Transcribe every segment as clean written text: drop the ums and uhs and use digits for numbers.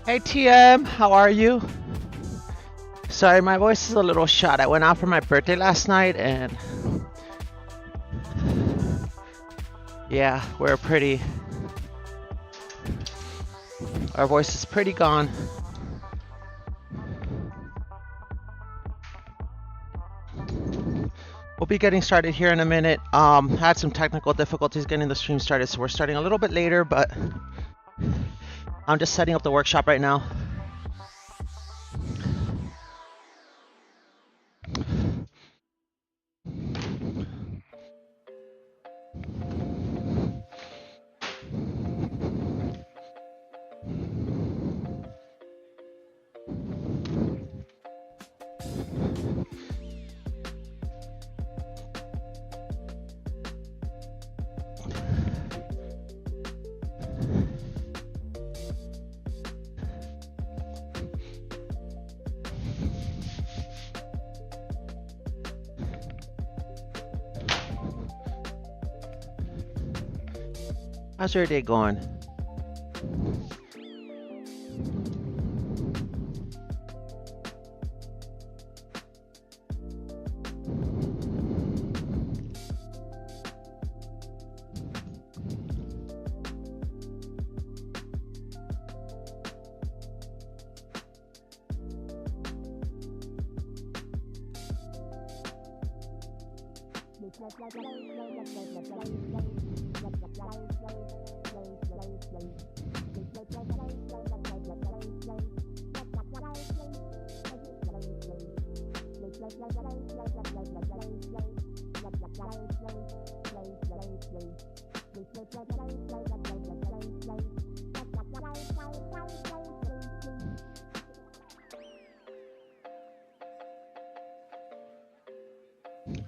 Hey TM, how are you? Sorry, my voice is a little shot. I went out for my birthday last night and yeah, our voice is pretty gone. We'll be getting started here in a minute. Had some technical difficulties getting the stream started, so we're starting a little bit later, but I'm just setting up the workshop right now. How's your day going?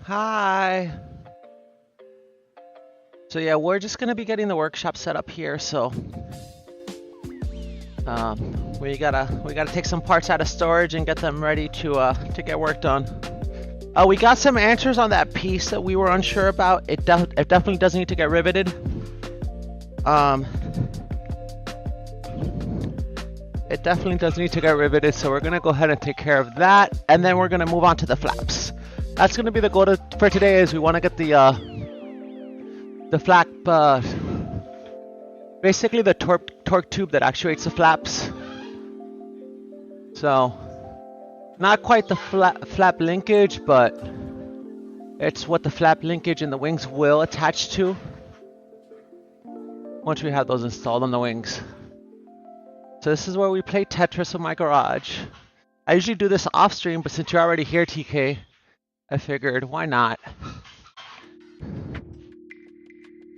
Hi. So yeah, we're just gonna be getting the workshop set up here. So we gotta take some parts out of storage and get them ready to get work done. We got some answers on that piece that we were unsure about. It definitely does need to get riveted. It definitely does need to get riveted. So we're gonna go ahead and take care of that, and then we're gonna move on to the flaps. That's gonna be the goal for today. Is we want to get the flap, basically the torque tube that actuates the flaps. So, not quite the flap linkage, but it's what the flap linkage and the wings will attach to once we have those installed on the wings. So this is where we play Tetris in my garage. I usually do this off stream, but since you're already here, TK, I figured, why not?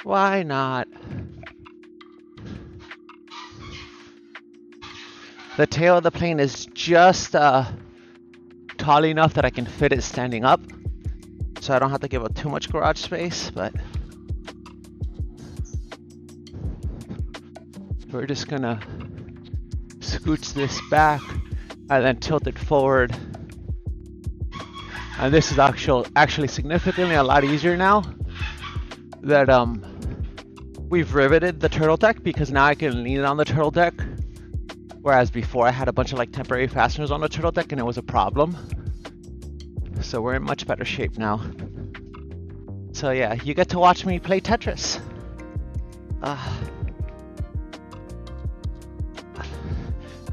Why not? The tail of the plane is just tall enough that I can fit it standing up, so I don't have to give up too much garage space, but we're just gonna scooch this back and then tilt it forward. And this is actually significantly a lot easier now that we've riveted the turtle deck, because now I can lean on the turtle deck, whereas before I had a bunch of like temporary fasteners on the turtle deck and it was a problem. So we're in much better shape now. So yeah, you get to watch me play Tetris.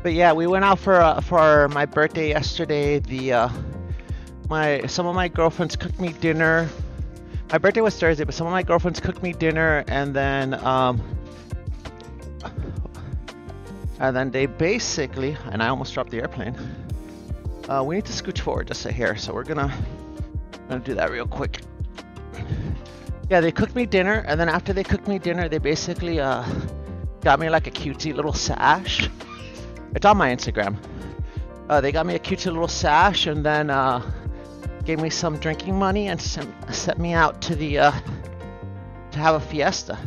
But yeah, we went out for my birthday yesterday. Some of my girlfriends cooked me dinner. My birthday was Thursday, but some of my girlfriends cooked me dinner, and then they basically, and I almost dropped the airplane. We need to scooch forward just a hair, so we're gonna do that real quick. Yeah, they cooked me dinner, and then after they cooked me dinner, they basically got me like a cutesy little sash. It's on my Instagram. They got me a cutesy little sash, and then gave me some drinking money and sent me out to the to have a fiesta.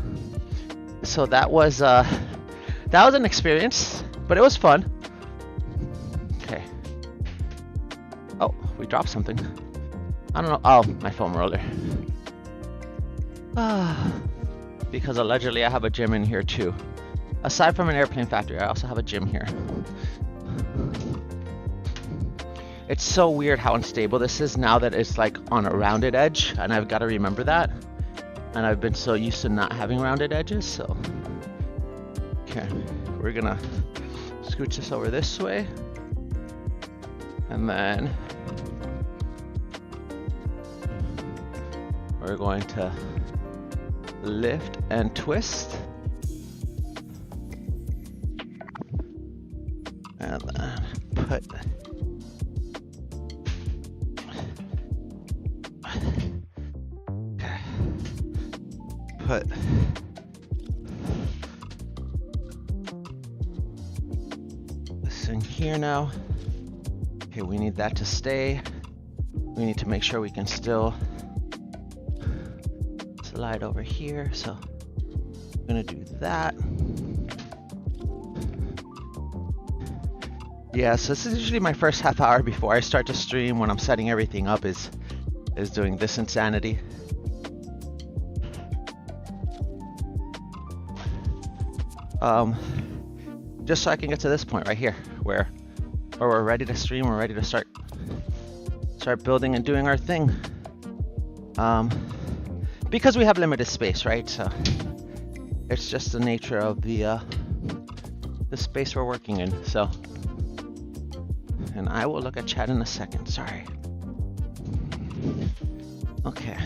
So that was an experience, but it was fun. Okay. Oh, we dropped something. I don't know. Oh, my foam roller. Because allegedly I have a gym in here too. Aside from an airplane factory, I also have a gym here. It's so weird how unstable this is now that it's like on a rounded edge, and I've got to remember that. And I've been so used to not having rounded edges, so. Okay, we're gonna scooch this over this way. And then we're going to lift and twist. And then put this in here now. Okay, we need that to stay. We need to make sure we can still slide over here, so I'm gonna do that. Yeah, so this is usually my first half hour before I start to stream when I'm setting everything up is doing this insanity. Just so I can get to this point right here where we're ready to stream, we're ready to start building and doing our thing. Because we have limited space, right? So it's just the nature of the space we're working in. So, and I will look at chat in a second. Sorry. Okay.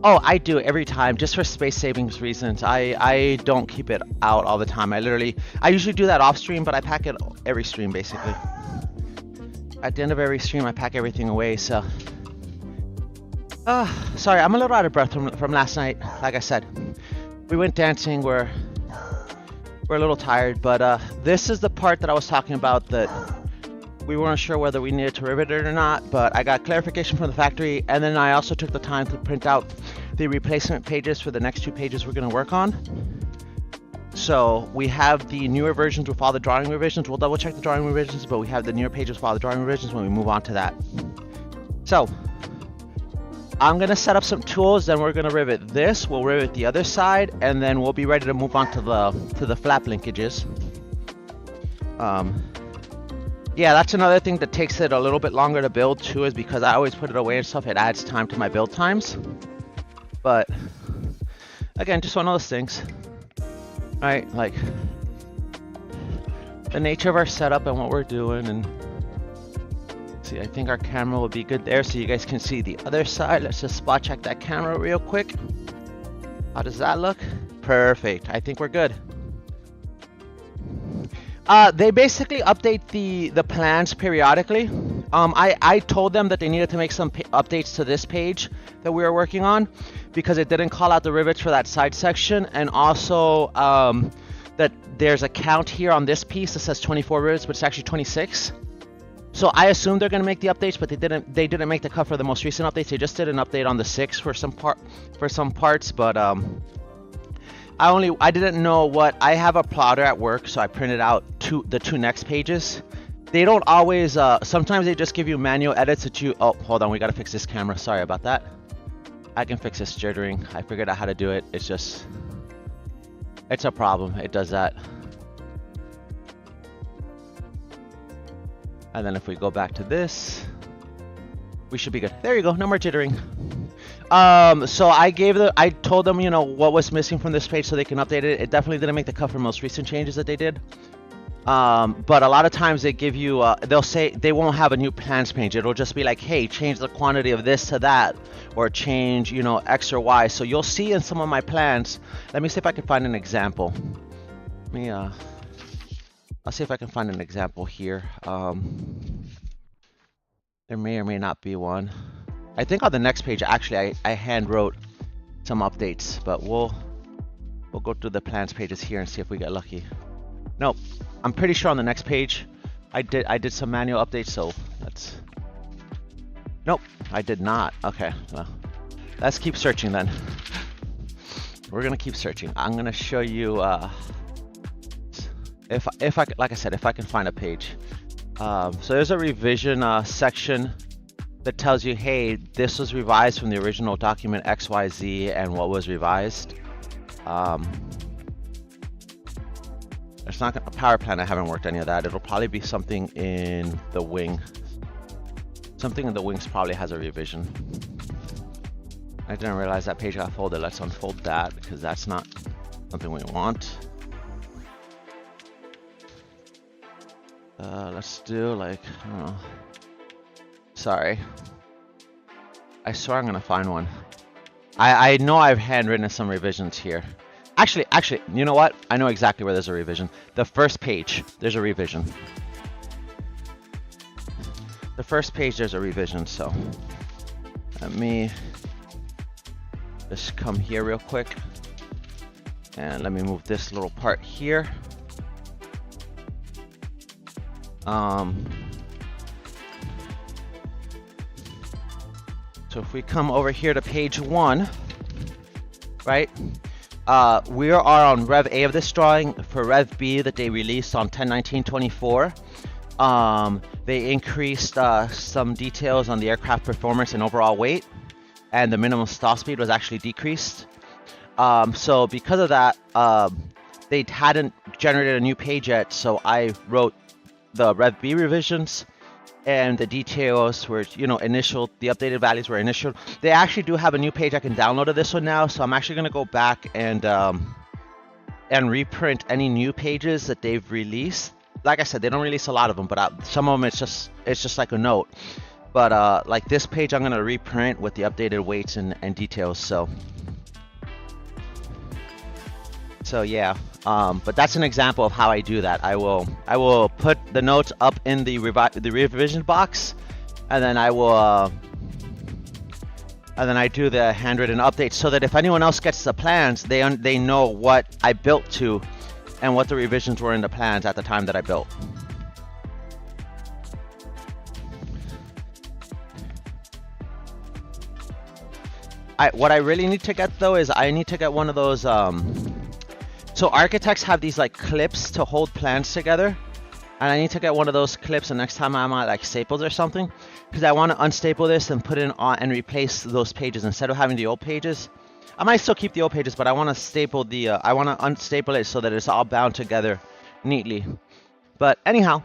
Oh, I do every time, just for space savings reasons. I don't keep it out all the time. I usually do that off stream, but I pack it every stream basically. At the end of every stream, I pack everything away. So, sorry, I'm a little out of breath from last night. Like I said, we went dancing. We're a little tired, but this is the part that I was talking about that we weren't sure whether we needed to rivet it or not, but I got clarification from the factory, and then I also took the time to print out the replacement pages for the next 2 pages we're going to work on. So we have the newer versions with all the drawing revisions. We'll double check the drawing revisions, but we have the newer pages with all the drawing revisions when we move on to that. So I'm going to set up some tools, then we're going to rivet this, we'll rivet the other side, and then we'll be ready to move on to the flap linkages. Yeah, that's another thing that takes it a little bit longer to build too, is because I always put it away and stuff. It adds time to my build times. But again, just one of those things, right? Like the nature of our setup and what we're doing. And see, I think our camera will be good there so you guys can see the other side. Let's just spot check that camera real quick. How does that look? Perfect. I think we're good. They basically update the plans periodically. I told them that they needed to make some updates to this page that we were working on because it didn't call out the rivets for that side section, and also that there's a count here on this piece that says 24 rivets, but it's actually 26. So I assumed they're going to make the updates, but they didn't make the cut for the most recent updates. They just did an update on the 6 for some parts, but I didn't know what. I have a plotter at work, so I printed out the 2 next pages. They don't always, sometimes they just give you manual edits that you, oh, hold on, we gotta fix this camera, sorry about that. I can fix this jittering, I figured out how to do it, it's just, it's a problem, it does that. And then if we go back to this, we should be good. There you go, no more jittering. So I told them, you know, what was missing from this page so they can update it. It definitely didn't make the cut for most recent changes that they did. But a lot of times they give you, they'll say they won't have a new plans page. It'll just be like, hey, change the quantity of this to that, or change, you know, X or Y. So you'll see in some of my plans. Let me see if I can find an example. Let me I'll see if I can find an example here. There may or may not be one. I think on the next page, actually, I hand wrote some updates, but we'll go through the plans pages here and see if we get lucky. Nope, I'm pretty sure on the next page, I did some manual updates, so let's. Nope, I did not. Okay, well, let's keep searching then. We're gonna keep searching. I'm gonna show you if I like I said, if I can find a page. So there's a revision section that tells you, hey, this was revised from the original document XYZ and what was revised. It's not a power plan. I haven't worked any of that. It'll probably be something in the wing. Something in the wings probably has a revision. I didn't realize that page got folded. Let's unfold that because that's not something we want. Let's do like, I don't know. Sorry. I swear I'm gonna find one. I know I've handwritten some revisions here. Actually, you know what? I know exactly where there's a revision. The first page, there's a revision. The first page, there's a revision, so let me just come here real quick. And let me move this little part here. So if we come over here to page 1, right? We are on Rev A of this drawing. For Rev B that they released on 10/19/24, they increased some details on the aircraft performance and overall weight, and the minimum stall speed was actually decreased. So because of that, they hadn't generated a new page yet, so I wrote the Rev B revisions, and the details were, you know, initial. The updated values were initial. They actually do have a new page I can download of this one now, so I'm actually gonna go back and reprint any new pages that they've released. Like I said, they don't release a lot of them, but some of them it's just like a note. But like this page, I'm gonna reprint with the updated weights and details. So yeah. But that's an example of how I do that. I will put the notes up in the revision box, and then I do the handwritten updates so that if anyone else gets the plans, they know what I built to, and what the revisions were in the plans at the time that I built. What I really need to get though is I need to get one of those. So architects have these like clips to hold plans together, and I need to get one of those clips the next time I'm at like Staples or something, because I want to unstaple this and put it on and replace those pages instead of having the old pages. I might still keep the old pages, but I want to staple the I want to unstaple it so that it's all bound together neatly. But anyhow,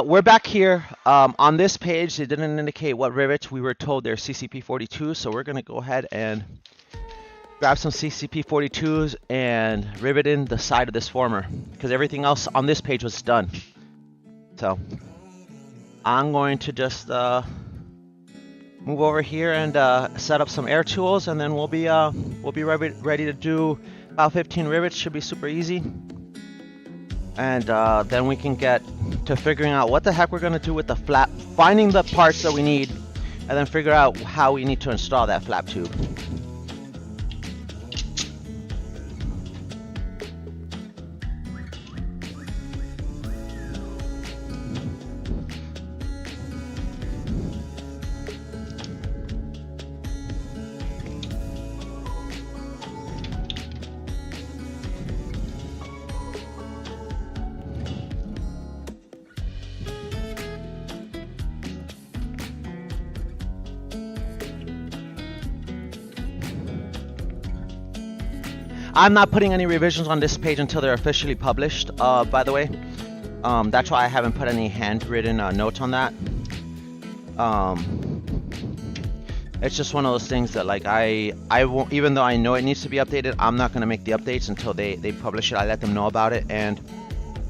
we're back here. On this page, they didn't indicate what rivets. We were told they're CCP 42, so we're gonna go ahead and grab some CCP 42s and rivet in the side of this former, because everything else on this page was done. So I'm going to just move over here and set up some air tools, and then we'll be ready to do about 15 rivets. Should be super easy, and then we can get to figuring out what the heck we're gonna do with the flap, finding the parts that we need, and then figure out how we need to install that flap tube. I'm not putting any revisions on this page until they're officially published, by the way. That's why I haven't put any handwritten notes on that. It's just one of those things that like I won't, even though I know it needs to be updated, I'm not going to make the updates until they publish it. I let them know about it, and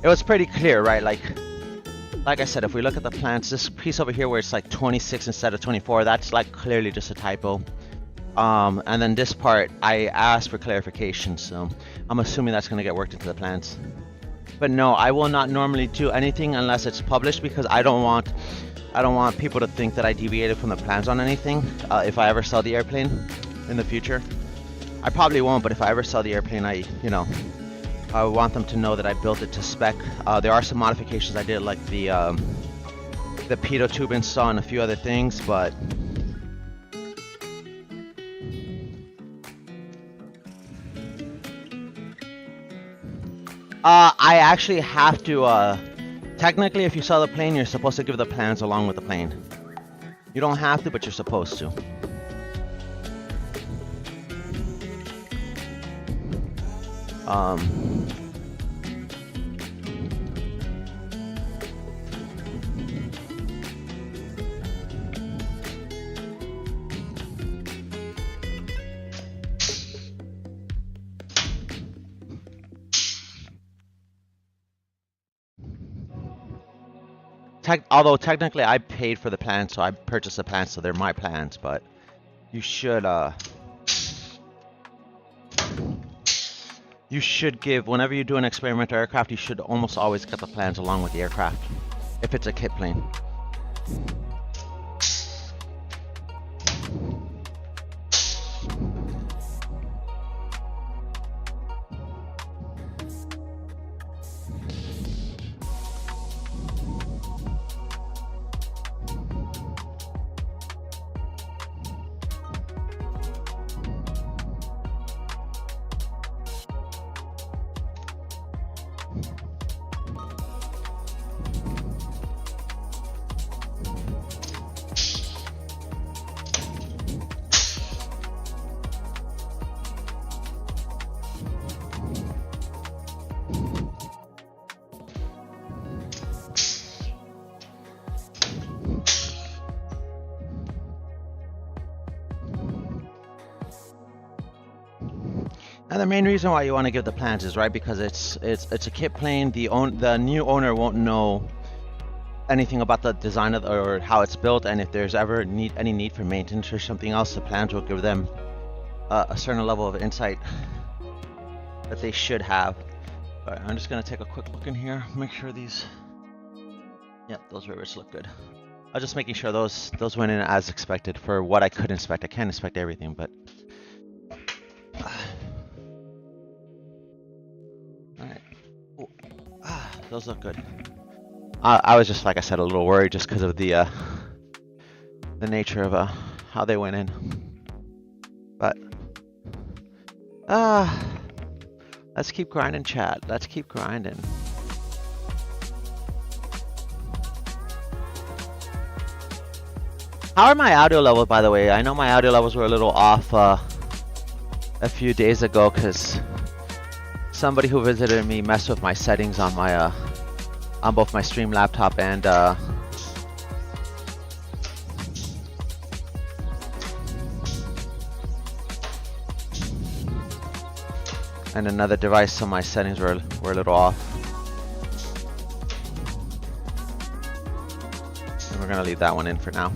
it was pretty clear, right? Like I said, if we look at the plans, this piece over here where it's like 26 instead of 24, that's like clearly just a typo. And then this part, I asked for clarification, so I'm assuming that's going to get worked into the plans. But no, I will not normally do anything unless it's published, because I don't want people to think that I deviated from the plans on anything. If I ever sell the airplane in the future, I probably won't, but if I ever sell the airplane, I want them to know that I built it to spec. There are some modifications I did, like the pitot tube install and a few other things, but I actually have to, technically, if you sell the plane, you're supposed to give the plans along with the plane. You don't have to, but you're supposed to. Although technically I paid for the plans, so I purchased the plans, so they're my plans, but you should give, whenever you do an experimental aircraft, you should almost always get the plans along with the aircraft, if it's a kit plane. And the main reason why you want to give the plans is because it's a kit plane. The new owner won't know anything about the design of or how it's built, and if there's ever any need for maintenance or something else, the plans will give them a certain level of insight that they should have. All right, I'm just gonna take a quick look in here, make sure these, yep, those rivets look good. I was just making sure those went in as expected for what I could inspect. I can't inspect everything, but. Those look good. I was just, like I said, a little worried just because of the nature of how they went in. But let's keep grinding, chat. Let's keep grinding. How are my audio levels, by the way? I know my audio levels were a little off a few days ago because somebody who visited me messed with my settings on my on both my stream laptop and another device, so my settings were a little off. And we're gonna leave that one in for now.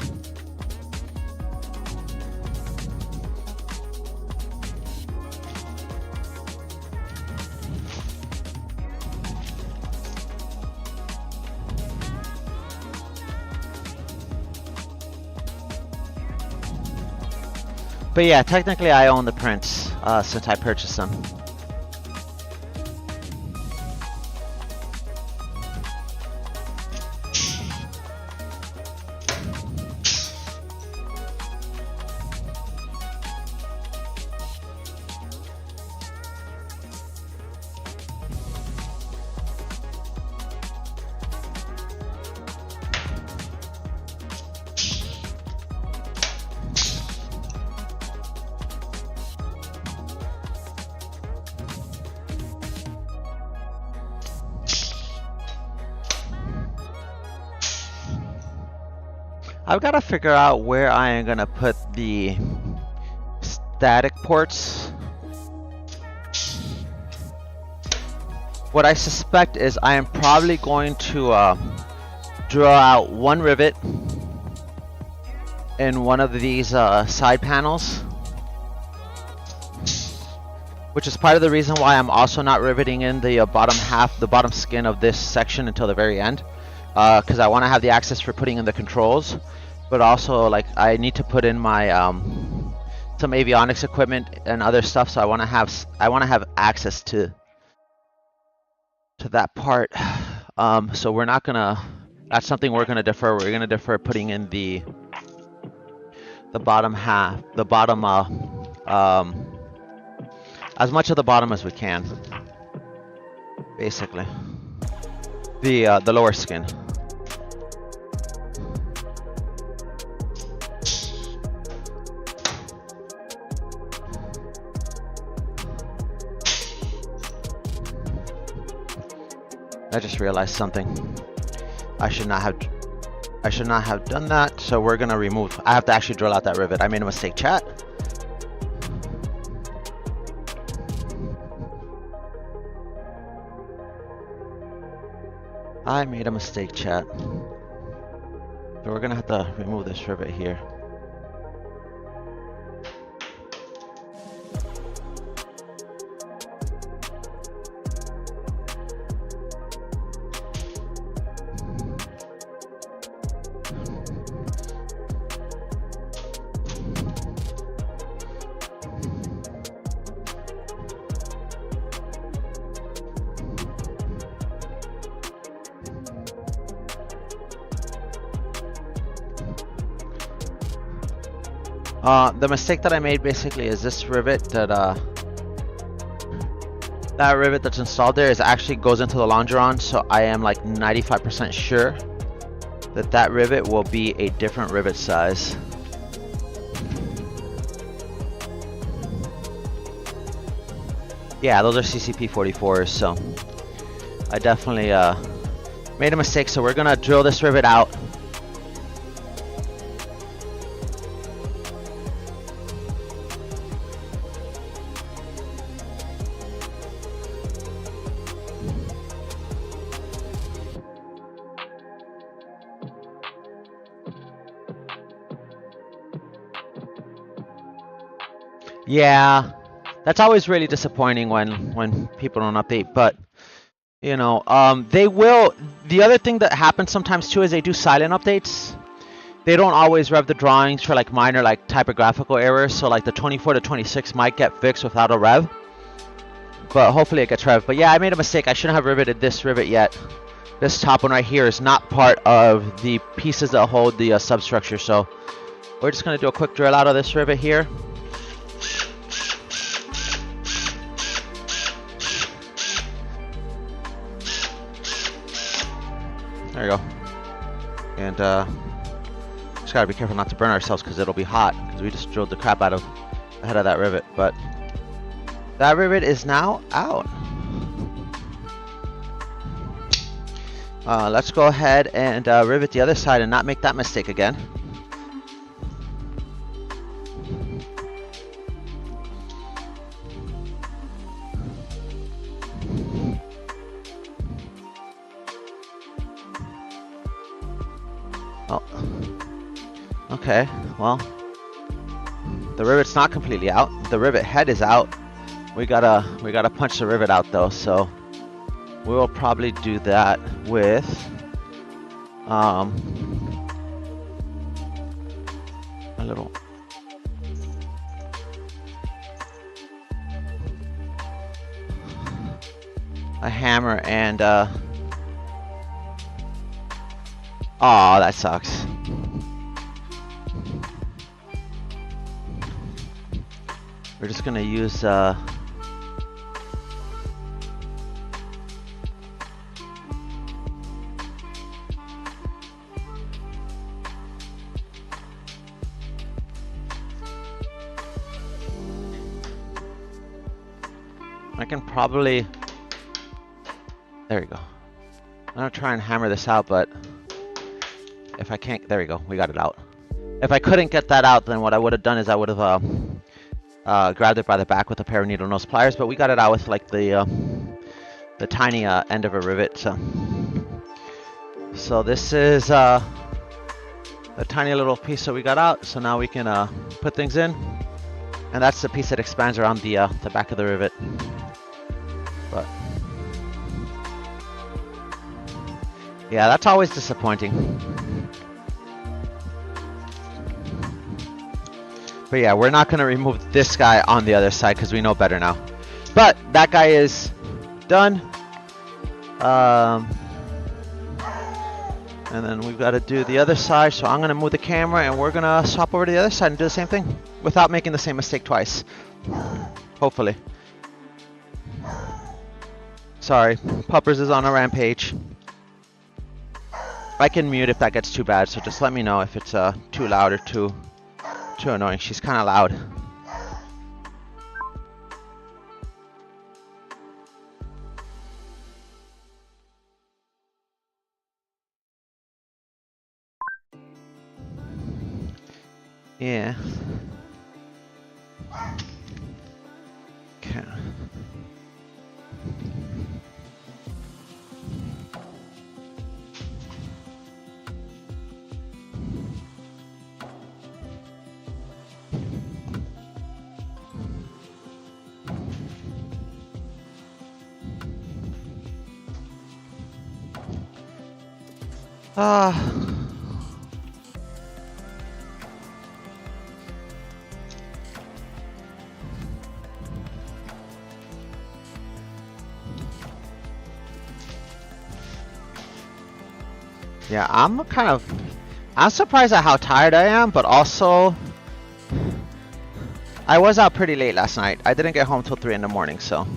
But yeah, technically I own the prints since I purchased them. I've got to figure out where I am going to put the static ports. What I suspect is I am probably going to draw out one rivet in one of these side panels which is part of the reason why I'm also not riveting in the bottom half, the bottom skin of this section until the very end, because I want to have the access for putting in the controls, but also like I need to put in my some avionics equipment and other stuff, so I want to have access to that part. So we're not gonna. That's something we're gonna defer. We're gonna defer putting in the bottom half, the bottom as much of the bottom as we can, basically. The lower skin. I just realized something. I should not have done that. So we're gonna remove. I have to actually drill out that rivet. I made a mistake, chat. I made a mistake, chat. So we're gonna have to remove this rivet here. The mistake that I made basically is this rivet that rivet that's installed there actually goes into the longeron, so I am like 95% sure that rivet will be a different rivet size. Yeah, those are CCP 44s, so I definitely made a mistake, so we're gonna drill this rivet out. Yeah, that's always really disappointing when people don't update, but you know, they will. The other thing that happens sometimes too is they do silent updates. They don't always rev the drawings for like minor like typographical errors, so like the 24 to 26 might get fixed without a rev, but hopefully it gets rev. But yeah, I made a mistake. I shouldn't have riveted this rivet yet. This top one right here is not part of the pieces that hold the substructure, so we're just gonna do a quick drill out of this rivet here. There you go. And just gotta be careful not to burn ourselves because it'll be hot, because we just drilled the crap out of the head of that rivet. But that rivet is now out. Let's go ahead and rivet the other side and not make that mistake again. Oh, okay, well, the rivet's not completely out. The rivet head is out. We gotta punch the rivet out though, so we will probably do that with a little hammer and oh, that sucks. We're just gonna use I can probably, there we go. I'm gonna try and hammer this out, but if I can't, there we go, we got it out. If I couldn't get that out, then what I would have done is I would have grabbed it by the back with a pair of needle nose pliers, but we got it out with like the tiny end of a rivet. So this is a tiny little piece that we got out, so now we can put things in. And that's the piece that expands around the back of the rivet. But yeah, that's always disappointing. But yeah, we're not gonna remove this guy on the other side because we know better now. But that guy is done. And then we've got to do the other side, so I'm going to move the camera and we're going to swap over to the other side and do the same thing without making the same mistake twice. Hopefully. Sorry, Puppers is on a rampage. I can mute if that gets too bad, so just let me know if it's too loud or too annoying. She's kind of loud. Yeah. Okay. Yeah, I'm surprised at how tired I am, but also I was out pretty late last night. I didn't get home till 3 in the morning, so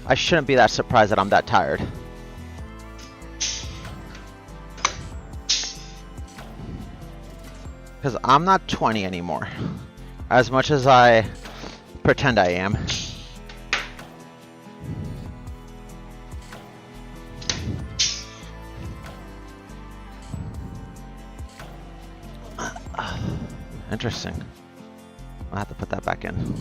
I shouldn't be that surprised that I'm that tired. Because I'm not 20 anymore, as much as I pretend I am. Interesting. I'll have to put that back in.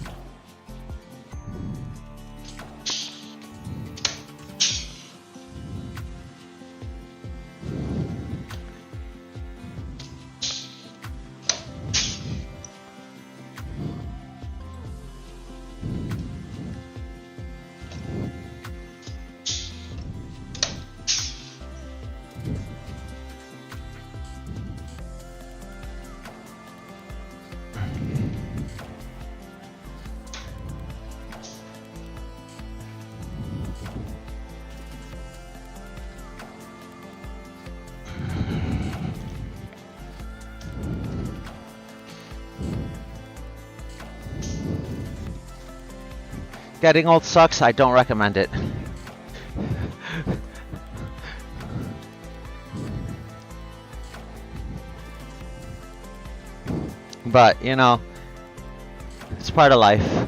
Getting old sucks. I don't recommend it. But, you know, it's part of life.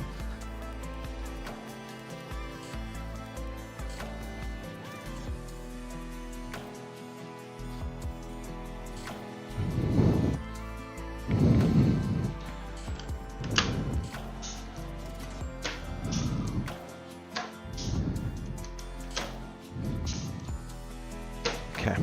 Okay.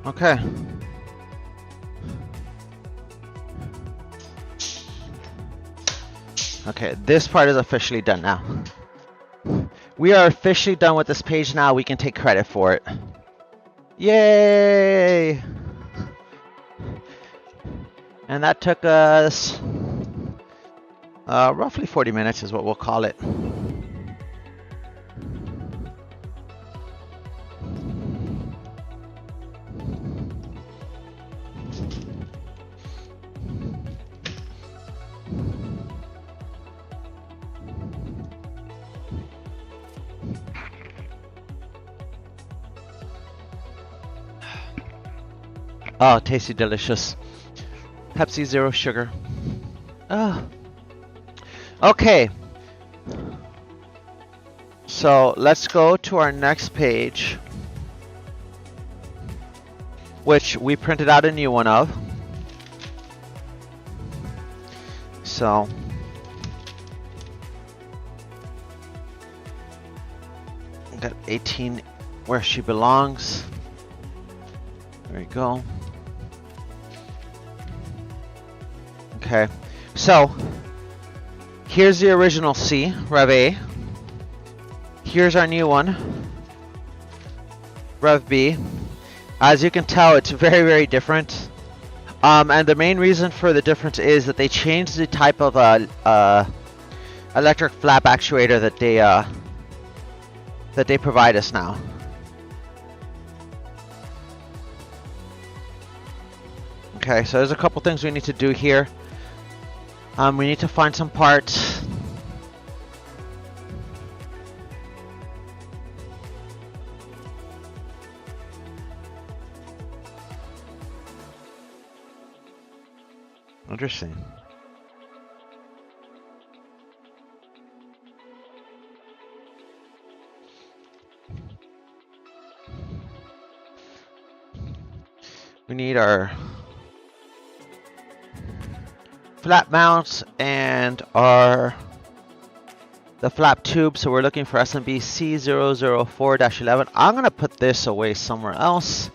Okay. Okay, this part is officially done now. We are officially done with this page now. We can take credit for it. Yay! And that took us Roughly 40 minutes is what we'll call it. Oh, tasty, delicious. Pepsi Zero Sugar. Oh. Okay. So let's go to our next page, which we printed out a new one of. So got 18 where she belongs. There we go. Okay, so here's the original C, Rev A. Here's our new one, Rev B. As you can tell, it's very, very different. And the main reason for the difference is that they changed the type of electric flap actuator that they provide us now. Okay, so there's a couple things we need to do here. We need to find some parts. Interesting. We need our flap mounts and the flap tube. So we're looking for SMB C004-11. I'm gonna put this away somewhere else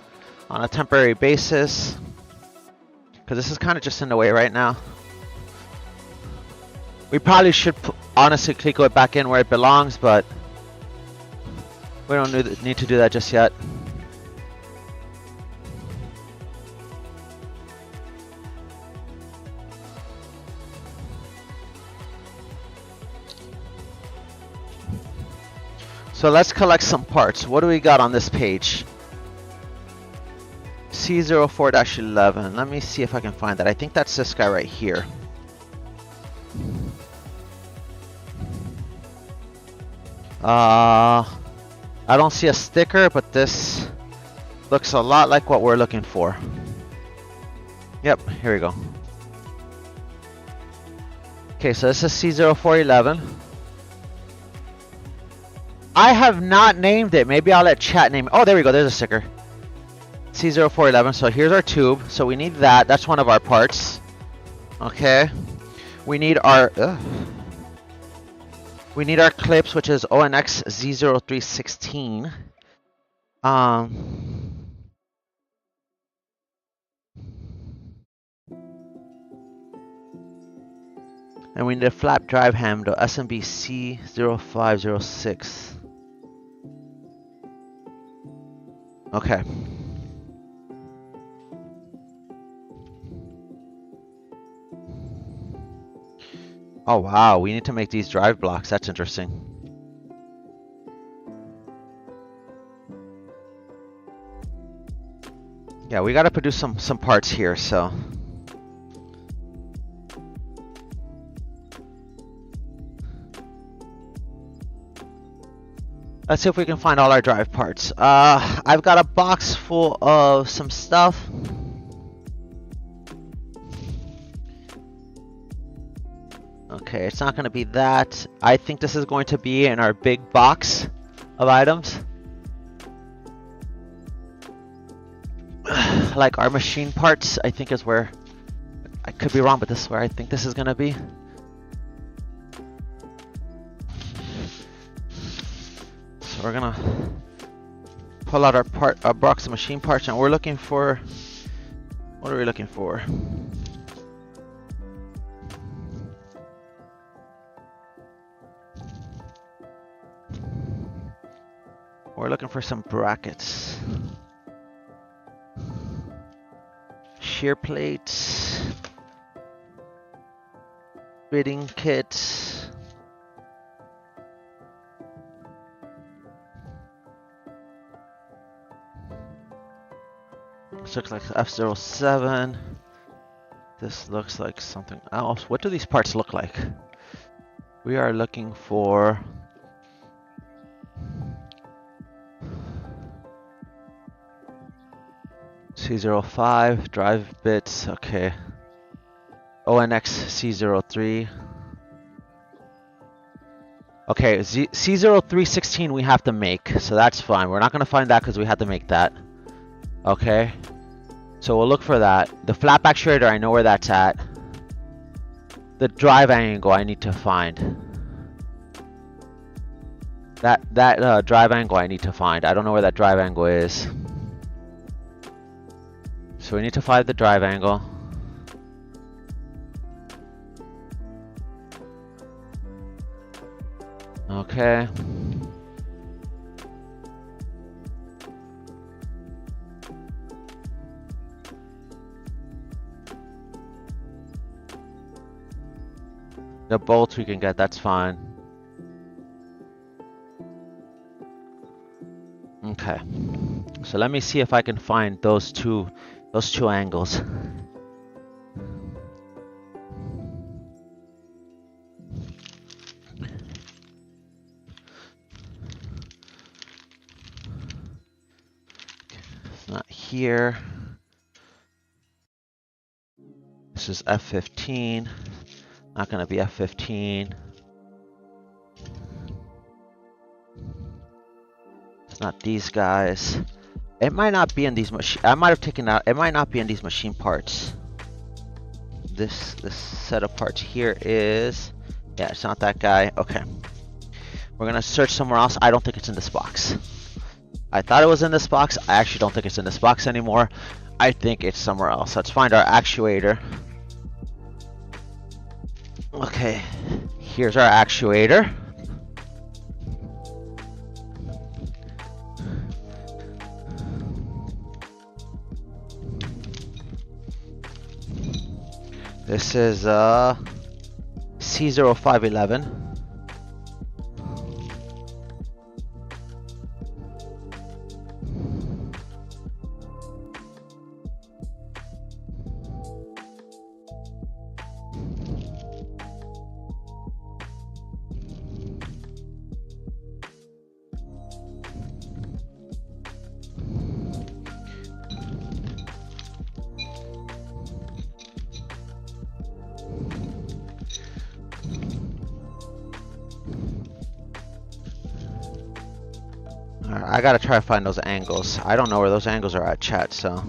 on a temporary basis because this is kind of just in the way right now. We probably should honestly click it back in where it belongs, but we don't need to do that just yet. So let's collect some parts. What do we got on this page? C04-11. Let me see if I can find that. I think that's this guy right here. I don't see a sticker, but this looks a lot like what we're looking for. Yep, here we go. Okay, so this is C04-11. I have not named it. Maybe I'll let chat name it. Oh, there we go. There's a sticker. C04-11. So here's our tube. So we need that. That's one of our parts. Okay. We need our clips, which is ONX Z0316. And we need a flap drive handle, SMB C0506. Okay. Oh wow, we need to make these drive blocks. That's interesting. Yeah, we gotta produce some parts here, so. Let's see if we can find all our drive parts. I've got a box full of some stuff. Okay, it's not going to be that. I think this is going to be in our big box of items. Like our machine parts, I think is where, I could be wrong, but this is where I think this is going to be. So we're going to pull out our box of machine parts, and we're looking for, what are we looking for? We're looking for some brackets. Shear plates. Bidding kit. This looks like F07. This looks like something else. What do these parts look like? We are looking for C05 drive bits. Okay. ONX C03. Okay, C0316 we have to make, so that's fine. We're not going to find that because we have to make that. Okay. So we'll look for that. The flap actuator, I know where that's at. The drive angle I need to find. That drive angle I need to find. I don't know where that drive angle is. So we need to find the drive angle. Okay. The bolts we can get, that's fine. Okay. So let me see if I can find those two angles. It's not here. This is F15. Not gonna be F15. It's not these guys. It might not be in these machine. I might have taken out. It might not be in these machine parts. This set of parts here is. Yeah, it's not that guy. Okay. We're gonna search somewhere else. I don't think it's in this box. I thought it was in this box. I actually don't think it's in this box anymore. I think it's somewhere else. Let's find our actuator. Okay, here's our actuator. This is C0511. I gotta try to find those angles. I don't know where those angles are at, chat, so.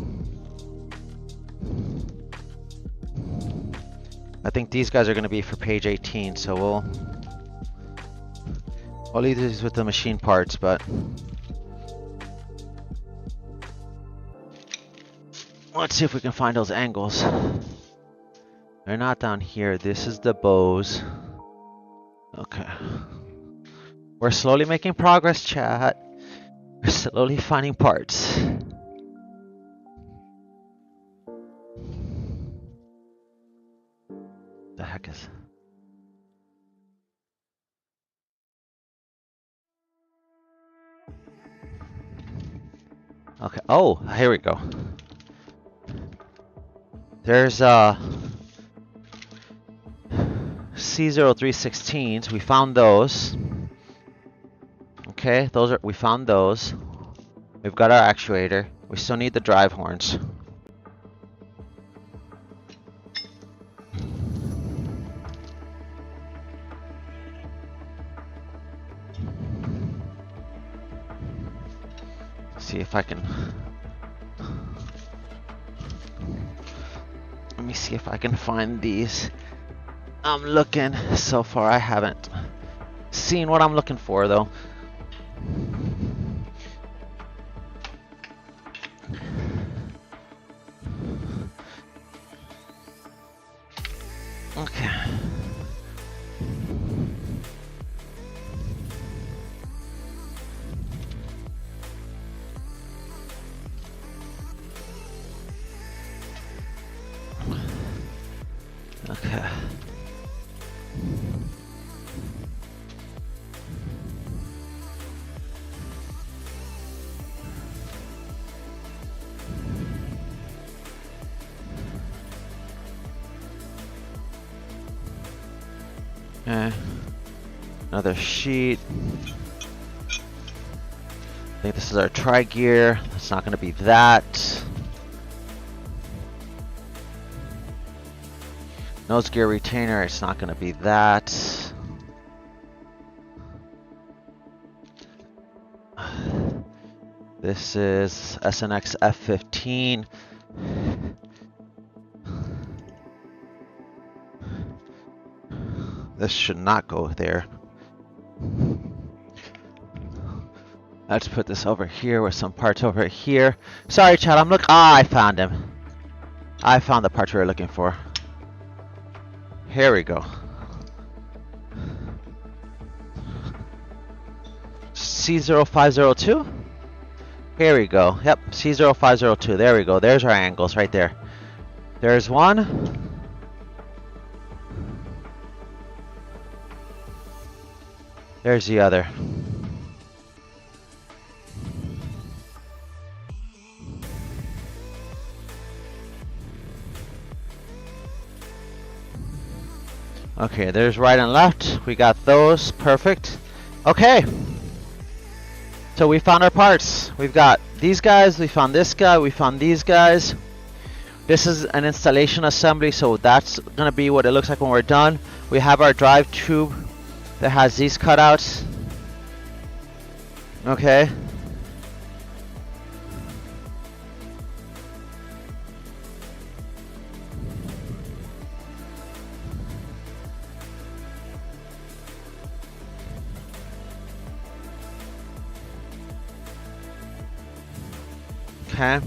I think these guys are gonna be for page 18, so we'll leave these with the machine parts, but. Let's see if we can find those angles. They're not down here. This is the bows. Okay. We're slowly making progress, chat. We're slowly finding parts. The heck is... Okay, oh, here we go. There's C0316s. We found those. Okay, we found those. We've got our actuator. We still need the drive horns. See if I can. Let me see if I can find these. I'm looking. So far, I haven't seen what I'm looking for, though. Okay. Okay. Okay. Another sheet. I think this is our tri-gear. It's not going to be that. Nose gear retainer. It's not going to be that. This is SNX F15. This should not go there. Let's put this over here with some parts over here. Sorry, Chad, I'm looking. Ah, I found him. I found the parts we were looking for. Here we go. C0502? Here we go. Yep, C0502. There we go. There's our angles right there. There's one. There's the other. Okay, there's right and left. We got those. Perfect. Okay. So we found our parts. We've got these guys. We found this guy. We found these guys. This is an installation assembly, so that's going to be what it looks like when we're done. We have our drive tube that has these cutouts. Okay. Okay.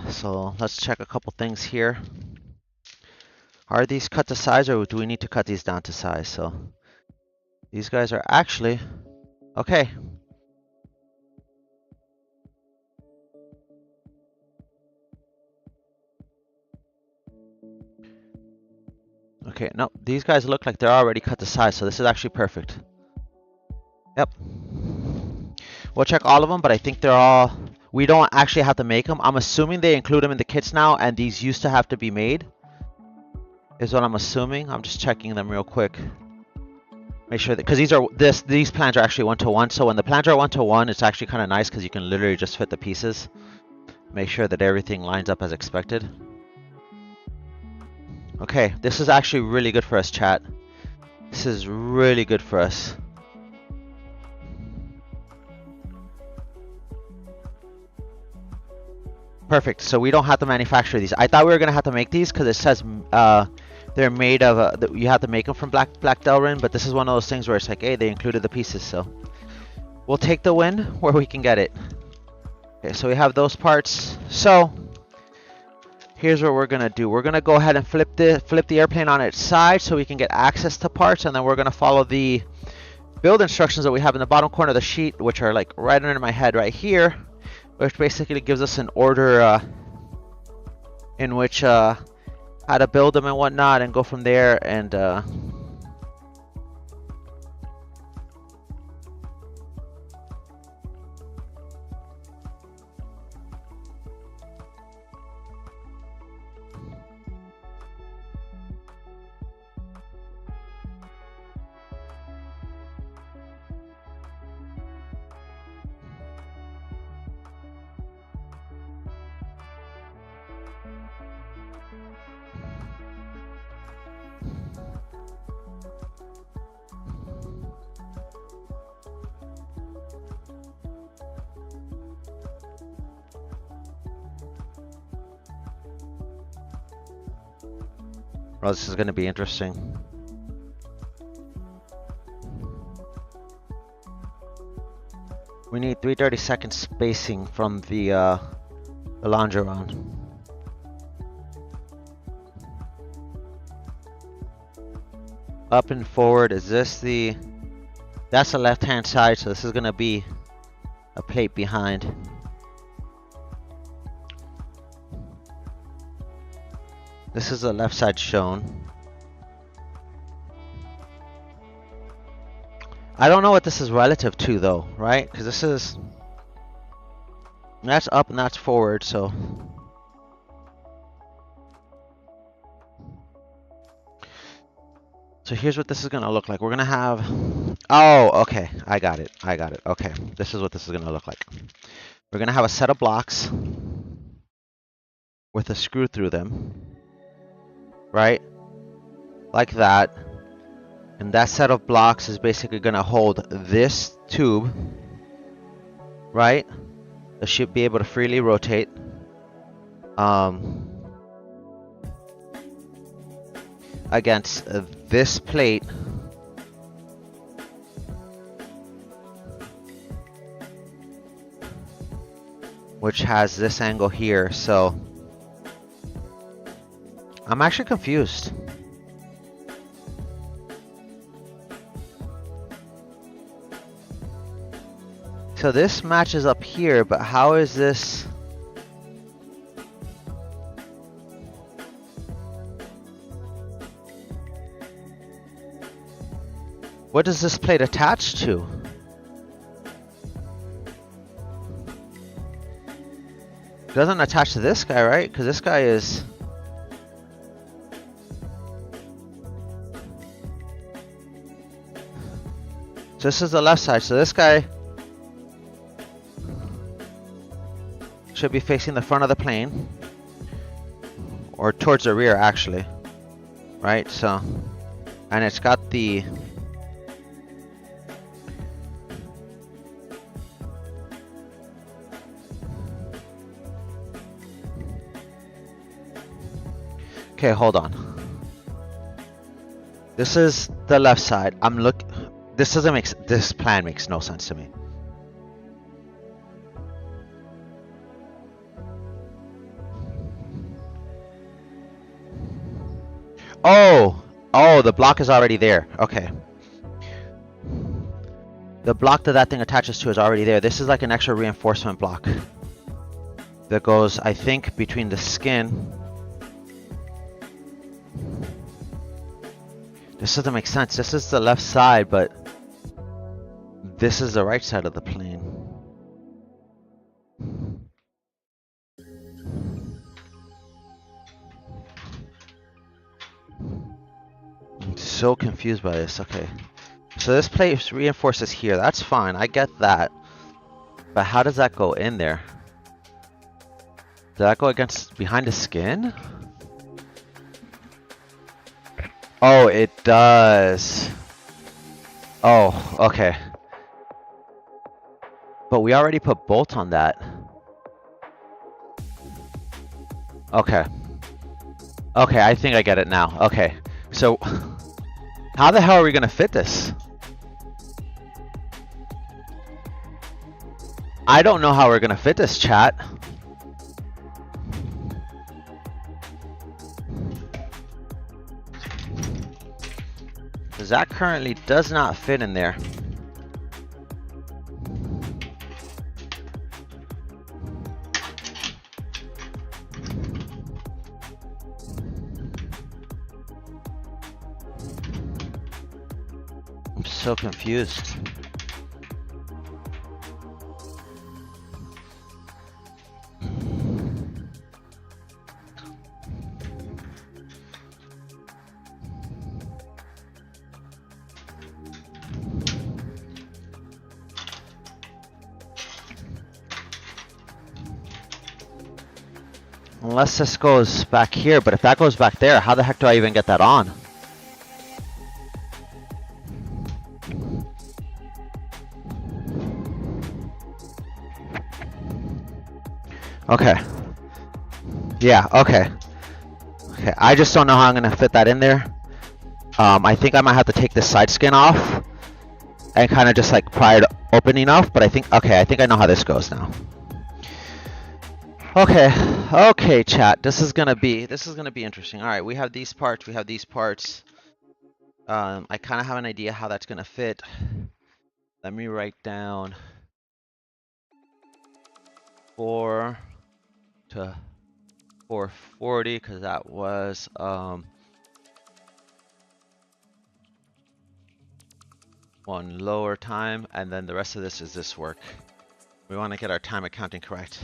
So let's check a couple things here. Are these cut to size, or do we need to cut these down to size? So these guys are actually okay. Okay, no, these guys look like they're already cut to size, so this is actually perfect. Yep. We'll check all of them, but I think they're all... We don't actually have to make them. I'm assuming they include them in the kits now, and these used to have to be made. Is what I'm assuming. I'm just checking them real quick. Make sure that... Because these plans are actually 1-to-1, so when the plans are 1-to-1, it's actually kind of nice because you can literally just fit the pieces. Make sure that everything lines up as expected. Okay, this is actually really good for us, chat. This is really good for us. Perfect. So we don't have to manufacture these. I thought we were gonna have to make these because it says they're made of. You have to make them from black Delrin, but this is one of those things where it's like, hey, they included the pieces, so we'll take the win where we can get it. Okay, so we have those parts. So here's what we're gonna do. We're gonna go ahead and flip the airplane on its side so we can get access to parts, and then we're gonna follow the build instructions that we have in the bottom corner of the sheet, which are like right under my head right here, which basically gives us an order in which how to build them and whatnot, and go from there. And well, this is going to be interesting. We need 3/32 spacing from the longeron. Up and forward, is this the... That's the left-hand side, so this is going to be a plate behind. This is the left side shown. I don't know what this is relative to though, right? Because this is... That's up and that's forward, so... So here's what this is gonna look like. We're gonna have, oh, okay, I got it. Okay, this is what this is gonna look like. We're gonna have a set of blocks with a screw through them, right? Like that. And that set of blocks is basically gonna hold this tube, right? It should be able to freely rotate. Against this plate, which has this angle here. So I'm actually confused. So this matches up here, but how is this? What does this plate attach to? It doesn't attach to this guy, right? Because this guy is... So this is the left side. So this guy should be facing the front of the plane. Or towards the rear, actually. Right? So... And it's got the... Okay, hold on. This is the left side. This plan makes no sense to me. Oh, the block is already there. Okay. The block that thing attaches to is already there. This is like an extra reinforcement block that goes, I think, between the skin. This doesn't make sense. This is the left side, but this is the right side of the plane. I'm so confused by this. Okay. So this plate reinforces here. That's fine. I get that. But how does that go in there? Does that go behind the skin? Oh, it does. Oh, okay. But we already put bolts on that. Okay. Okay, I think I get it now. Okay. So, how the hell are we gonna fit this? I don't know how we're gonna fit this, chat. That currently does not fit in there. I'm so confused. Unless this goes back here, but if that goes back there, how the heck do I even get that on? Okay. Yeah, okay. Okay, I just don't know how I'm gonna fit that in there. I think I might have to take this side skin off and kind of just like pry it open enough, but I think I know how this goes now. Okay, chat. This is gonna be interesting. All right, we have these parts. I kind of have an idea how that's gonna fit. Let me write down 4 to 440 because that was one lower time, and then the rest of this is this work. We want to get our time accounting correct.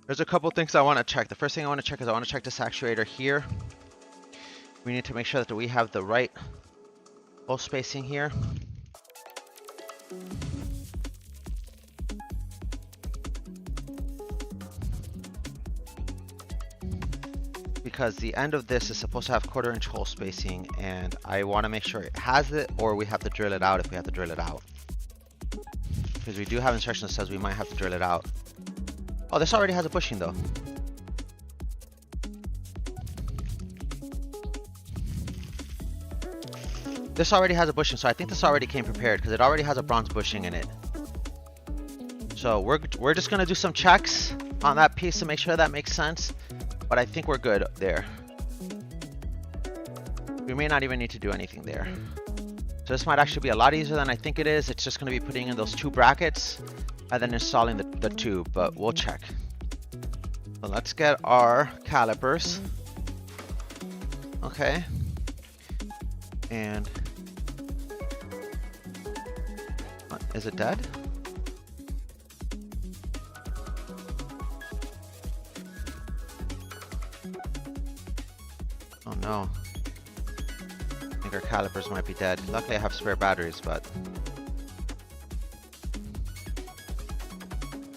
There's a couple things I want to check. The first thing I want to check is I want to check this actuator here. We need to make sure that we have the right hole spacing here. Because the end of this is supposed to have 1/4 inch hole spacing, and I want to make sure it has it, or we have to drill it out if we have to drill it out. Because we do have instructions that says we might have to drill it out. Oh, this already has a bushing though. This already has a bushing, so I think this already came prepared because it already has a bronze bushing in it. So we're just gonna do some checks on that piece to make sure that makes sense. But I think we're good there. We may not even need to do anything there. So this might actually be a lot easier than I think it is. It's just going to be putting in those 2 brackets and then installing the tube, but we'll check. So let's get our calipers. Okay. And is it dead? Oh no. I think our calipers might be dead. Luckily I have spare batteries, but...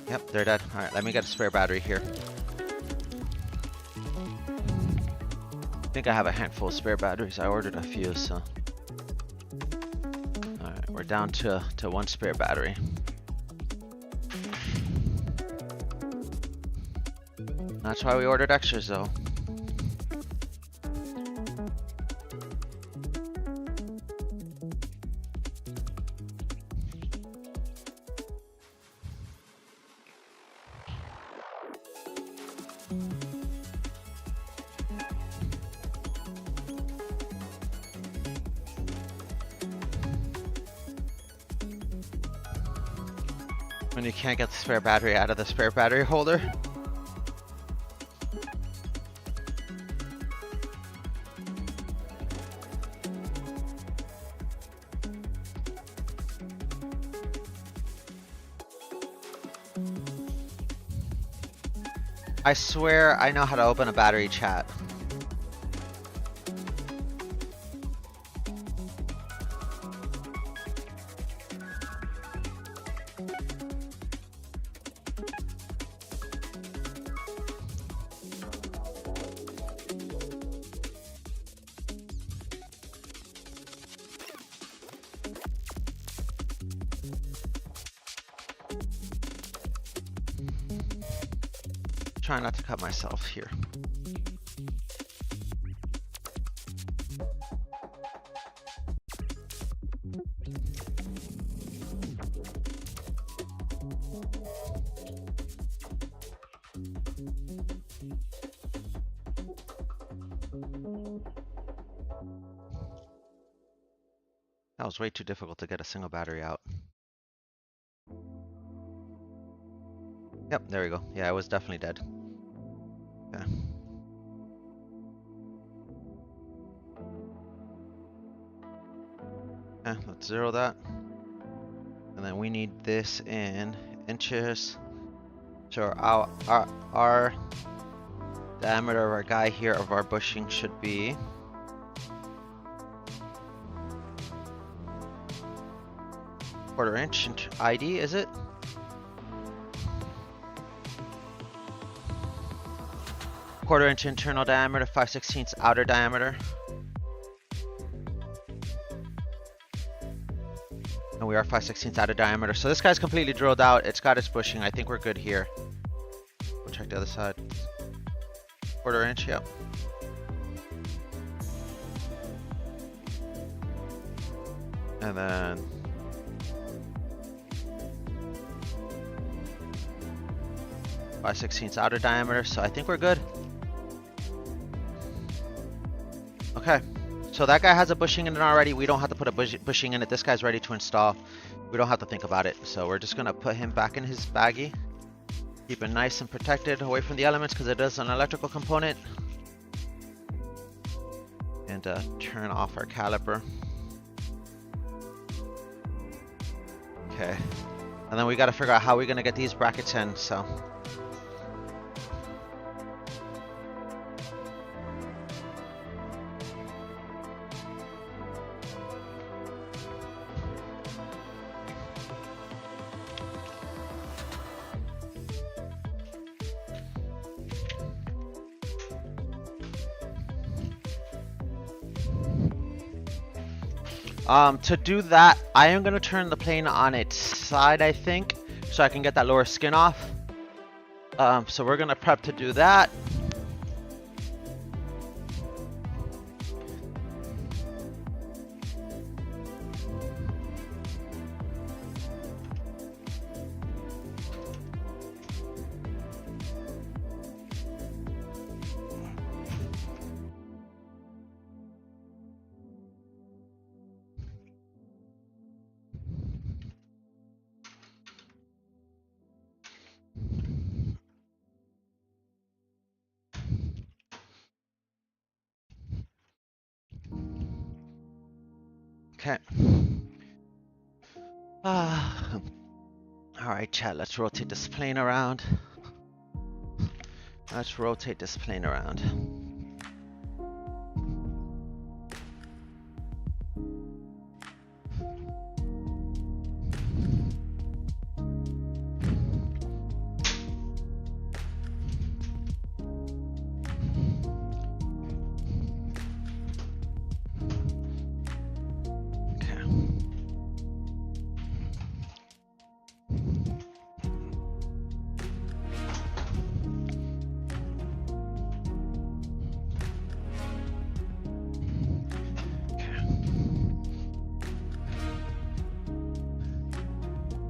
Yep, they're dead. Alright, let me get a spare battery here. I think I have a handful of spare batteries. I ordered a few, so... Alright, we're down to 1 spare battery. That's why we ordered extras though. When you can't get the spare battery out of the spare battery holder. I swear I know how to open a battery chat. Try not to cut myself here. That was way too difficult to get a single battery out. Yep, there we go. Yeah, it was definitely dead. Okay. Okay, let's zero that. And then we need this in inches. So our diameter of our guy here of our bushing should be quarter inch ID, is it? Quarter inch internal diameter, 5/16 outer diameter. And we are 5/16 outer diameter. So this guy's completely drilled out. It's got its bushing. I think we're good here. We'll check the other side. Quarter inch, yep. And then 5/16 outer diameter. So I think we're good. Okay, so that guy has a bushing in it already. We don't have to put a bushing in it. This guy's ready to install. We don't have to think about it. So we're just gonna put him back in his baggie. Keep it nice and protected away from the elements because it is an electrical component. And turn off our caliper. Okay, and then we gotta figure out how we're gonna get these brackets in, so. To do that, I am gonna turn the plane on its side, I think, so I can get that lower skin off. So we're gonna prep to do that. Okay. Alright, chat, let's rotate this plane around. Let's rotate this plane around.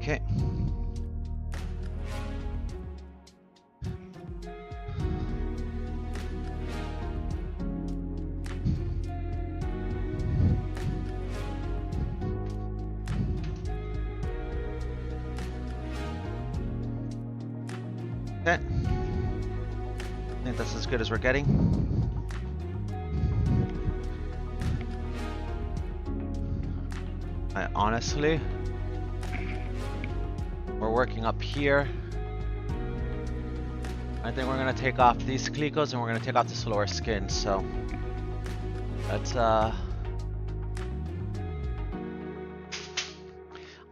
Okay. Okay. I think that's as good as we're getting. Honestly, we're working up here. I think we're gonna take off these clecos and we're gonna take off this lower skin, so let's I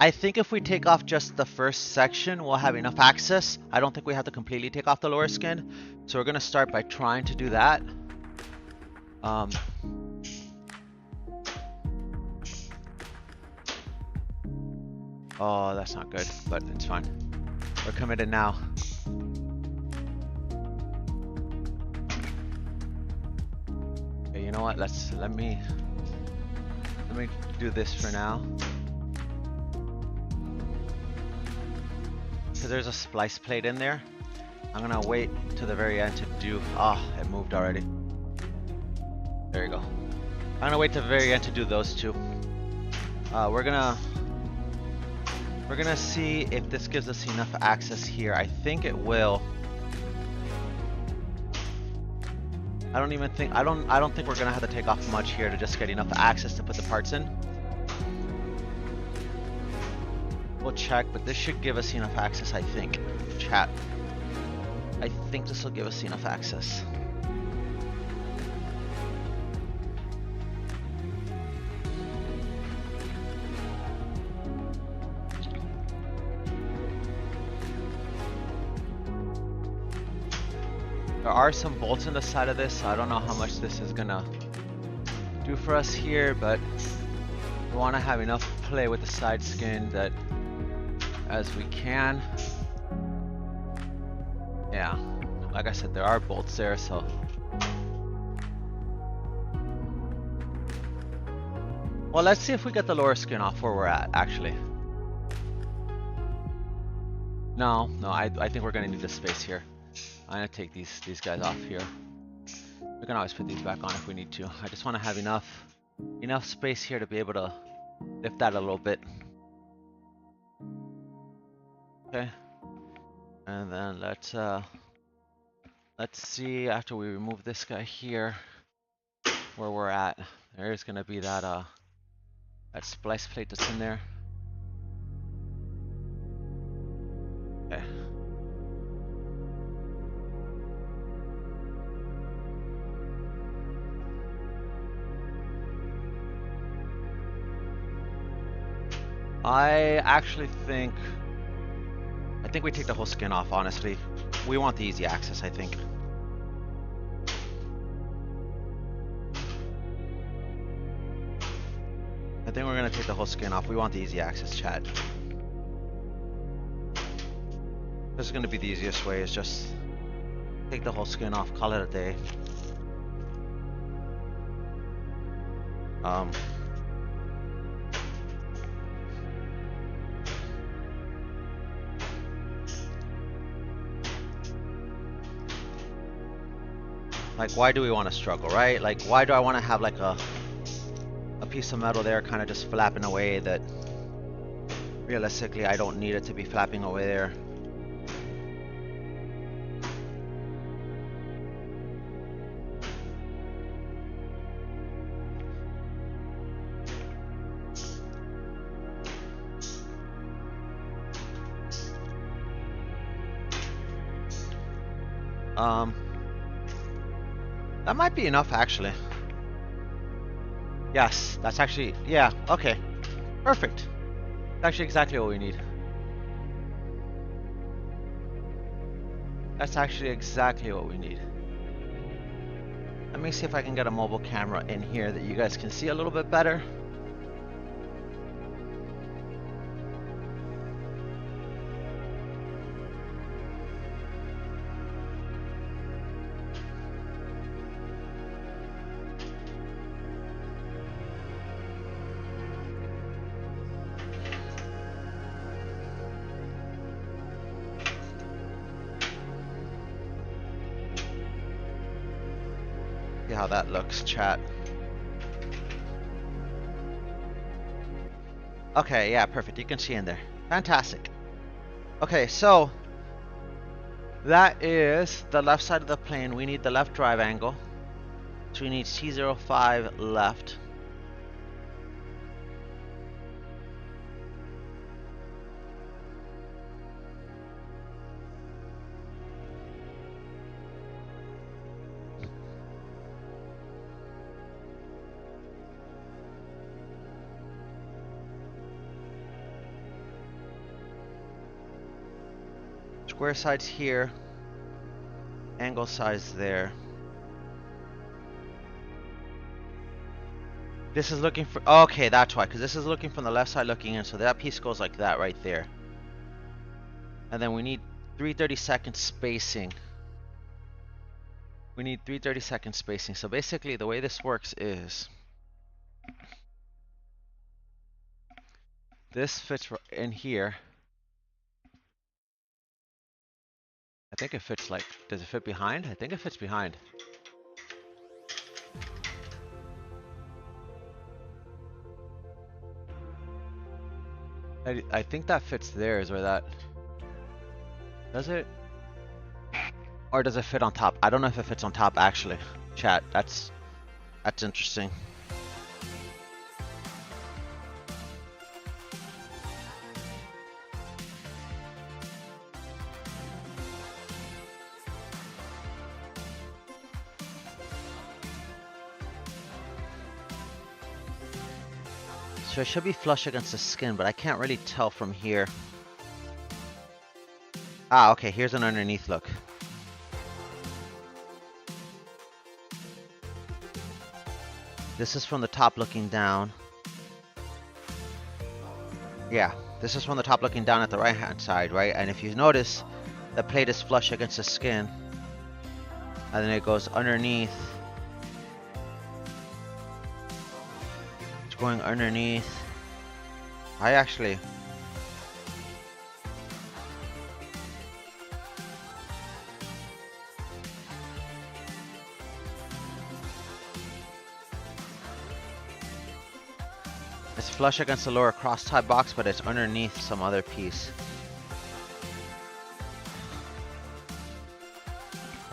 think if we take off just the first section, we'll have enough access. I don't think we have to completely take off the lower skin. So we're gonna start by trying to do that. Oh, that's not good, but it's fine. We're committed now. Okay, you know what? Let me do this for now. So there's a splice plate in there. I'm gonna wait to the very end to do. Ah, it moved already. There you go. I'm gonna wait to the very end to do those two. We're gonna see if this gives us enough access here. I think it will. I don't think we're gonna have to take off much here to just get enough access to put the parts in. We'll check, but this should give us enough access, I think. Chat. I think this will give us enough access. There are some bolts in the side of this, so I don't know how much this is gonna do for us here, but we want to have enough play with the side skin that as we can. Yeah, like I said, there are bolts there, so well, let's see if we get the lower skin off where we're at, actually. No, I think we're gonna need this space here. I'm gonna take these guys off here. We can always put these back on if we need to. I just want to have enough space here to be able to lift that a little bit. Okay, and then let's see after we remove this guy here where we're at. There's gonna be that that splice plate that's in there. Okay. I actually think we take the whole skin off, honestly. We want the easy access, I think. I I think we're gonna take the whole skin off. We want the easy access, chat. This is gonna be the easiest way, is just take the whole skin off, call it a day. Like, why do we want to struggle, right? Like, why do I want to have like a piece of metal there kind of just flapping away that realistically I don't need it to be flapping away there? That might be enough, actually. Yes, that's actually, yeah, okay. Perfect. That's actually exactly what we need. That's actually exactly what we need. Let me see if I can get a mobile camera in here that you guys can see a little bit better. See how that looks, chat. Okay, yeah, perfect. You can see in there. Fantastic. Okay, so that is the left side of the plane. We need the left drive angle. So we need C05 left. Square sides here. Angle sides there. This is looking for, okay, that's why, because this is looking from the left side looking in, so that piece goes like that right there. And then we need 3/32 spacing. We need 3/32 spacing. So basically the way this works is this fits in here. I think it fits like, does it fit behind? I think it fits behind. I think that fits there is where that, does it? Or does it fit on top? I don't know if it fits on top actually. Chat, that's interesting. So it should be flush against the skin, but I can't really tell from here. Ah, okay, here's an underneath look. This is from the top looking down. Yeah, this is from the top looking down at the right hand side, right? And if you notice, the plate is flush against the skin. And then it goes underneath. It's going underneath. I actually... It's flush against the lower cross tie box, but it's underneath some other piece.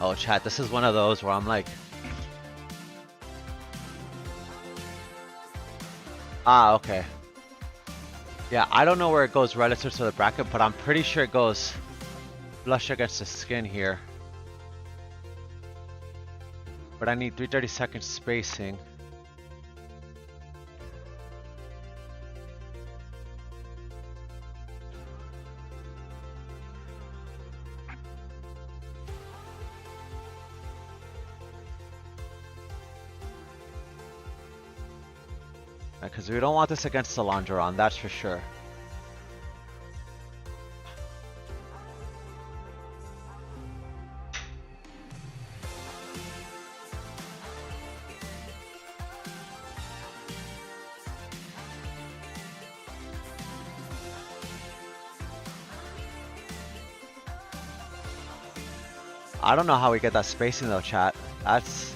Oh, chat, this is one of those where I'm like... Ah, okay. Yeah, I don't know where it goes relative to the bracket, but I'm pretty sure it goes flush against the skin here. But I need 3/32 spacing. Because we don't want this against the longeron, that's for sure. I don't know how we get that spacing though, chat. That's...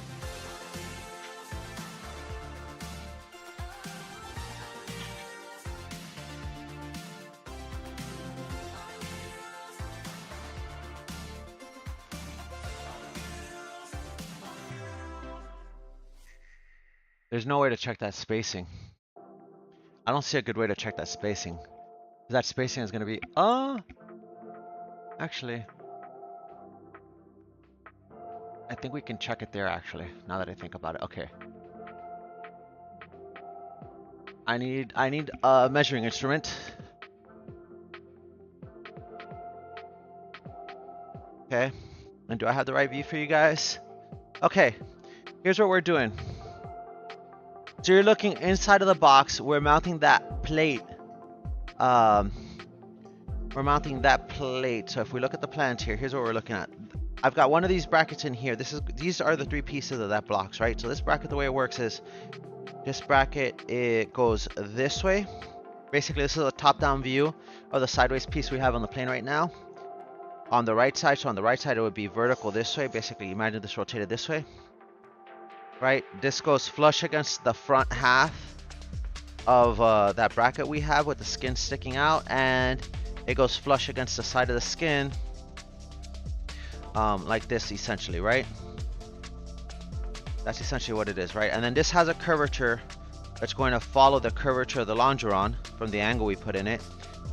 There's no way to check that spacing. I don't see a good way to check that spacing. That spacing is gonna be, actually, I think we can check it there actually, now that I think about it. Okay. I need a measuring instrument. Okay. And do I have the right view for you guys? Okay. Here's what we're doing. So you're looking inside of the box. We're mounting that plate. We're mounting that plate. So if we look at the plans here, here's what we're looking at. I've got one of these brackets in here. These are the 3 pieces of that blocks, right? So this bracket, the way it works is this bracket, it goes this way. Basically, this is a top-down view of the sideways piece we have on the plane right now. On the right side, so on the right side, it would be vertical this way. Basically, imagine this rotated this way. Right, this goes flush against the front half of that bracket we have with the skin sticking out, and it goes flush against the side of the skin like this essentially, right? That's essentially what it is, right? And then this has a curvature that's going to follow the curvature of the longeron from the angle we put in it,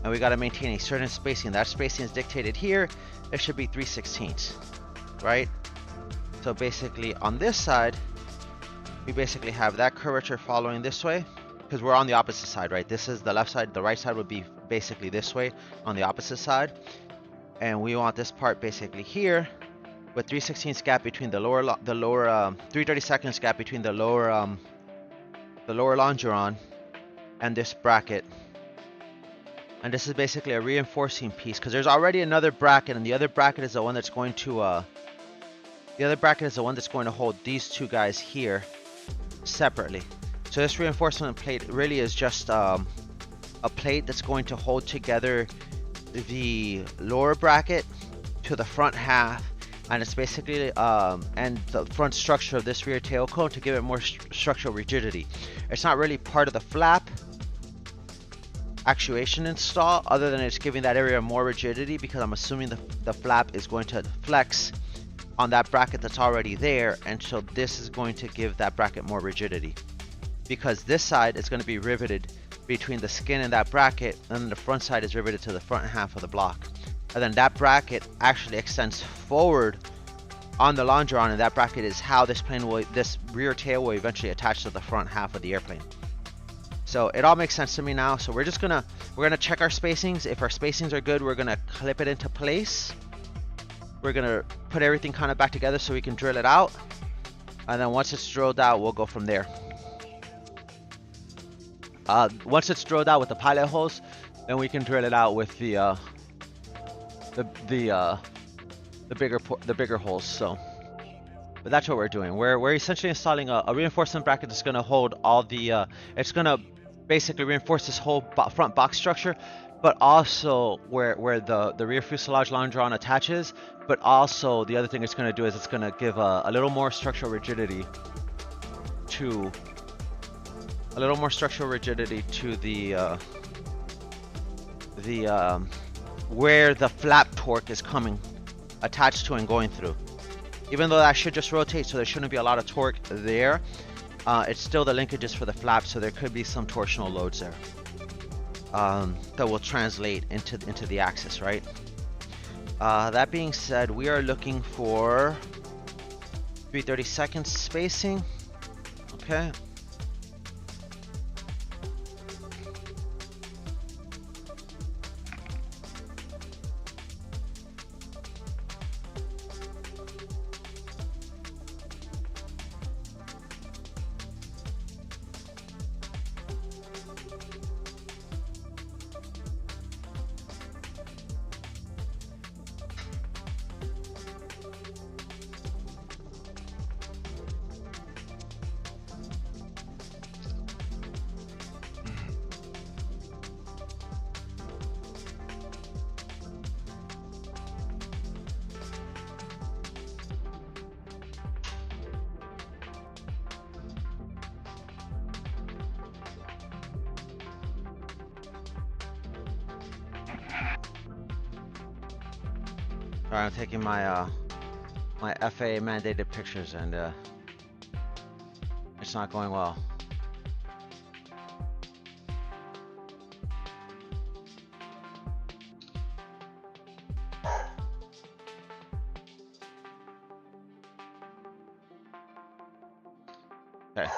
and we got to maintain a certain spacing. That spacing is dictated here. It should be 3/16, right? So basically on this side, we basically have that curvature following this way, because we're on the opposite side, right? This is the left side. The right side would be basically this way on the opposite side. And we want this part basically here with 3/16 gap between the lower 3/32 gap between the lower longeron and this bracket. And this is basically a reinforcing piece, because there's already another bracket, and the other bracket is the one that's going to hold these two guys here separately. So this reinforcement plate really is just a plate that's going to hold together the lower bracket to the front half, and it's basically and the front structure of this rear tail cone to give it more structural rigidity. It's not really part of the flap actuation install, other than it's giving that area more rigidity, because I'm assuming the flap is going to flex on that bracket that's already there, and so this is going to give that bracket more rigidity, because this side is going to be riveted between the skin and that bracket, and then the front side is riveted to the front half of the block, and then that bracket actually extends forward on the longeron, and that bracket is how this rear tail will eventually attach to the front half of the airplane. So it all makes sense to me now. So we're gonna check our spacings. If our spacings are good, we're gonna clip it into place. We're gonna put everything kind of back together so we can drill it out, and then once it's drilled out, we'll go from there. Once it's drilled out with the pilot holes, then we can drill it out with the bigger holes. So, but that's what we're doing. We're essentially installing a reinforcement bracket that's gonna hold all the. It's gonna basically reinforce this whole front box structure, but also where the rear fuselage longeron attaches. But also the other thing it's going to do is it's going to give a little more structural rigidity to the where the flap torque is coming attached to and going through. Even though that should just rotate, so there shouldn't be a lot of torque there, it's still the linkages for the flap, so there could be some torsional loads there that will translate into the axis, right? That being said, we are looking for 3/32 spacing. Okay. Sorry, I'm taking my my FAA mandated pictures, and it's not going well. Okay.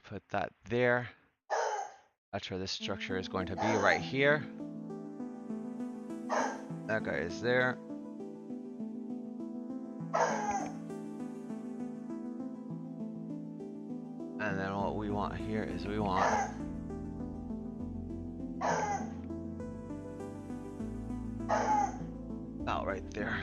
Put that there. That's where this structure is going to be, right here. That guy is there. And then what we want here is we want about right there.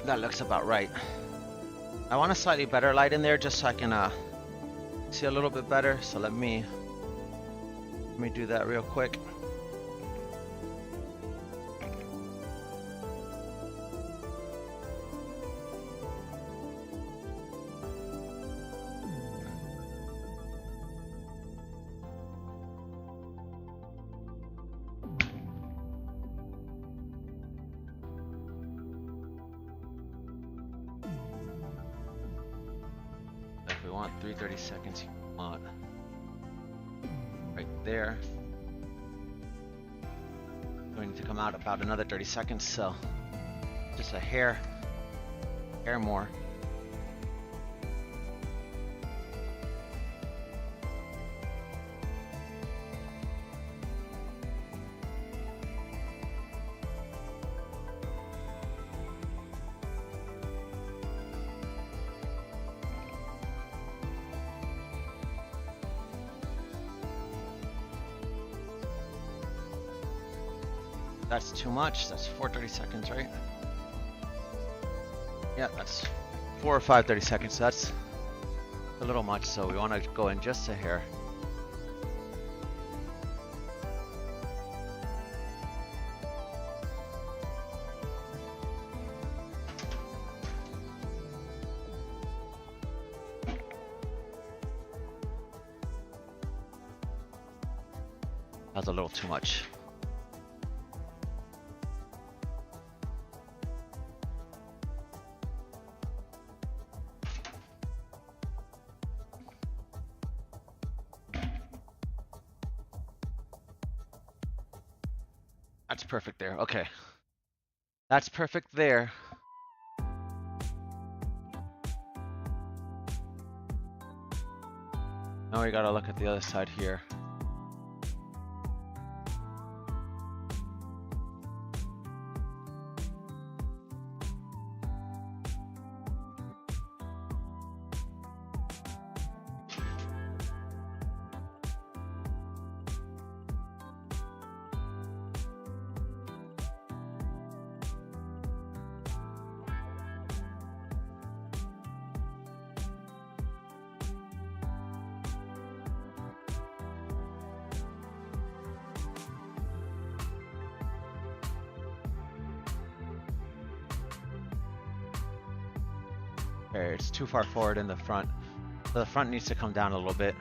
That looks about right. I want a slightly better light in there just so I can see a little bit better. So let me do that real quick. If we want 330 seconds, you want right there. We need to come out about another 30 seconds, so just a hair more. That's too much. That's 430 seconds, right? Yeah, that's 4 or 5 30 seconds. So that's a little much, so we want to go in just a hair. That's a little too much. That's perfect there. Okay. That's perfect there. Now we gotta look at the other side here. Okay, it's too far forward in the front. So the front needs to come down a little bit.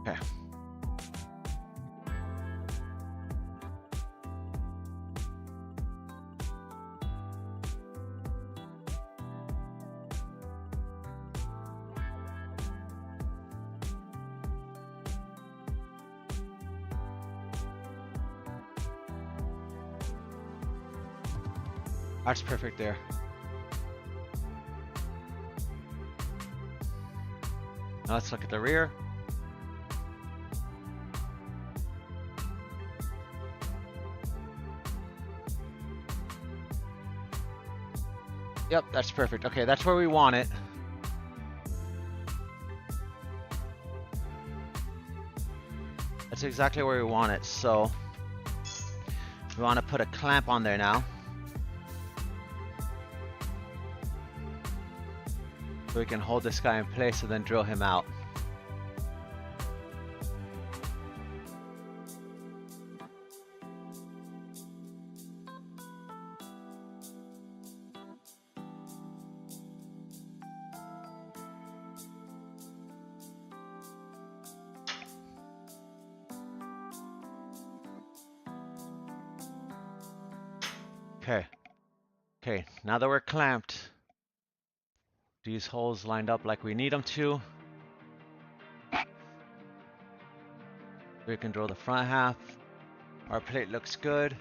Okay. That's perfect there. Now let's look at the rear. Yep, that's perfect. Okay, that's where we want it. That's exactly where we want it. So we want to put a clamp on there now. So we can hold this guy in place and then drill him out. Okay. Okay, now that we're clamped, these holes lined up like we need them to, we can drill the front half. Our plate looks good,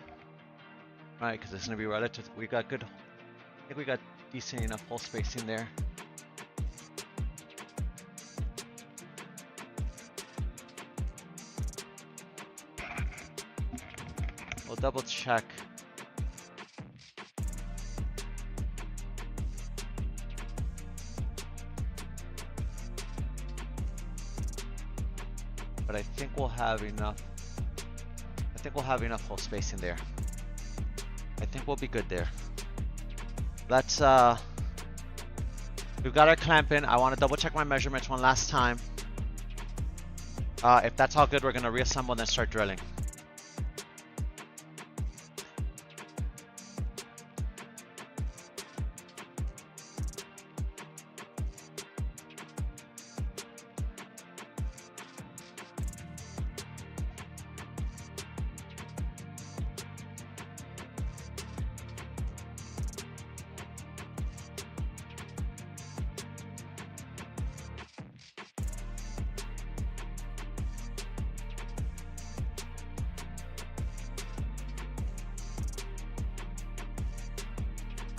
right? Because it's gonna be relative. We got good. I think we got decent enough hole spacing there. We'll double check. But I think we'll have enough. I think we'll have enough hole spacing there. I think we'll be good there. Let's we've got our clamp in. I want to double check my measurements one last time. If that's all good, we're gonna reassemble and then start drilling.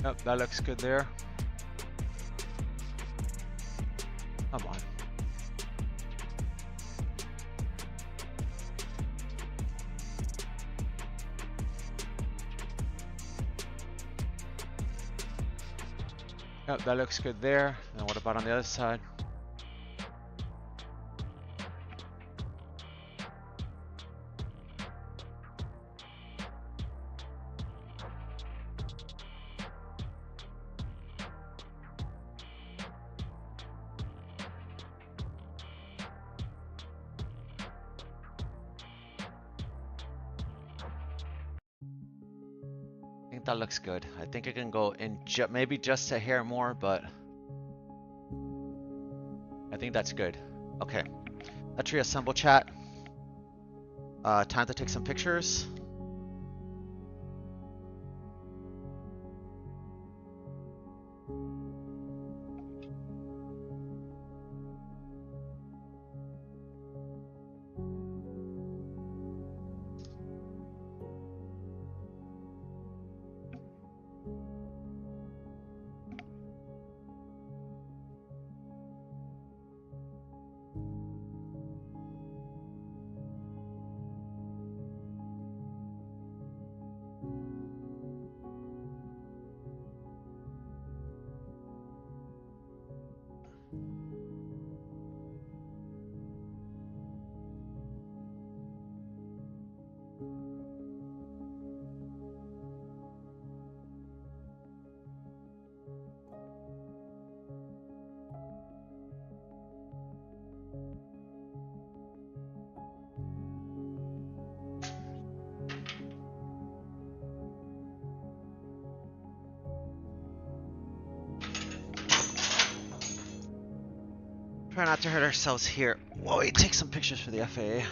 Yep, that looks good there. Come on. Yep, that looks good there. And what about on the other side? I think that looks good. I think it can go in maybe just a hair more, but I think that's good. Okay, let's reassemble, chat. Time to take some pictures. Try not to hurt ourselves here. While we take some pictures for the FAA.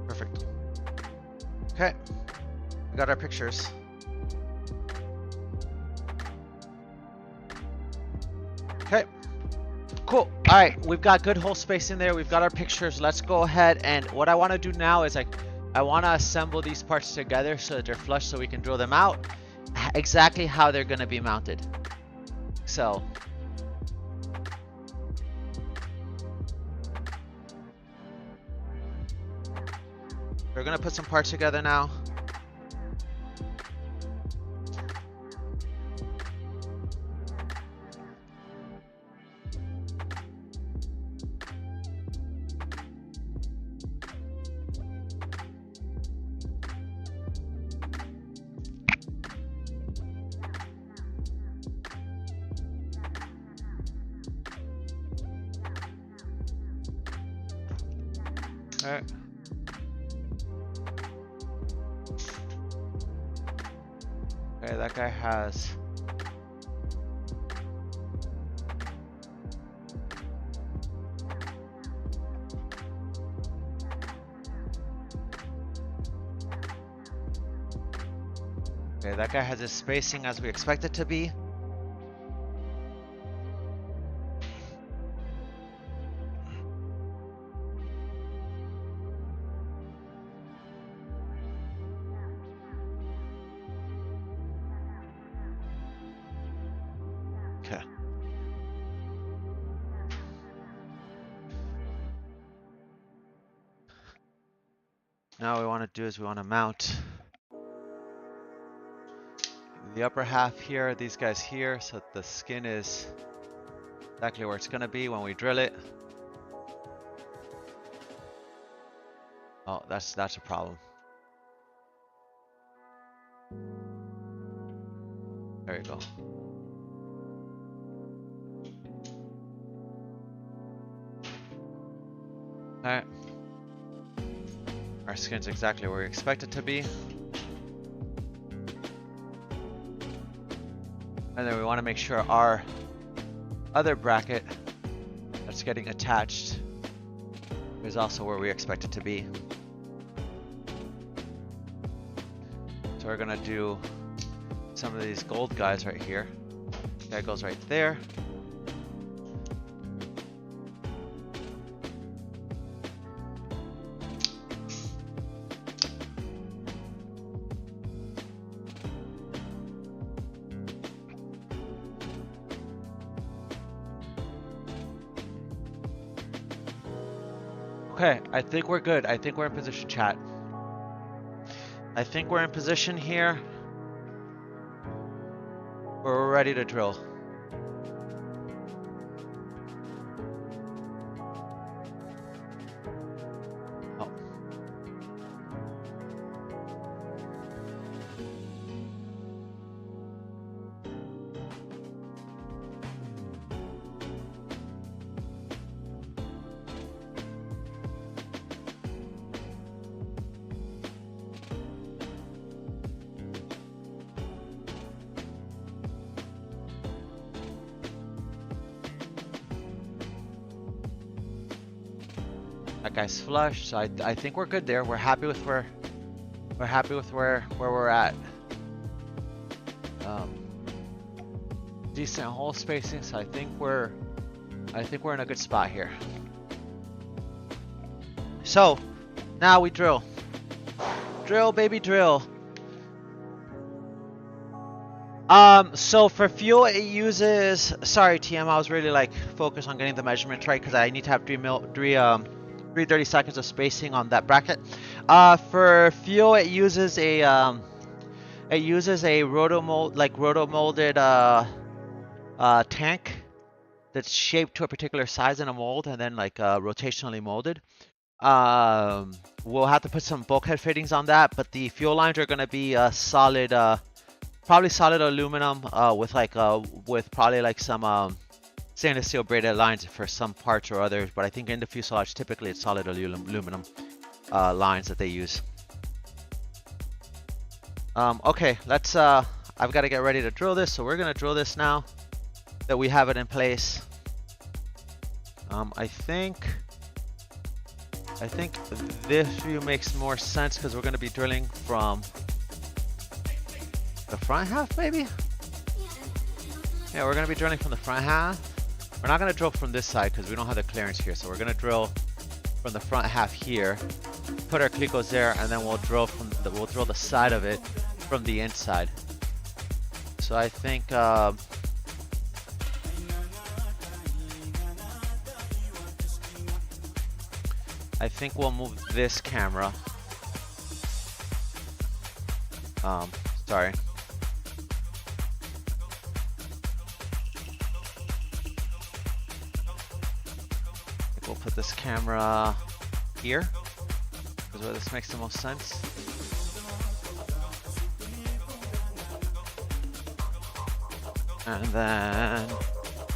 Perfect. Okay, we got our pictures. Okay, cool. All right, we've got good hole space in there. We've got our pictures. Let's go ahead, and what I want to do now is I want to assemble these parts together so that they're flush so we can drill them out exactly how they're going to be mounted. So we're going to put some parts together now. All right. Okay, that guy has. Okay, that guy has his spacing as we expect it to be. Okay. Now what we want to do is we want to mount the upper half here, these guys here, so that the skin is exactly where it's going to be when we drill it. Oh, that's a problem. There you go. Alright. Our skin's exactly where we expect it to be. And then we want to make sure our other bracket that's getting attached is also where we expect it to be. So we're gonna do some of these gold guys right here. That goes right there. Okay, I think we're good. I think we're in position, chat. I think we're in position here. We're ready to drill. Oh. That guy's flush, so I think we're good there. We're happy with where we're at. Decent hole spacing, so I think we're in a good spot here. So now we drill. Drill, baby, drill. So for fuel it uses, sorry TM, I was really like focused on getting the measurement right because I need to have 330 seconds of spacing on that bracket. For fuel it uses a roto-molded tank that's shaped to a particular size in a mold and then like rotationally molded. We'll have to put some bulkhead fittings on that, but the fuel lines are gonna be solid, probably solid aluminum with probably like some stainless steel braided lines for some parts or others. But I think in the fuselage typically it's solid aluminum lines that they use. Okay, let's. I've got to get ready to drill this, so we're gonna drill this now that we have it in place. I think this view makes more sense because we're going to be drilling from the front half, maybe? Yeah, we're going to be drilling from the front half. We're not going to drill from this side because we don't have the clearance here, so we're going to drill from the front half here, put our clicos there, and then we'll drill the side of it from the inside. So I think we'll move this camera. Sorry. We'll put this camera here, because where this makes the most sense. And then,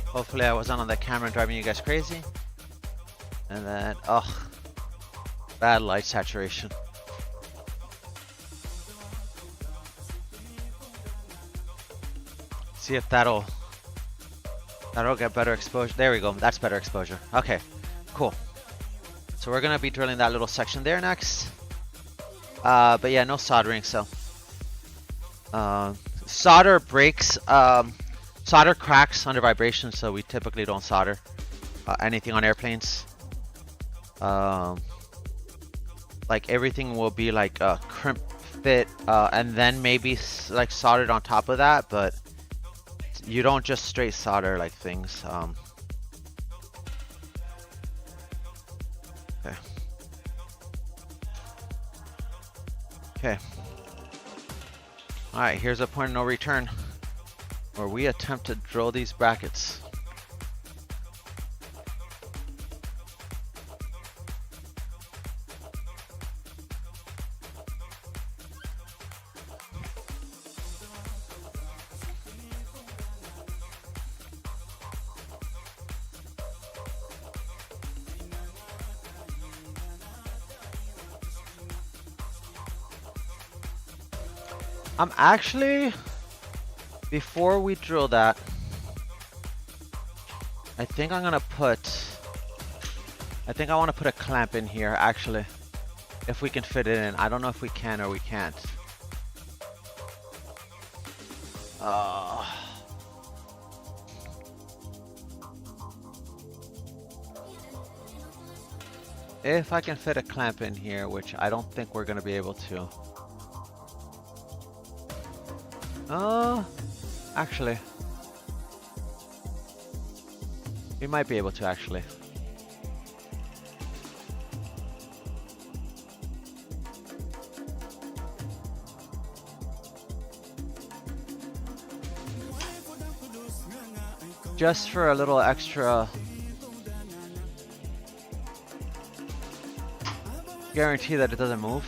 hopefully I wasn't on the camera driving you guys crazy. And then, bad light saturation. See if that'll get better exposure. There we go. That's better exposure. Okay, cool. So we're gonna be drilling that little section there next. But yeah, no soldering. So solder breaks. Solder cracks under vibration. So we typically don't solder anything on airplanes. Like everything will be like crimp fit, and then maybe like soldered on top of that, but you don't just straight solder like things. Okay. All right, here's a point of no return where we attempt to drill these brackets. Actually, before we drill that, I think I want to put a clamp in here, actually, if we can fit it in. I don't know if we can or we can't. If I can fit a clamp in here, which I don't think we're gonna be able to. Actually. We might be able to, actually. Just for a little extra guarantee that it doesn't move.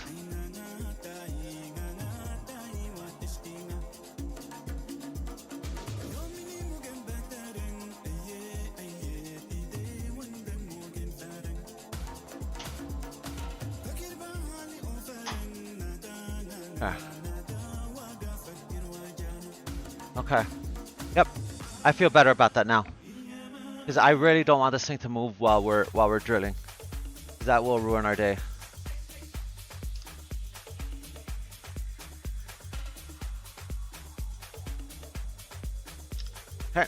Ah. Okay. Yep. I feel better about that now. Because I really don't want this thing to move while we're drilling. That will ruin our day. Okay.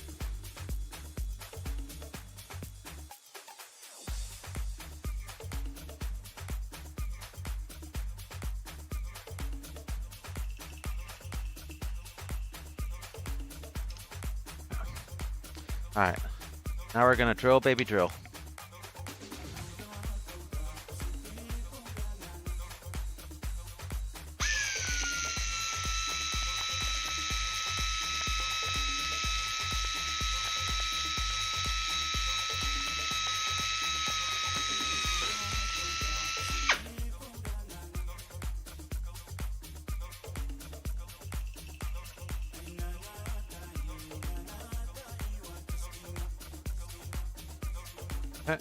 Alright. Now we're gonna drill, baby, drill. Okay.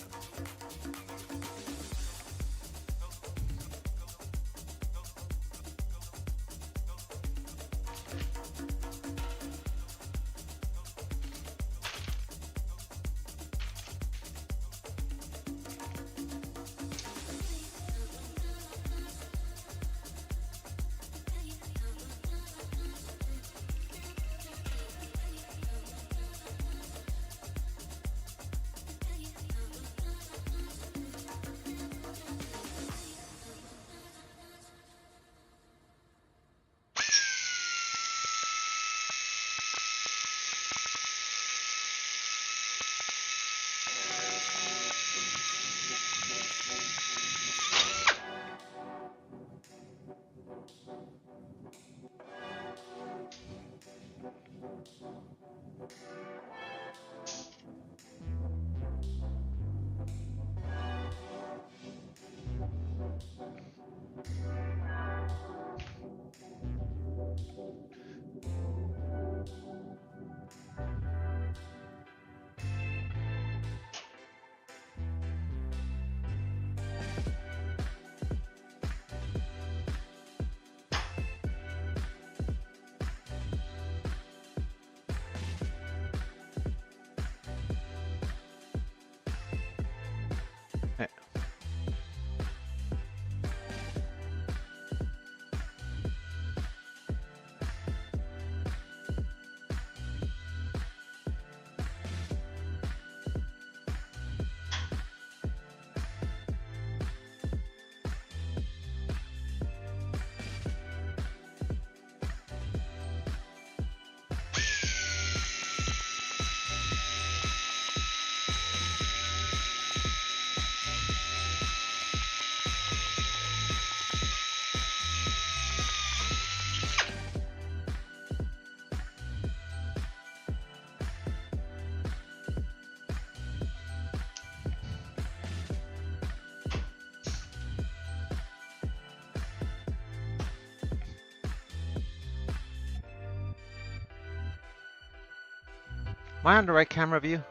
Am I on the right camera view?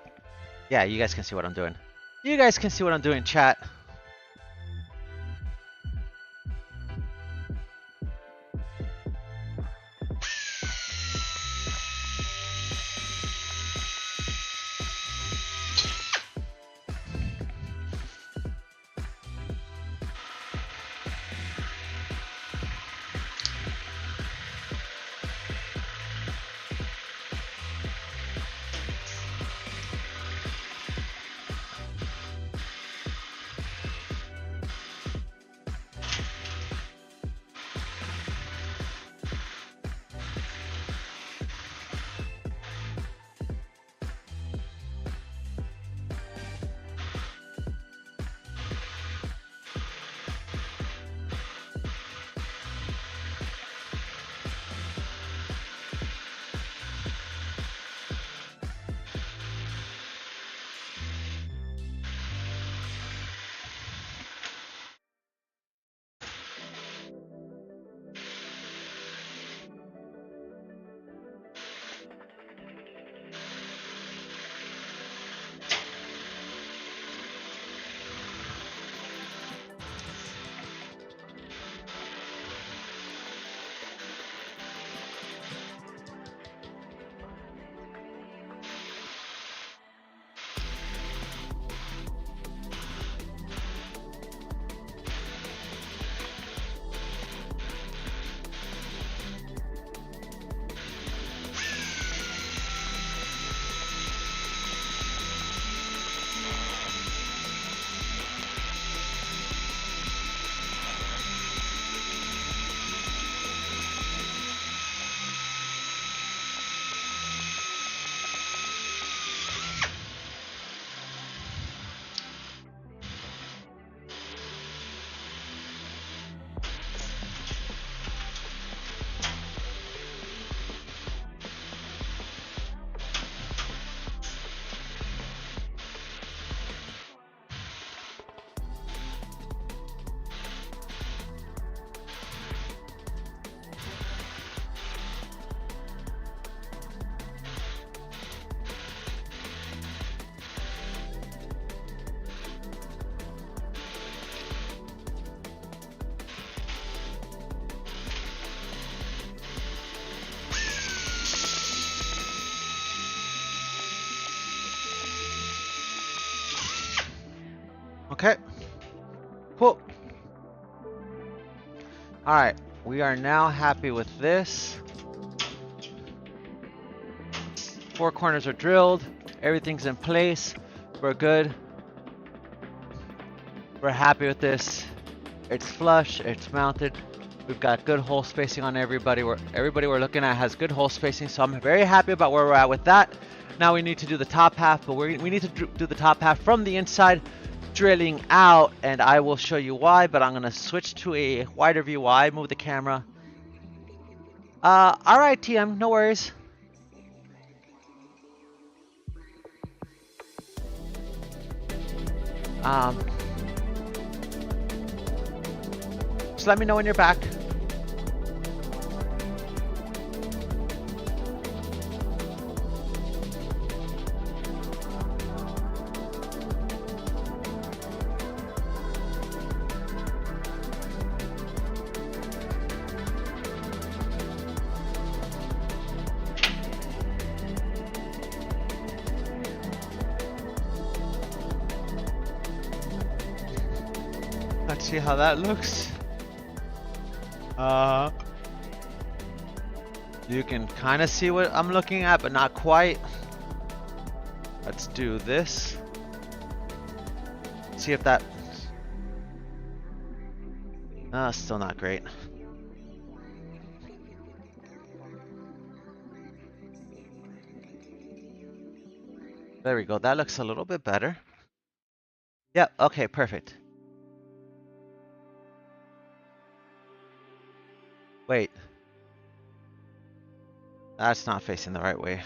Yeah, you guys can see what I'm doing. You guys can see what I'm doing, chat. Okay, cool. All right, we are now happy with this. 4 corners are drilled. Everything's in place. We're good. We're happy with this. It's flush, it's mounted. We've got good hole spacing on everybody. Everybody we're looking at has good hole spacing, so I'm very happy about where we're at with that. Now we need to do the top half, but we need to do the top half from the inside, drilling out, and I will show you why, but I'm gonna switch to a wider view while I move the camera. Alright, TM, no worries. Just let me know when you're back. Let's see how that looks. You can kind of see what I'm looking at, but not quite. Let's do this. See if that... still not great. There we go. That looks a little bit better. Yep, okay, perfect. Wait. That's not facing the right way.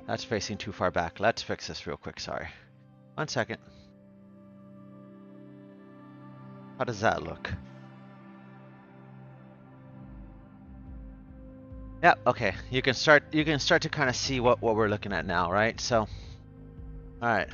That's facing too far back. Let's fix this real quick, sorry. 1 second. How does that look? Yep, okay. You can start to kind of see what we're looking at now, right? So, alright.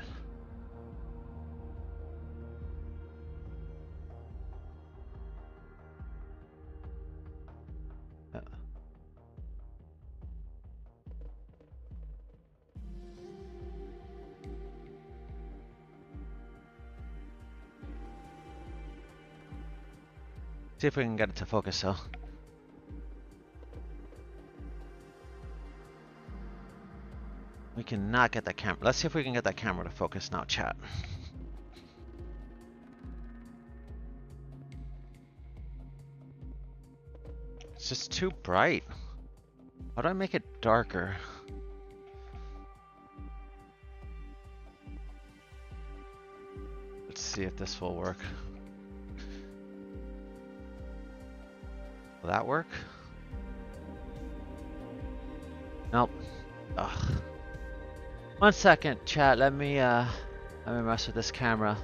See if we can get it to focus, though. We cannot get that camera. Let's see if we can get that camera to focus now, chat. It's just too bright. How do I make it darker? Let's see if this will work. Will that work? Nope. Ugh. 1 second, chat. Let me mess with this camera.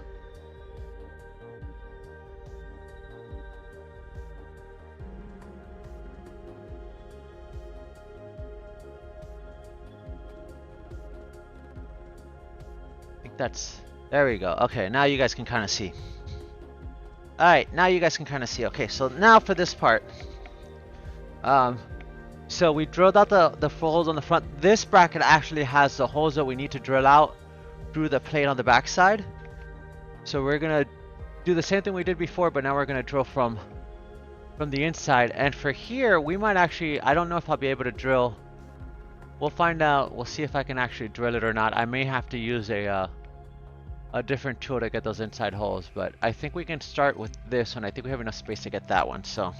I think that's... There we go. Okay, now you guys can kind of see. Alright, now you guys can kind of see. Okay, so now for this part. So we drilled out the holes on the front. This bracket actually has the holes that we need to drill out through the plate on the back side. So we're gonna do the same thing we did before, but now we're gonna drill from the inside. And for here, we might actually, I don't know if I'll be able to drill. We'll find out. We'll see if I can actually drill it or not. I may have to use a different tool to get those inside holes, but I think we can start with this one. I think we have enough space to get that one, so.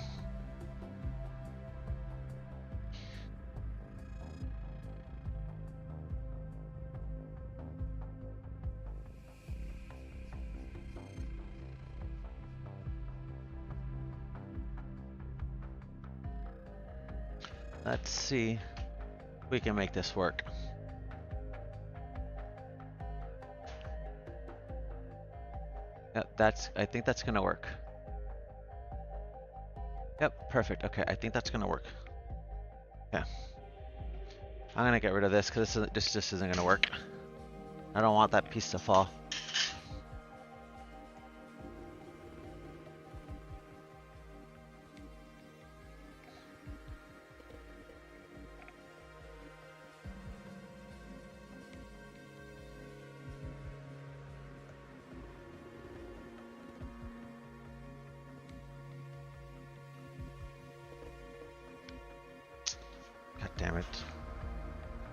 Let's see if we can make this work. Yep, I think that's gonna work. Yep, perfect. Okay, I think that's gonna work. Okay. I'm gonna get rid of this because this just isn't gonna work. I don't want that piece to fall.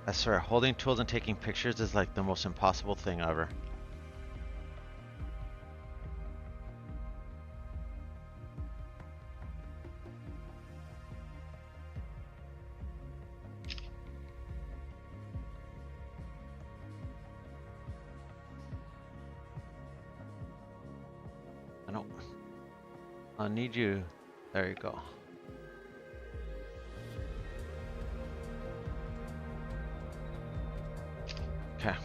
I swear, holding tools and taking pictures is like the most impossible thing ever. I need you. There you go. Okay.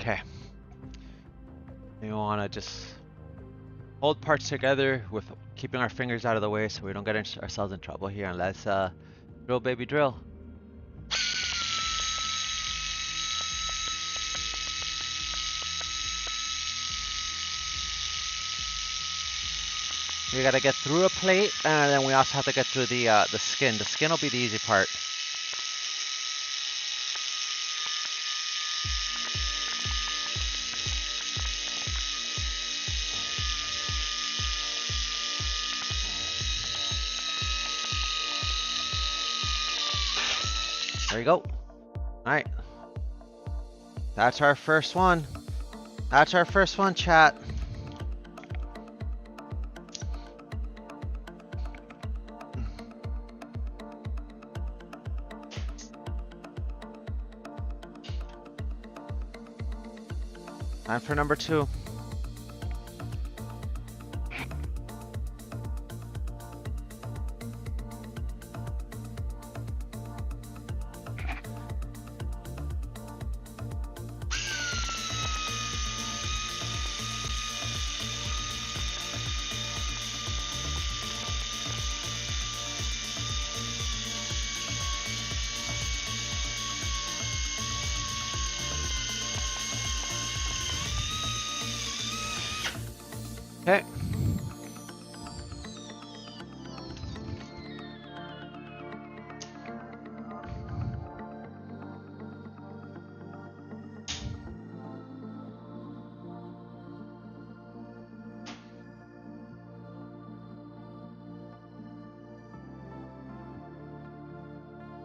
Okay. We want to just hold parts together with keeping our fingers out of the way so we don't get ourselves in trouble here. And let's drill, baby, drill. We gotta get through a plate, and then we also have to get through the skin. The skin will be the easy part. There you go. Alright. That's our first one. That's our first one, chat. Time for number 2. Okay.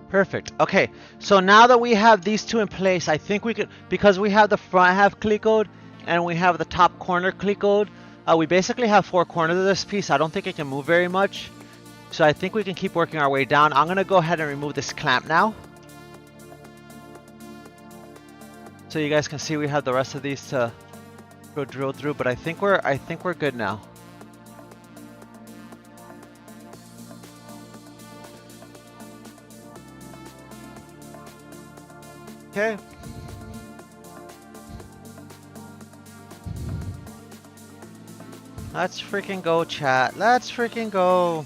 Perfect. Okay, so now that we have these two in place, I think we could, because we have the front half clickoed and we have the top corner clickoed, we basically have 4 corners of this piece. I don't think it can move very much. So I think we can keep working our way down. I'm gonna go ahead and remove this clamp now. So you guys can see we have the rest of these to go drill through, but I think we're good now. Okay. Let's freaking go, chat. Let's freaking go.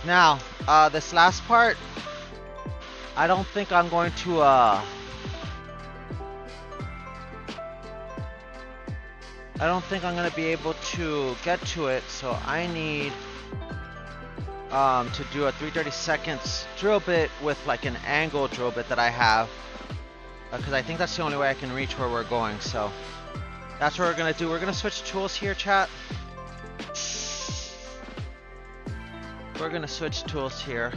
Now, this last part, I don't think I'm going to, I don't think I'm going to be able to get to it, so I need to do a 3/32 drill bit with like an angle drill bit that I have, because I think that's the only way I can reach where we're going. So that's what we're going to do. We're going to switch tools here, chat. We're going to switch tools here,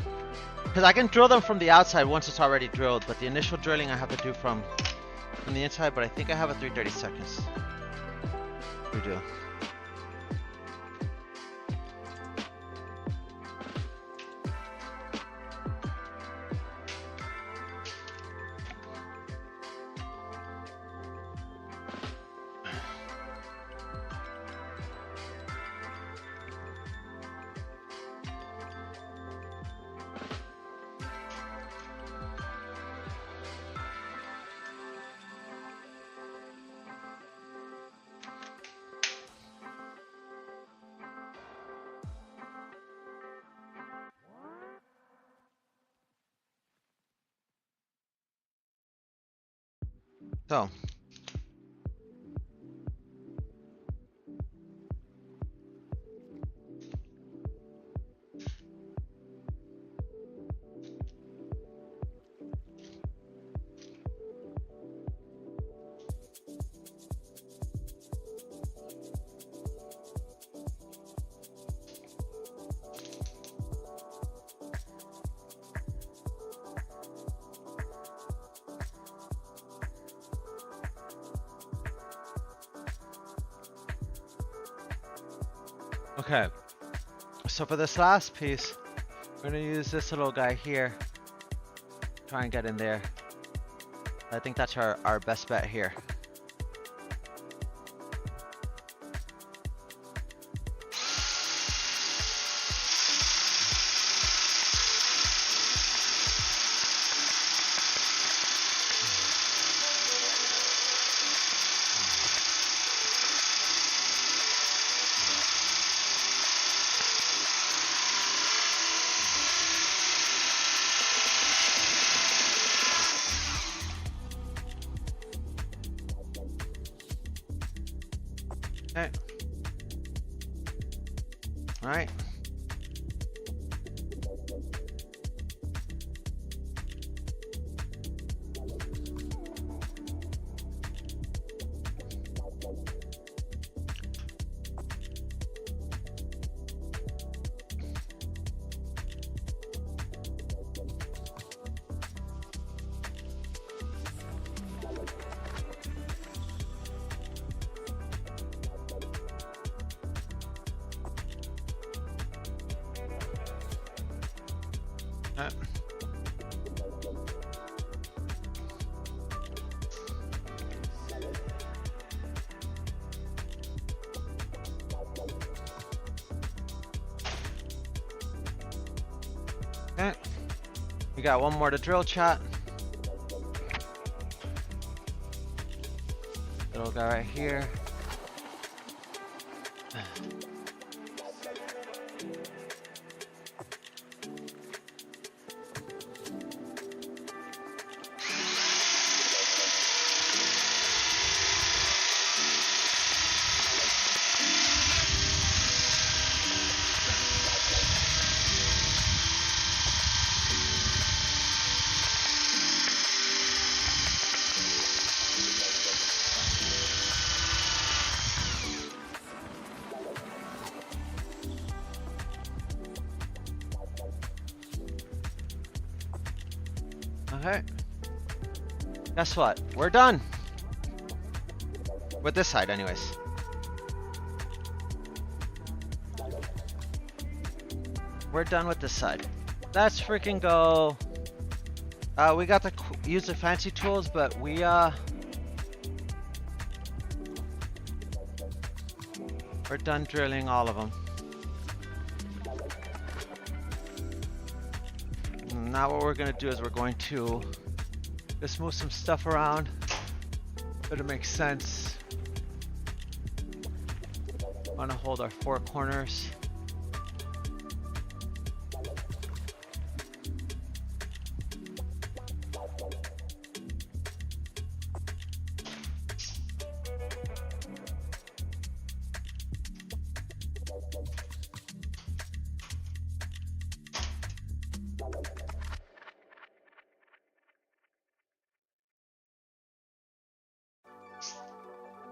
because I can drill them from the outside once it's already drilled, but the initial drilling I have to do from the inside. But I think I have a 3/32. We do. So, okay, so for this last piece, we're gonna use this little guy here. Try and get in there. I think that's our best bet here. Okay. All right. Okay. We got one more to drill, chat. Little guy right here. Okay. Guess what? We're done. With this side, anyways. We're done with this side. Let's freaking go. We got to use the fancy tools, but we're done drilling all of them. Now what we're going to do is we're going to just move some stuff around so it makes sense. Want to hold our four corners.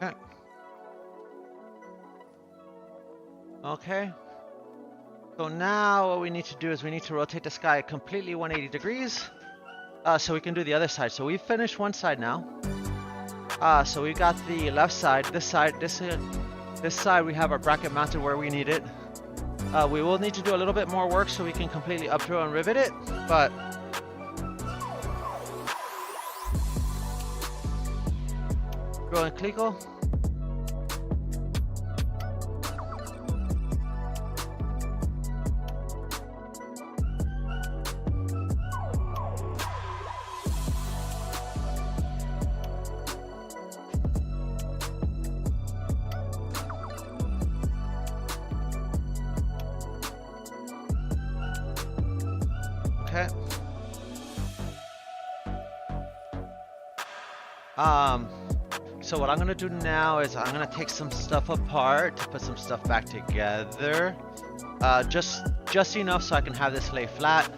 Okay. Okay. So now what we need to do is we need to rotate the sky completely 180 degrees. So we can do the other side. So we've finished one side now. So we got the left side, this side we have our bracket mounted where we need it. We will need to do a little bit more work so we can completely up through and rivet it, but drill and clico. Okay. So what I'm gonna do now is I'm gonna take some stuff apart to put some stuff back together. Just enough so I can have this lay flat.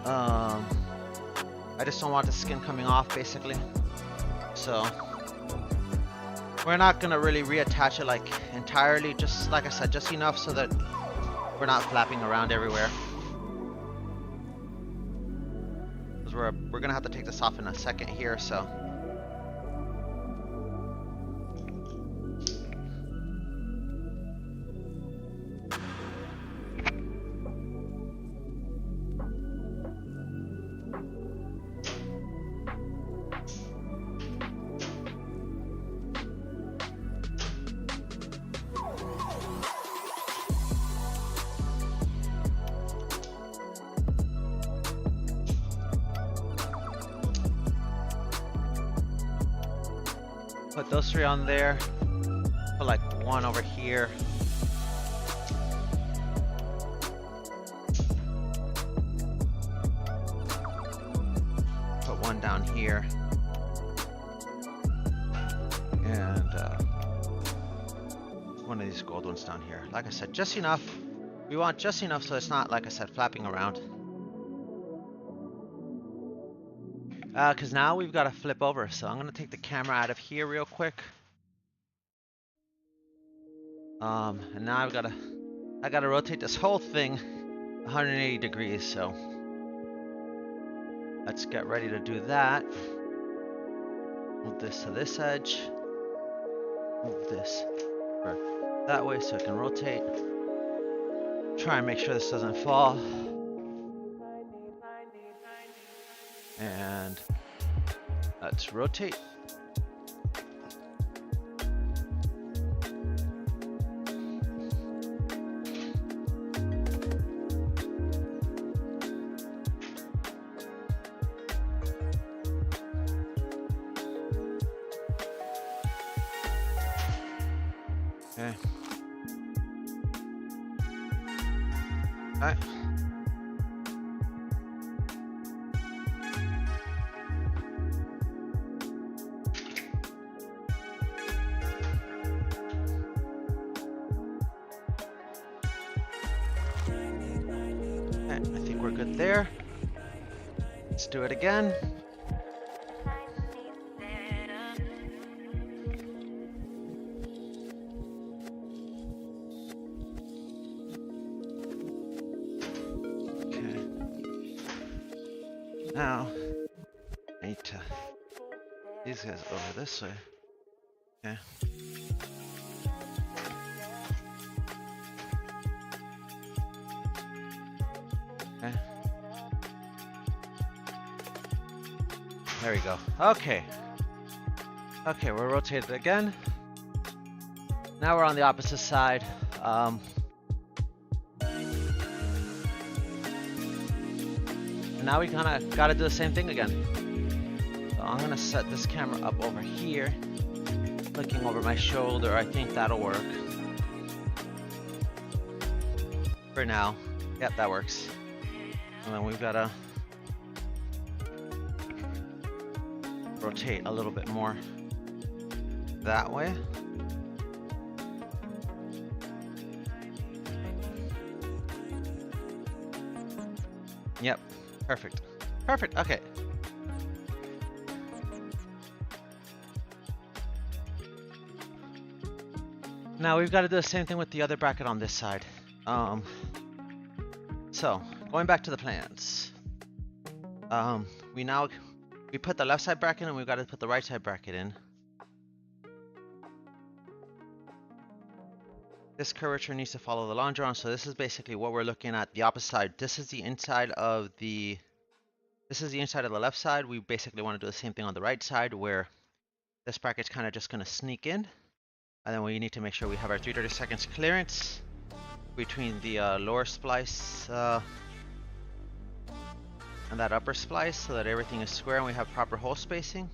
I just don't want the skin coming off basically. So we're not gonna really reattach it like entirely, just like I said, just enough so that we're not flapping around everywhere. Because we're gonna have to take this off in a second here, so. Put those three on there. Put like one over here. Put one down here. And one of these gold ones down here. Like I said, just enough. We want just enough so it's not, like I said, flapping around. Because now we've got to flip over, so I'm going to take the camera out of here real quick. And now I got to rotate this whole thing 180 degrees, so let's get ready to do that. Move this to this edge. Move this that way so it can rotate. Try and make sure this doesn't fall. And let's rotate. Okay. All right. I think we're good there. Let's do it again. Okay. Now, I need to, these guys over this way. Okay. Okay. There we go. Okay. Okay, we're rotated again. Now we're on the opposite side. And now we kind of got to do the same thing again. So I'm going to set this camera up over here, looking over my shoulder. I think that'll work. For now. Yep, that works. And then we've got to rotate a little bit more that way. Yep, perfect. Perfect, okay. Now we've got to do the same thing with the other bracket on this side. So, going back to the plans. We put the left side bracket and we've got to put the right side bracket in. This curvature needs to follow the long drawn, so this is basically what we're looking at, the opposite side. This is the inside of the left side. We basically want to do the same thing on the right side, where this bracket's kind of just going to sneak in. And then we need to make sure we have our 3/32 clearance between the lower splice and that upper splice, so that everything is square and we have proper hole spacing.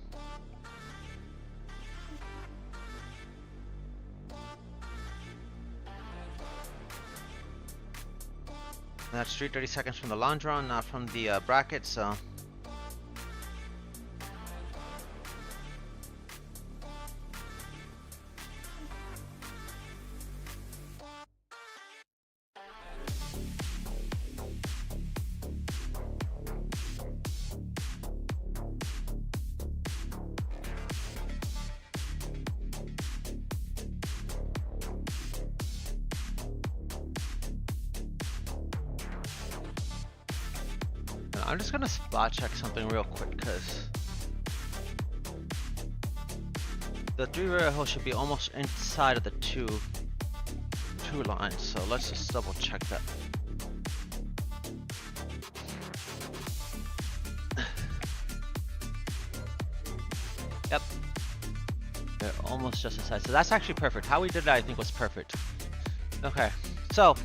And that's 3/32 from the long drawn, not from the bracket, so. I'm just gonna spot check something real quick, because the 3 rail hole should be almost inside of the two lines. So let's just double check that. Yep, they're almost just inside. So that's actually perfect. How we did that, I think, was perfect. Okay, so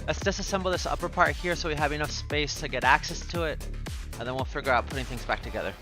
let's disassemble this upper part here so we have enough space to get access to it, and then we'll figure out putting things back together.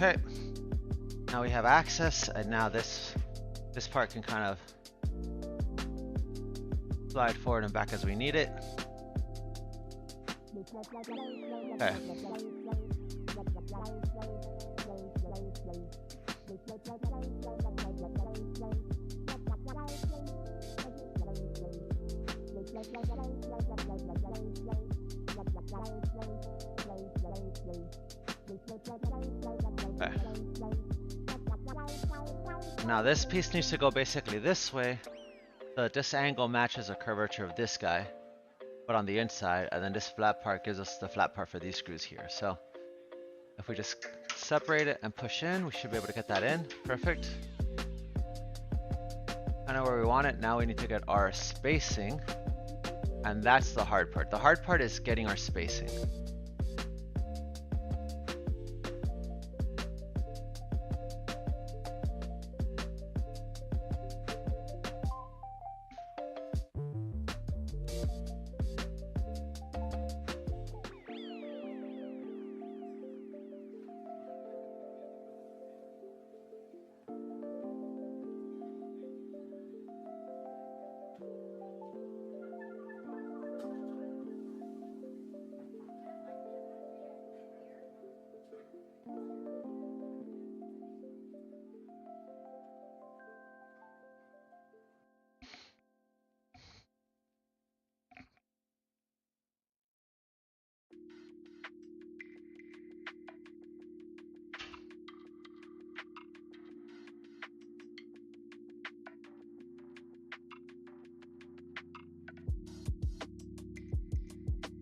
Okay, now we have access, and now this part can kind of slide forward and back as we need it. Okay. Okay. Now this piece needs to go basically this way, so that this angle matches the curvature of this guy, but on the inside, and then this flat part gives us the flat part for these screws here. So if we just separate it and push in, we should be able to get that in. Perfect. I know where we want it. Now we need to get our spacing, and that's the hard part. The hard part is getting our spacing.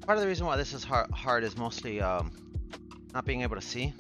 Part of the reason why this is hard is mostly not being able to see.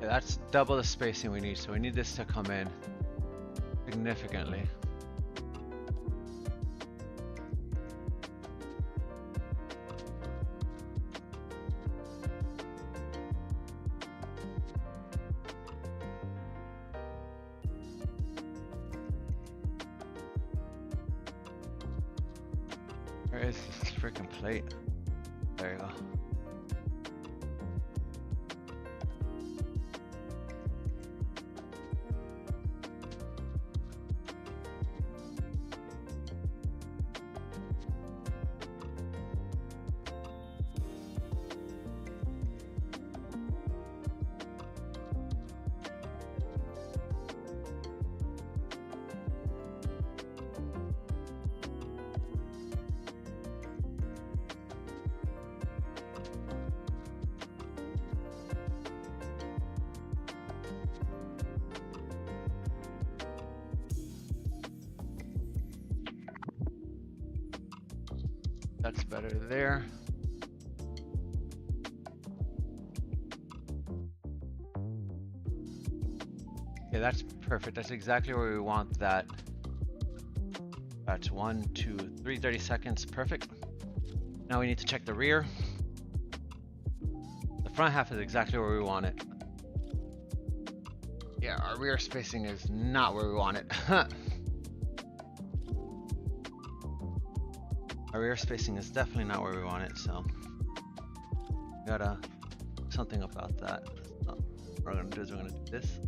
Yeah, that's double the spacing we need, so we need this to come in significantly. Where is this freaking plate? There you go. That's better there. Okay, that's perfect. That's exactly where we want that. That's 1, 2, 3, 30 seconds. Perfect. Now we need to check the rear. The front half is exactly where we want it. Yeah, our rear spacing is not where we want it. Our rear spacing is definitely not where we want it, so gotta do something about that. So what we're gonna do is we're gonna do this.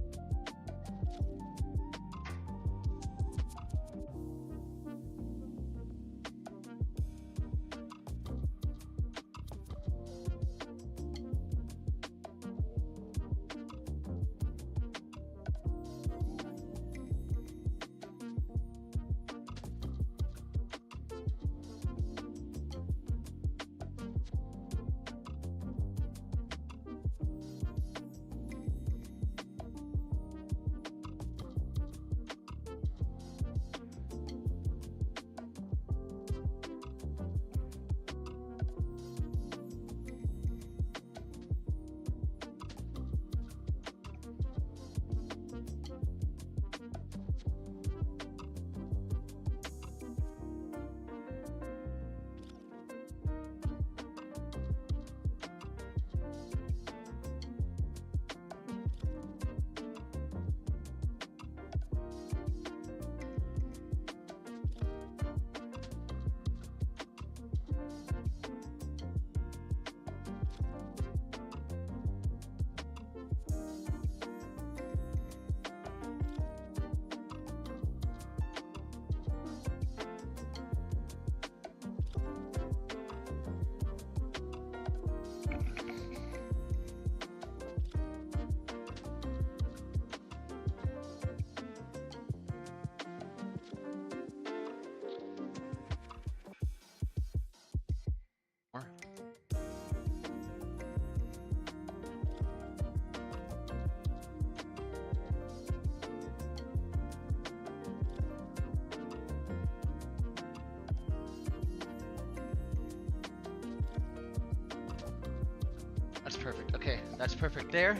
That's perfect. Okay, that's perfect there.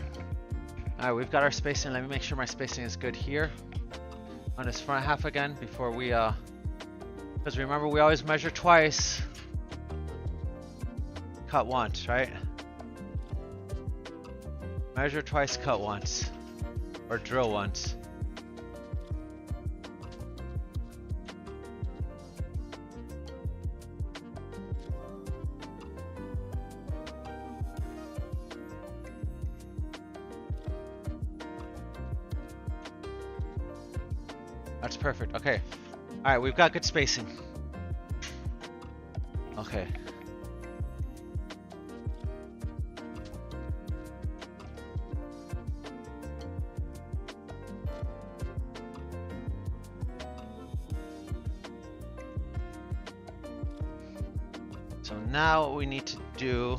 All right, we've got our spacing. Let me make sure my spacing is good here on this front half again before we, because remember we always measure twice, cut once, right? Measure twice, cut once. Or drill once. That's perfect. Okay. All right, we've got good spacing. Okay. So now what we need to do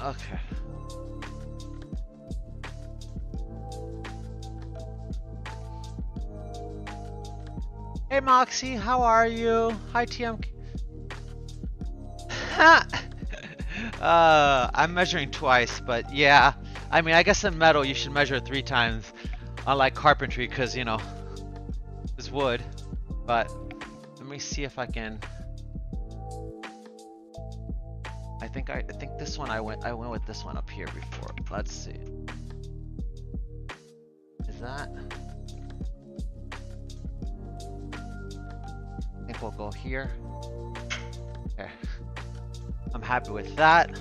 okay. Hey Moxie, how are you? Hi TM. I'm measuring twice, but yeah. I mean, I guess in metal you should measure 3 times, unlike carpentry, because you know, it's wood. But let me see if I can. I think this one I went with this one up here before. Let's see. Is that? I think we'll go here. Okay. I'm happy with that.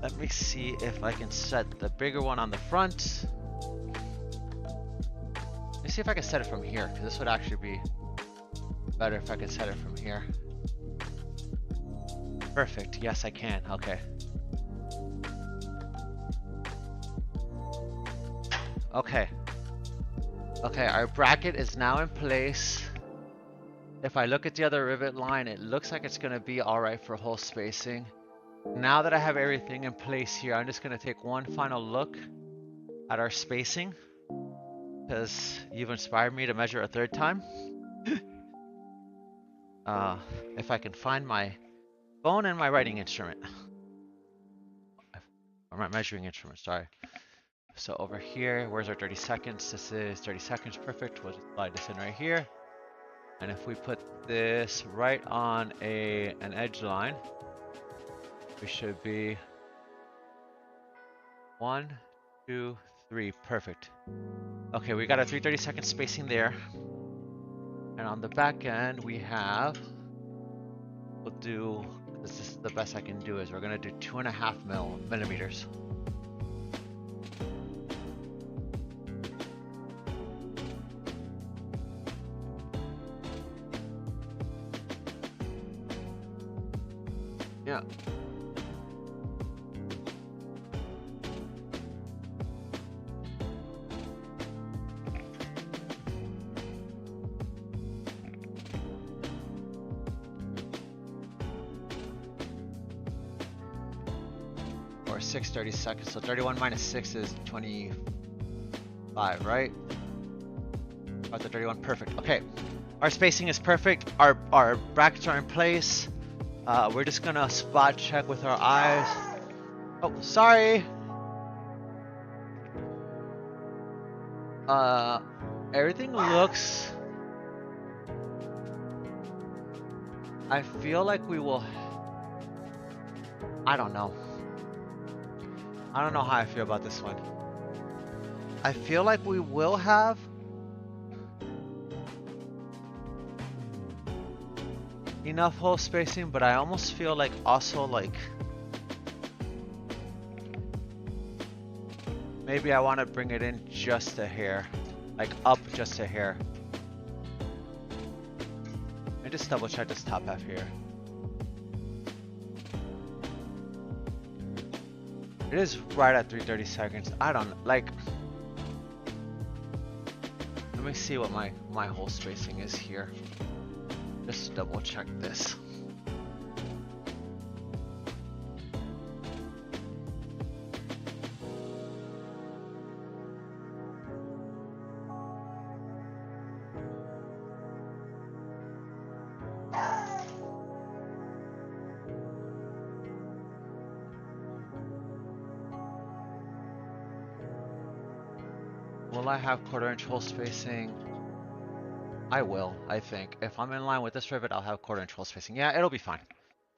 Let me see if I can set the bigger one on the front. Let me see if I can set it from here, because this would actually be better if I could set it from here. Perfect. Yes, I can. Okay. Okay. Okay, our bracket is now in place. If I look at the other rivet line, it looks like it's going to be all right for hole spacing. Now that I have everything in place here, I'm just going to take one final look at our spacing, because you've inspired me to measure a 3rd time. If I can find my phone and my writing instrument, or my measuring instrument, sorry. So over here, where's our 30 seconds? This is 30 seconds, perfect. We'll just slide this in right here. And if we put this right on an edge line, we should be 1, 2, 3, perfect. Okay, we got a 330-second spacing there. And on the back end, we have, we'll do, this is the best I can do, is we're gonna do 2.5 millimeters. Yeah. Or 6:30 seconds. So 31 minus 6 is 25, right? About the 31, perfect. Okay. Our spacing is perfect. Our brackets are in place. We're just gonna spot check with our eyes. Oh, sorry. Everything looks. I feel like we will. I don't know. I don't know how I feel about this one. I feel like we will have. Enough hole spacing, but I almost feel like also like maybe I want to bring it in just a hair. like up just a hair. I just double check this top half here. It is right at 330 seconds. I don't like. Let me see what my hole spacing is here. Just double check this. Will I have 1/4 inch hole spacing? I will, I think. If I'm in line with this rivet, I'll have 1/4 inch hole spacing. Yeah, it'll be fine.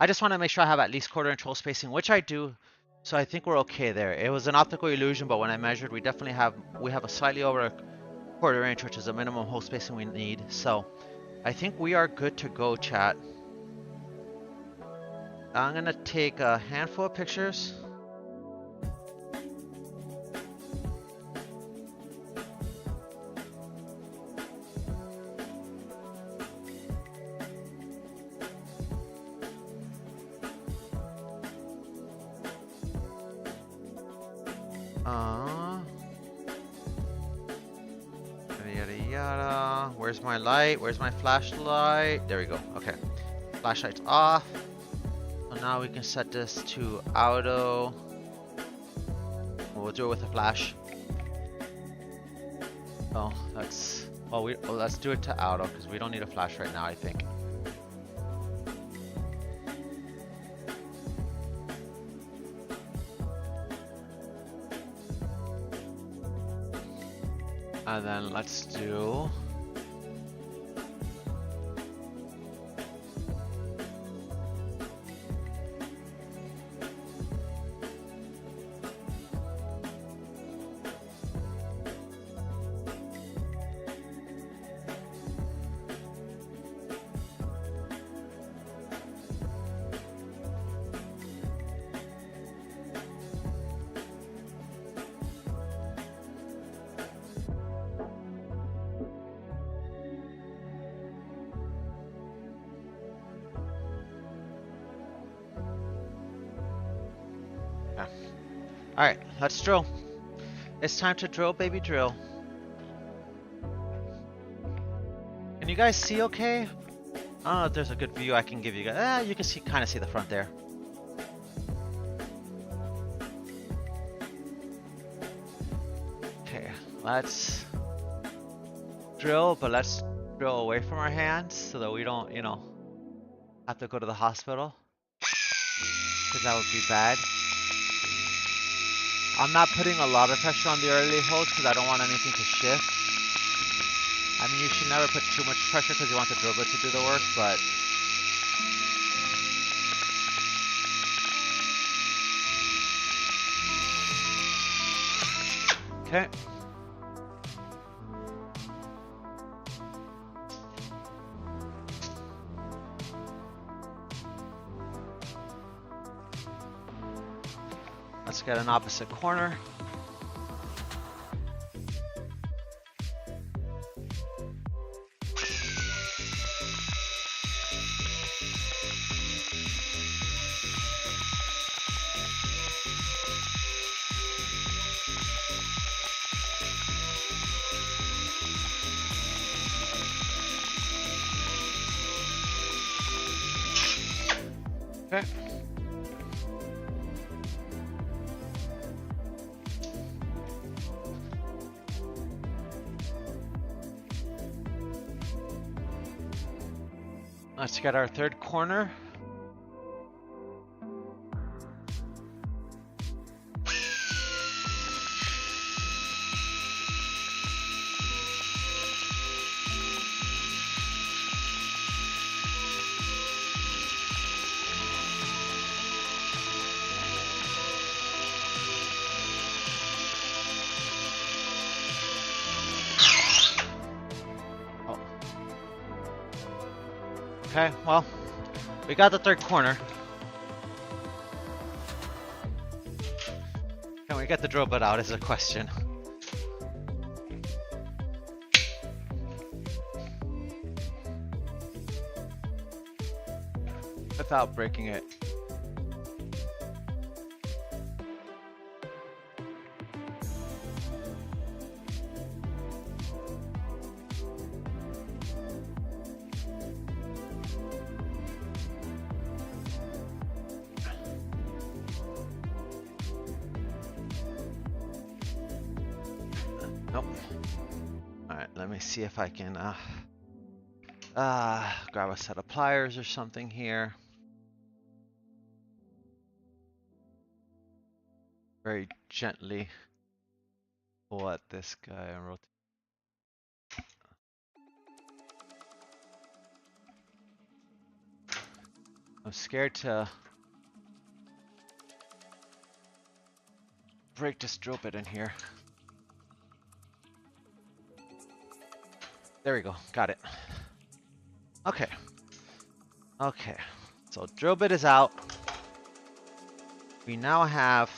I just want to make sure I have at least 1/4 inch hole spacing, which I do. So I think we're okay there. It was an optical illusion, but when I measured, we definitely have a slightly over 1/4 inch, which is the minimum hole spacing we need. So I think we are good to go, chat. I'm gonna take a handful of pictures. Yada yada. Where's my light? Where's my flashlight? There we go. Okay. Flashlight's off. So now we can set this to auto. We'll do it with a flash. Oh, that's... Well, let's do it to auto because we don't need a flash right now, I think. And then let's do... Alright, let's drill. It's time to drill, baby, drill. Can you guys see okay? I don't know if there's a good view I can give you guys. You can see, kind of see the front there. Okay, let's drill, but let's drill away from our hands so that we don't, you know, have to go to the hospital. Because that would be bad. I'm not putting a lot of pressure on the early holes because I don't want anything to shift. I mean, you should never put too much pressure because you want the drill bit to do the work, but... Okay. Let's get an opposite corner. Okay. Let's get our third corner. Okay, well, we got the third corner. Can we get the drill bit out is a question. without breaking it. Nope. Alright, let me see if I can grab a set of pliers or something here. Very gently pull at this guy and rotate. I'm scared to break this drill bit in here. There we go, got it. Okay. Okay, so drill bit is out. We now have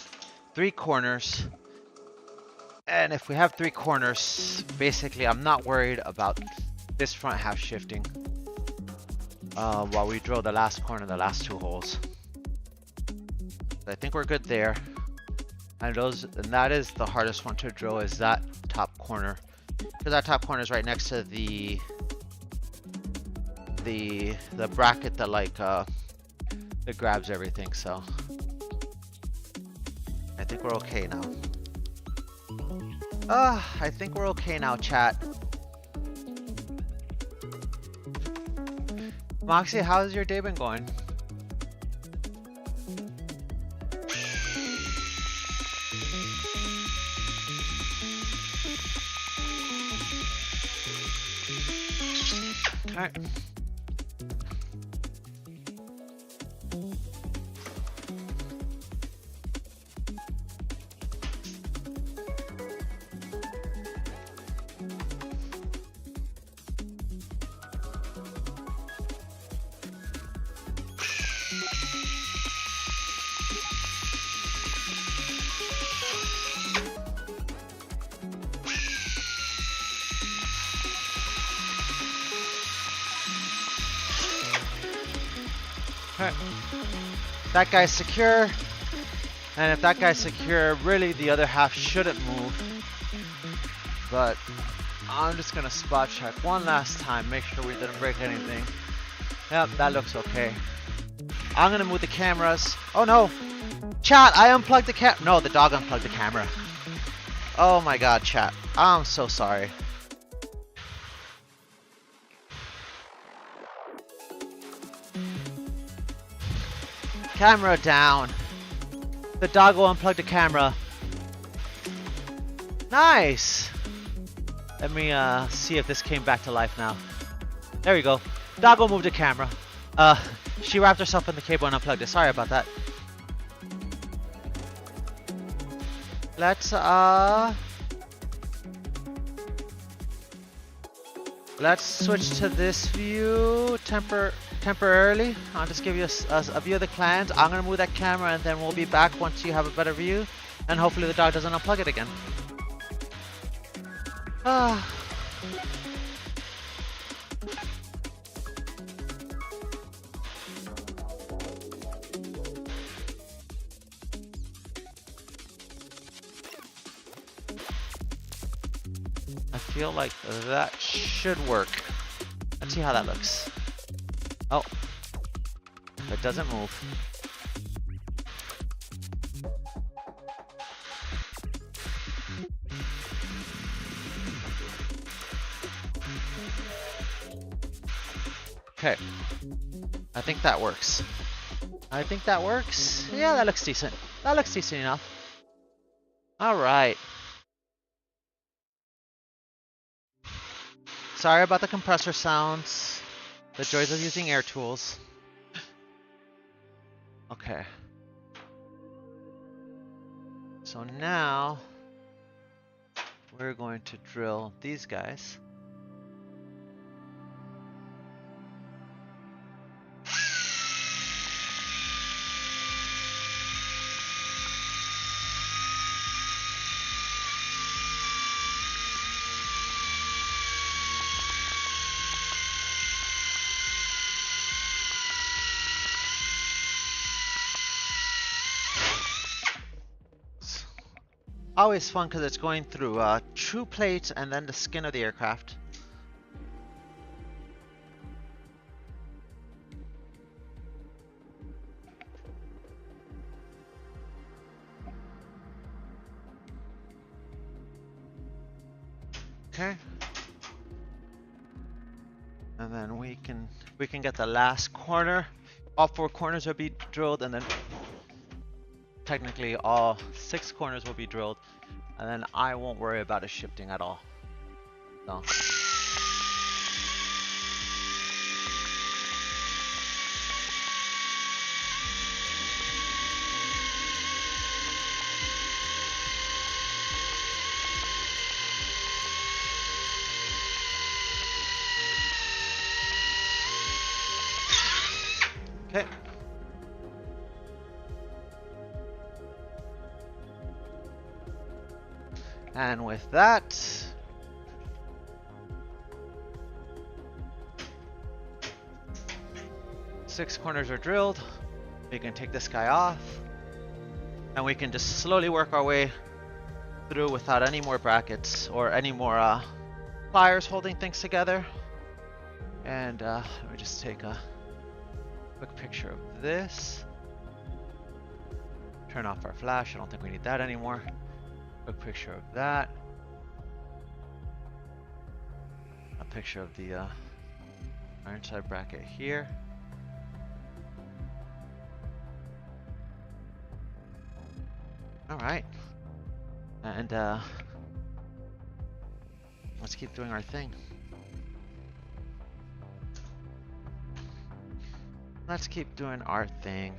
3 corners. And if we have 3 corners, basically I'm not worried about this front half shifting while we drill the last corner, the last 2 holes. I think we're good there. And that is the hardest one to drill, is that top corner. Because that top corner is right next to the bracket that that grabs everything, so I think we're okay now. I think we're okay now, chat. Moxie, how's your day been going? All right. That guy's secure, and if that guy's secure, really the other half shouldn't move. But I'm just gonna spot check one last time, make sure we didn't break anything. Yep, that looks okay. I'm gonna move the cameras. Oh no! Chat, I unplugged the no, the dog unplugged the camera. Oh my god, chat. I'm so sorry. Camera down. The doggo unplugged the camera. Nice. Let me see if this came back to life now. There we go. Doggo moved the camera. She wrapped herself in the cable and unplugged it. Sorry about that. Let's switch to this view temporarily. I'll just give you a view of the clans. I'm gonna move that camera and then we'll be back once you have a better view, and hopefully the dog doesn't unplug it again. I feel like that should work. Let's see how that looks. Oh, it doesn't move. Okay, I think that works. I think that works. Yeah, that looks decent. That looks decent enough. All right. Sorry about the compressor sounds. The joys of using air tools. Okay. So now we're going to drill these guys. Always fun because it's going through true plates and then the skin of the aircraft. Okay. And then we can get the last corner. All 4 corners will be drilled, and then technically all 6 corners will be drilled, and then I won't worry about it shifting at all. So. Okay. And with that, six corners are drilled. We can take this guy off, and we can just slowly work our way through without any more brackets or any more pliers holding things together. And let me just take a quick picture of this. Turn off our flash. I don't think we need that anymore. Quick picture of that. A picture of the iron side bracket here. All right, and let's keep doing our thing. Let's keep doing our thing.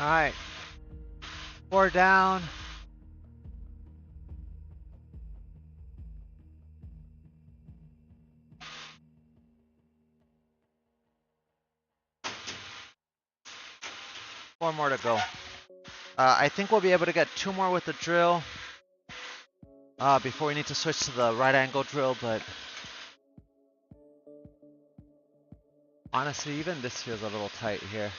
All right, 4 down. Four more to go. I think we'll be able to get 2 more with the drill before we need to switch to the right angle drill, but honestly, even this feels a little tight here.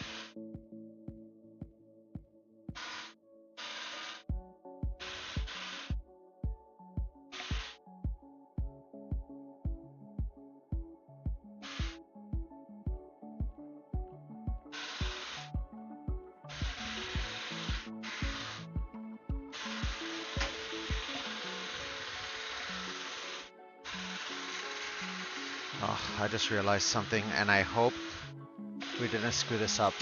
Oh, I just realized something, and I hope we didn't screw this up.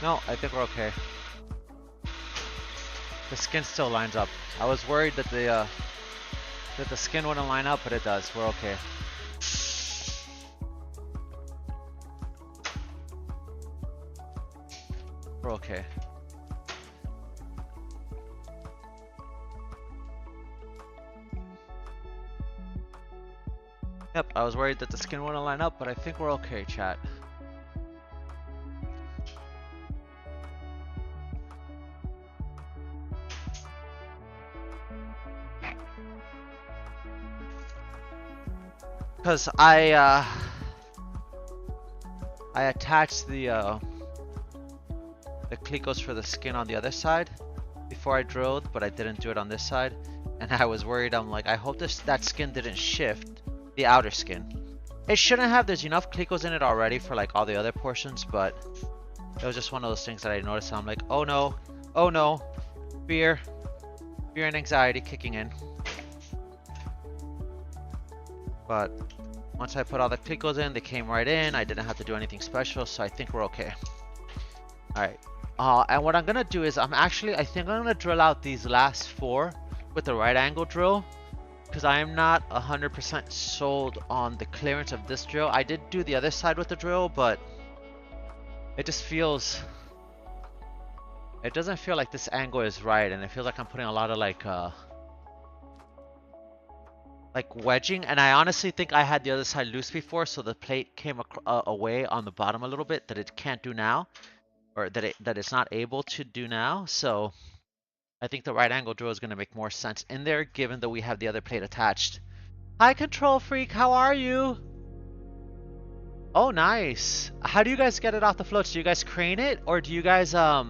No, I think we're okay. The skin still lines up. I was worried that the skin wouldn't line up, but it does. We're okay. We're okay. Yep, I was worried that the skin wouldn't line up, but I think we're okay, chat. Because I attached the clicos for the skin on the other side before I drilled, but I didn't do it on this side, and I was worried. I'm like, I hope that skin didn't shift, the outer skin. It shouldn't have. There's enough clicos in it already for like all the other portions, but it was just one of those things that I noticed. I'm like, oh no, fear and anxiety kicking in. But once I put all the clicos in, they came right in. I didn't have to do anything special, so I think we're okay. All right. And what I'm gonna do is I think I'm gonna drill out these last 4 with the right angle drill, because I am not 100% sold on the clearance of this drill. I did do the other side with the drill, but it just feels, it doesn't feel like this angle is right, and it feels like I'm putting a lot of like wedging, and I honestly think I had the other side loose before, so the plate came away on the bottom a little bit that it can't do now, or that it's not able to do now. So I think the right angle drill is going to make more sense in there, given that we have the other plate attached. Hi, Control Freak, how are you? Oh, nice. How do you guys get it off the floats? Do you guys crane it, or do you guys like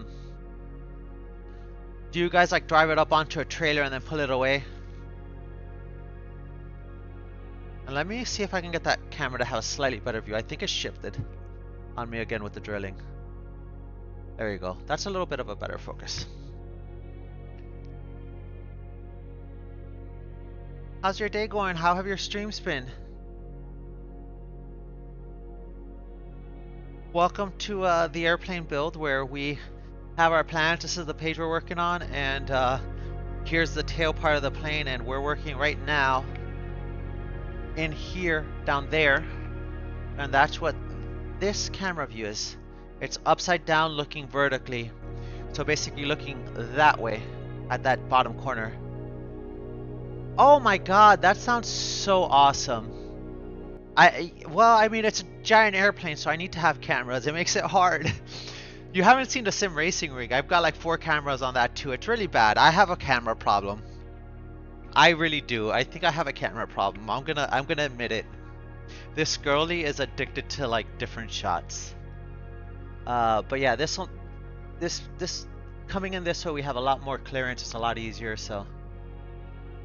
drive it up onto a trailer and then pull it away? And let me see if I can get that camera to have a slightly better view. I think it's shifted on me again with the drilling. There you go. That's a little bit of a better focus. How's your day going? How have your streams been? Welcome to the airplane build, where we have our plans. This is the page we're working on, and here's the tail part of the plane, and we're working right now in here, down there, and that's what this camera view is. It's upside down, looking vertically, so basically looking that way at that bottom corner. Oh my god, that sounds so awesome. Well, I mean, it's a giant airplane, so I need to have cameras. It makes it hard. You haven't seen the sim racing rig. I've got like 4 cameras on that too. It's really bad. I have a camera problem. I really do. I think I have a camera problem. I'm gonna admit it. This girlie is addicted to like different shots. But yeah, this coming in this way, we have a lot more clearance. It's a lot easier. So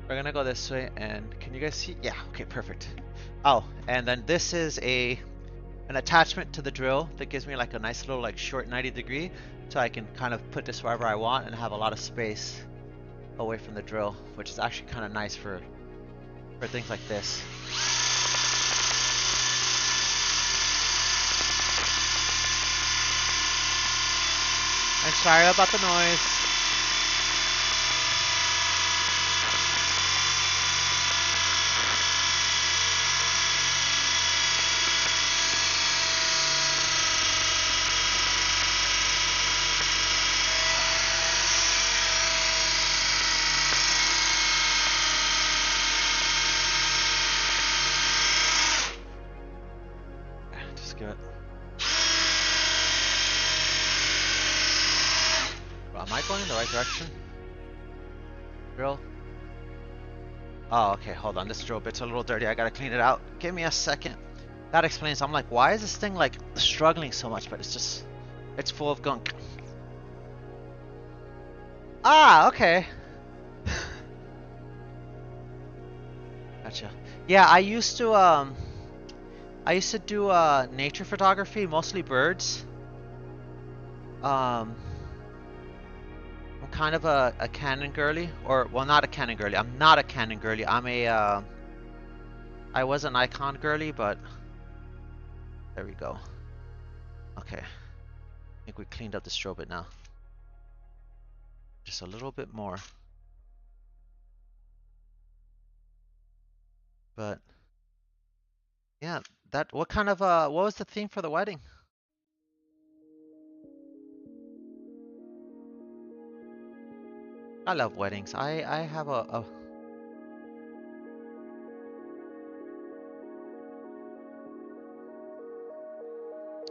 we're gonna go this way, and can you guys see? Yeah. Okay. Perfect. Oh, and then this is an attachment to the drill that gives me like a nice little like short 90-degree, so I can kind of put this wherever I want and have a lot of space away from the drill, which is actually kind of nice for things like this. I'm sorry about the noise. I going in the right direction? Drill. Oh, okay, hold on. This drill bit's a little dirty. I gotta clean it out. Give me a second. That explains. I'm like, why is this thing like struggling so much? But it's just, it's full of gunk. Ah, okay. Gotcha. Yeah, I used to do nature photography, mostly birds. I'm kind of a Canon girly, or well, not a Canon girly. I'm not a Canon girly. I was an Nikon girly, but there we go. Okay, I think we cleaned up the strobe bit now. Just a little bit more. But yeah, that what kind of what was the theme for the wedding? I love weddings. I have I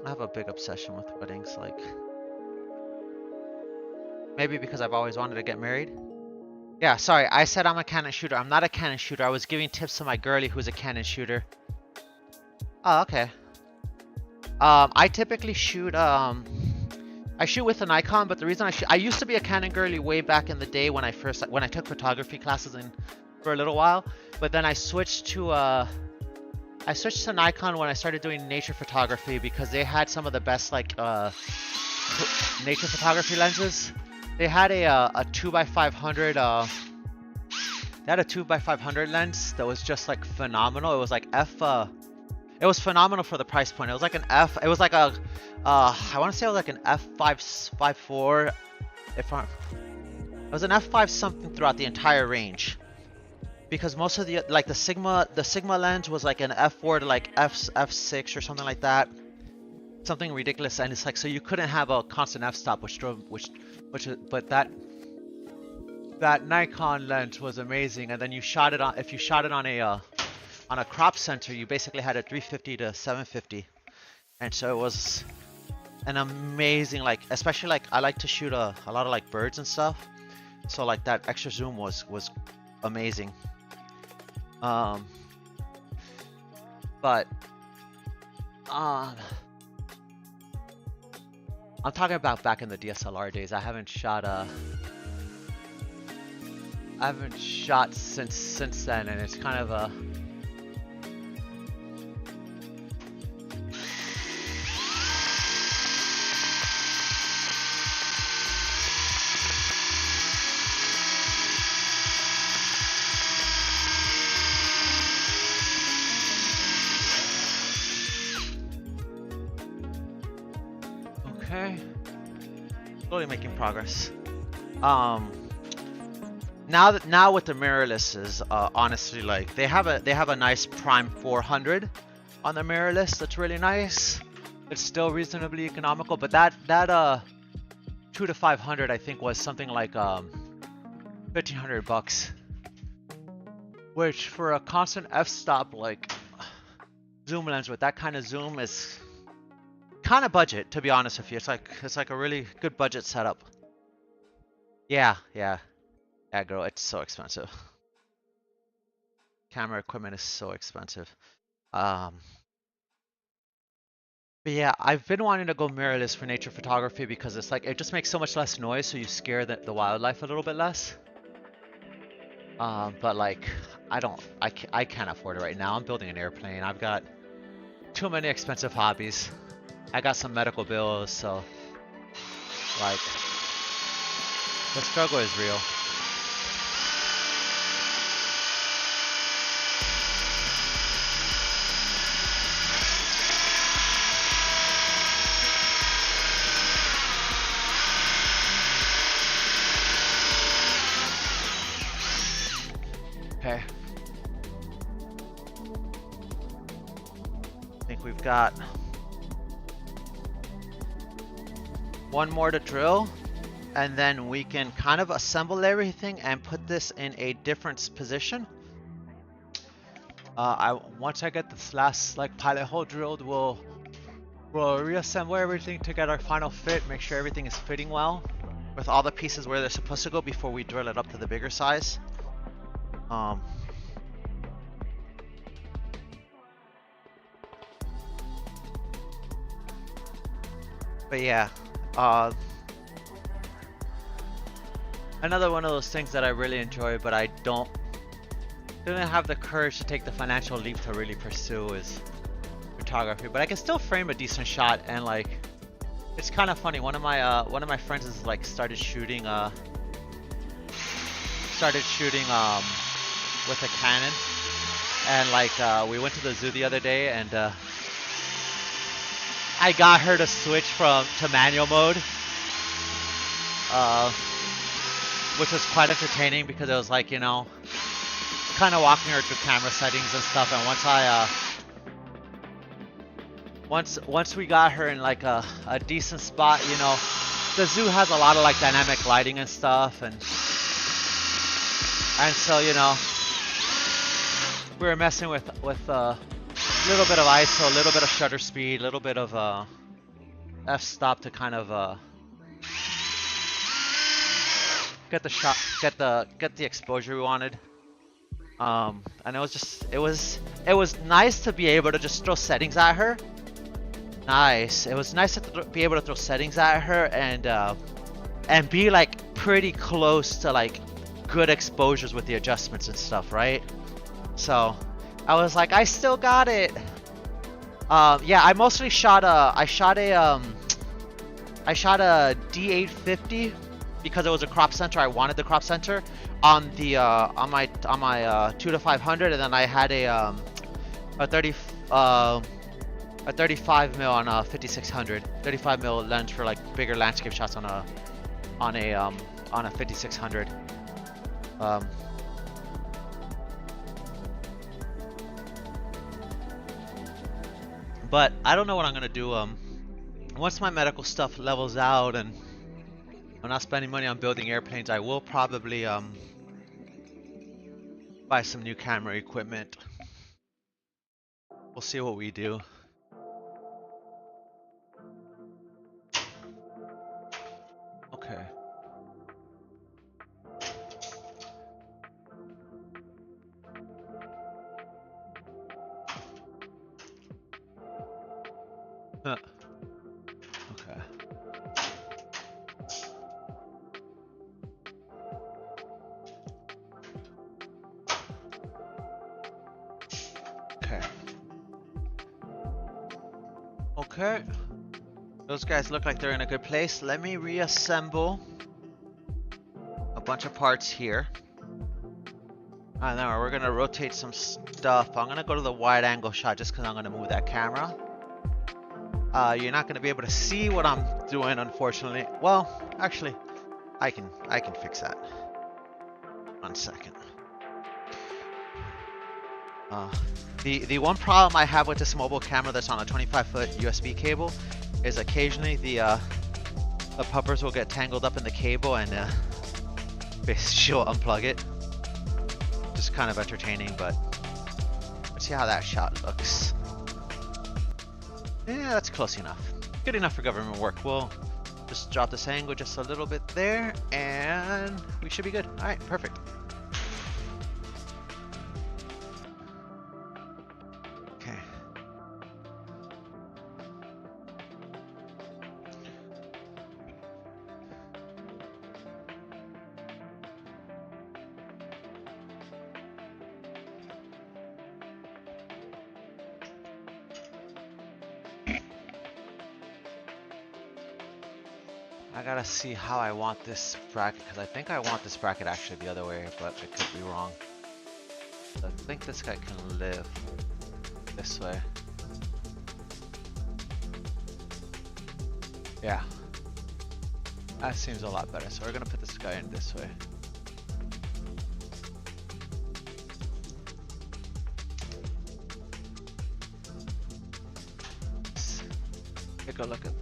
have a big obsession with weddings, like maybe because I've always wanted to get married. Yeah, sorry, I said I'm a Canon shooter. I'm not a Canon shooter. I was giving tips to my girlie who's a Canon shooter. Oh, okay. I typically shoot I shoot with a Nikon, but the reason I used to be a Canon girly way back in the day when I took photography classes for a little while, but then I switched to Nikon when I started doing nature photography because they had some of the best like nature photography lenses. They had a 2x500 they had a 2x500 lens that was just like phenomenal. It was like it was phenomenal for the price point. It was like an it was like a I want to say it was like an f5.4 it was an f5 something throughout the entire range. Because most of the like the Sigma lens was like an f4 to like f6 or something like that. Something ridiculous, and it's like so you couldn't have a constant f-stop, but that Nikon lens was amazing. And then you shot it on, if you shot it on a crop center, you basically had a 350 to 750, and so it was an amazing, like especially like I like to shoot a lot of like birds and stuff, so like that extra zoom was amazing. But I'm talking about back in the DSLR days. I haven't shot since then, and it's kind of a slowly making progress. Now with the mirrorlesses, honestly, like they have a nice prime 400 on the mirrorless. That's really nice. It's still reasonably economical, but that 2 to 500 I think was something like $1,500, which for a constant f-stop like zoom lens with that kind of zoom is kind of budget, to be honest with you. It's like a really good budget setup. Yeah, girl, it's so expensive. Camera equipment is so expensive. But yeah, I've been wanting to go mirrorless for nature photography because it's like it just makes so much less noise, so you scare the wildlife a little bit less. But like I can't afford it right now. I'm building an airplane. I've got too many expensive hobbies. I got some medical bills, so like the struggle is real. Okay. I think we've got one more to drill, and then we can kind of assemble everything and put this in a different position. Once I get this last like pilot hole drilled, we'll reassemble everything to get our final fit, make sure everything is fitting well. with all the pieces where they're supposed to go before we drill it up to the bigger size. But yeah, another one of those things that I really enjoy, but I didn't have the courage to take the financial leap to really pursue is photography. But I can still frame a decent shot, and like, it's kind of funny. One of my friends is like started shooting with a Canon, and like we went to the zoo the other day, and I got her to switch to manual mode, which was quite entertaining because it was like, you know, kind of walking her through camera settings and stuff. And once we got her in like a decent spot, you know, the zoo has a lot of like dynamic lighting and stuff, and so, you know, we were messing with a little bit of ISO, a little bit of shutter speed, a little bit of f-stop to kind of get the shot, get the exposure we wanted. And it was nice to be able to just throw settings at her. It was nice to be able to throw settings at her and be like pretty close to like good exposures with the adjustments and stuff, right? So I was like, I still got it. Yeah, I mostly shot a D850 because it was a crop center. I wanted the crop center on the on my 2-500, and then I had a 35 mil on a 5600, 35 mil lens for like bigger landscape shots on a 5600. But I don't know what I'm gonna do. Once my medical stuff levels out and I'm not spending money on building airplanes, I will probably buy some new camera equipment. We'll see what we do. Okay. Okay. Okay. Those guys look like they're in a good place. Let me reassemble a bunch of parts here. And then we're gonna rotate some stuff. I'm gonna go to the wide angle shot just because I'm gonna move that camera. You're not gonna be able to see what I'm doing, unfortunately. Well, actually, I can fix that. 1 second. The one problem I have with this mobile camera that's on a 25-foot USB cable is occasionally the puppers will get tangled up in the cable and she'll unplug it. Just kind of entertaining, but let's see how that shot looks. Yeah, that's close enough. Good enough for government work. We'll just drop this angle just a little bit there, and we should be good. All right, perfect. Okay. I gotta see how I want this bracket, because I think I want this bracket actually the other way, but I could be wrong. I think this guy can live this way. Yeah. That seems a lot better, so we're gonna put this guy in this way. Let's take a look at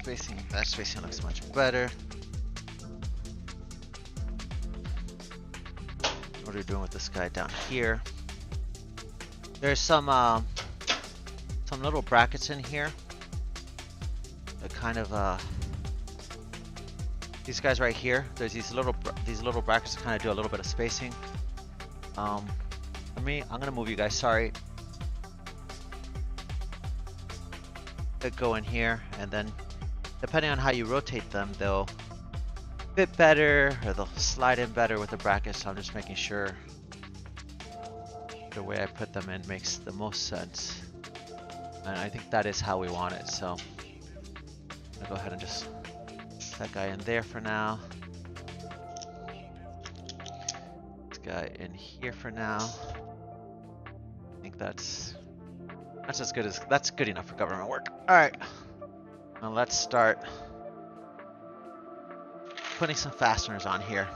spacing. That spacing looks much better. What are we doing with this guy down here? There's some little brackets in here that kind of these guys right here. There's these little brackets to kind of do a little bit of spacing. For me, I'm gonna move you guys. Sorry. They go in here, and then depending on how you rotate them, they'll fit better or they'll slide in better with the brackets. So I'm just making sure the way I put them in makes the most sense. And I think that is how we want it. So I'm gonna go ahead and just put that guy in there for now. This guy in here for now. I think that's as good as that's good enough for government work. All right, now let's start putting some fasteners on here.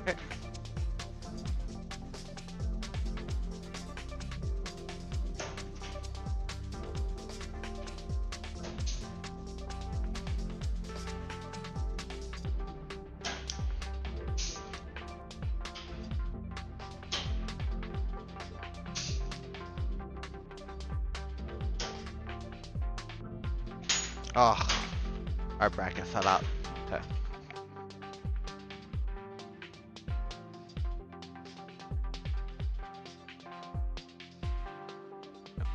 Okay. Oh, our bracket fell out. Okay.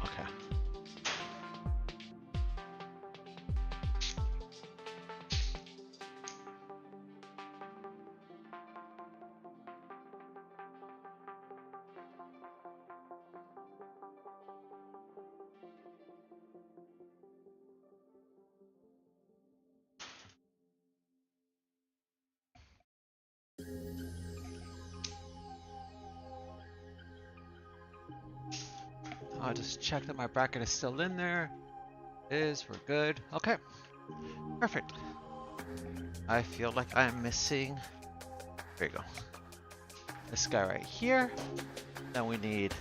Okay. I'll just check that my bracket is still in there. It is, we're good. Okay, perfect. I feel like I'm missing, there you go. This guy right here. Then we need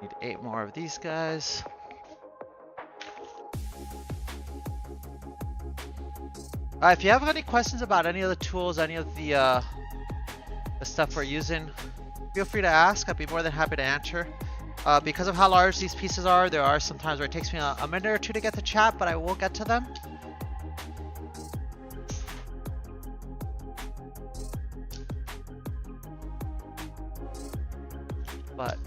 need 8 more of these guys. If you have any questions about any of the tools, any of the stuff we're using, feel free to ask. I'd be more than happy to answer. Because of how large these pieces are, there are some times where it takes me a minute or two to get to chat, but I will get to them. But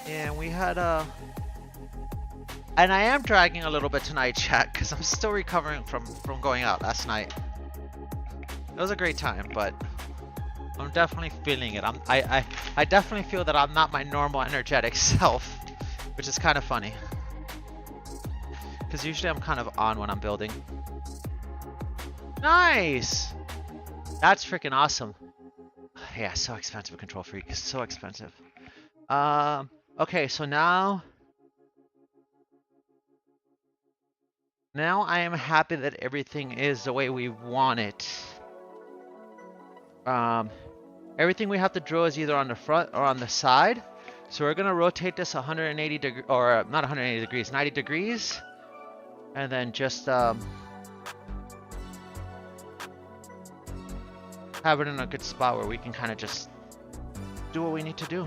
and we had and I am dragging a little bit tonight, chat, because I'm still recovering from going out last night. It was a great time, but I'm definitely feeling it. I definitely feel that I'm not my normal energetic self, which is kind of funny. Because usually I'm kind of on when I'm building. Nice! That's freaking awesome. Yeah, so expensive, Control Freak. It's so expensive. Okay, so now Now I am happy that everything is the way we want it. Everything we have to drill is either on the front or on the side. So we're gonna rotate this 180 degrees, or not 180 degrees, 90 degrees. And then just have it in a good spot where we can kind of just do what we need to do.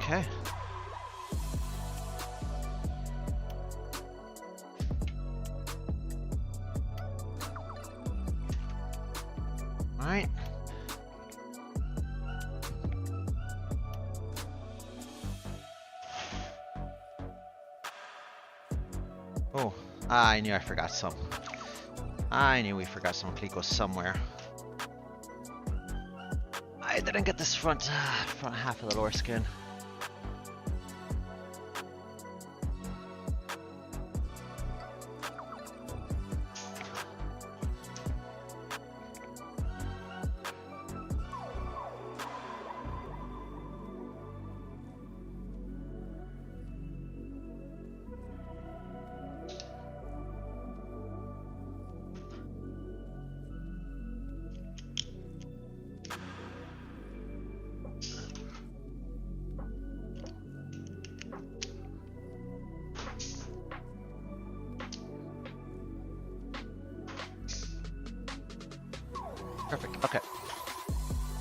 Okay. All right. Oh, I knew I forgot some. I knew we forgot some clicos somewhere. I didn't get this front half of the lower skin. Perfect. Okay.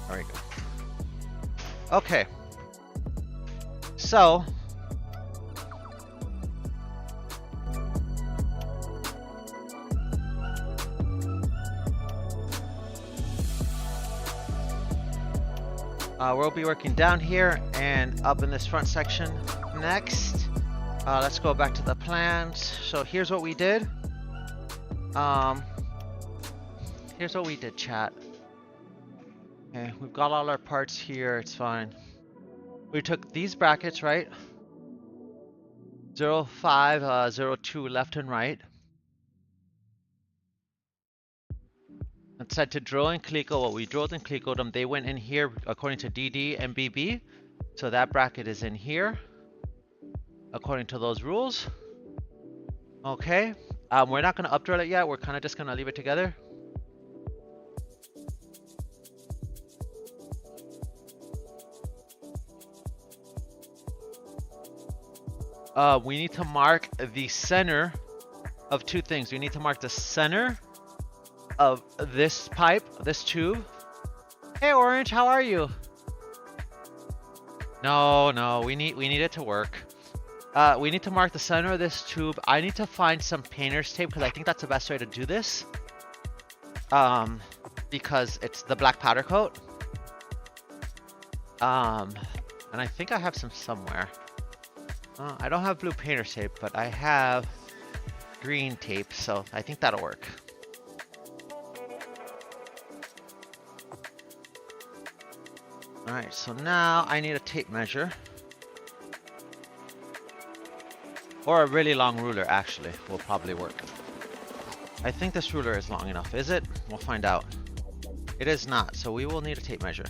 There we go. Okay. So we'll be working down here and up in this front section next. Let's go back to the plans. So here's what we did. Here's what we did, chat. Okay, we've got all our parts here, it's fine. We took these brackets, right? 0, 5, 0, 2 left and right. And set to drill and Clico. What we drilled and Clicoed them, they went in here according to DD and BB. So that bracket is in here according to those rules. Okay, we're not gonna up drill it yet. We're kind of just gonna leave it together. We need to mark the center of two things. We need to mark the center of this pipe, this tube. Hey Orange, how are you? No, we need it to work. We need to mark the center of this tube. I need to find some painter's tape because I think that's the best way to do this. Because it's the black powder coat. And I think I have some somewhere. I don't have blue painter's tape, but I have green tape, so I think that'll work. Alright, so now I need a tape measure. Or a really long ruler, actually, will probably work. I think this ruler is long enough, is it? We'll find out. It is not, so we will need a tape measure.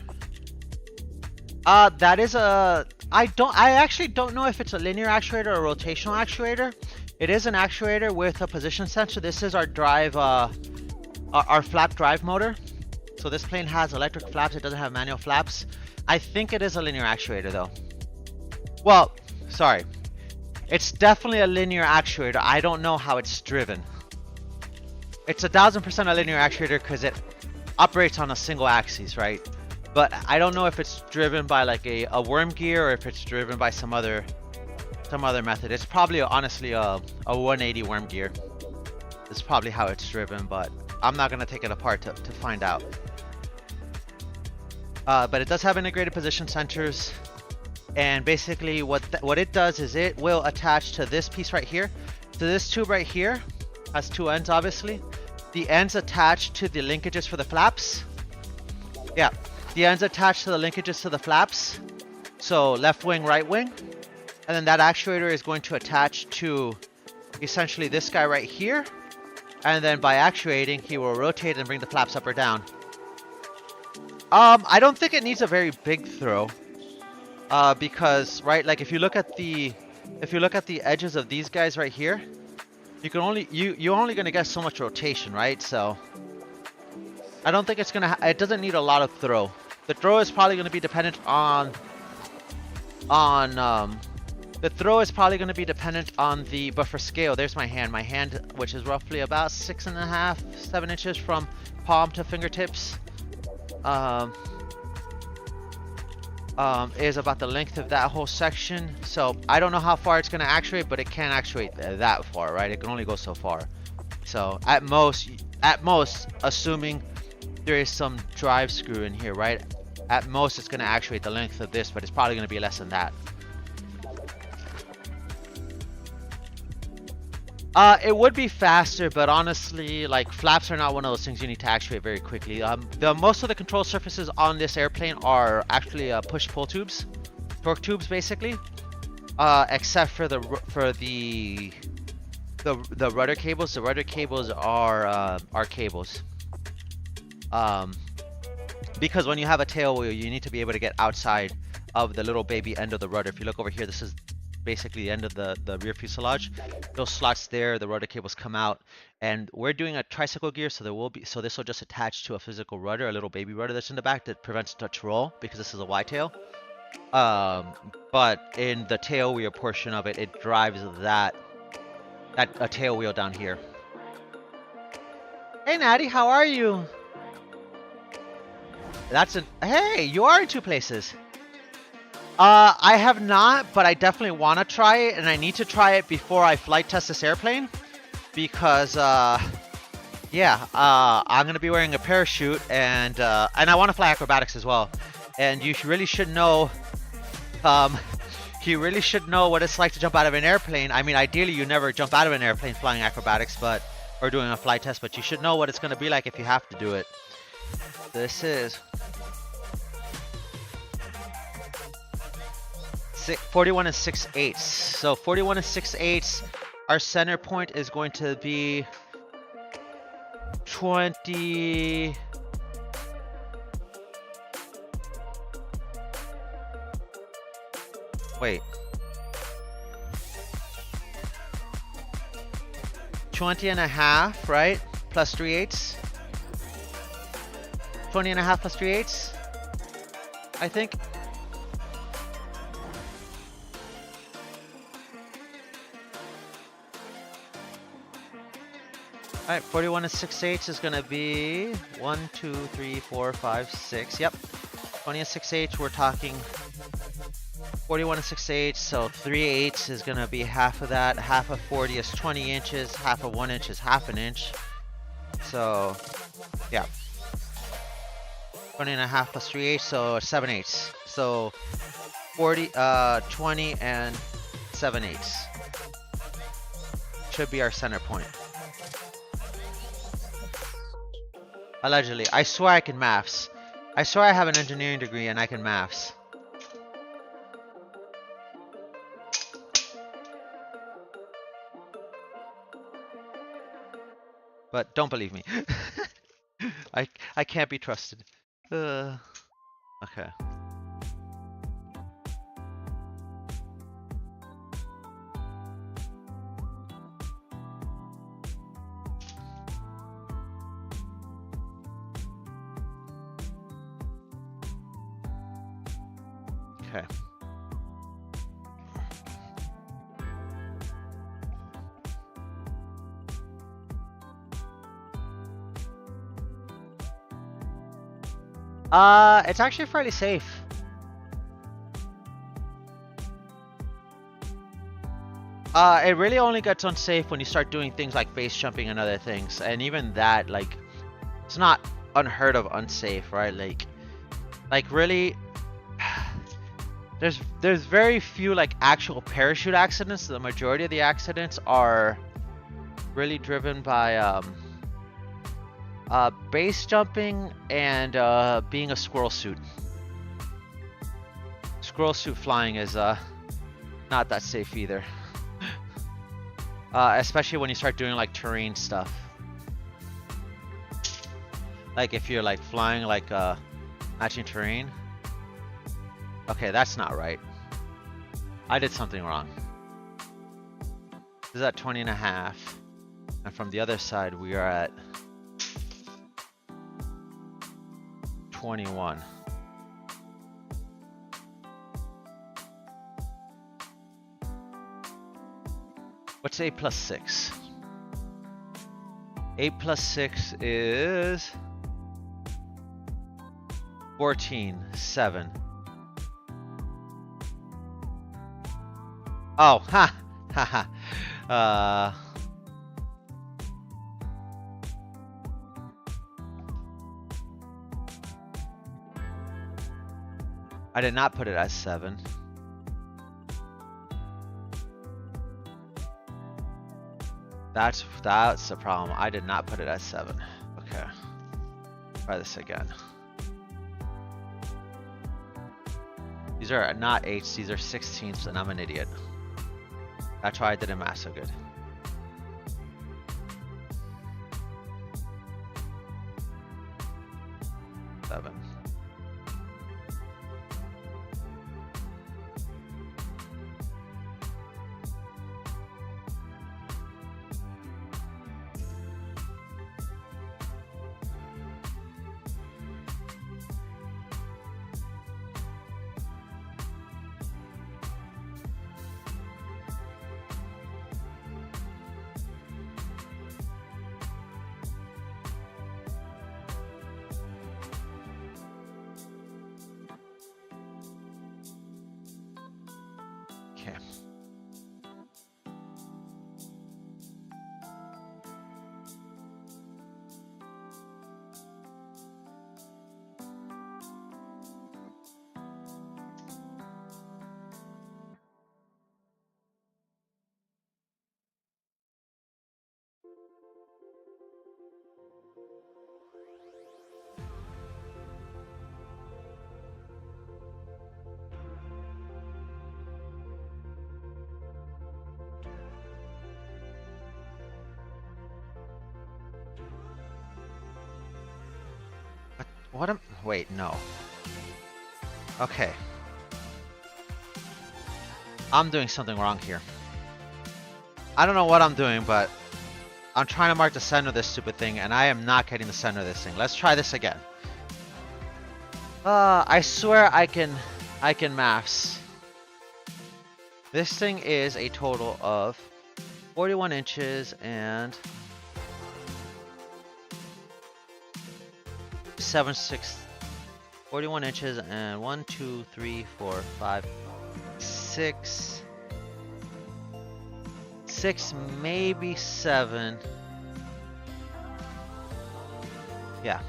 That is a... I actually don't know if it's a linear actuator or a rotational actuator. It is an actuator with a position sensor. This is our drive, our flap drive motor. So this plane has electric flaps. It doesn't have manual flaps. I think it is a linear actuator though. Well, sorry. It's definitely a linear actuator. I don't know how it's driven. It's 1000% a linear actuator because it operates on a single axis, right? But I don't know if it's driven by like a worm gear or if it's driven by some other method. It's probably honestly a 180 worm gear. It's probably how it's driven, but I'm not gonna take it apart to find out. But it does have integrated position sensors, and basically what it does is it will attach to this piece right here. So this tube right here has two ends, obviously. The ends attached to the linkages for the flaps. Yeah. The ends attached to the linkages to the flaps. So left wing, right wing. And then that actuator is going to attach to essentially this guy right here. And then by actuating, he will rotate and bring the flaps up or down. I don't think it needs a very big throw. Because, right, like if you look at the edges of these guys right here, you can only, you're only going to get so much rotation, right? So I don't think it's going to, it doesn't need a lot of throw. The throw is probably going to be dependent on the throw is probably going to be dependent on the, but for scale, there's my hand, which is roughly about 6.5, 7 inches from palm to fingertips, is about the length of that whole section. So I don't know how far it's going to actuate, but it can't actuate that far, right? It can only go so far. So at most, assuming there is some drive screw in here, right? At most, it's going to actuate the length of this, but it's probably going to be less than that. It would be faster, but honestly, like, flaps are not one of those things you need to actuate very quickly. Most of the control surfaces on this airplane are actually push-pull tubes, torque tubes, basically, except for the rudder cables. The rudder cables are cables. Because when you have a tail wheel, you need to be able to get outside of the little baby end of the rudder. If you look over here, this is basically the end of the rear fuselage. Those slots there, the rudder cables come out, and we're doing a tricycle gear, so this will just attach to a physical rudder, a little baby rudder that's in the back that prevents touch roll because this is a Y tail. But in the tail wheel portion of it, it drives a tail wheel down here. Hey Natty, how are you? Hey, you are in 2 places. I have not, but I definitely want to try it, and I need to try it before I flight test this airplane, because yeah, I'm gonna be wearing a parachute, and I want to fly acrobatics as well. And you really should know, you really should know what it's like to jump out of an airplane. I mean, ideally, you never jump out of an airplane flying acrobatics, or doing a flight test, but you should know what it's gonna be like if you have to do it. This is 41 and 6/8. So 41 and 6/8. Our center point is going to be 20. Wait. 20 and a half, right? Plus 3/8. 20 and a half plus 3/8. I think. Alright, 41 and 6/8 is gonna be 1, 2, 3, 4, 5, 6. Yep. 20 and 6/8, we're talking 41 and 6/8, so 3/8 is gonna be half of that. Half of 40 is 20 inches, half of 1 inch is half an inch. So, yeah. 20 and a half plus 3/8, so 7/8. So 40, 20 and 7/8 should be our center point. Allegedly. I swear I can maths. I swear I have an engineering degree and I can maths. But don't believe me. I can't be trusted. Okay. Okay. It's actually fairly safe. It really only gets unsafe when you start doing things like base jumping and other things, and even that, like, it's not unheard of unsafe, right? Like really, there's very few like actual parachute accidents. The majority of the accidents are really driven by base jumping and being a squirrel suit. Squirrel suit flying is not not that safe either. Especially when you start doing like terrain stuff. Like if you're like flying like matching terrain. Okay, that's not right. I did something wrong. This is at 20.5. And from the other side, we are at 21. What's 8 plus 6? 8 plus 6 is 14, 7. Oh, ha, ha, ha. I did not put it as 7. That's the problem. I did not put it as 7. Okay. Try this again. These are not 8s, these are 16ths, and I'm an idiot. That's why I didn't math so good. Seven. Okay. What am... Wait, no. Okay. I'm doing something wrong here. I don't know what I'm doing, but I'm trying to mark the center of this stupid thing, and I am not getting the center of this thing. Let's try this again. I swear I can maths. This thing is a total of 41 inches and 41 inches and 1, 2, 3, 4, 5, 6, maybe 7. Yeah,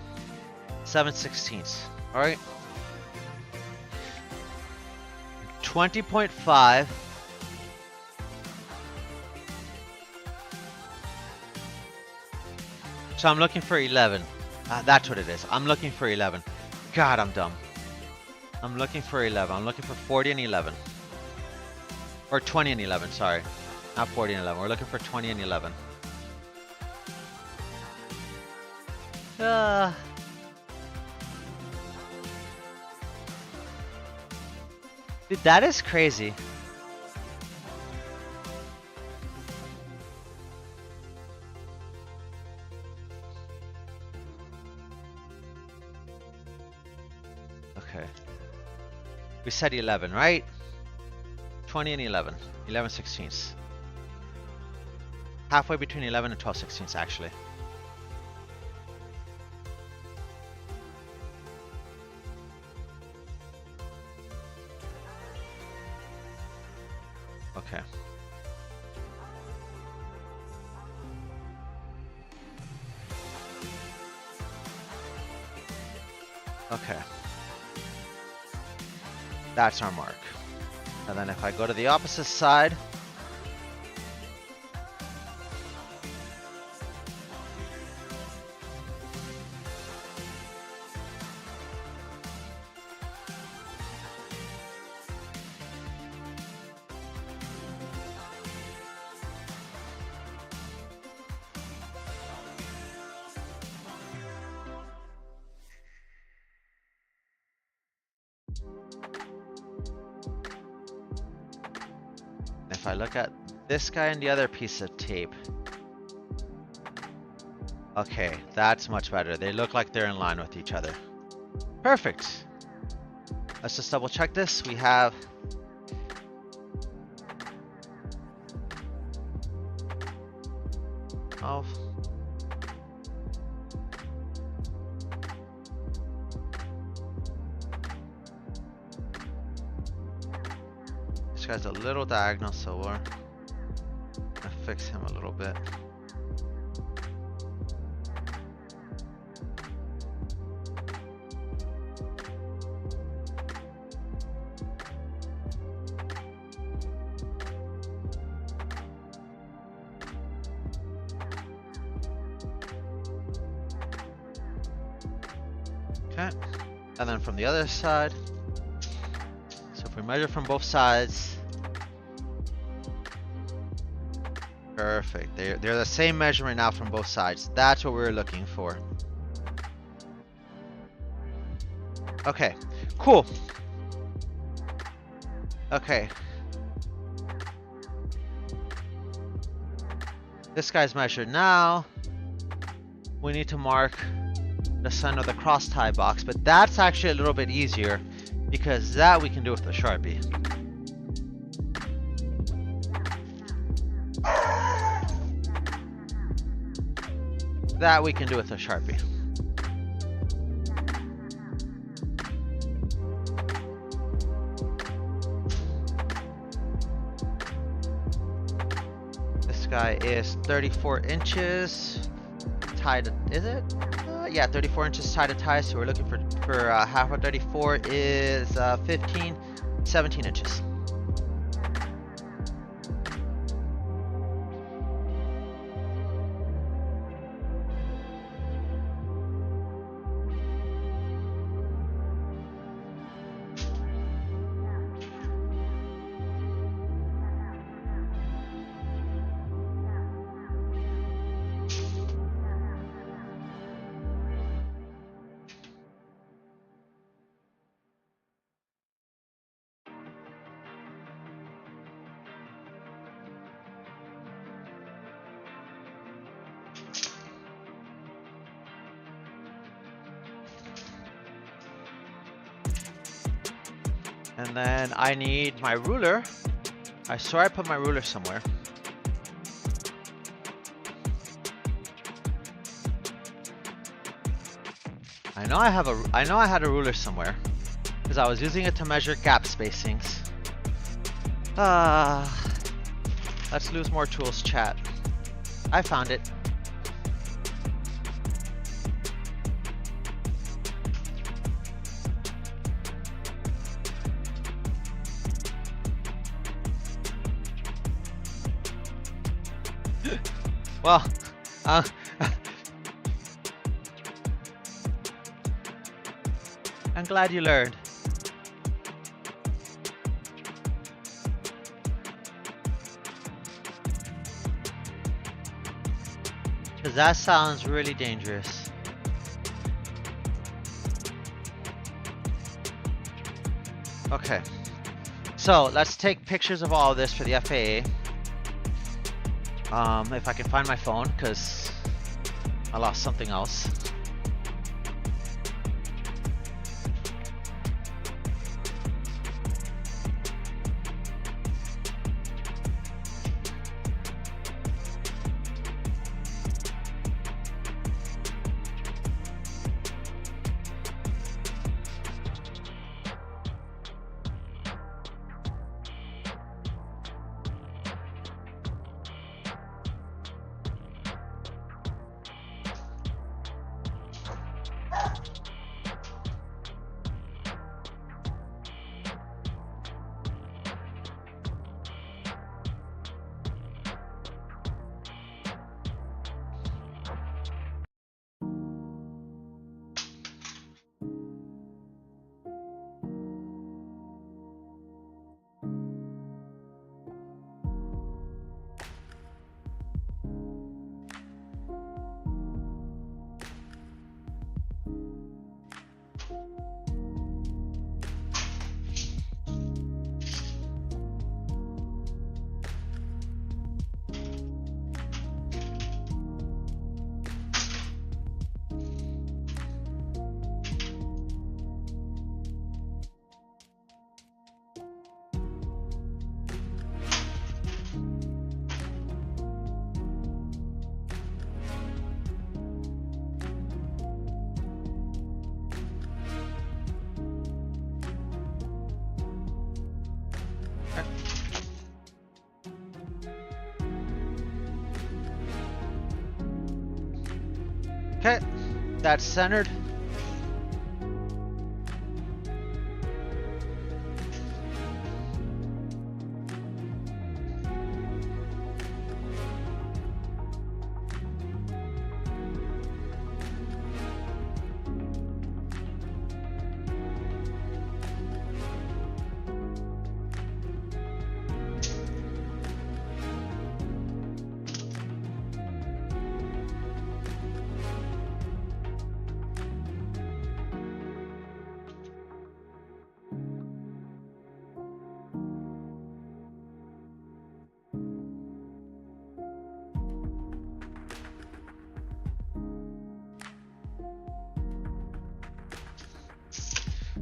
7/16. All right, 20.5. So I'm looking for 11. That's what it is. I'm looking for 11. God, I'm dumb. I'm looking for 11. I'm looking for 40 and 11. Or 20 and 11, sorry. Not 40 and 11. We're looking for 20 and 11. Dude, that is crazy. Okay. We said 11, right? 20 and 11. 11/16. Halfway between 11 and 12/16, actually. Okay. Okay. That's our mark. And then if I go to the opposite side, if I look at this guy and the other piece of tape. Okay, that's much better. They look like they're in line with each other. Perfect. Let's just double check this. We have this guy's a little diagonal, so we're gonna fix him a little bit. Okay, and then from the other side, so if we measure from both sides, perfect. They're the same measurement now from both sides. That's what we were looking for. Okay, cool. Okay. This guy's measured now. We need to mark the center of the cross tie box, but that's actually a little bit easier because that we can do with the Sharpie. That we can do with a Sharpie. This guy is 34 inches. Tied, is it? Yeah, 34 inches tie to tie, so we're looking for half of 34 is 17 inches. And then I need my ruler. I swear I put my ruler somewhere. I know I had a ruler somewhere because I was using it to measure gap spacings. Let's lose more tools, chat. I found it. Well, I'm glad you learned. Because that sounds really dangerous. Okay, so let's take pictures of all of this for the FAA. If I can find my phone, because I lost something else. Okay, that's centered.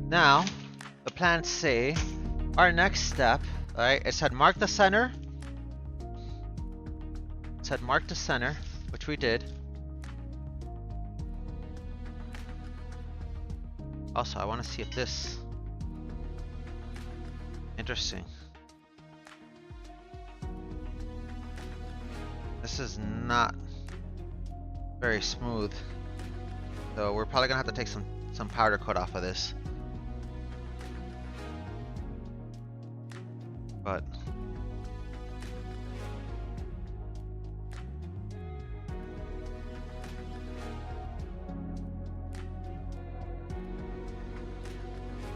Now, the plans say our next step, alright, it said mark the center. It said mark the center, which we did. Also, I want to see if this... Interesting. This is not very smooth. So we're probably gonna have to take some powder coat off of this. But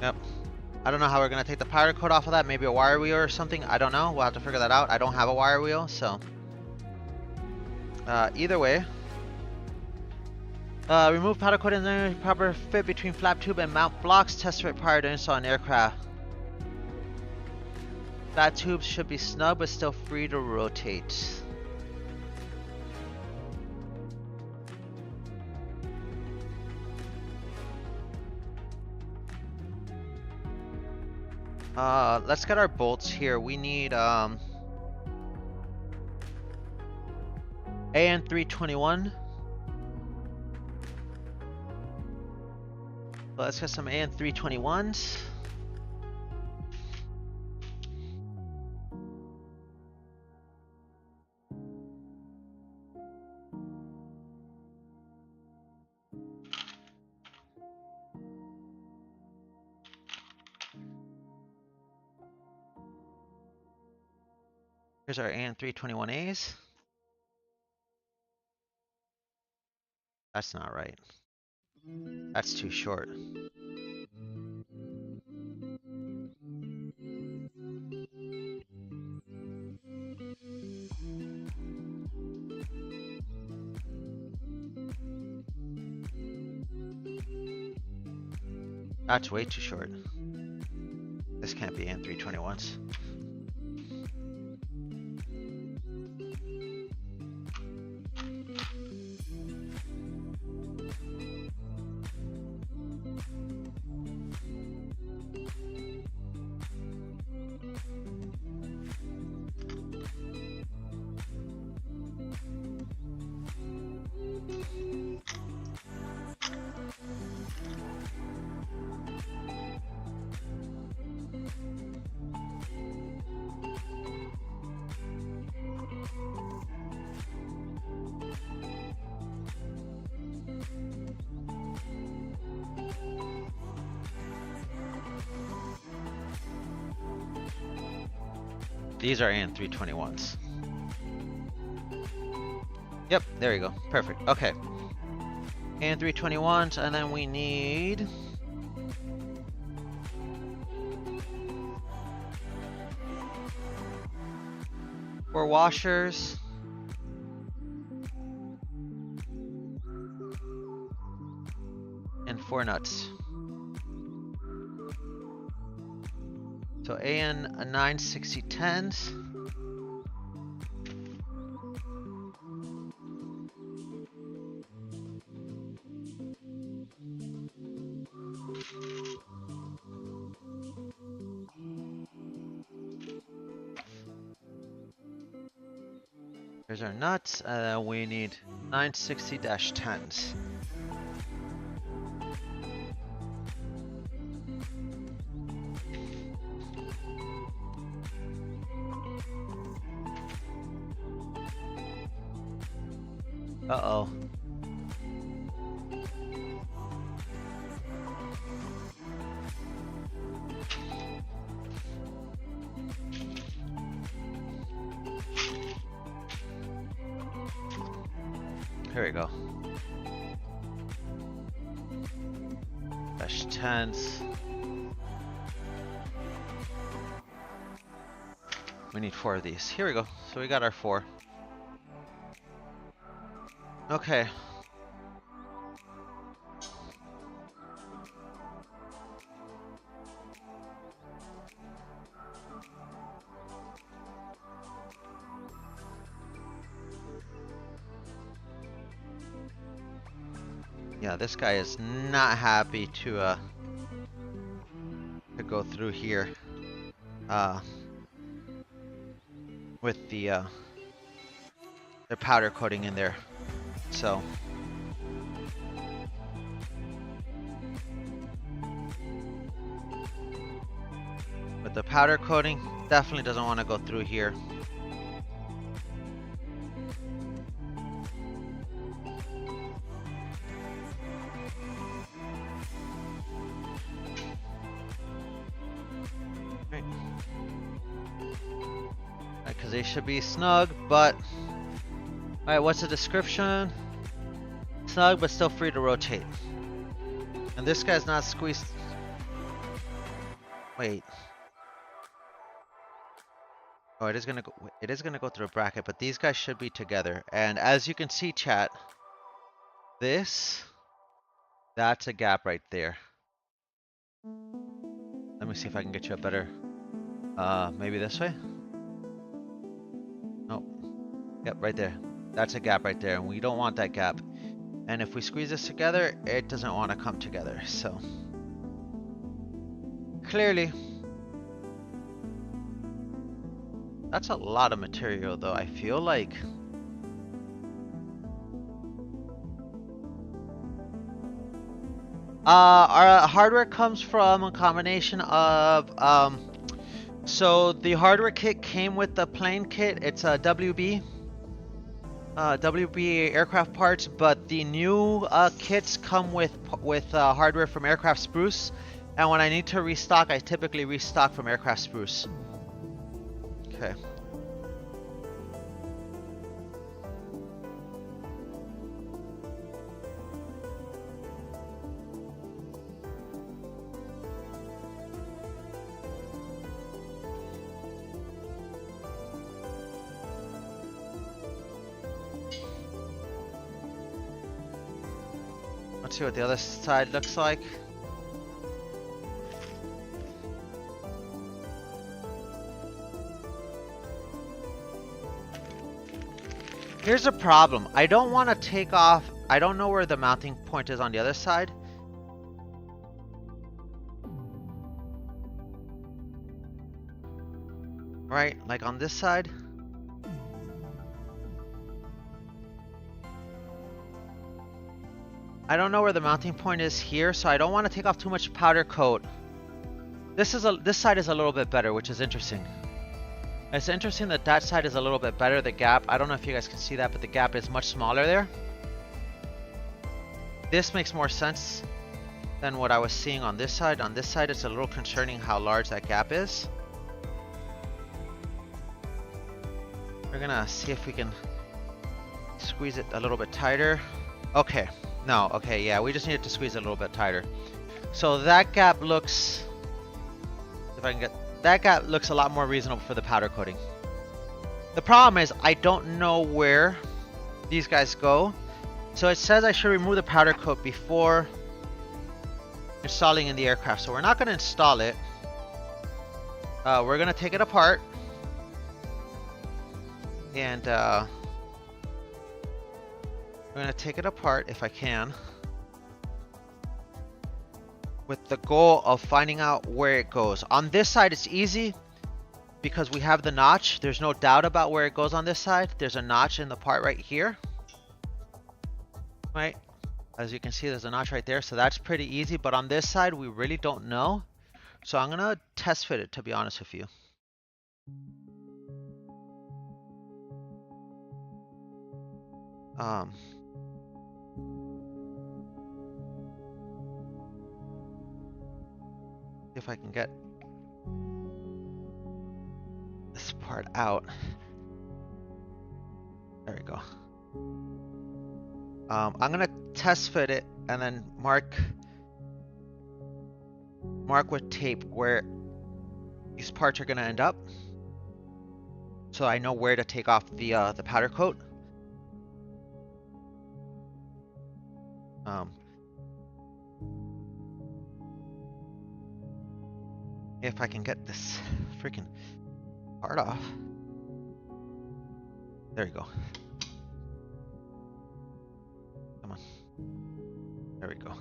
yep. I don't know how we're gonna take the powder coat off of that. Maybe a wire wheel or something. I don't know. We'll have to figure that out. I don't have a wire wheel, so either way. Remove powder coat in the proper fit between flap tube and mount blocks. Test fit prior to install an aircraft. Flat tubes should be snug but still free to rotate. Let's get our bolts here. We need AN321. Let's get some AN321s. Here's our AN321As. That's not right. That's too short. That's way too short. This can't be AN321s. These are AN321s. Yep, there you go. Perfect. Okay. AN321s, and then we need... four washers. And 4 nuts. So AN 96010s. Here's our nuts. We need 960-10s. Uh-oh. Here we go. Dash 10s. We need 4 of these. Here we go. So we got our 4. Okay. Yeah, this guy is not happy to go through here with the powder coating in there. So with the powder coating, definitely doesn't want to go through here. Because they should be snug, but alright, what's the description? Snug, but still free to rotate. And this guy's not squeezed. Wait. Oh, it is gonna go through a bracket, but these guys should be together. And as you can see, chat, that's a gap right there. Let me see if I can get you a better, maybe this way? Nope. Yep, right there. That's a gap right there, and we don't want that gap. And if we squeeze this together, it doesn't want to come together, so. Clearly. That's a lot of material, though. I feel like. Our hardware comes from a combination of, so the hardware kit came with the plane kit. It's a WB aircraft parts, but the new kits come with hardware from Aircraft Spruce. And when I need to restock, I typically restock from Aircraft Spruce. Okay. Let's see what the other side looks like. Here's a problem. I don't want to take off. I don't know where the mounting point is on the other side. Right, like on this side. I don't know where the mounting point is here, so I don't want to take off too much powder coat. This side is a little bit better, which is interesting. It's interesting that that side is a little bit better. The gap, I don't know if you guys can see that, but the gap is much smaller there. This makes more sense than what I was seeing on this side. On this side, it's a little concerning how large that gap is. We're gonna see if we can squeeze it a little bit tighter. Okay. No, okay, yeah, we just needed to squeeze it a little bit tighter. So that gap looks, if I can get, that gap looks a lot more reasonable for the powder coating. The problem is I don't know where these guys go. So it says I should remove the powder coat before installing in the aircraft. So we're not going to install it. We're going to take it apart. And we're going to take it apart if I can, with the goal of finding out where it goes. On this side it's easy because we have the notch. There's no doubt about where it goes on this side. There's a notch in the part right here. Right? As you can see, there's a notch right there, so that's pretty easy. But on this side, we really don't know. So I'm gonna test fit it, to be honest with you. if I can get this part out. There we go. I'm gonna test fit it and then mark with tape where these parts are gonna end up, so I know where to take off the powder coat. If I can get this freaking part off. There we go. Come on. There we go.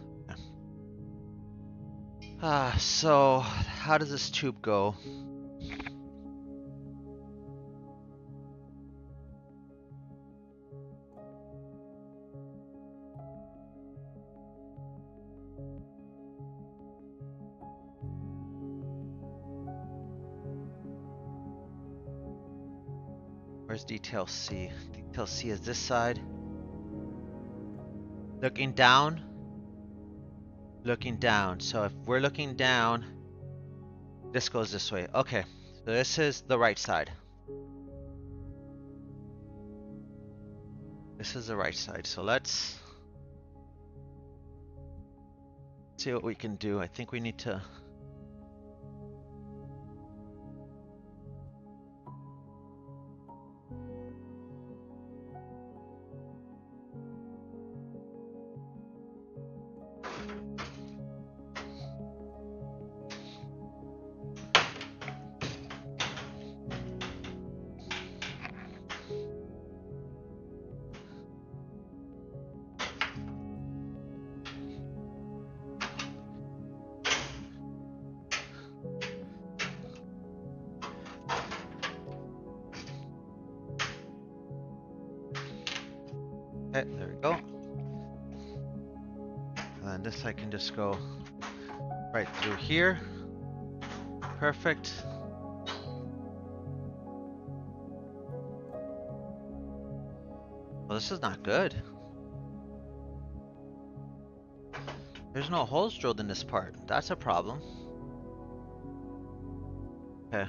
Yeah. So how does this tube go? Where's detail C? Detail C is this side. Looking down. Looking down. So if we're looking down, this goes this way. Okay, so this is the right side. This is the right side. So let's see what we can do. I think we need to... Okay, there we go. And this I can just go right through here. Perfect. Well, this is not good. There's no holes drilled in this part. That's a problem. Okay.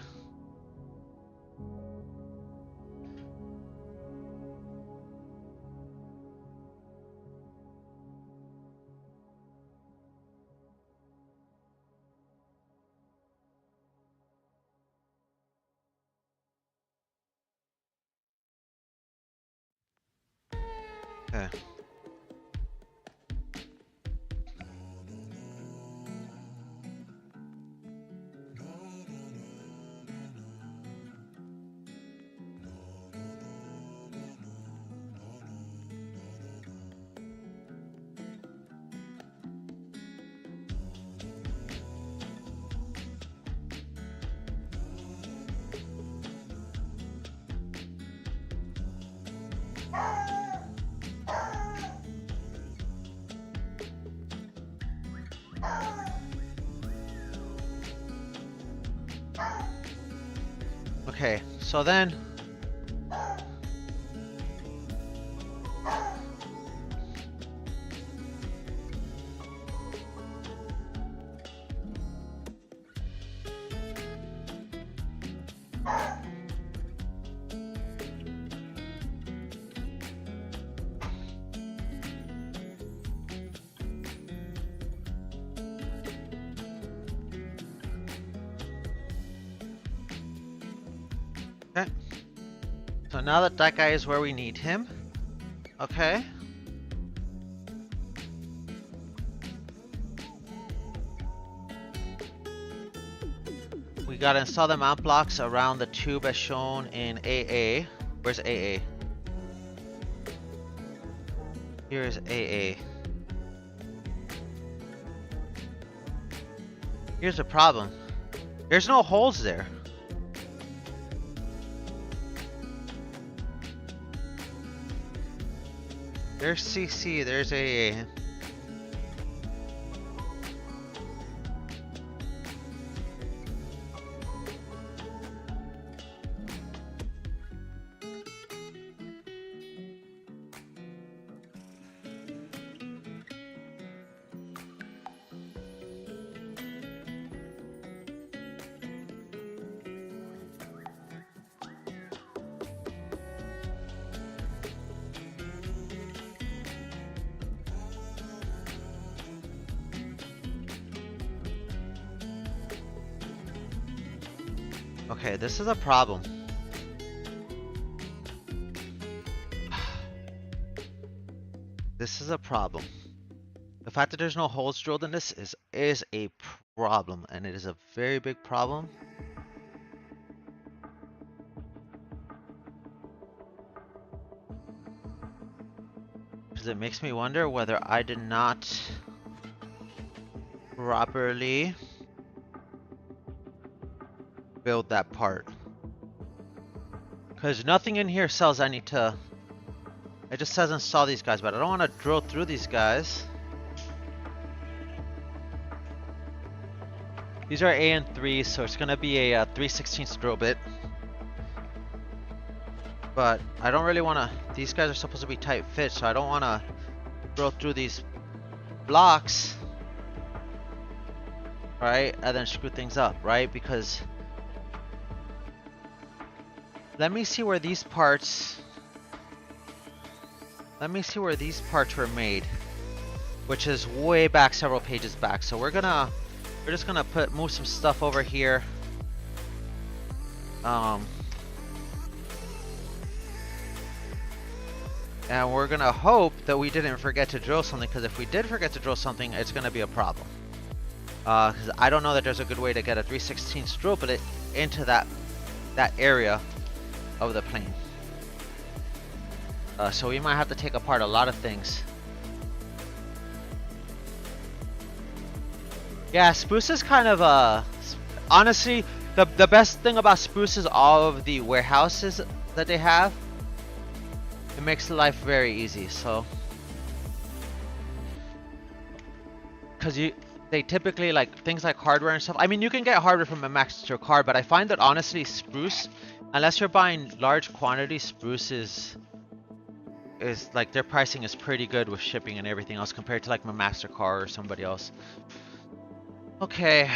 Okay. Okay, so then okay. So now that that guy is where we need him, okay. We gotta install the mount blocks around the tube as shown in AA. Where's AA? Here's AA. Here's the problem. There's no holes there. There's CC, there's AA. Okay, this is a problem. This is a problem. The fact that there's no holes drilled in this is a problem, and it is a very big problem. Because it makes me wonder whether I did not properly build that part. Because nothing in here says I need to... It just says install these guys, but I don't want to drill through these guys. These are A and 3, so it's going to be a 3/16 drill bit. But I don't really want to... These guys are supposed to be tight fit, so I don't want to drill through these blocks, right? And then screw things up, right? Because... Let me see where these parts... Let me see where these parts were made, which is way back, several pages back. So we're just gonna move some stuff over here. And we're gonna hope that we didn't forget to drill something, because if we did forget to drill something, it's gonna be a problem. Because I don't know that there's a good way to get a 3/16 drill bit into that area of the plane. So we might have to take apart a lot of things. Yeah, Spruce is kind of honestly, the best thing about Spruce is all of the warehouses that they have. It makes life very easy. So, because they typically like things like hardware and stuff. I mean, you can get hardware from a Master Card, but I find that honestly, Spruce, unless you're buying large quantities, Spruce is like their pricing is pretty good with shipping and everything else compared to like my MasterCard or somebody else. Okay.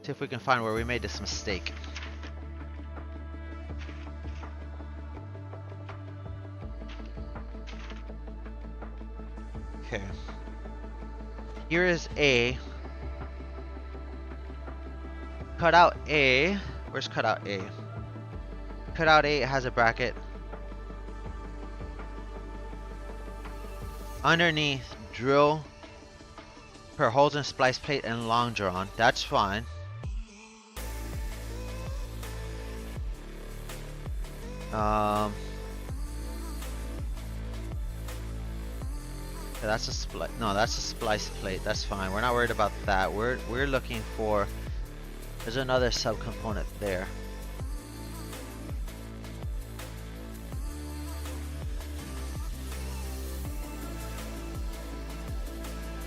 See if we can find where we made this mistake. Okay. Here is A. Cutout A. Where's cutout A? Cutout A has a bracket. Underneath, drill per holes in splice plate and long drawn. That's fine. That's a splice. No, that's a splice plate. That's fine. We're not worried about that. We're looking for. There's another subcomponent there.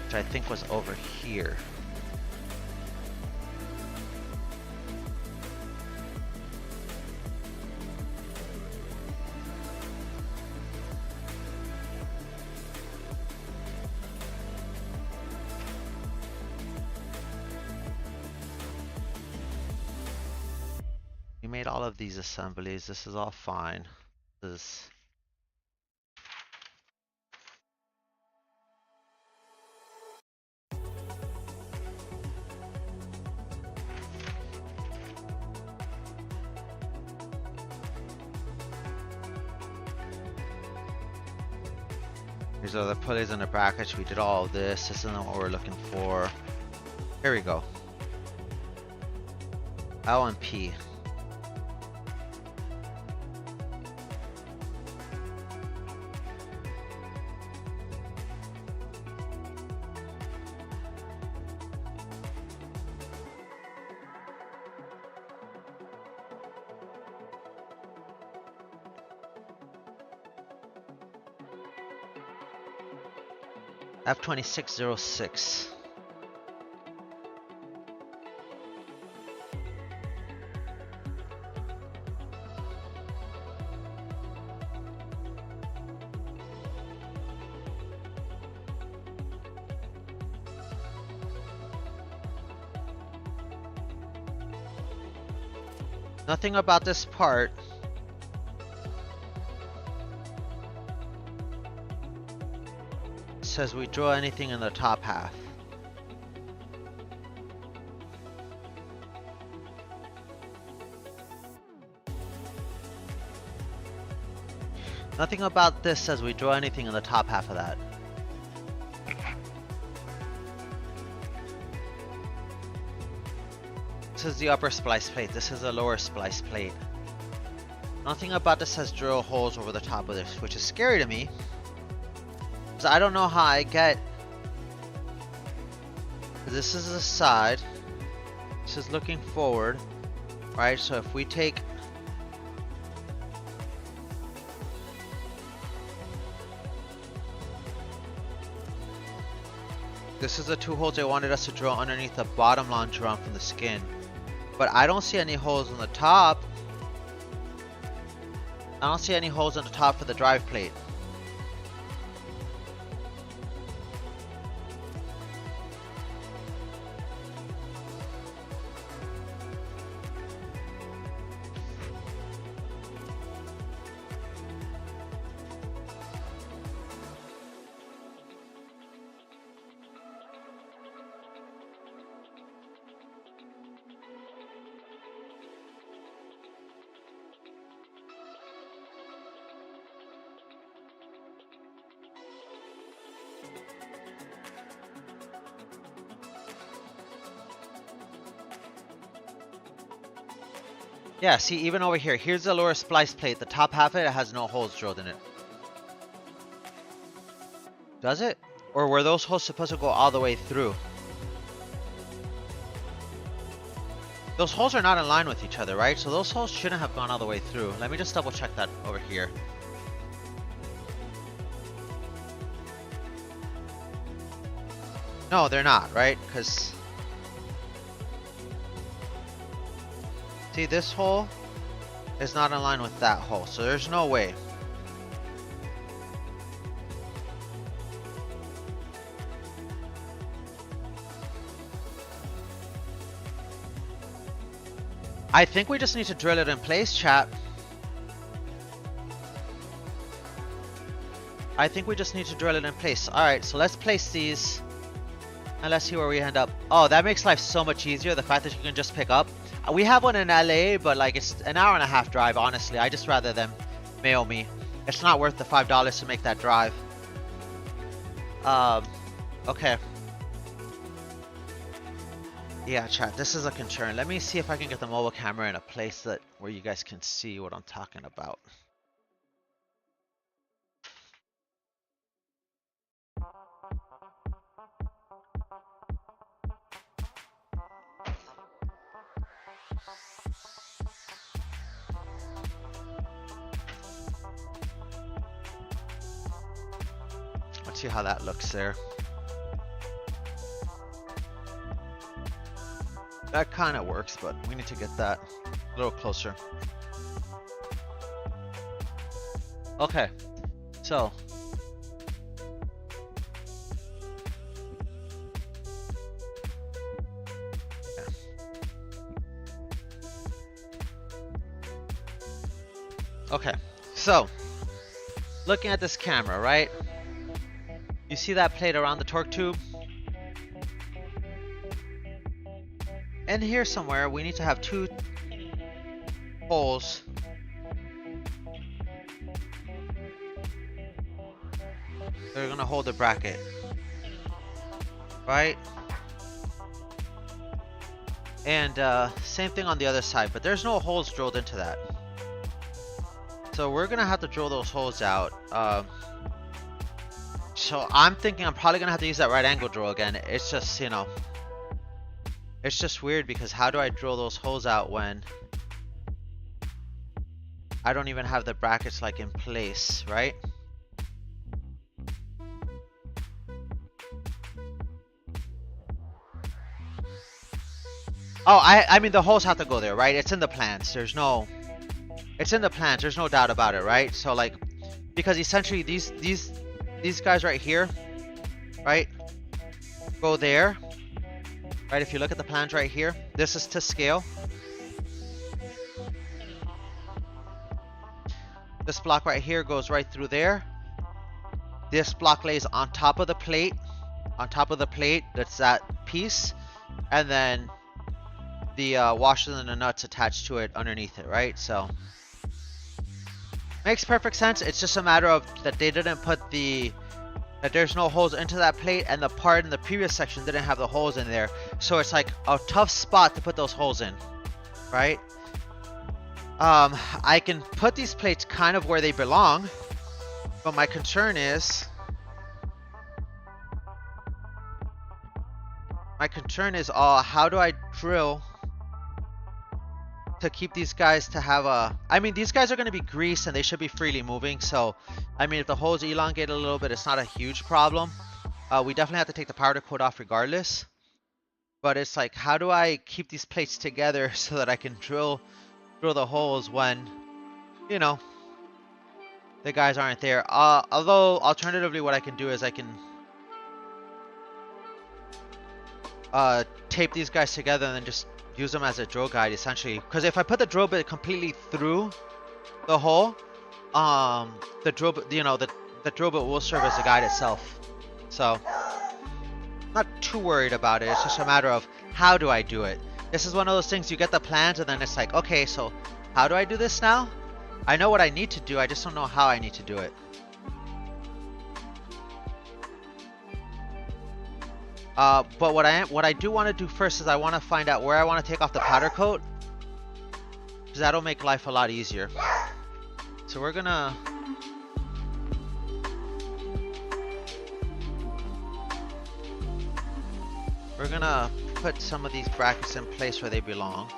Which I think was over here. We made all of these assemblies. This is all fine. This is... These are the pulleys and the brackets. We did all of this. This isn't what we're looking for. Here we go. L and P. F2606. Nothing about this part says we draw anything in the top half. Nothing about this says we draw anything in the top half of that. This is the upper splice plate. This is the lower splice plate. Nothing about this says drill holes over the top of this, which is scary to me. Because I don't know how I get... This is the side. This is looking forward. Right, so if we take... This is the 2 holes they wanted us to drill underneath the bottom longeron from the skin. But I don't see any holes on the top. I don't see any holes on the top for the drive plate. Yeah, see, even over here, here's the lower splice plate. The top half of it has no holes drilled in it. Does it? Or were those holes supposed to go all the way through? Those holes are not in line with each other, right? So those holes shouldn't have gone all the way through. Let me just double check that over here. No, they're not, right? Because... See, this hole is not in line with that hole, so there's no way. I think we just need to drill it in place, chat. I think we just need to drill it in place. Alright, so let's place these. And let's see where we end up. Oh, that makes life so much easier, the fact that you can just pick up. We have one in LA, but like it's an hour-and-a-half drive, honestly. I just rather them mail me. It's not worth the $5 to make that drive. Okay. Yeah, chat, this is a concern. Let me see if I can get the mobile camera in a place that where you guys can see what I'm talking about. Let's see how that looks there. That kind of works, but we need to get that a little closer. Okay, so yeah. Okay, so looking at this camera, right? You see that plate around the torque tube? In here somewhere, we need to have 2 holes. They're gonna hold the bracket, right? And same thing on the other side, but there's no holes drilled into that. So we're gonna have to drill those holes out. So I'm thinking I'm probably gonna have to use that right angle drill again. It's just, you know, it's just weird because how do I drill those holes out when I don't even have the brackets like in place, right? Oh, I mean the holes have to go there, right? It's in the plans. It's in the plans. There's no doubt about it, right? So like, because essentially these guys right here, right, go there, right? If you look at the plans right here, this is to scale. This block right here goes right through there. This block lays on top of the plate. On top of the plate, that's that piece. And then the washers and the nuts attached to it underneath it, right? So Makes perfect sense. It's just a matter of that they didn't put that there's no holes into that plate, and the part in the previous section didn't have the holes in there. So it's like a tough spot to put those holes in, right? I can put these plates kind of where they belong, but my concern is how do I drill to keep these guys to have a... I mean, these guys are going to be greased and they should be freely moving. So, I mean, if the holes elongate a little bit, it's not a huge problem. We definitely have to take the powder coat off regardless. But it's like, how do I keep these plates together so that I can drill the holes when, you know, the guys aren't there. Although, alternatively, what I can do is I can tape these guys together and then just use them as a drill guide, essentially. Because if I put the drill bit completely through the hole, the drill bit, you know, the drill bit will serve as a guide itself. So, not too worried about it. It's just a matter of how do I do it. This is one of those things, you get the plans and then it's like, okay, so how do I do this now? I know what I need to do, I just don't know how I need to do it. But what I do want to do first is I want to find out where I want to take off the powder coat, because that'll make life a lot easier. So we're gonna put some of these brackets in place where they belong.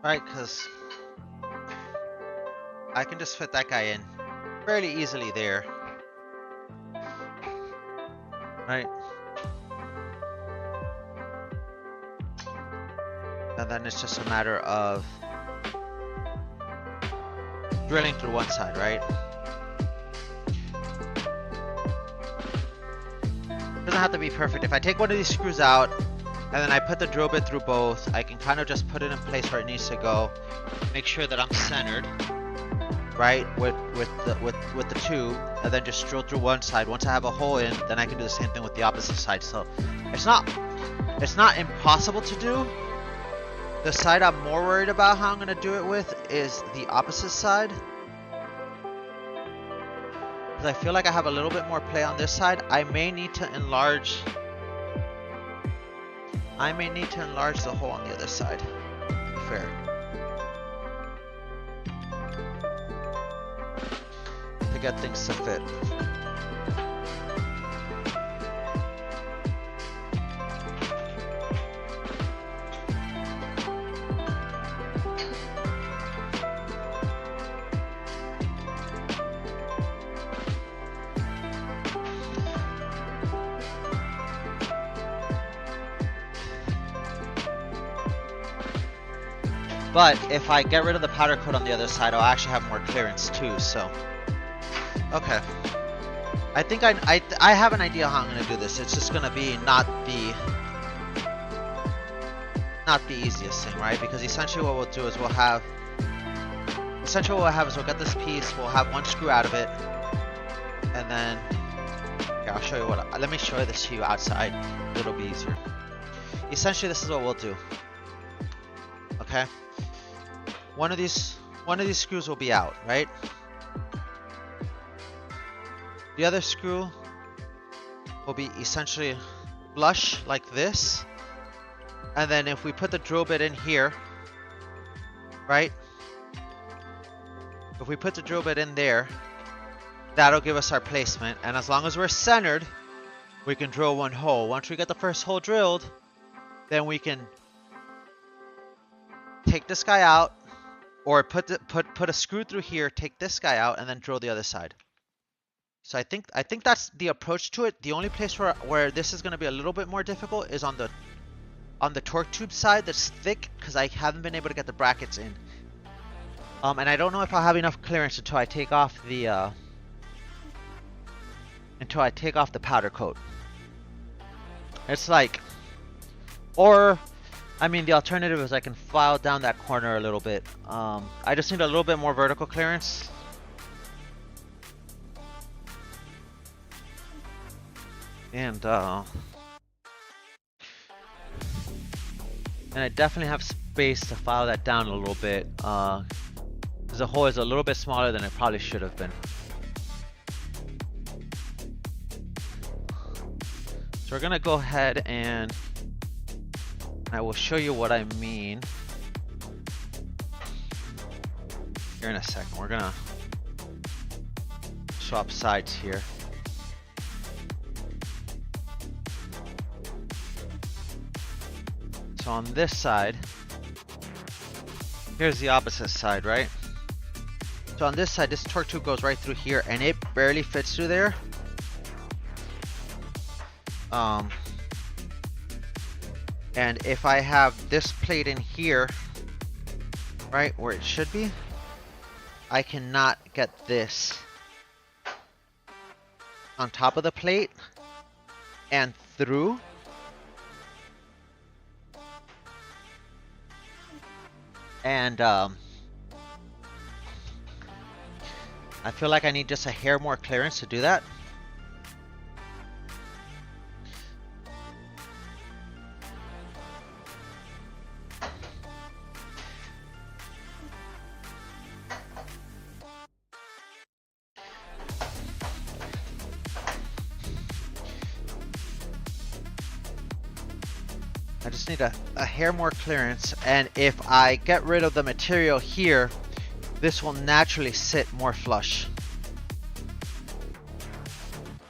Right, because I can just fit that guy in fairly easily there. Right. And then it's just a matter of drilling through one side, right? Doesn't have to be perfect. If I take one of these screws out and then I put the drill bit through both, I can kind of just put it in place where it needs to go. Make sure that I'm centered, right, with the tube, and then just drill through one side. Once I have a hole in, then I can do the same thing with the opposite side. So it's not impossible to do. The side I'm more worried about how I'm gonna do it with is the opposite side, because I feel like I have a little bit more play on this side. I may need to enlarge I may need to enlarge the hole on the other side, to be fair. To get things to fit. But if I get rid of the powder coat on the other side, I'll actually have more clearance too, so. Okay. I think I have an idea how I'm gonna do this. It's just gonna be not the easiest thing, right? Because essentially what we'll do is we'll get this piece, we'll have one screw out of it, and then, yeah, I'll show you let me show this to you outside. It'll be easier. Essentially, this is what we'll do. Okay? One of these screws will be out, right? The other screw will be essentially flush like this. And then if we put the drill bit in here, right? If we put the drill bit in there, that'll give us our placement. And as long as we're centered, we can drill one hole. Once we get the first hole drilled, then we can take this guy out, or put a screw through here, take this guy out, and then drill the other side. So I think that's the approach to it. The only place where this is going to be a little bit more difficult is on the torque tube side that's thick, because I haven't been able to get the brackets in. And I don't know if I'll have enough clearance until I take off the powder coat. It's like, or I mean, the alternative is I can file down that corner a little bit. I just need a little bit more vertical clearance. And I definitely have space to file that down a little bit. Because the hole is a little bit smaller than it probably should have been. So we're gonna go ahead and I will show you what I mean here in a second. We're gonna swap sides here. So on this side, here's the opposite side, right? So on this side, this torque tube goes right through here and it barely fits through there. And if I have this plate in here, right where it should be, I cannot get this on top of the plate and through. And I feel like I need just a hair more clearance to do that. I just need a hair more clearance, and if I get rid of the material here, this will naturally sit more flush.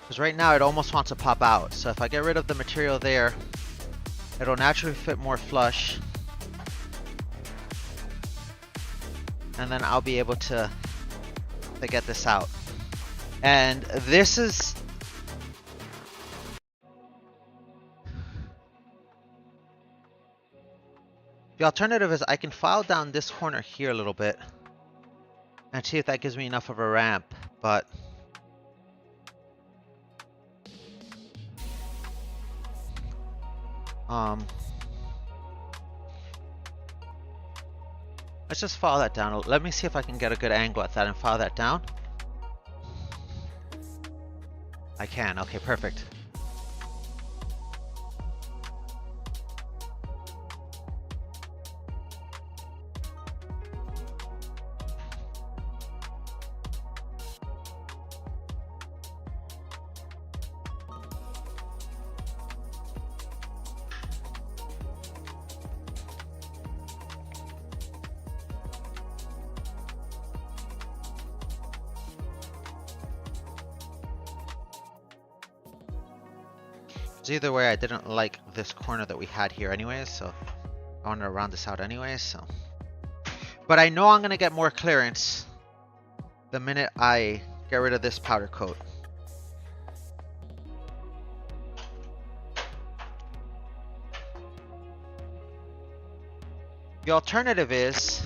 Because right now it almost wants to pop out. So if I get rid of the material there, it'll naturally fit more flush. And then I'll be able to get this out. And this is... The alternative is I can file down this corner here a little bit and see if that gives me enough of a ramp, but let's just file that down. Let me see if I can get a good angle at that and file that down. I can. Okay, perfect. So either way, I didn't like this corner that we had here anyways, so I wanted to round this out anyways, so. But I know I'm gonna get more clearance the minute I get rid of this powder coat. The alternative is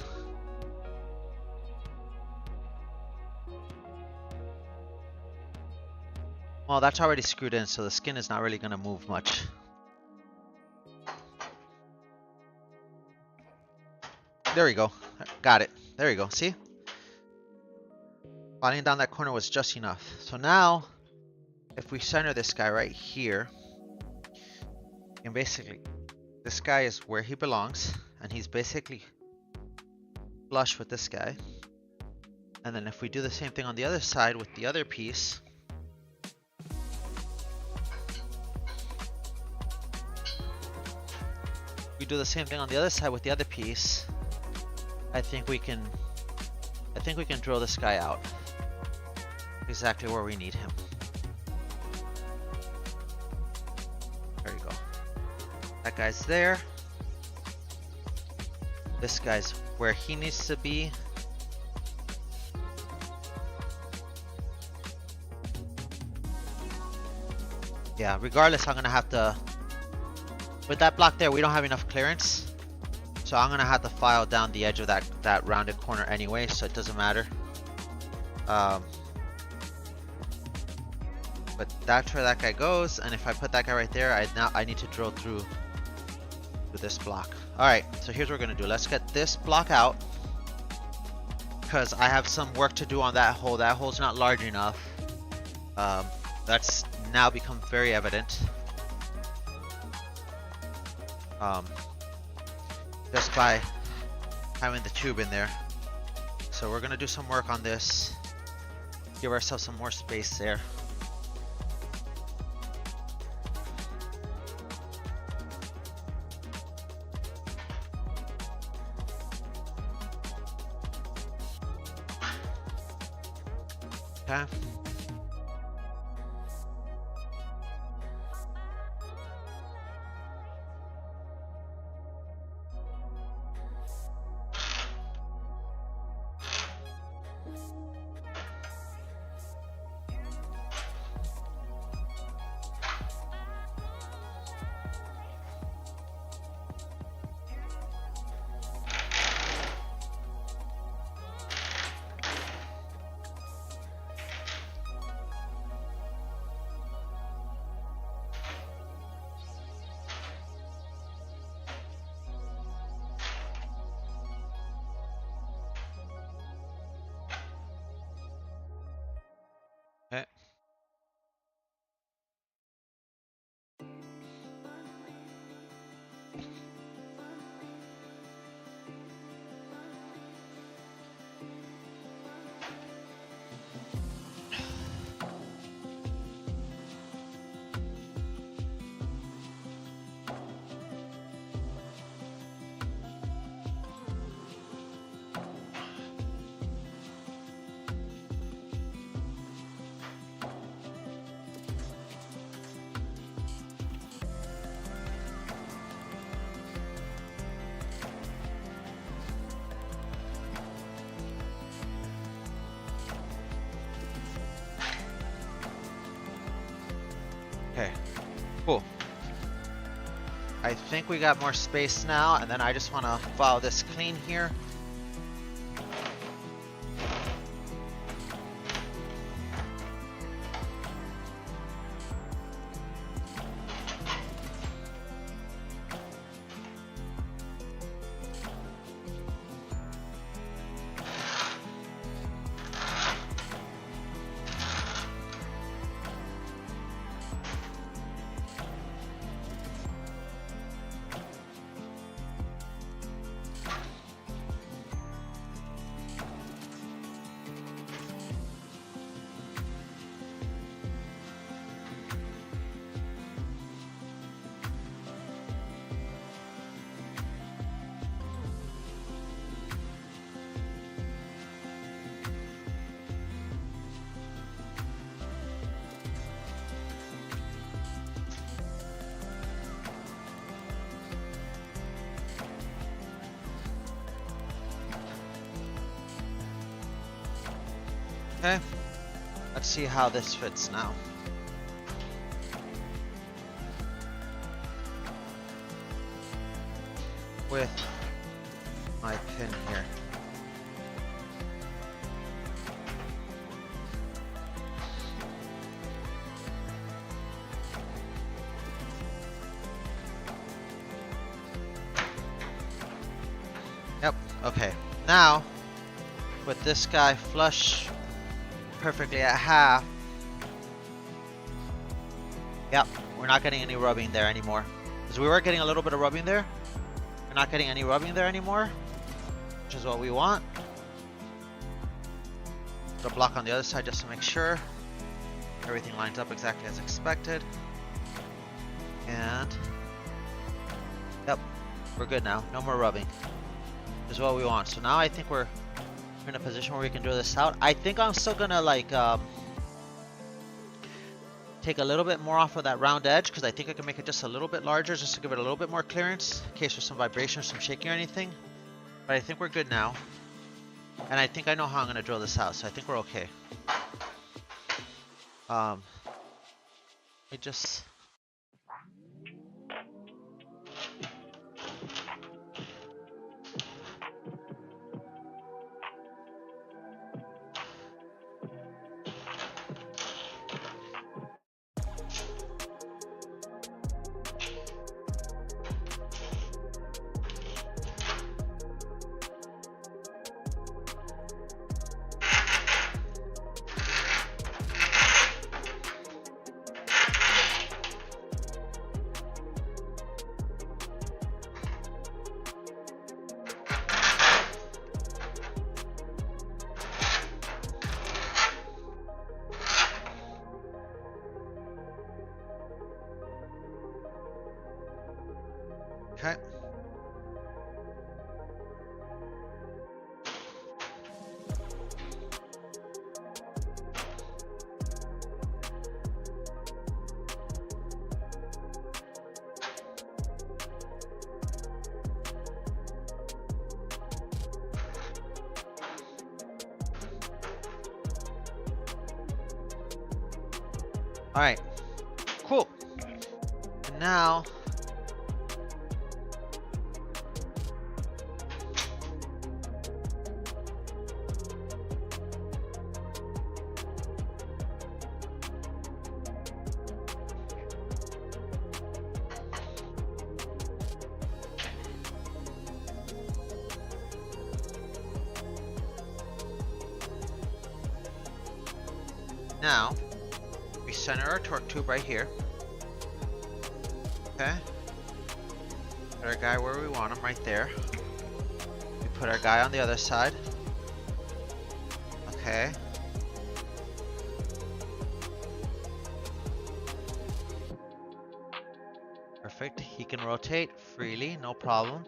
well, that's already screwed in, so the skin is not really gonna move much. There we go. Got it. There you go. See? Filing down that corner was just enough. So now, if we center this guy right here, and basically, this guy is where he belongs, and he's basically flush with this guy. And then if we do the same thing on the other side with the other piece, we do the same thing on the other side with the other piece, I think we can drill this guy out exactly where we need him. There you go. That guy's there. This guy's where he needs to be. Yeah, regardless, I'm gonna have to, with that block there, we don't have enough clearance. So I'm gonna have to file down the edge of that rounded corner anyway, so it doesn't matter. But that's where that guy goes, and if I put that guy right there, I need to drill through this block. Alright, so here's what we're gonna do. Let's get this block out, because I have some work to do on that hole. That hole's not large enough. That's now become very evident. Just by having the tube in there. So we're gonna do some work on this. Give ourselves some more space there. Okay. Okay. Okay, cool. I think we got more space now, and then I just want to file this clean here. Okay, let's see how this fits now. With my pin here. Yep, okay. Now, with this guy flush perfectly at half, yep, we're not getting any rubbing there anymore. Because we were getting a little bit of rubbing there. We're not getting any rubbing there anymore, which is what we want. Put a block on the other side just to make sure everything lines up exactly as expected. And yep, we're good now. No more rubbing. Is what we want. So now I think we're in a position where we can draw this out. I think I'm still gonna like take a little bit more off of that round edge because I think I can make it just a little bit larger just to give it a little bit more clearance in case there's some vibration or some shaking or anything. But I think we're good now. And I think I know how I'm gonna drill this out, so I think we're okay. Let me just okay. All right, cool. And now we center our torque tube right here. Okay. Put our guy where we want him, right there. We put our guy on the other side. Okay. Perfect. He can rotate freely, no problem.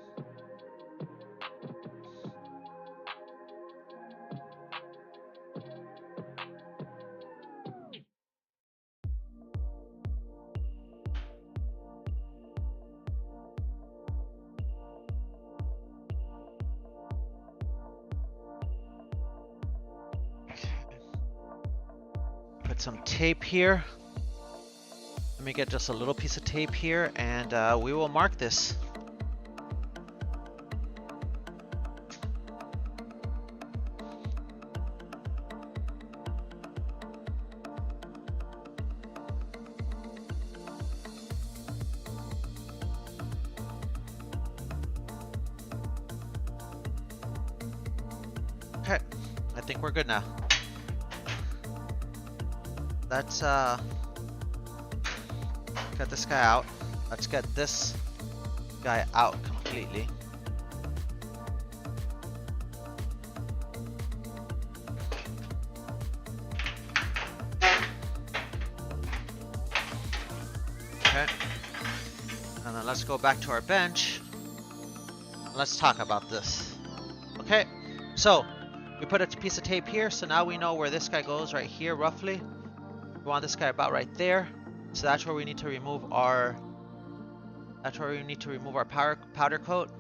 Put some tape here. Let me get just a little piece of tape here and we will mark this. Okay, I think we're good now. Let's get this guy out. Let's get this guy out completely. Okay. And then let's go back to our bench. Let's talk about this. Okay. So we put a piece of tape here, so now we know where this guy goes right here roughly. We want this guy about right there. So that's where we need to remove our powder coat.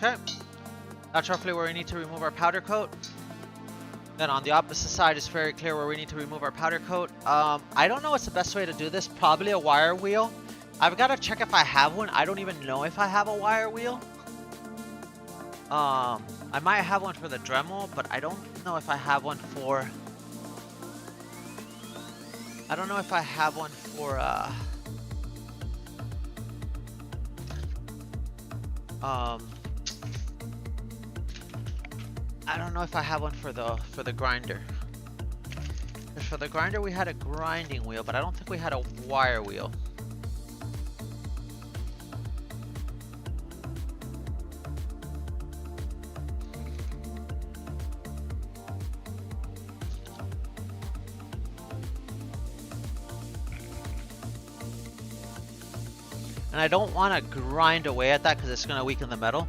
Okay. That's roughly where we need to remove our powder coat. Then on the opposite side is very clear where we need to remove our powder coat. I don't know what's the best way to do this. Probably a wire wheel. I've got to check if I have one. I don't even know if I have a wire wheel. I might have one for the Dremel, but I don't know if I have one for... I don't know if I have one for, I don't know if I have one for the grinder. 'Cause for the grinder we had a grinding wheel, but I don't think we had a wire wheel. And I don't want to grind away at that because it's going to weaken the metal.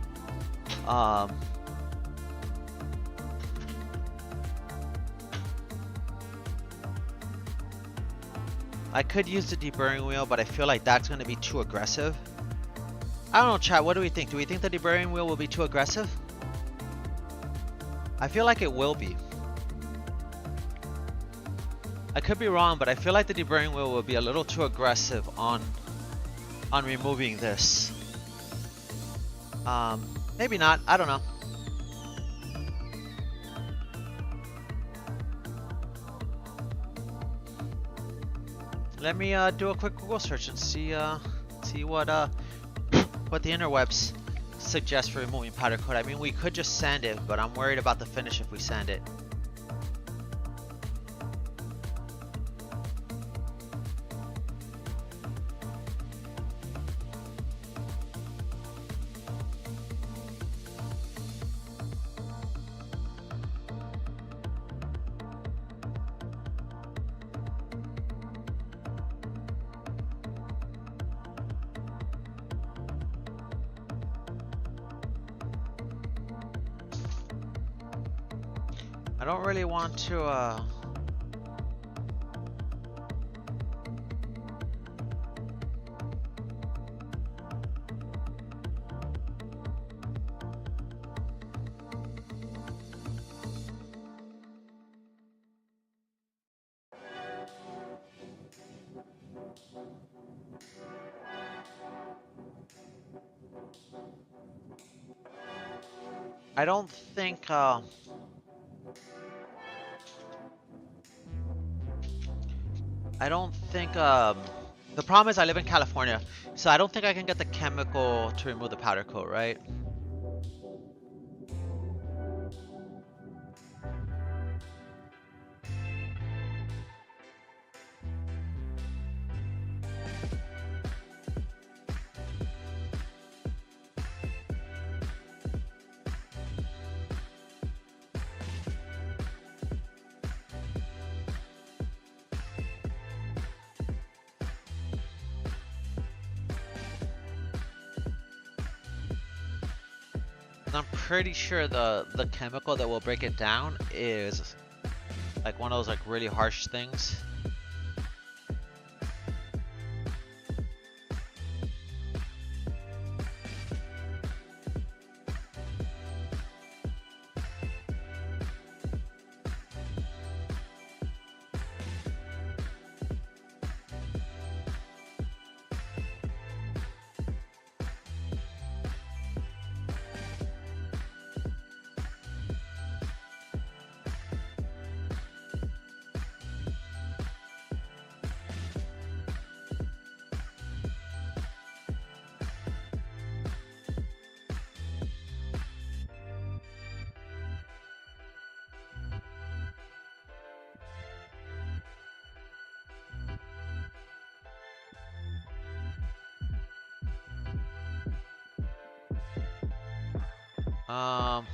I could use the deburring wheel, but I feel like that's going to be too aggressive. I don't know, chat, what do we think? Do we think the deburring wheel will be too aggressive? I feel like it will be. I could be wrong, but I feel like the deburring wheel will be a little too aggressive on removing this. Maybe not, I don't know. Let me do a quick Google search and see what the interwebs suggest for removing powder coat. I mean, we could just sand it, but I'm worried about the finish if we sand it. I don't really want to, I don't think, the problem is I live in California, so I don't think I can get the chemical to remove the powder coat, right? I'm pretty sure the chemical that will break it down is like one of those like really harsh things. Um,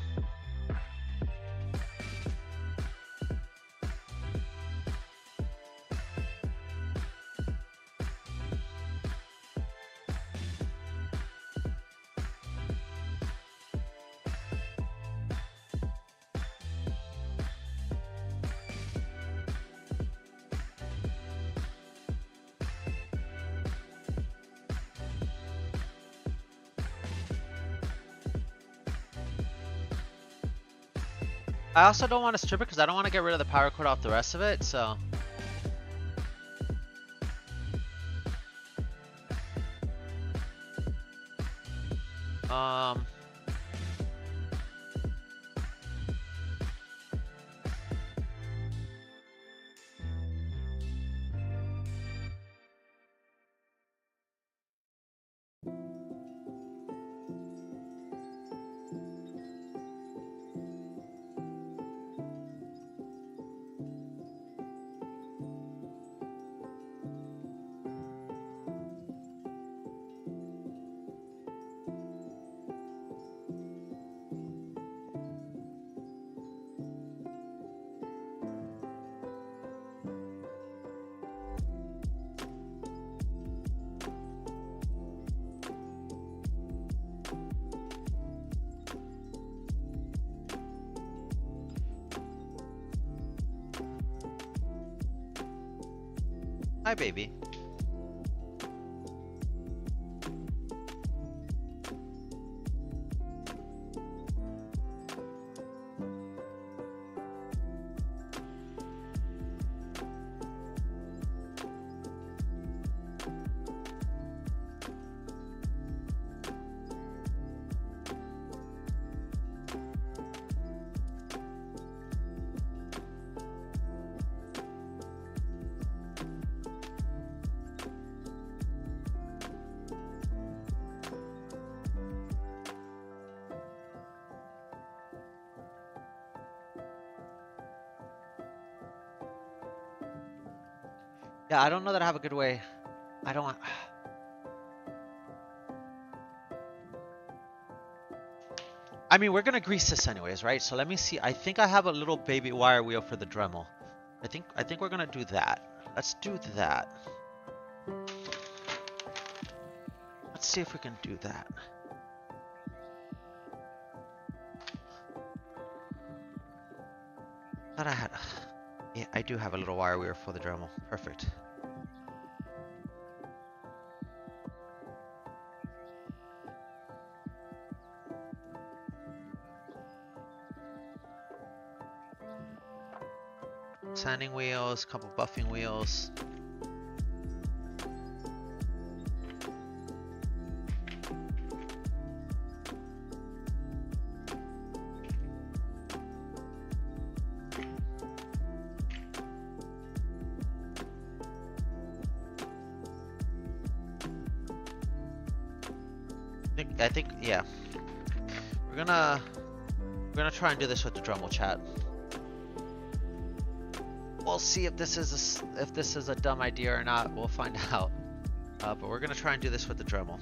I also don't want to strip it because I don't want to get rid of the power cord off the rest of it, so. Um. Hi, baby. Yeah, I don't know that I have a good way. I don't want. I mean, we're gonna grease this anyways, right? So let me see. I think I have a little baby wire wheel for the Dremel. I think we're gonna do that. Let's do that. Let's see if we can do that. Thought I had. Yeah, I do have a little wire wheel for the Dremel. Perfect. Sanding wheels, couple buffing wheels. I think, yeah. We're gonna try and do this with the Dremel, chat. We'll see if this is a dumb idea or not. We'll find out. But we're gonna try and do this with the Dremel.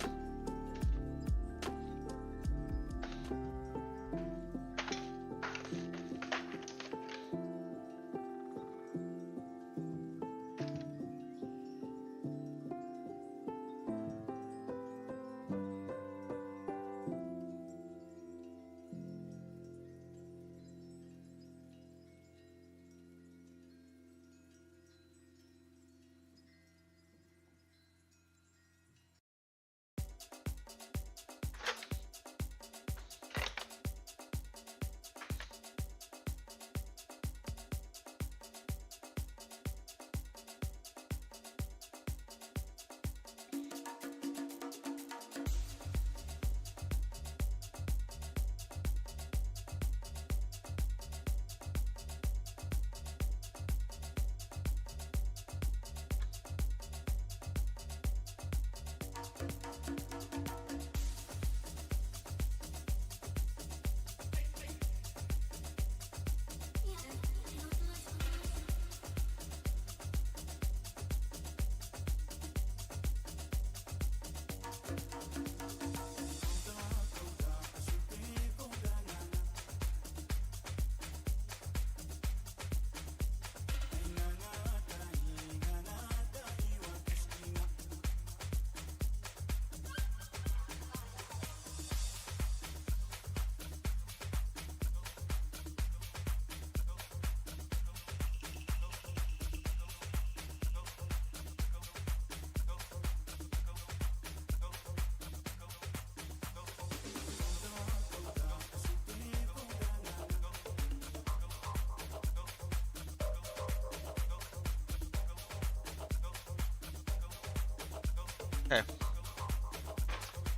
Okay.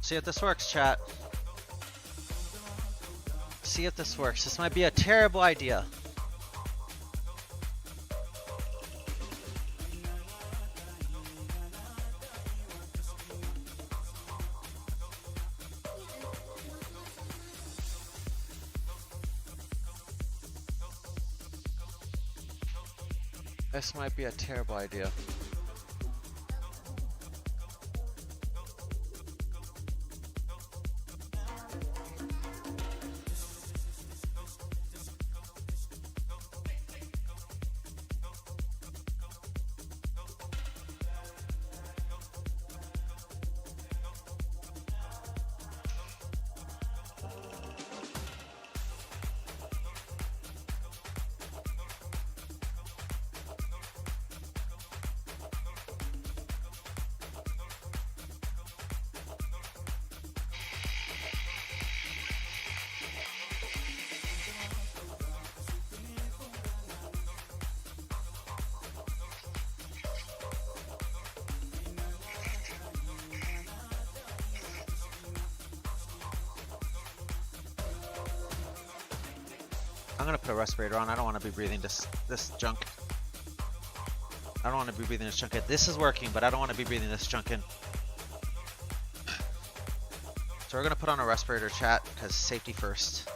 See if this works, chat. See if this works. This might be a terrible idea. This might be a terrible idea. I'm gonna put a respirator on. I don't want to be breathing this junk. I don't want to be breathing this junk in. This is working, but I don't want to be breathing this junk in. So we're gonna put on a respirator, chat, because safety first.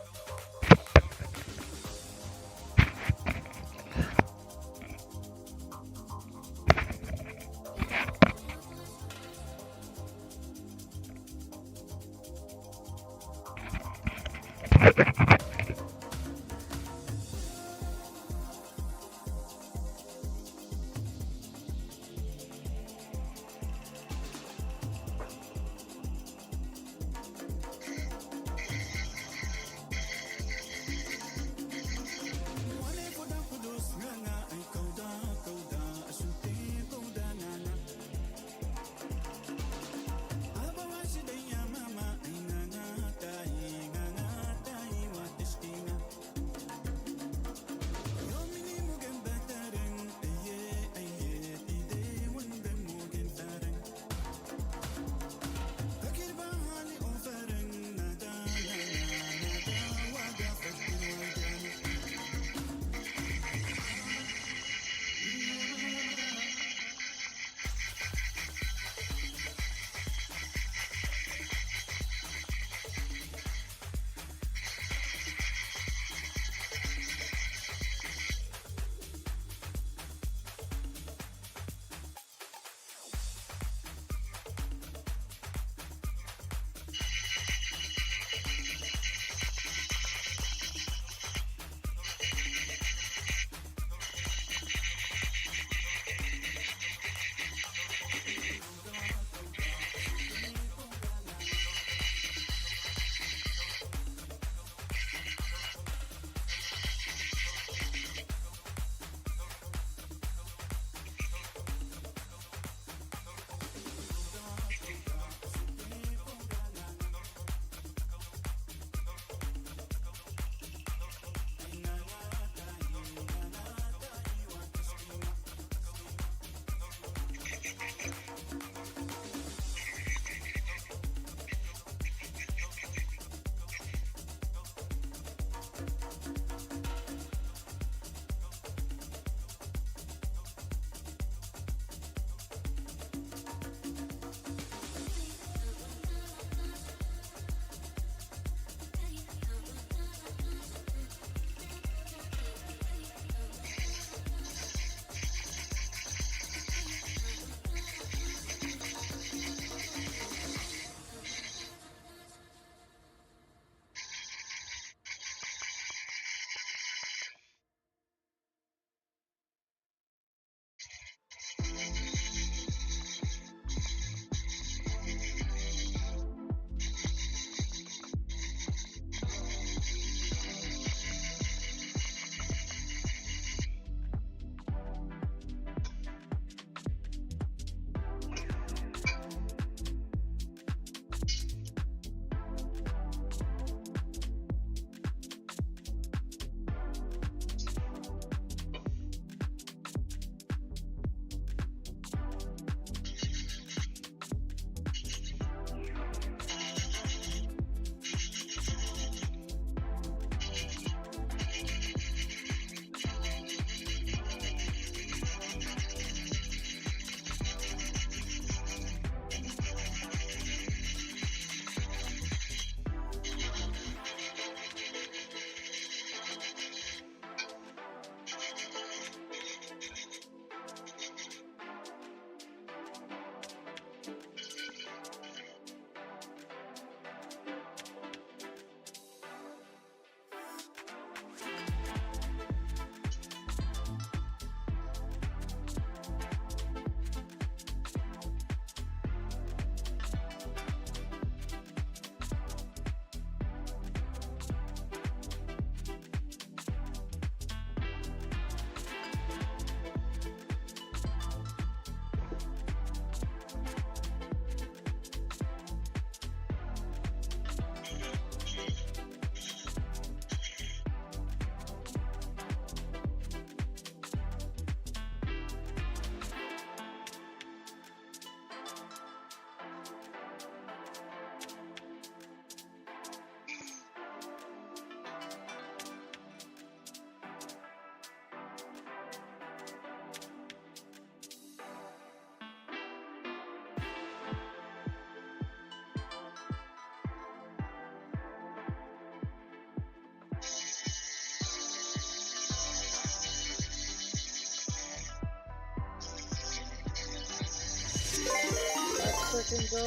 Let go.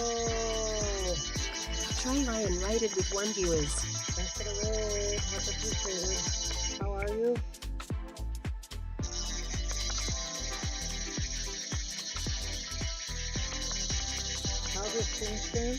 Try Ryan righted with 1 viewers. Thanks for the raid. Much appreciated. How are you? How's your stream been?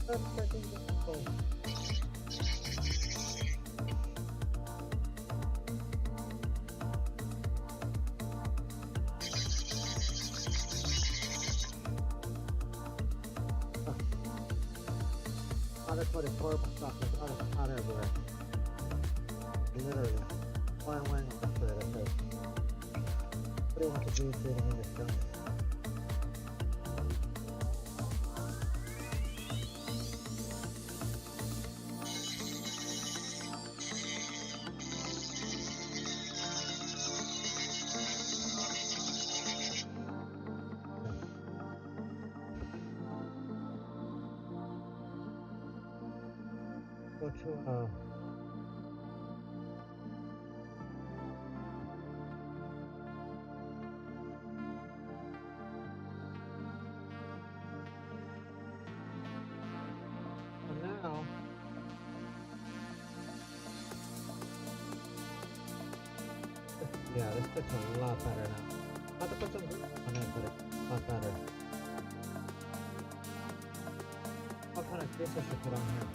That's freaking difficult. That's what is horrible stuff. There's out everywhere. Literally. Why am I wearing yesterday? That's it. What do you want to do sitting in this junk? Go to now yeah, this fits a lot better now. Not to put some glue on it, but it's a lot better. What kind of grease I should put on here?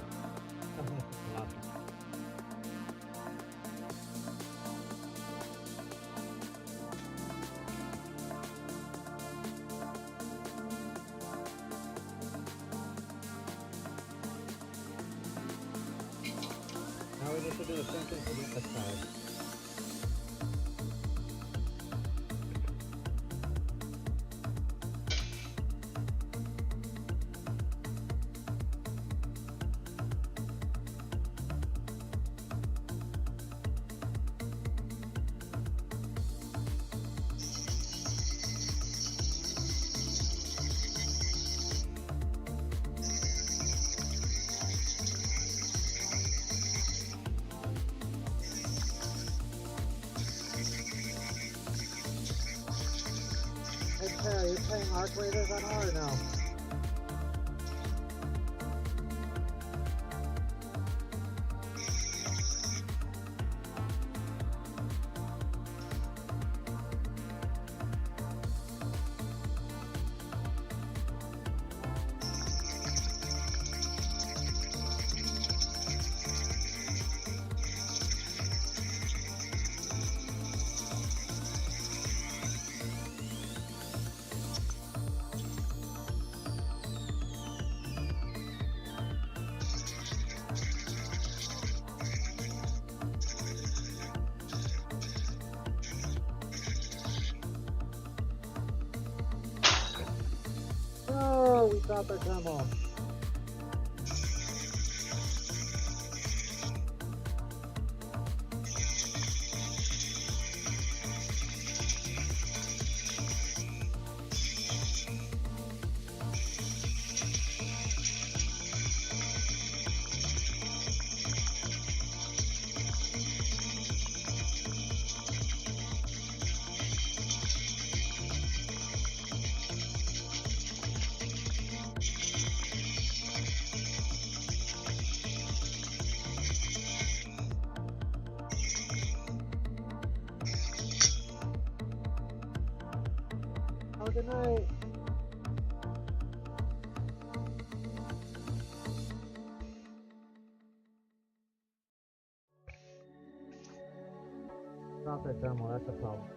Something that fits a lot better. Now we need to do the same thing for the other side. Hey Terry, you playing Arc Raiders on R or no? Oh, we dropped our demo. Good night. Not that thermal, that's a problem.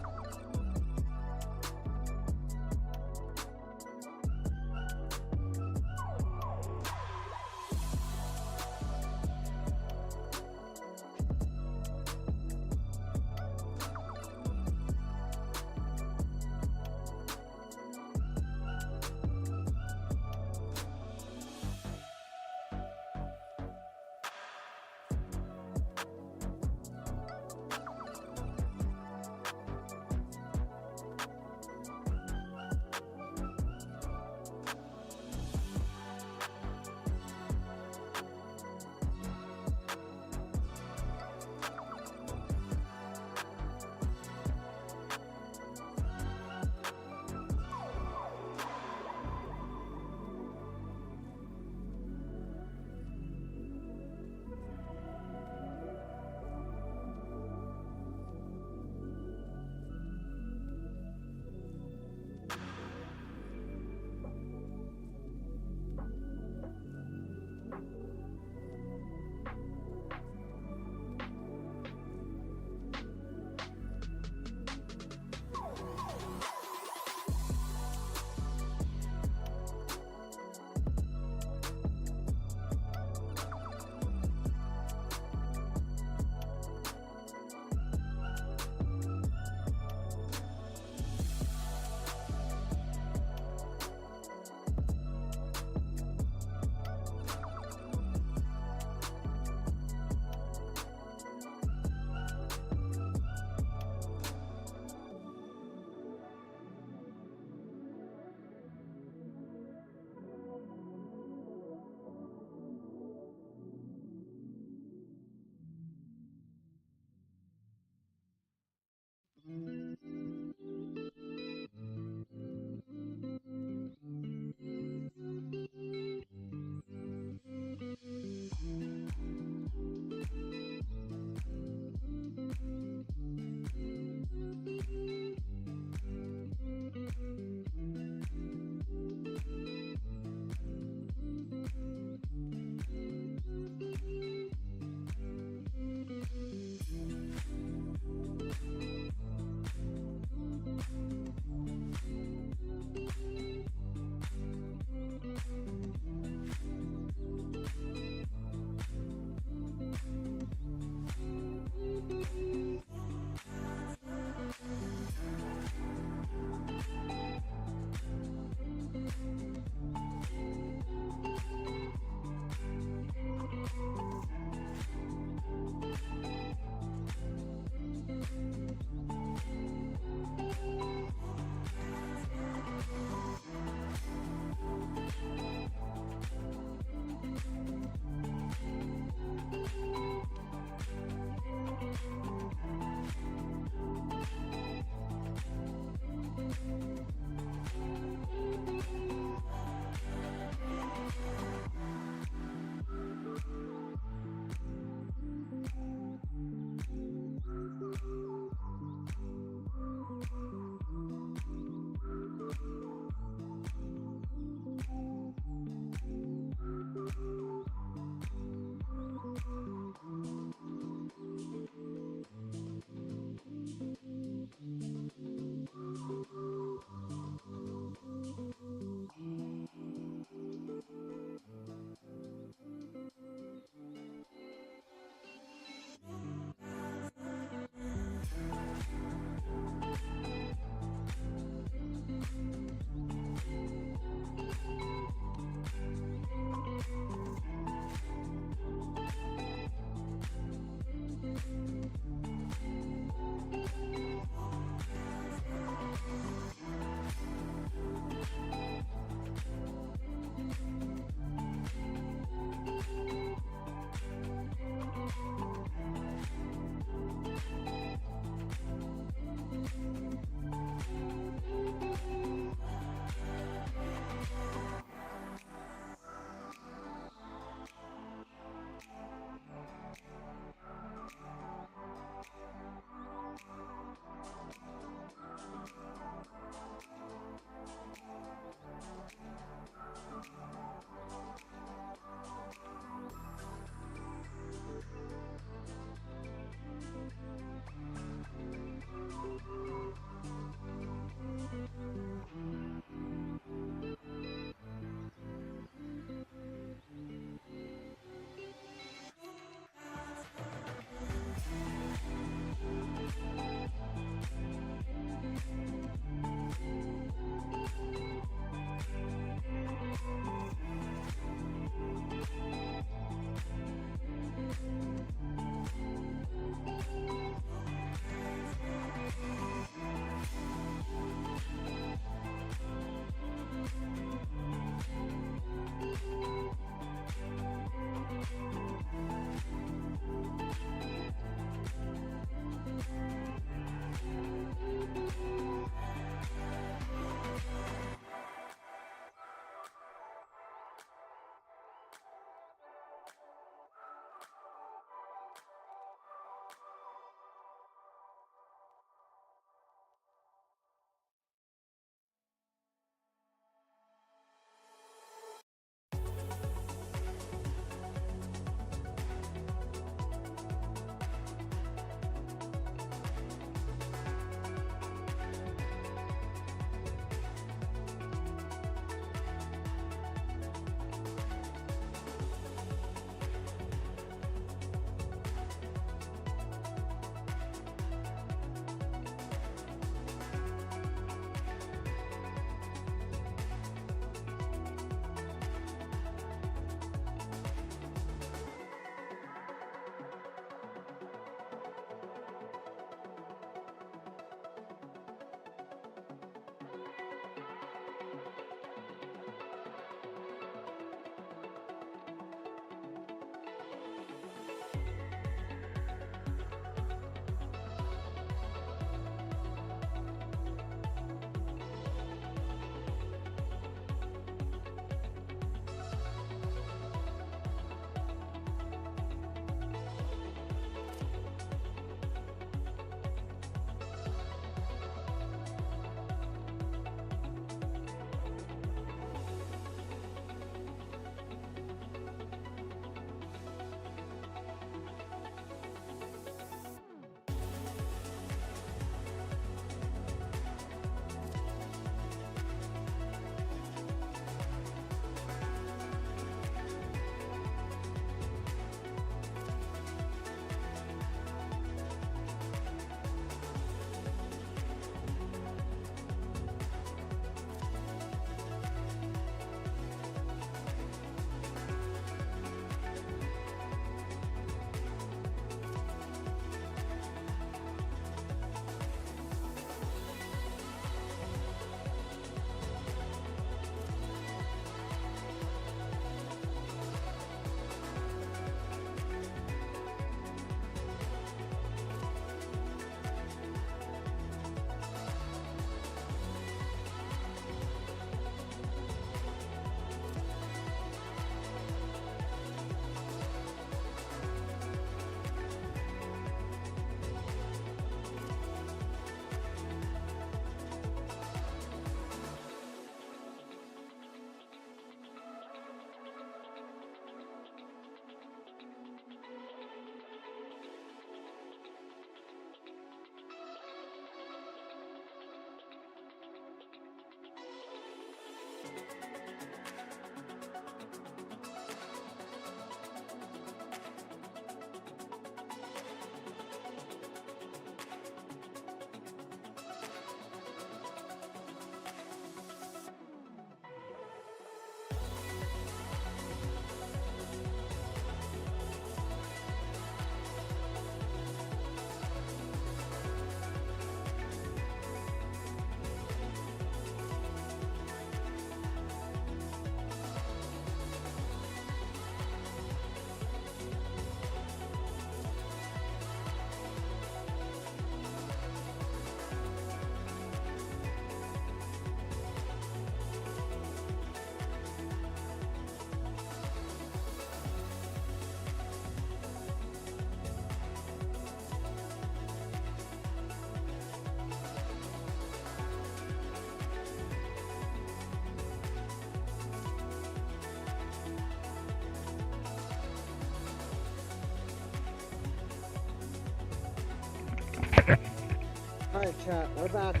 Alright, chat, we're back.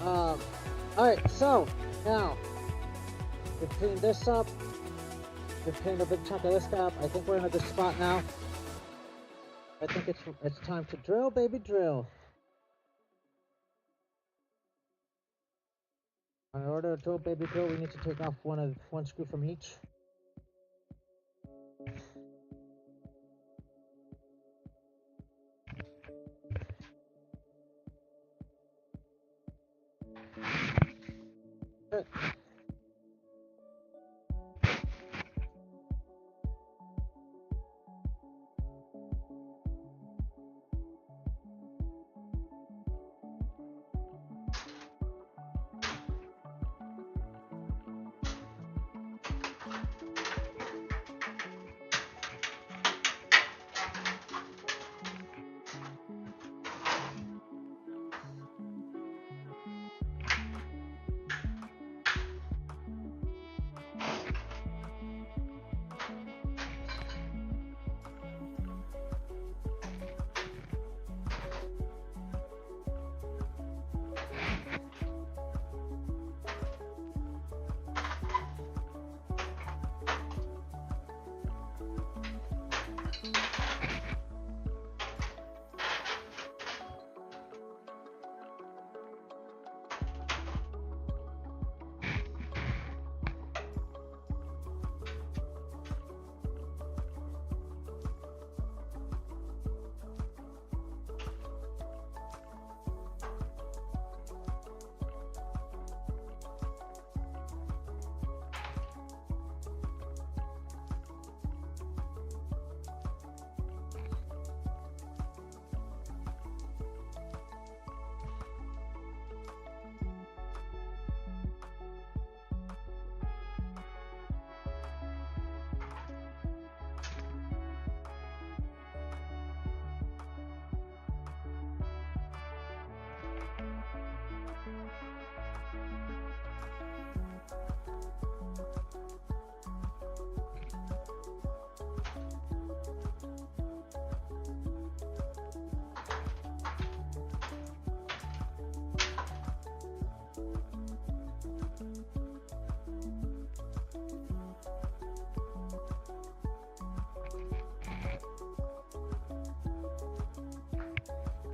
Alright, so, now, we've cleaned this up. We've cleaned a big chunk of this up. I think we're in a good spot now. I think it's time to drill, baby, drill. In order to drill, baby, drill, we need to take off one screw from each. Good.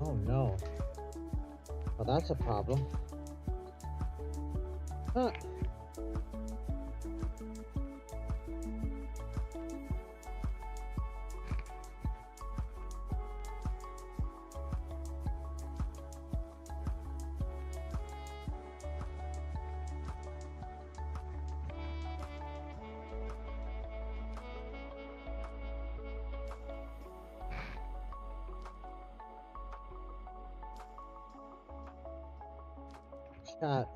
Oh no. Well, that's a problem. Huh. Chat.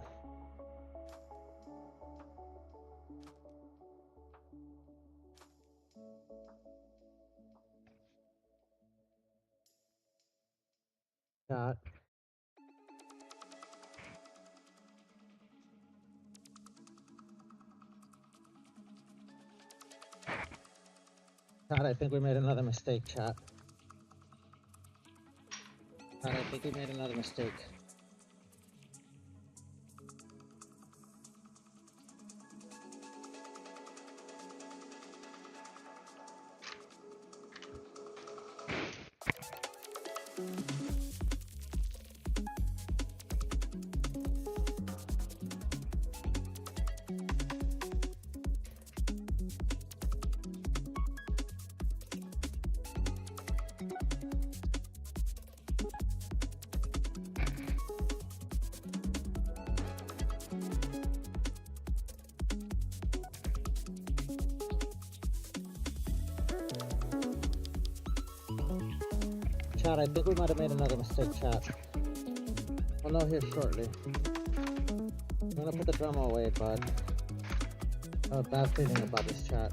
Chat. Chat, I think we made another mistake, chat. Chat, I think we made another mistake. Chat, I think we might have made another mistake, chat. I'll know here shortly. I'm gonna put the drum away, but I have a bad feeling about this chat.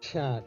Chat.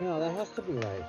No, that has to be right.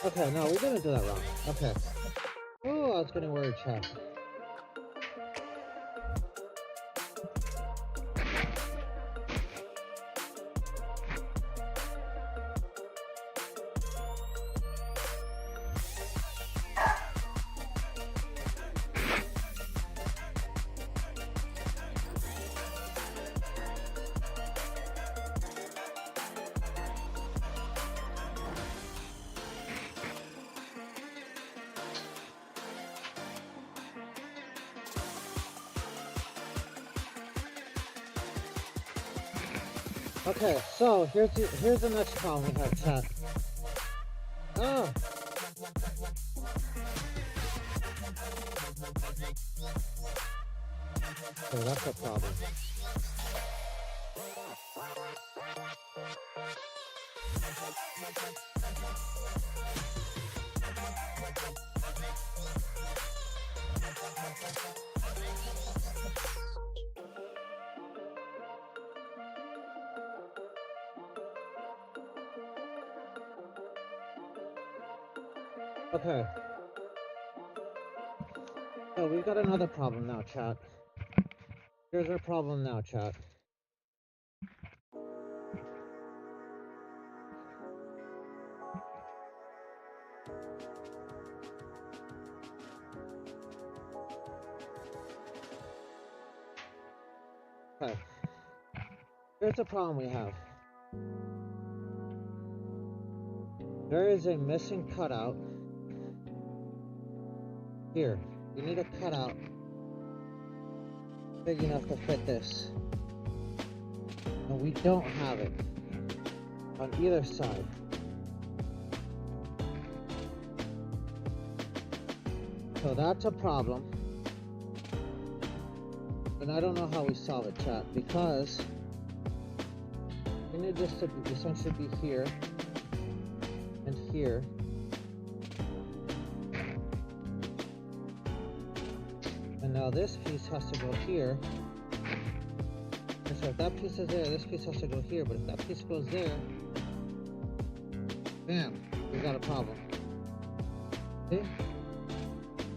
Okay, no, we didn't do that wrong. Okay. Oh, I was getting worried, chat. Okay, so here's the next problem we have, chat. Oh. Okay, that's a problem. Okay. So we've got another problem now, chat. Here's our problem now, chat. Okay. Here's the problem we have. There is a missing cutout here. You need a cutout big enough to fit this. And we don't have it on either side. So that's a problem. And I don't know how we solve it, chat, because we need this to essentially be here and here. And now this piece has to go here. And so if that piece is there, this piece has to go here. But if that piece goes there, bam, we've got a problem. See?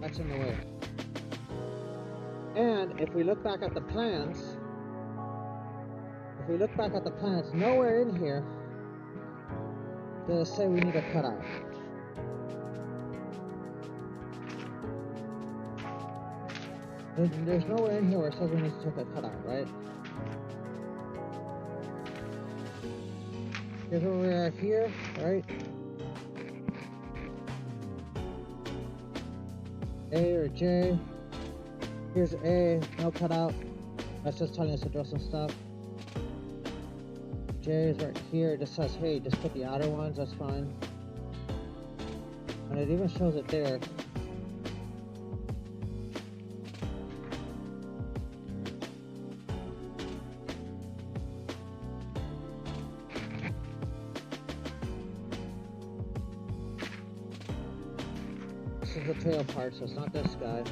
That's in the way. And if we look back at the plans, nowhere in here does it say we need a cutout. There's nowhere in here where it says we need to take a cutout, right? Here's where we are here, right? A or J. Here's A, no cutout. That's just telling us to draw some stuff. J is right here. It just says, hey, just put the outer ones, that's fine. And it even shows it there. This is the tail part, so it's not this guy.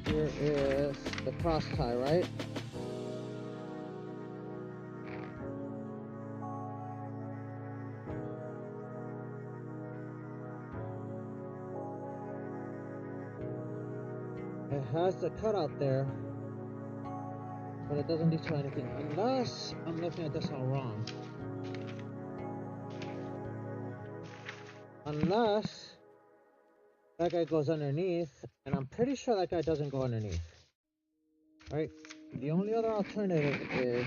Here is the cross tie, right? It has the cutout there, but it doesn't detail anything, unless I'm looking at this all wrong. Unless that guy goes underneath, and I'm pretty sure that guy doesn't go underneath. Right? The only other alternative is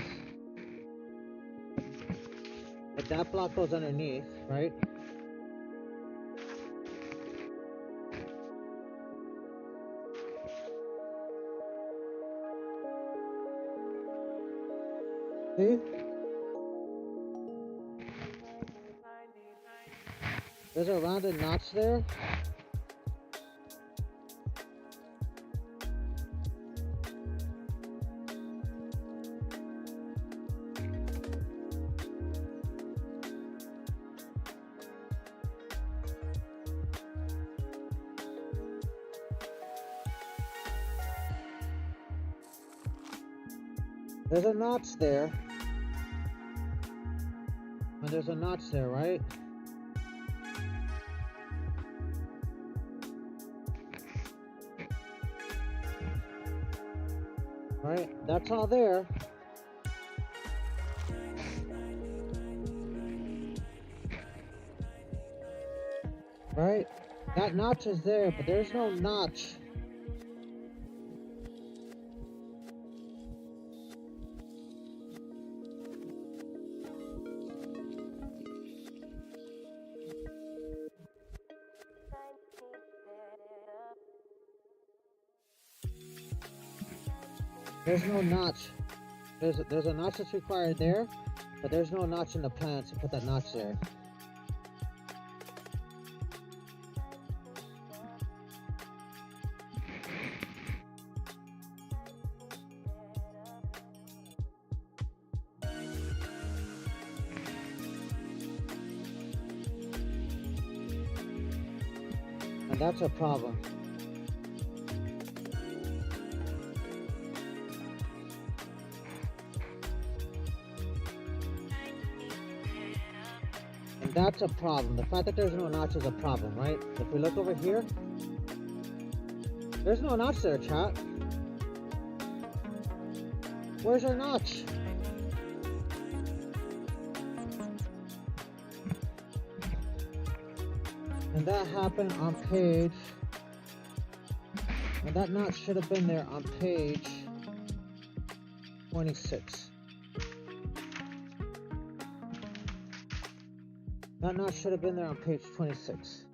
if that block goes underneath, right? See? There's a rounded notch there. There's a notch there. And there's a notch there, right? Right? That's all there. Right? That notch is there, but there's no notch. There's no notch. There's a notch that's required there, but there's no notch in the plan to put that notch there. And that's a problem. And that's a problem. The fact that there's no notch is a problem, right? If we look over here, there's no notch there, chat. Where's our notch? And that happened on page, and that notch should have been there on page 26. That notch should have been there on page 26.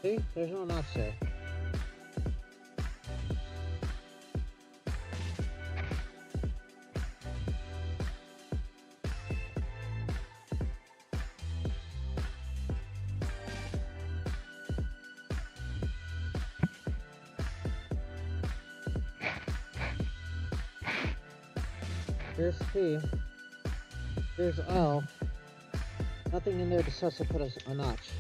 See? There's no notch there. Here's T. Here's L. Nothing in there decides to put a notch.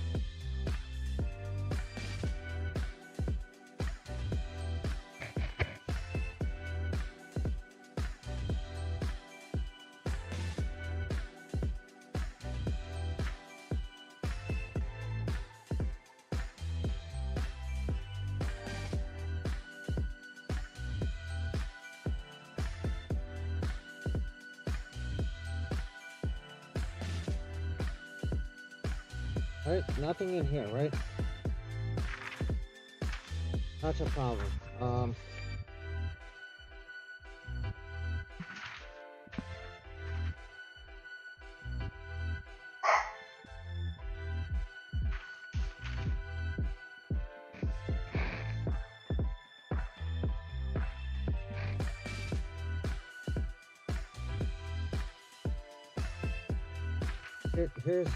Right? Nothing in here, right? That's a problem.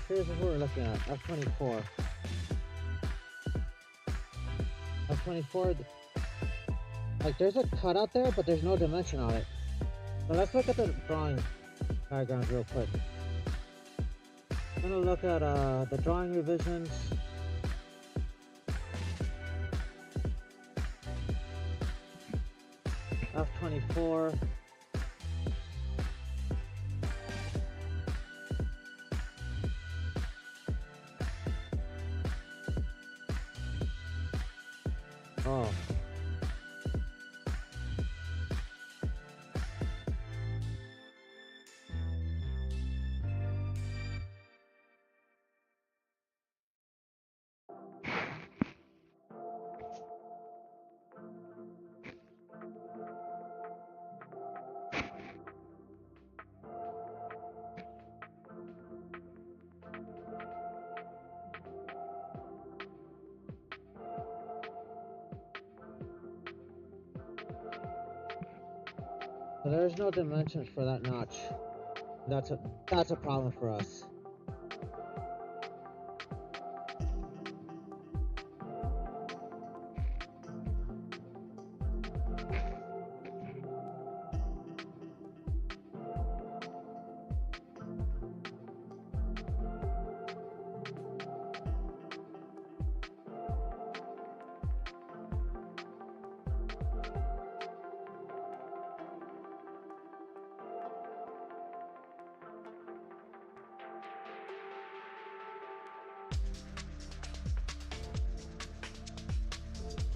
Here's what we're looking at. F24. F24. Like there's a cutout there, but there's no dimension on it. So let's look at the drawing diagrams real quick. I'm gonna look at the drawing revisions. F24. Oh. So there's no dimensions for that notch. That's a problem for us.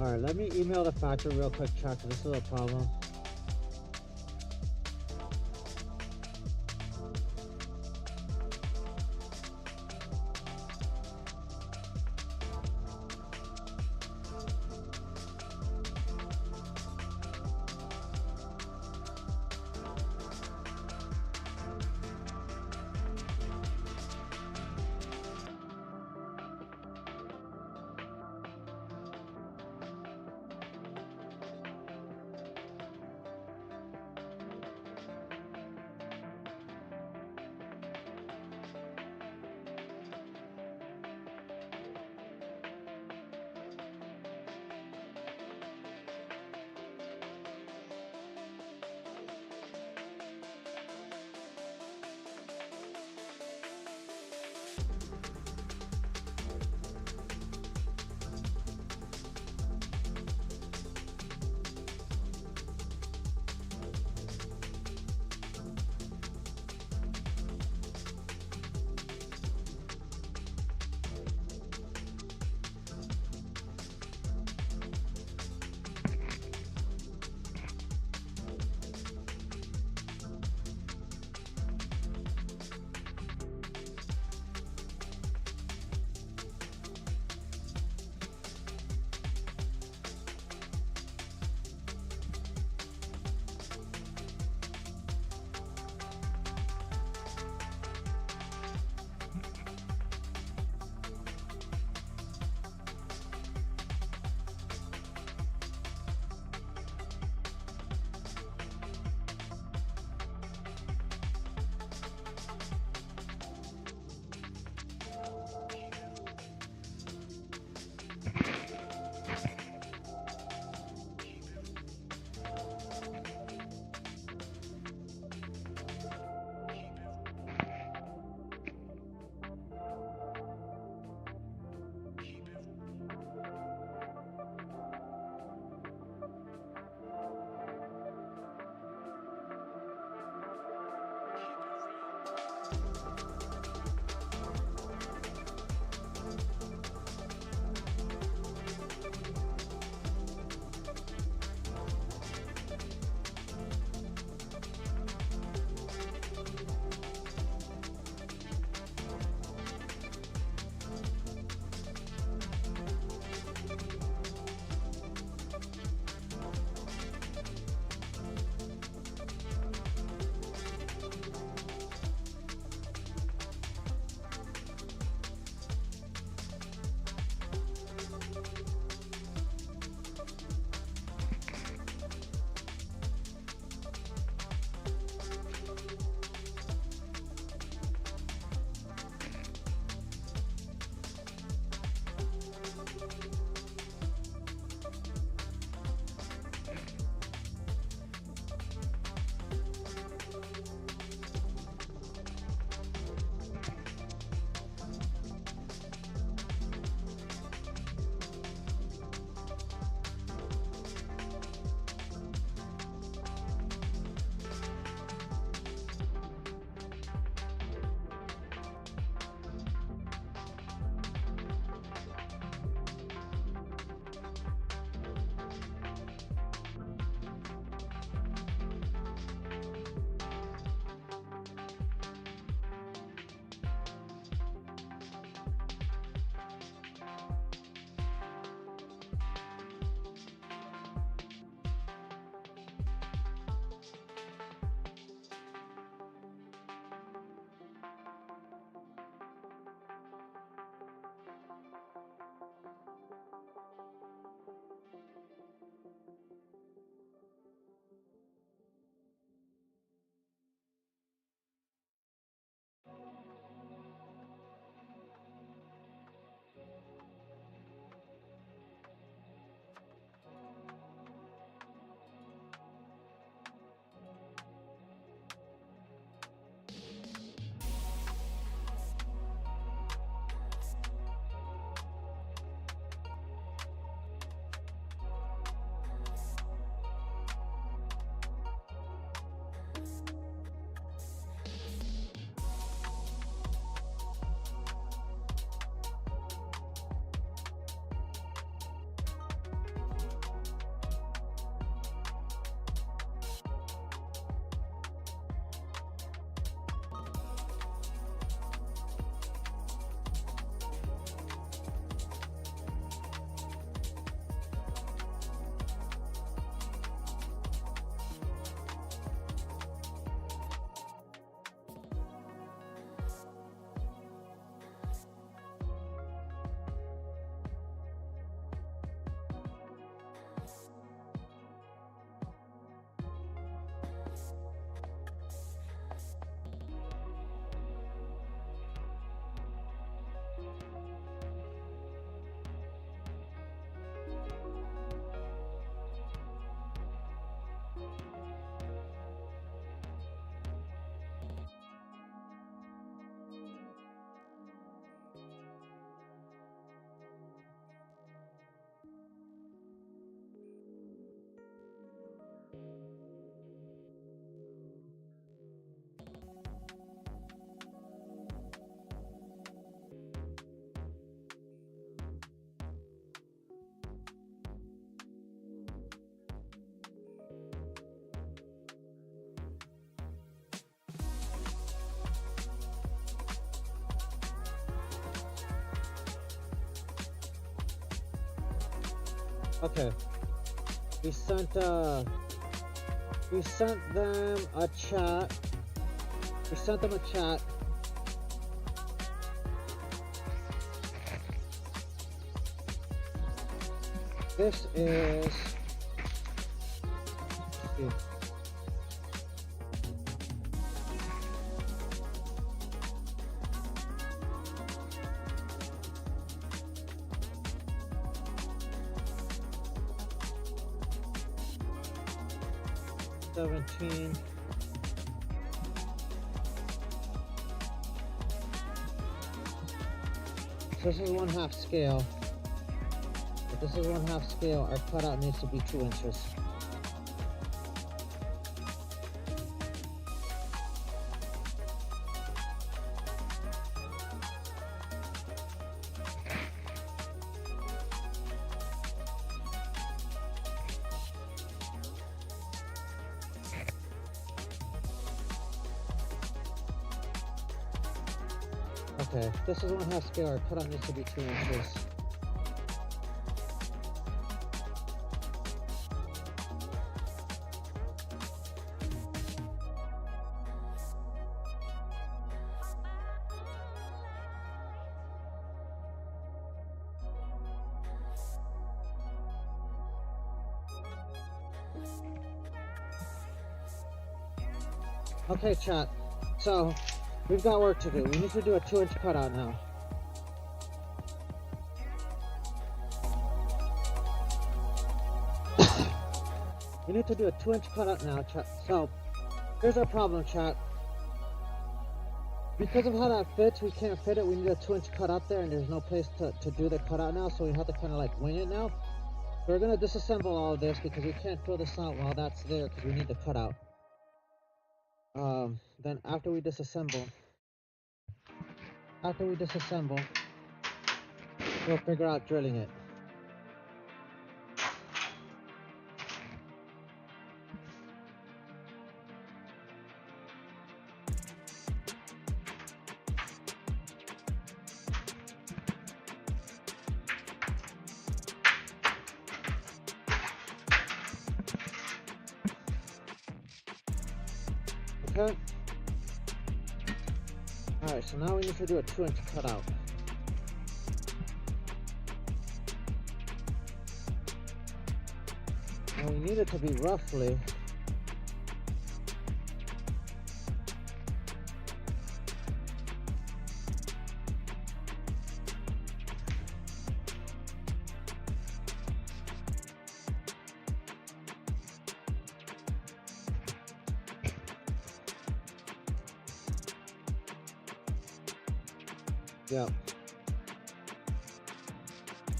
Alright, let me email the factory real quick, check. This is a problem. Okay. We sent them a chat. We sent them a chat. This is, let's see. $17. So this is 1/2 scale. If this is 1/2 scale, our cutout needs to be 2 inches. Okay, if this is 1/2 scale, our cutout needs to be 2 inches. Okay, chat. So, we've got work to do. We need to do a 2-inch cutout now. We need to do a 2-inch cutout now, chat. So, here's our problem, chat. Because of how that fits, we can't fit it. We need a 2-inch cutout there, and there's no place to do the cutout now, so we have to kind of like wing it now. So we're going to disassemble all of this because we can't throw this out while that's there because we need the cutout. Then after we disassemble, we'll figure out drilling it. Okay. Alright, so now we need to do a 2-inch cutout. And we need it to be roughly yeah.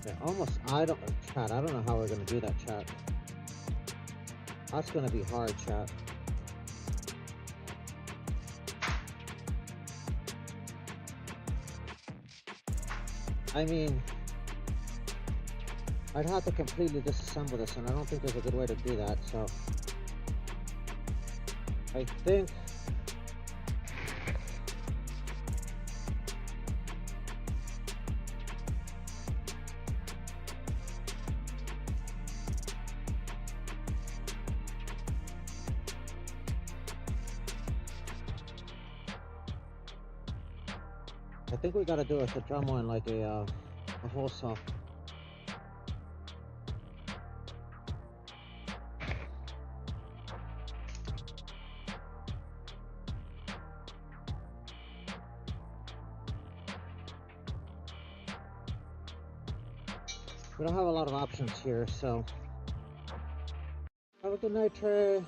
Okay, almost, I don't know how we're gonna do that, chat. That's gonna be hard, chat. I mean, I'd have to completely disassemble this, and I don't think there's a good way to do that, so I think we gotta do it with the Dremel and like a hole saw. We don't have a lot of options here, so have a good night, Trey.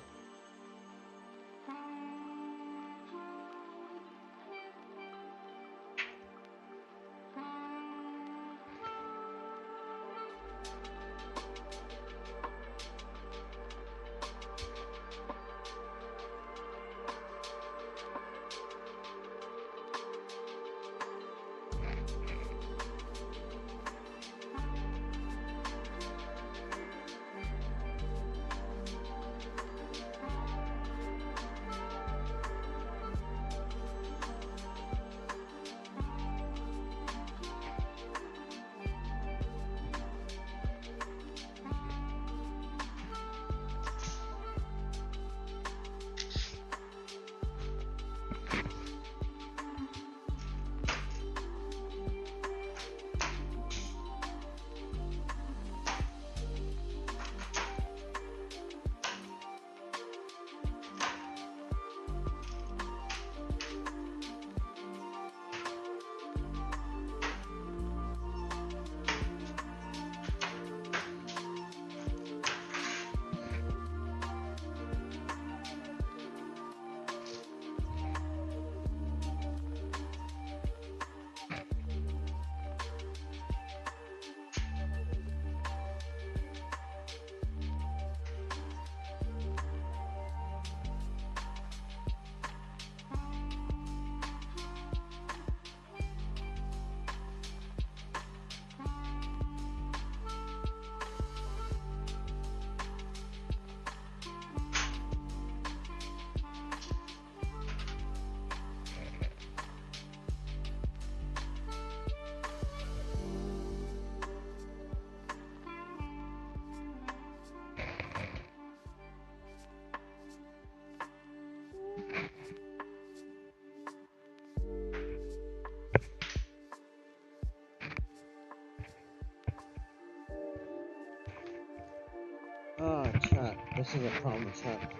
This is a problem, Chuck.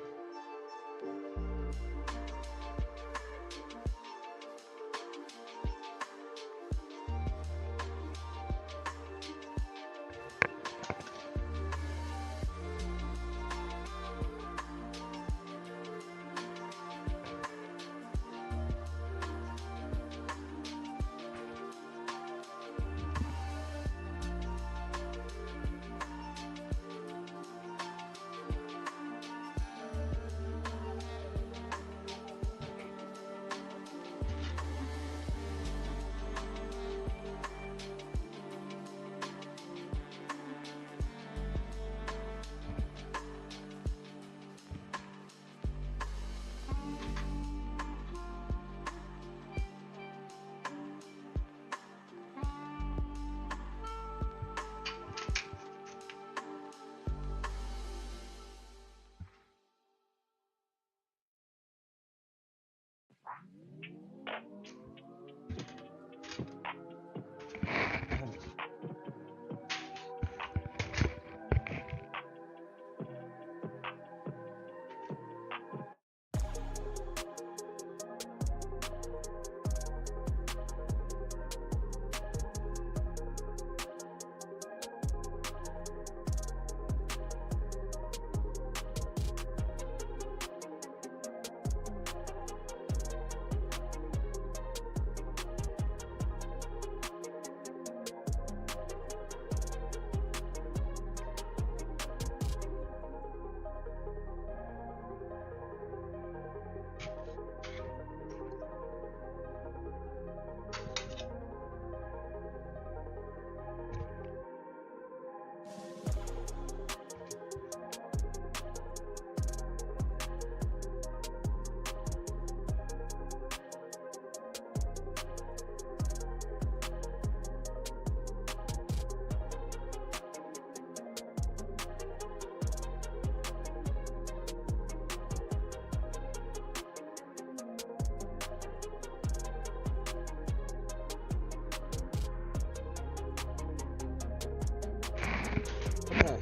Okay.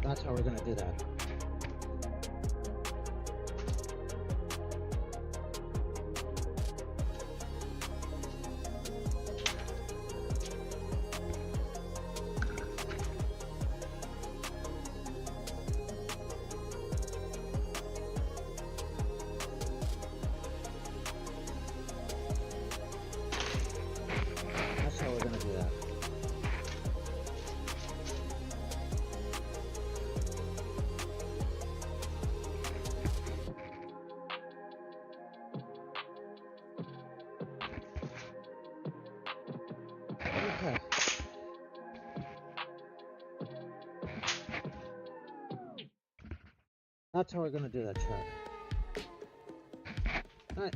That's how we're gonna do that. That's how we're gonna do that. Okay. That's how we're gonna do that, Chuck. Alright.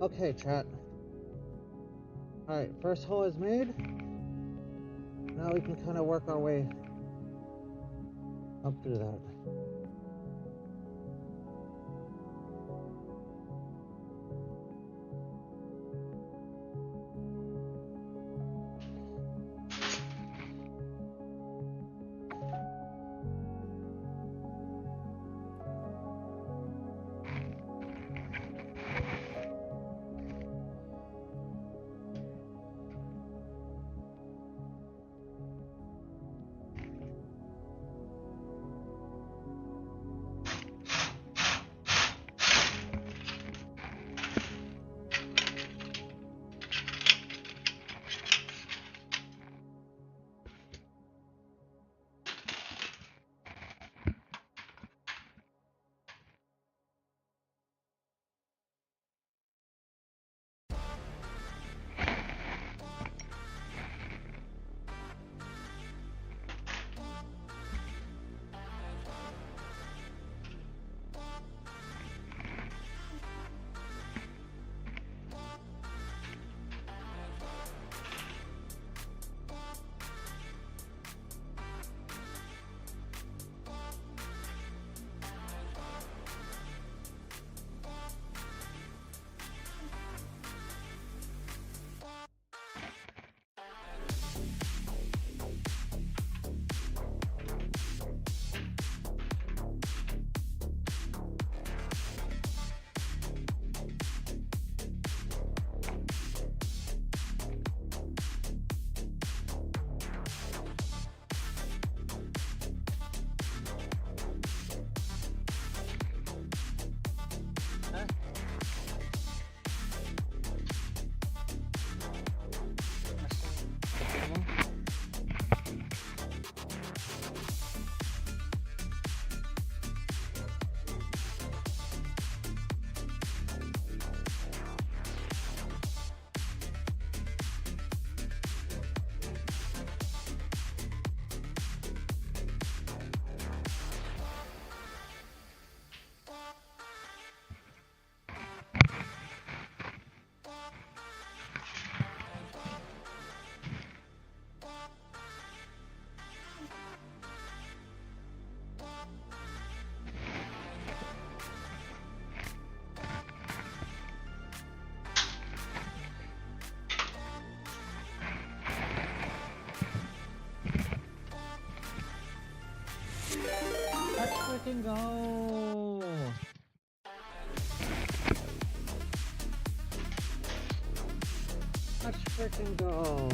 Okay, chat. Alright, first hole is made. Now we can kind of work our way up through that. Let's freaking go! Let's freaking go!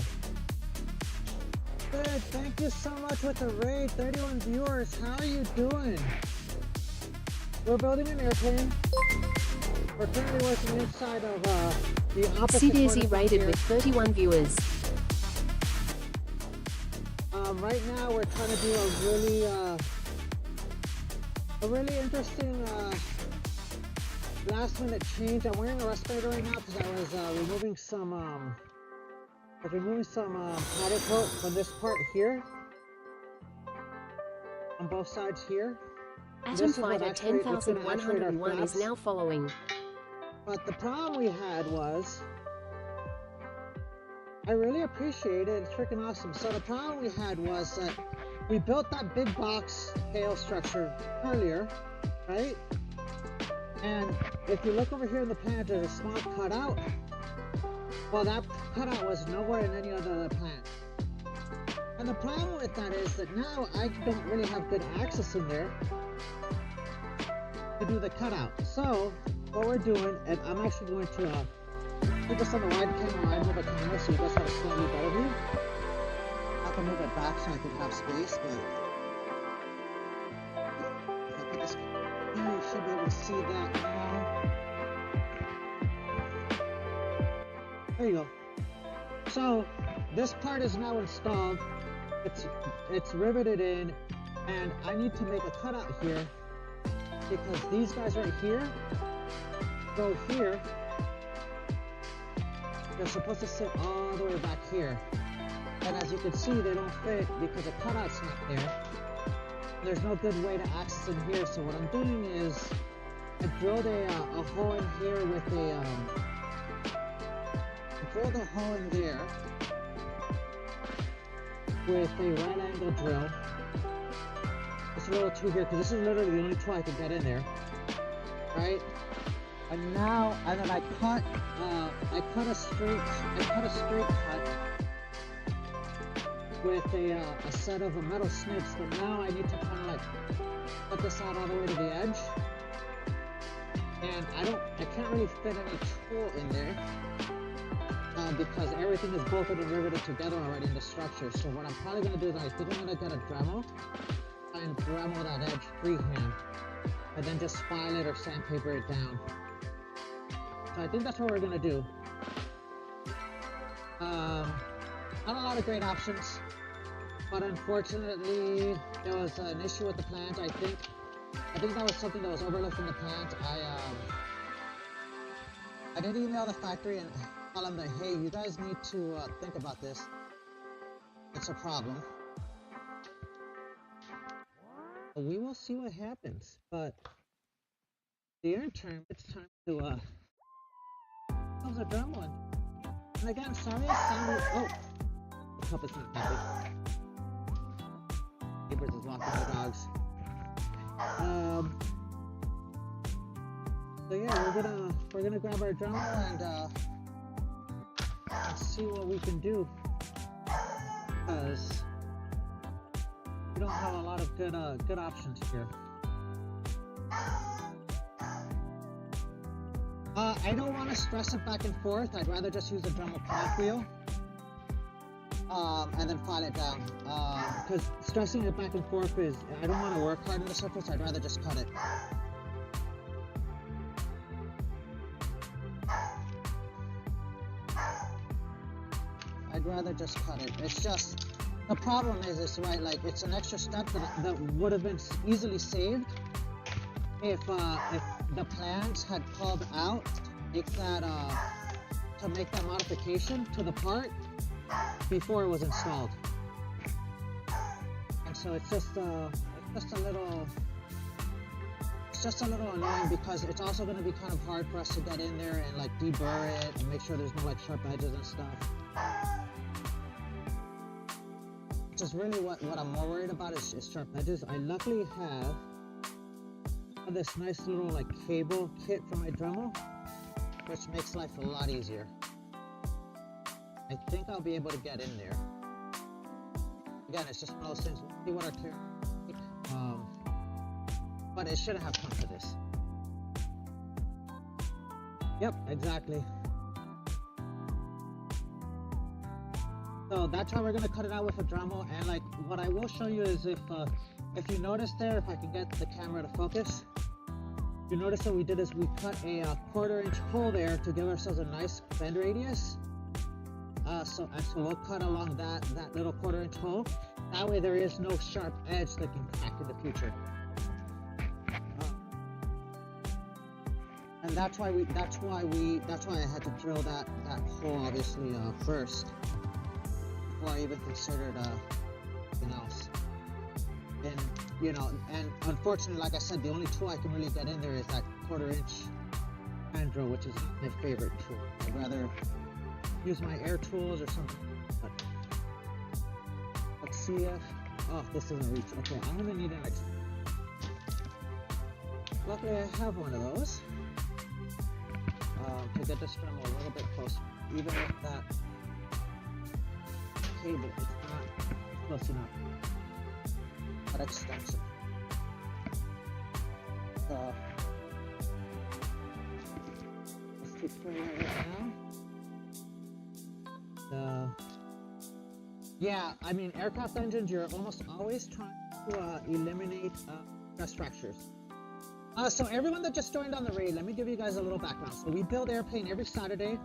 Good, thank you so much with the raid. 31 viewers, how are you doing? We're building an airplane. We're currently working inside of the opposite CDZ rated with 31 viewers. Right now we're trying to do a really interesting last minute change. I'm wearing a respirator right now because I was removing some powder coat from this part here, on both sides here. Atom Fighter 10,101 is now following. But the problem we had was, I really appreciate it, it's freaking awesome. So the problem we had was that we built that big box tail structure earlier, right? And if you look over here in the plant, there's a small cutout. Well, that cutout was nowhere in any other plant. And the problem with that is that now I don't really have good access in there to do the cutout. So what we're doing, and I'm actually going to put this on the wide camera while I move a camera so you guys have a slightly better view. I can move it back so I can have space, but if I put this, you should be able to see that now. There you go. So this part is now installed. It's riveted in, and I need to make a cutout here because these guys right here go here. They're supposed to sit all the way back here. And as you can see, they don't fit because the cutout's not there. There's no good way to access in here, so what I'm doing is I drilled a hole in here with a I drilled a hole in there with a right angle drill. It's a little tube here because this is literally the only tool I can get in there, right? And now, and then I cut a straight cut with a set of metal snips, but now I need to kind of like cut this out all the way to the edge. And I can't really fit any tool in there because everything is bolted and riveted together already in the structure. So what I'm probably gonna do is I think I'm gonna get a Dremel and Dremel that edge freehand, and then just file it or sandpaper it down. So I think that's what we're gonna do. Not a lot of great options, but unfortunately there was an issue with the plant. I think that was something that was overlooked in the plant. I did email the factory and tell them that, hey, you guys need to think about this. It's a problem. We will see what happens, but the interim, it's time to close the drum one. And again, sorry I sounded. Oh, the cup is not happy. Neighbors is walking the dogs. So yeah, we're gonna grab our drum and see what we can do, because we don't have a lot of good options here. I don't want to stress it back and forth. I'd rather just use the Dremel crank wheel and then file it down. Because stressing it back and forth is, I don't want to work hard on the surface. I'd rather just cut it. I'd rather just cut it. It's just, the problem is right, like, it's an extra step that would have been easily saved if the plans had called out to make that modification to the part before it was installed. And so it's just a little annoying because it's also going to be kind of hard for us to get in there and like deburr it and make sure there's no like sharp edges and stuff. Just really what I'm more worried about is sharp edges. I luckily have this nice little like cable kit for my Dremel, which makes life a lot easier. I think I'll be able to get in there. Again, it's just one of those things. We'll see what our tear. But it shouldn't have come to this. Yep, exactly. So that's how we're gonna cut it out with a Dremel. And like what I will show you is if you notice there, if I can get the camera to focus, you notice what we did is we cut a 1/4 inch hole there to give ourselves a nice bend radius. So we'll cut along that little 1/4 inch hole. That way there is no sharp edge that can crack in the future. And that's why I had to drill that hole obviously first before I even considered anything else. And and unfortunately, like I said, the only tool I can really get in there is that 1/4 inch hand drill, which is my favorite tool. I'd rather use my air tools or something. But let's see if this doesn't reach. Okay, I'm gonna need an extra. Luckily, I have one of those to get this Dremel a little bit closer. Even with that cable, it's not close enough. That extension. So let's keep putting it right now. Yeah, I mean, aircraft engines, you're almost always trying to eliminate stress fractures. So everyone that just joined on the raid, let me give you guys a little background. So we build airplane every Saturday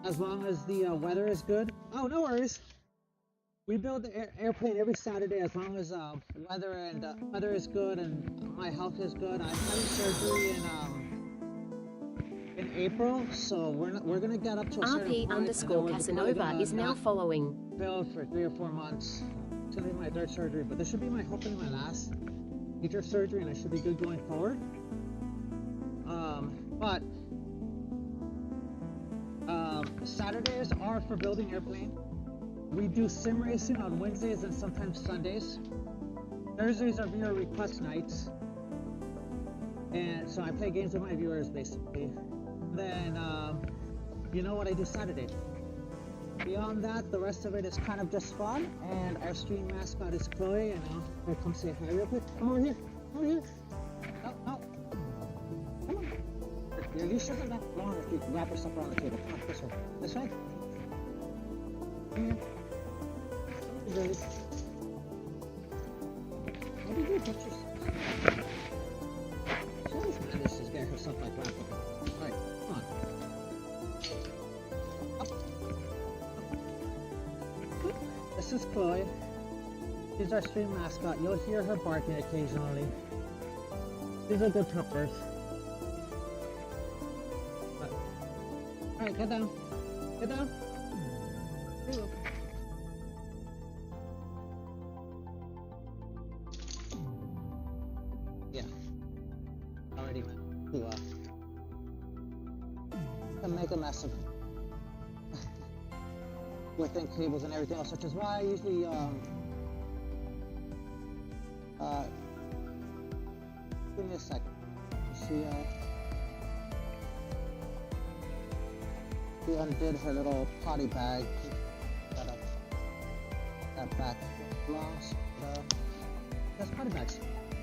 as long as the weather is good. Oh, no worries. We build the airplane every Saturday as long as weather is good and my health is good. I'm having surgery in April, so we're gonna get up to a certain point. RP_Casanova is now following. Build for 3 or 4 months. It's gonna be my 3rd surgery, but this should be hopefully my last major surgery, and I should be good going forward. But Saturdays are for building airplane. We do sim racing on Wednesdays and sometimes Sundays. Thursdays are viewer request nights, and so I play games with my viewers basically. Then you know what I do Saturday. Beyond that, the rest of it is kind of just fun, and our stream mascot is Chloe, and I'll come say hi real quick. Come over here. Come over here. No. Come on. Your leash isn't that long if you wrap yourself around the table. Come on, this way. This way. Come here. Good. What did you get yourself? She always manages to get herself like that. Alright, come on. Up. This is Chloe. She's our stream mascot. You'll hear her barking occasionally. She's a good pupper. Alright, get down. Get down. There you go. To make a mess of within cables and everything else, which is why I usually give me a second. She undid her little potty bag. Got that back belongs. That's potty bags.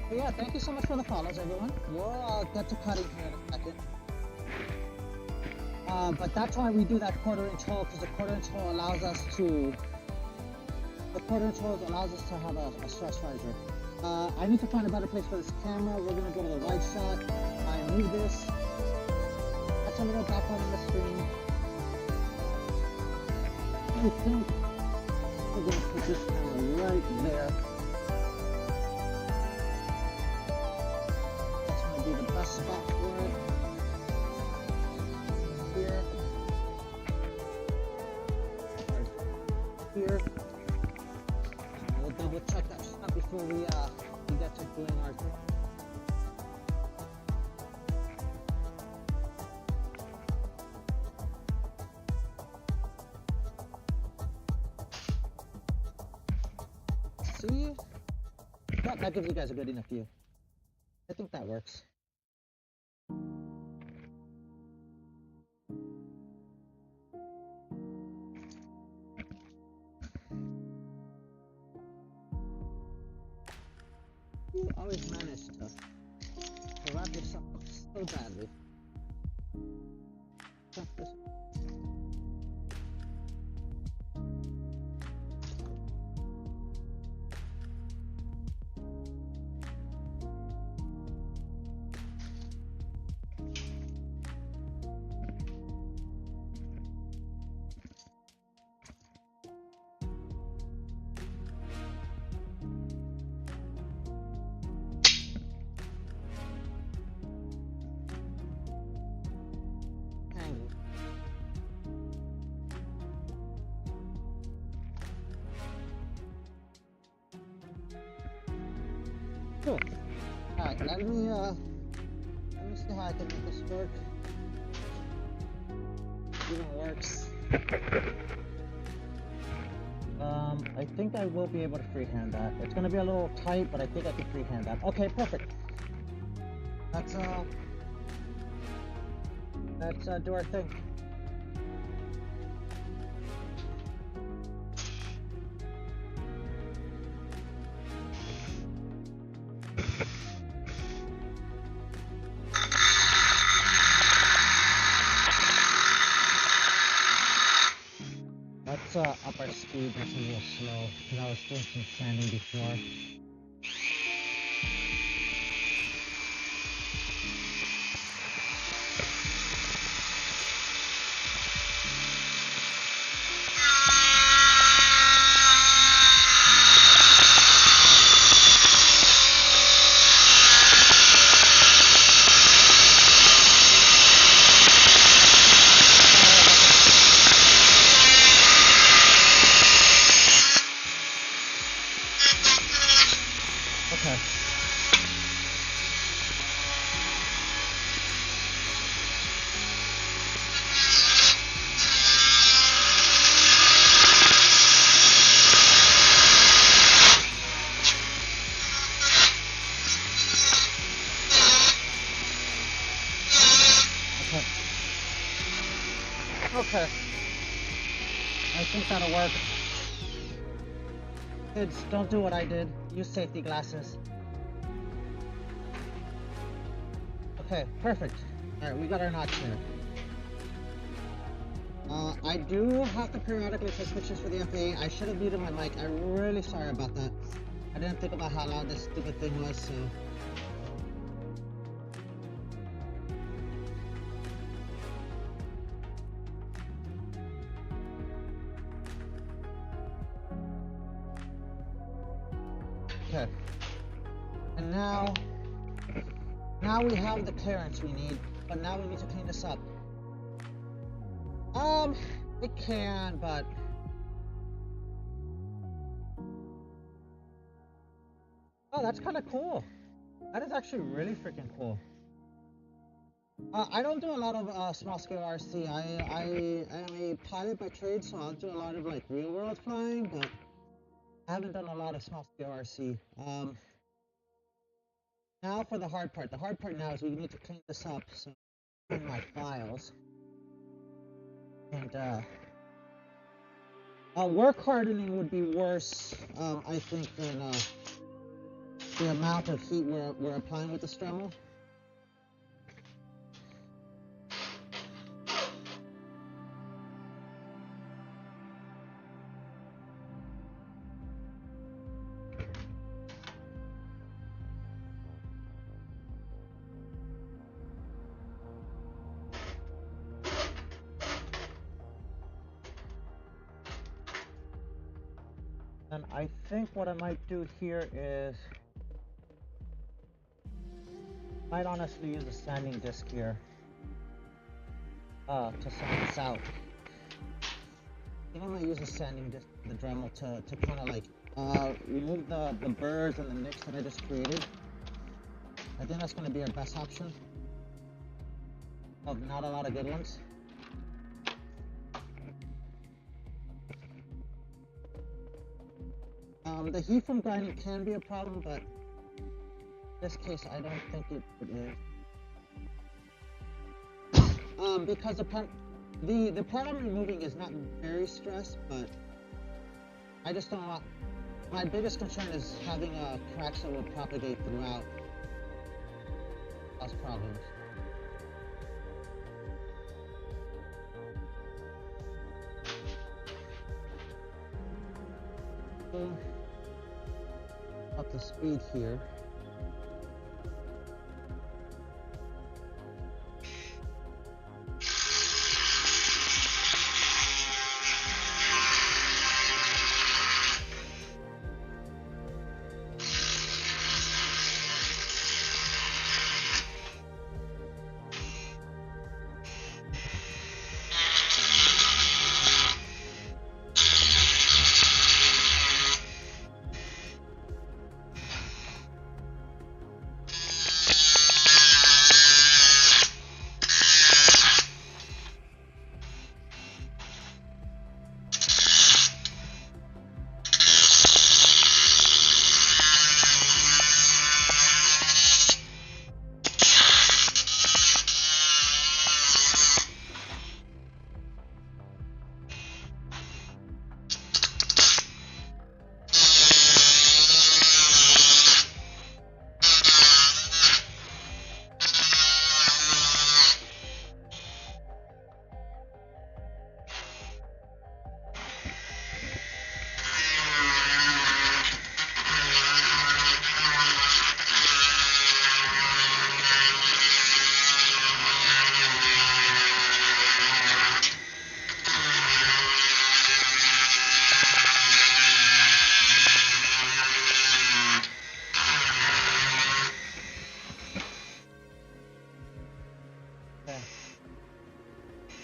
But yeah, thank you so much for the follows, everyone. We'll get to cutting here in a second. But that's why we do that 1/4-inch hole, because the 1/4-inch hole allows us to. The 1/4-inch hole allows us to have a stress riser. I need to find a better place for this camera. We're gonna go to the right shot. I move this. That's a little background on the screen. I think we're gonna put this camera right there. Be the best spot for it. Here. Here. We'll double check that shot before we get to doing our thing. See? That gives you guys a good enough view. I think that works. You always manage to wrap yourself up so badly. Cool. Alright, let me see how I can make this work. Even works. I think I will be able to freehand that. It's gonna be a little tight, but I think I can freehand that. Okay, perfect. Let's do our thing. Let's up our speed. That's a little slow because I was doing some sanding before. Okay. Okay. I think that'll work. Kids, don't do what I did. Use safety glasses. Okay, perfect. Alright, we got our notch here. I do have to periodically take pictures for the FAA. I should have muted my mic. I'm really sorry about that. I didn't think about how loud this stupid thing was, so... Okay. And now we have the clearance we need, but now we need to clean this up. It can, but... Oh, that's kind of cool. That is actually really freaking cool. I don't do a lot of small-scale RC. I am a pilot by trade, so I'll do a lot of like real-world flying, but I haven't done a lot of small-scale RC. Now for the hard part. The hard part now is we need to clean this up. So, in my files, and work hardening would be worse, I think, than the amount of heat we're applying with the Stremel. And I think what I might do here is, I might honestly use a sanding disc here to sand this out. I think I might use a sanding disc for the Dremel to kind of like remove the burrs and the nicks that I just created. I think that's going to be our best option of not a lot of good ones. The heat from grinding can be a problem, but in this case, I don't think it is. Because the part I'm removing is not very stressed, but I just don't want... My biggest concern is having cracks that will propagate throughout. Cause problems. Up the speed here.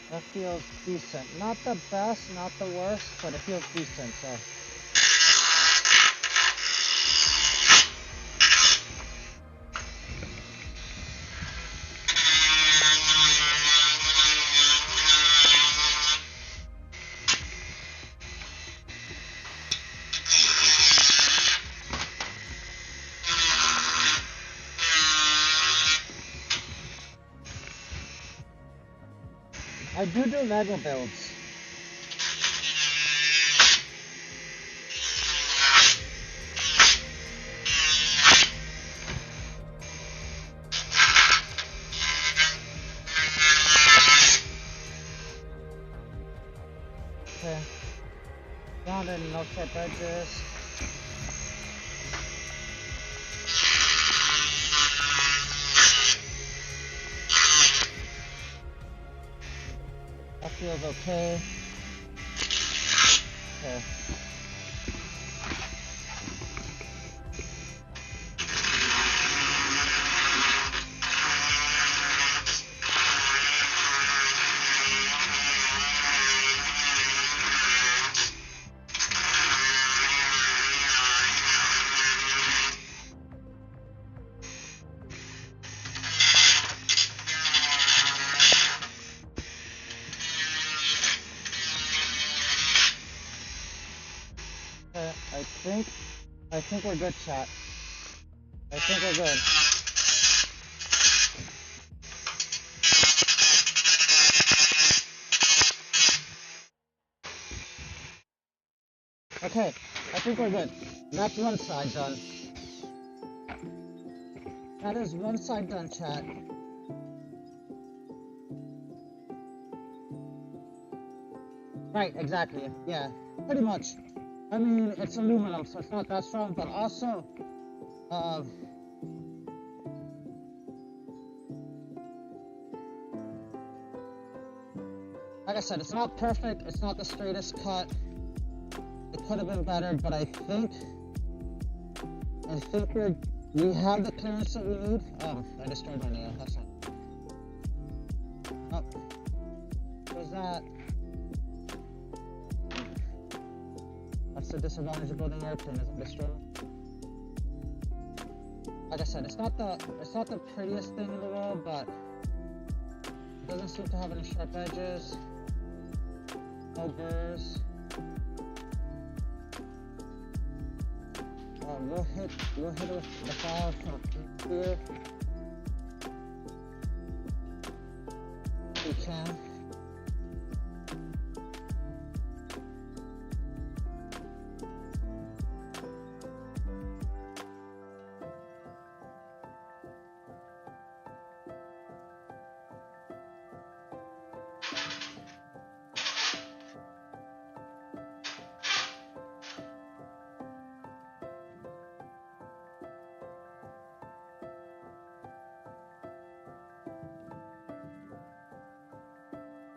That feels decent. Not the best, not the worst, but it feels decent, so. I do Lego builds. Okay. Grounded, no sharp edges. That feels okay. Okay. I think we're good, chat. I think we're good. Okay, I think we're good. That's one side done. That is one side done, chat. Right, exactly. Yeah, pretty much. I mean, it's aluminum, so it's not that strong, but also, like I said, it's not perfect. It's not the straightest cut. It could have been better, but I think we have the clearance that we need. I destroyed my nail. That's not. Oh, what's that? That's the disadvantage of building an airplane, isn't destroying. Like I said, it's not the prettiest thing in the world, but it doesn't seem to have any sharp edges. No burrs. We'll hit it with the file from here. We can.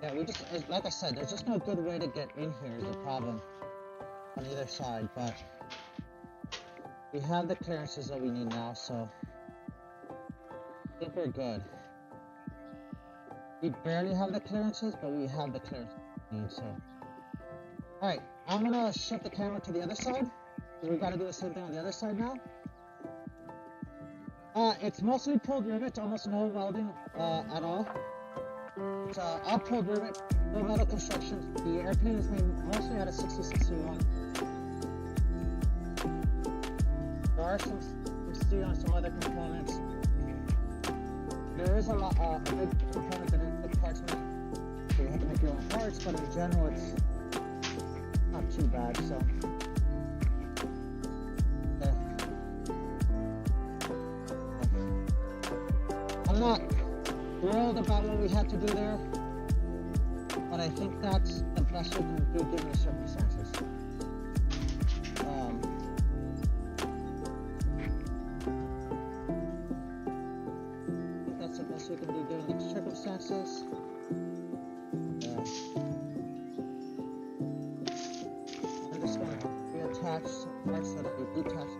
Yeah, like I said, there's just no good way to get in here is the problem on either side, but we have the clearances that we need now, so I think we're good. We barely have the clearances, but we have the clearances we need, so. Alright, I'm gonna shift the camera to the other side, because we gotta do the same thing on the other side now. It's mostly pulled rivet, almost no welding at all. It's all pulled rivet, no metal construction. The airplane is made mostly out of 6061. There are some steel and some other components. There is a big component that is the parts made, so you have to make your own parts, but in general it's not too bad, so. Yeah. I'm not thrilled about what we had to do there, but I think that's the best we can do given the circumstances. I think that's the best we can do given the circumstances. I'm just going to reattach some parts that I detached.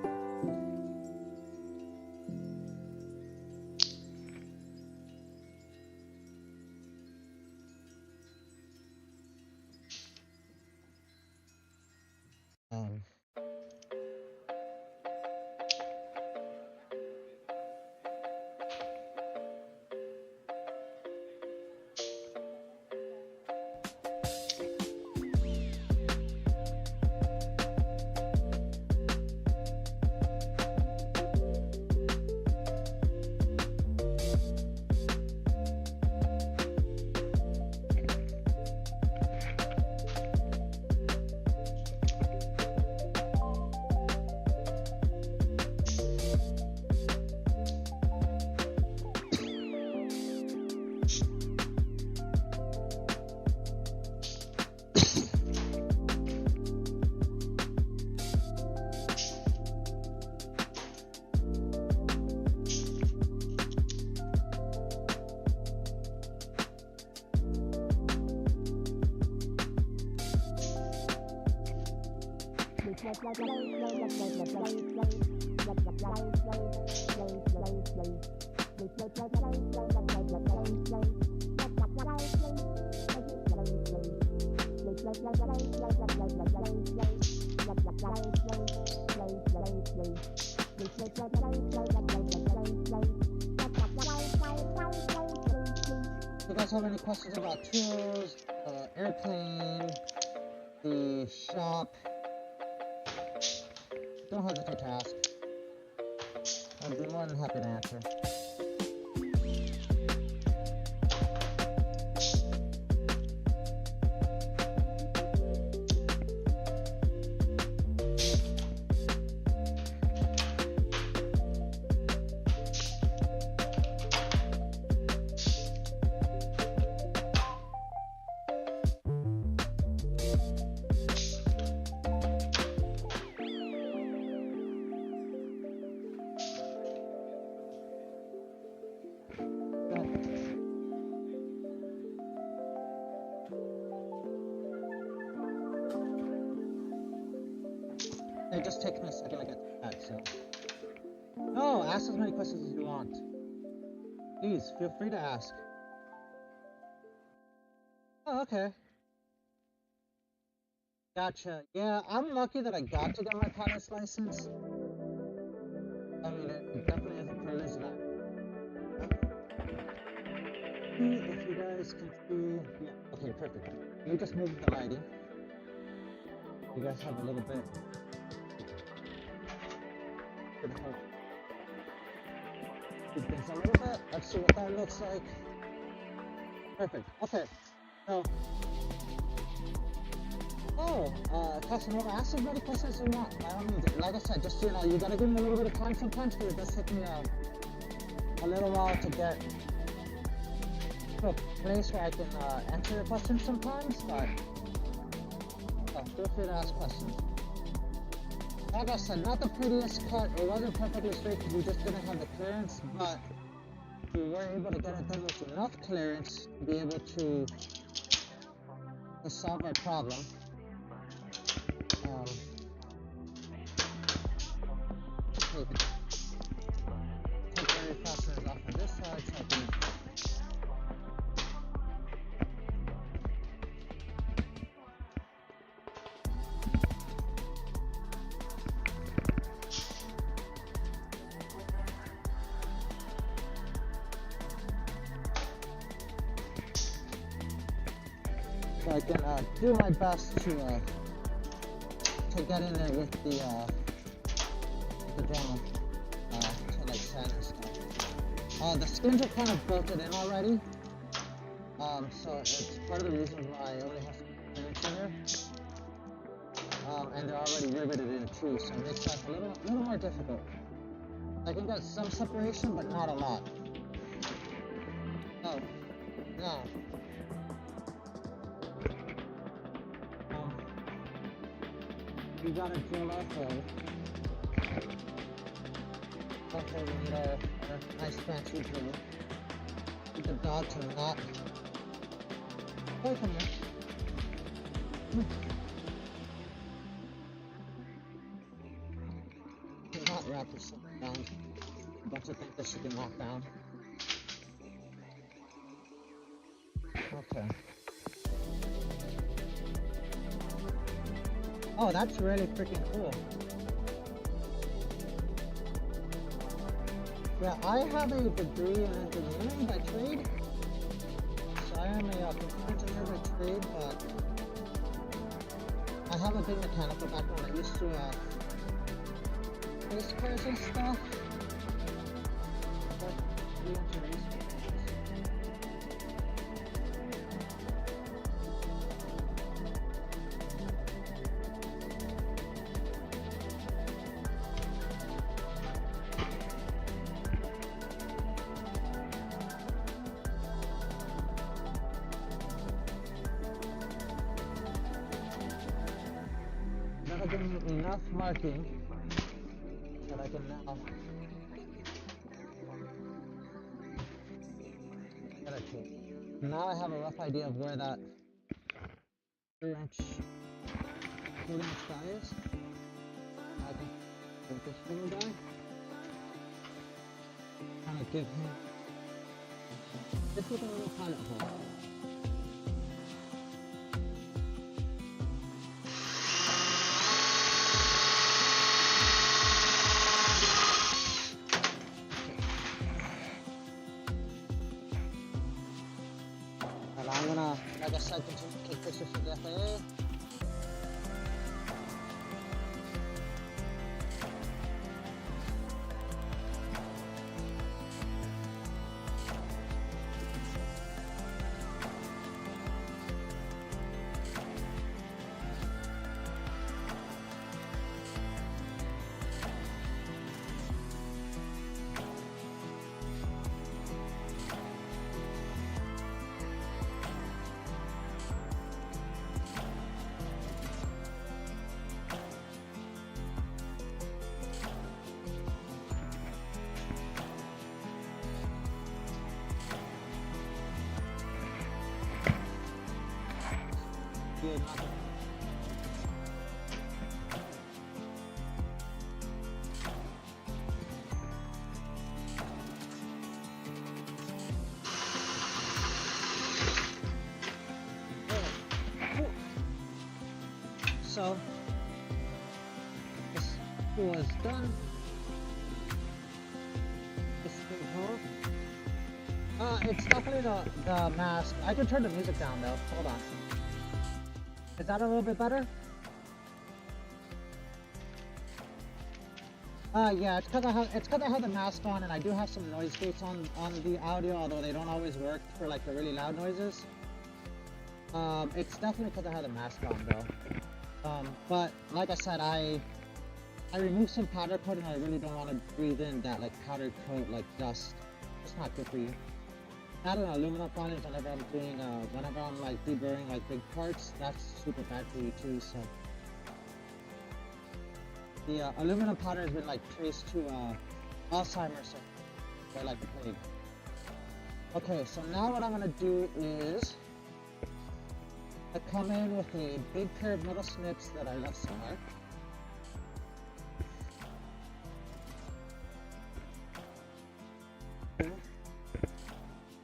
You guys have any questions about tools, airplane, the shop? Don't hesitate to ask. I'd be more than happy to answer. It just takes me a second to get back, so. No, ask as many questions as you want. Please, feel free to ask. Oh, okay. Gotcha. Yeah, I'm lucky that I got to get my pilot's license. I mean, it definitely is a privilege that if you guys can see, yeah, okay, perfect. You just move the lighting. You guys have a little bit. Do things a little bit. Let's see what that looks like. Perfect. Okay. So. Casanova, ask as many questions as you want. By all means, like I said, just you gotta give me a little bit of time sometimes because it does take me a little while to get to a place where I can answer your questions sometimes. But feel free to ask questions. Like I said, not the prettiest cut. It wasn't perfectly straight because we just didn't have the clearance, but we were able to get it done with enough clearance to be able to solve our problem. Take temporary fasteners off on this side so I can. So I can do my best to get in there with the drone to like sand and stuff. The skins are kind of bolted in already, so it's part of the reason why I only have some clearance in there. And they're already riveted in too, so it makes life a little more difficult. I can get some separation, but not a lot. Oh, now. We gotta drill our hole. Okay, we need our nice fancy drill. Get the dog to not. Oh, come here. Not wrap this down. A bunch of things that she can knock down. Okay. Oh, that's really freaking cool. Yeah, I have a degree in engineering by trade. So I am a computer engineer by trade, but I have a big mechanical background. I used to race cars and stuff. But we went to race cars. Enough marking that I can now get it to. Now I have a rough idea of where that 3-inch guy is. I can with this little guy. Kind of give him. This is a little pilot hole. And I'm gonna, like I said, continue to take pictures for the FAA. Good. So this was done. This thing home. It's definitely the mask. I can turn the music down though. Hold on. Is that a little bit better? Yeah, it's cause I have the mask on, and I do have some noise gates on the audio, although they don't always work for like the really loud noises. It's definitely because I have the mask on though. But like I said, I removed some powder coat, and I really don't want to breathe in that like powder coat like dust. It's not good for you. Adding aluminum fillings whenever I'm doing whenever I'm like deburring like big parts, that's super bad for you too. So the aluminum powder has been like traced to Alzheimer's or like the plague. Okay, so now what I'm gonna do is I come in with a big pair of metal snips that I left somewhere.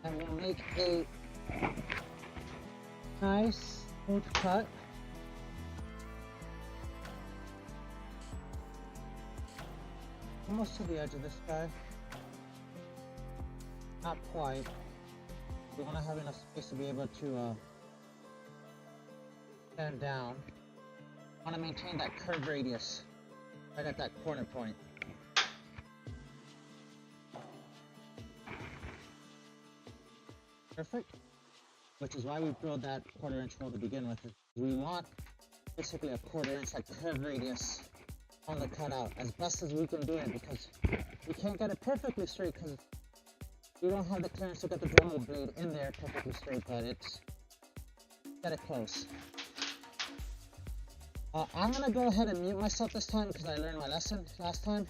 And we'll make a nice smooth cut. Almost to the edge of this guy. Not quite. We want to have enough space to be able to bend down. Want to maintain that curve radius right at that corner point. Perfect. Which is why we drilled that 1/4 inch hole to begin with. We want basically a 1/4 inch like curve radius on the cutout as best as we can do it, because we can't get it perfectly straight because we don't have the clearance to get the Dremel blade in there perfectly straight, but it's get it close. I'm gonna go ahead and mute myself this time because I learned my lesson last time,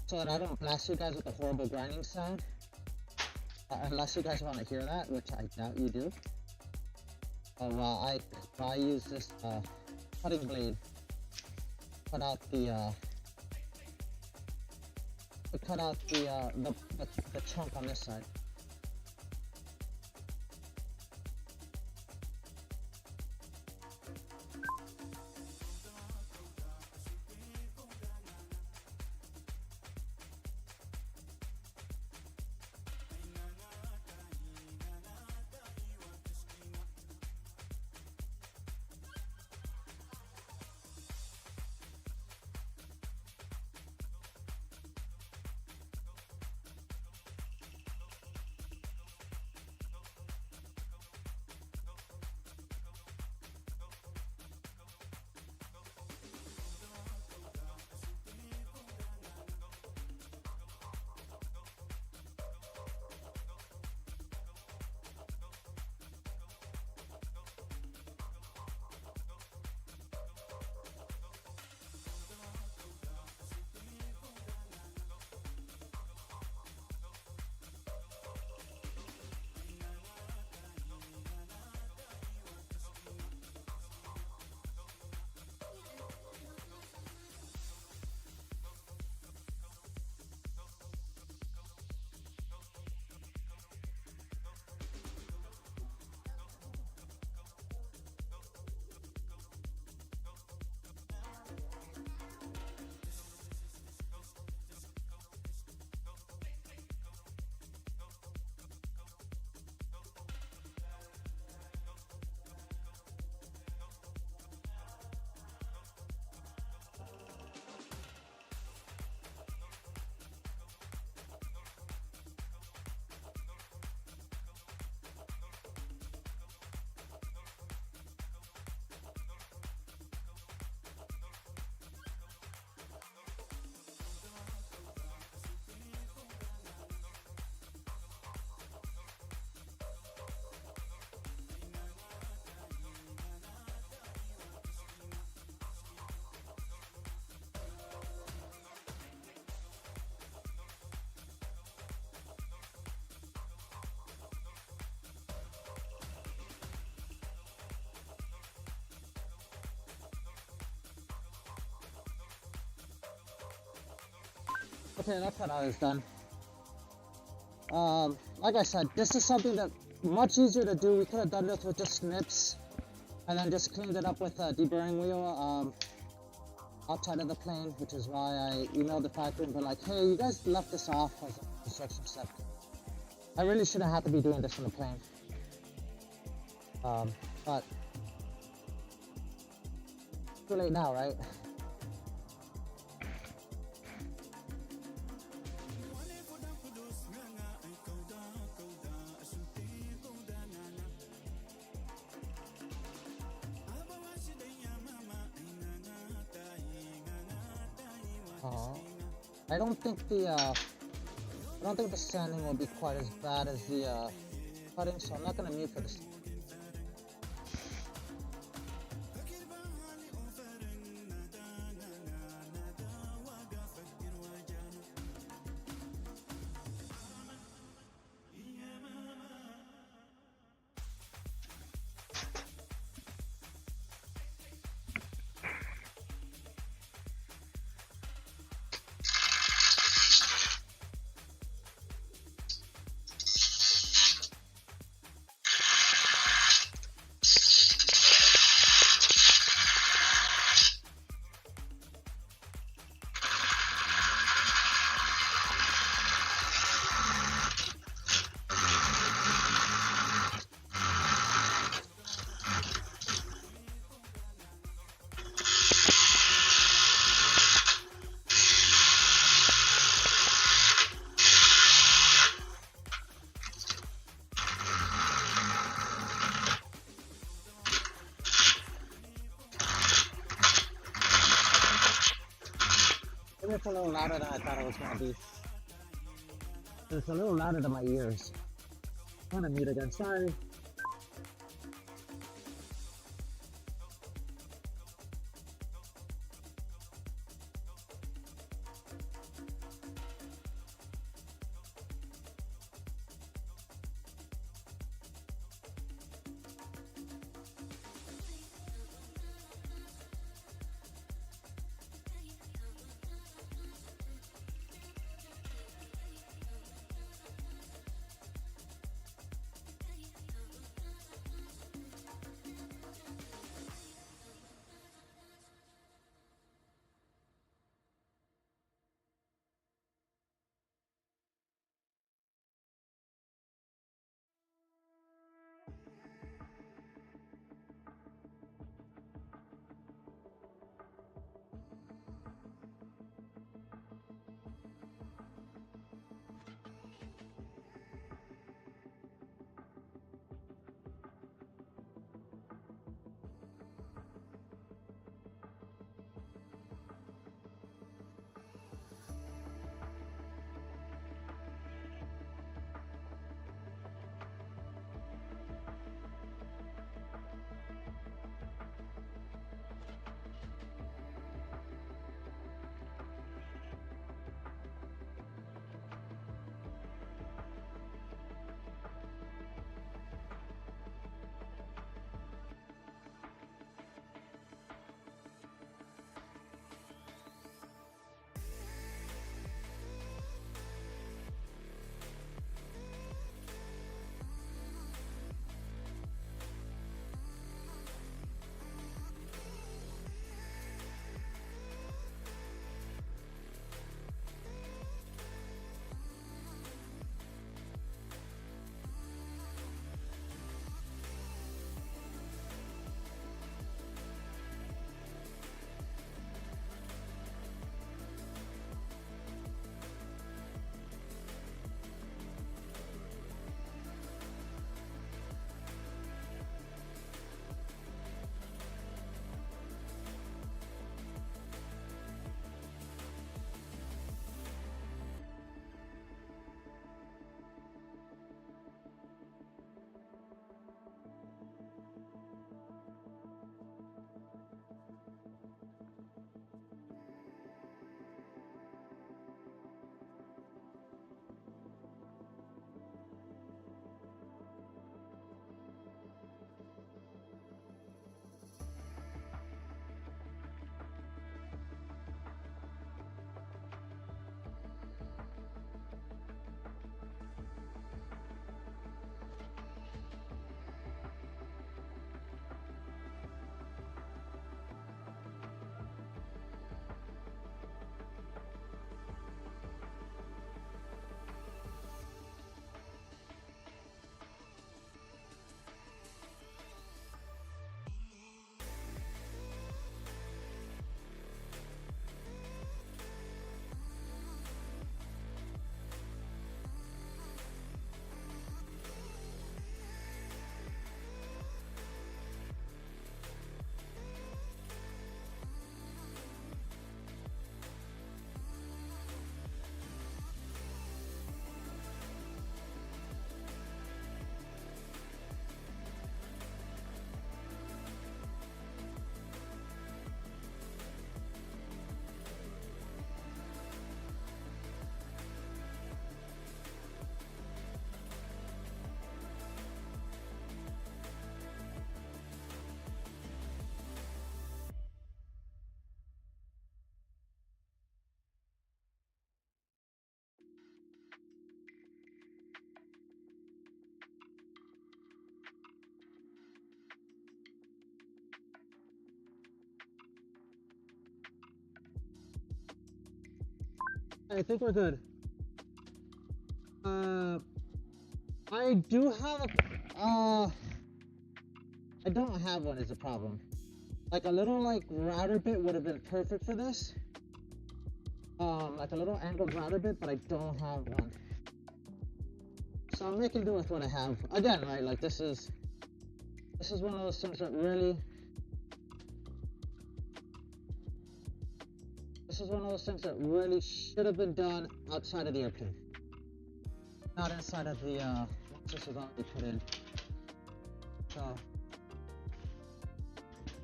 so that I don't blast you guys with a horrible grinding sound. Unless you guys want to hear that, which I doubt you do. While I use this cutting blade to cut out the chunk on this side. Okay, that's what I was done. Like I said, this is something that much easier to do. We could have done this with just snips and then just cleaned it up with a deburring wheel outside of the plane, which is why I emailed the factory and been like, hey, you guys left this off as a construction step. I really shouldn't have to be doing this in the plane. But too late now, right? I don't think the sanding will be quite as bad as the cutting, so I'm not gonna mute for this. It's a little louder than I thought it was gonna be. It's a little louder than my ears. I'm gonna mute again, sorry. I think we're good. I do have I don't have one is the problem. Like a little like router bit would have been perfect for this. Like a little angled router bit, but I don't have one. So I'm making do with what I have. Again, right, like this is one of those things that really should have been done outside of the airplane. Not inside of the once this is already put in. So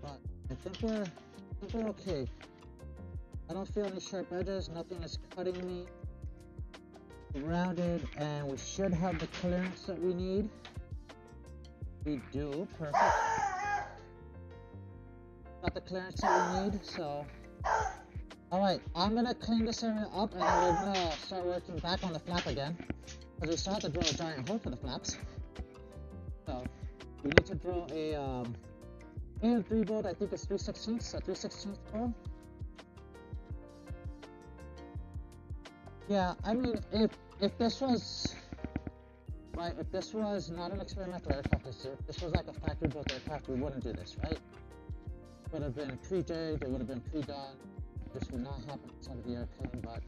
but I think we're okay. I don't feel any sharp edges, nothing is cutting me. Rounded, and we should have the clearance that we need. We do, perfect. Got the clearance that we need, so. Alright, I'm gonna clean this area up and then we're gonna start working back on the flap again. Because we still have to drill a giant hole for the flaps. So, we need to drill a AM3 bolt, I think it's 3/16, a 3/16 hole. Yeah, I mean, if this was, right, if this was not an experimental aircraft, if this was like a factory-built aircraft, we wouldn't do this, right? It would have been pre-jigged, it would have been pre-done. This would not happen inside of the airplane, but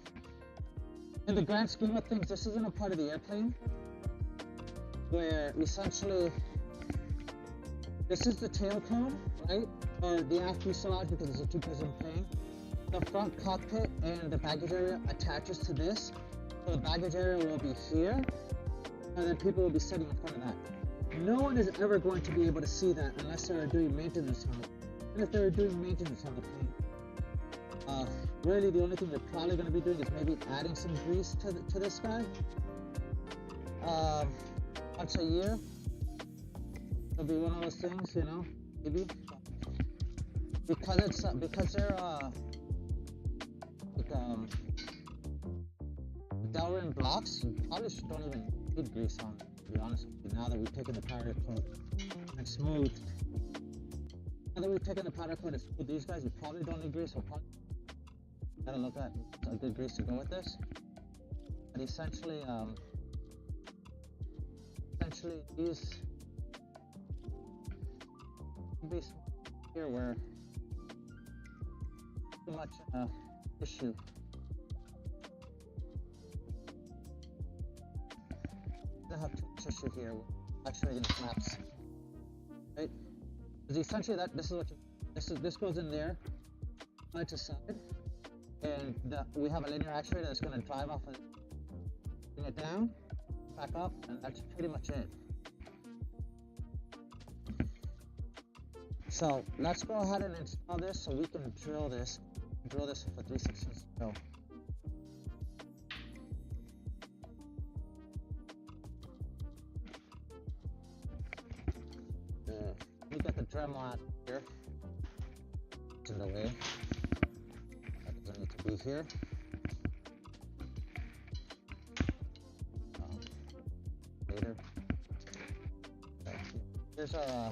in the grand scheme of things, this isn't a part of the airplane where essentially this is the tail cone, right? Or the aft fuselage because it's a two-person plane. The front cockpit and the baggage area attaches to this. So the baggage area will be here, and then people will be sitting in front of that. No one is ever going to be able to see that unless they are doing maintenance on it. And if they're doing maintenance on the plane, really the only thing they're probably going to be doing is maybe adding some grease to this guy. Once a year. It'll be one of those things, you know, maybe. Because they're Delrin blocks, you probably don't even need grease on it, to be honest with you. Now that we've taken the powder coat and smoothed. Now that we've taken the powder coat and smoothed these guys, you probably don't need grease. We'll probably gotta look at a good grease to go with this. But essentially these be here where too much issue. I have too much issue here with actuating the flaps, right? Because essentially this is what this goes in there, side to side, and we have a linear actuator that's going to drive off of it, bring it down, back up, and that's pretty much it. So let's go ahead and install this so we can drill this for 3/16 drill. We got the Dremel out here. It's in the way. That doesn't need to be here. Later. Okay. Here's our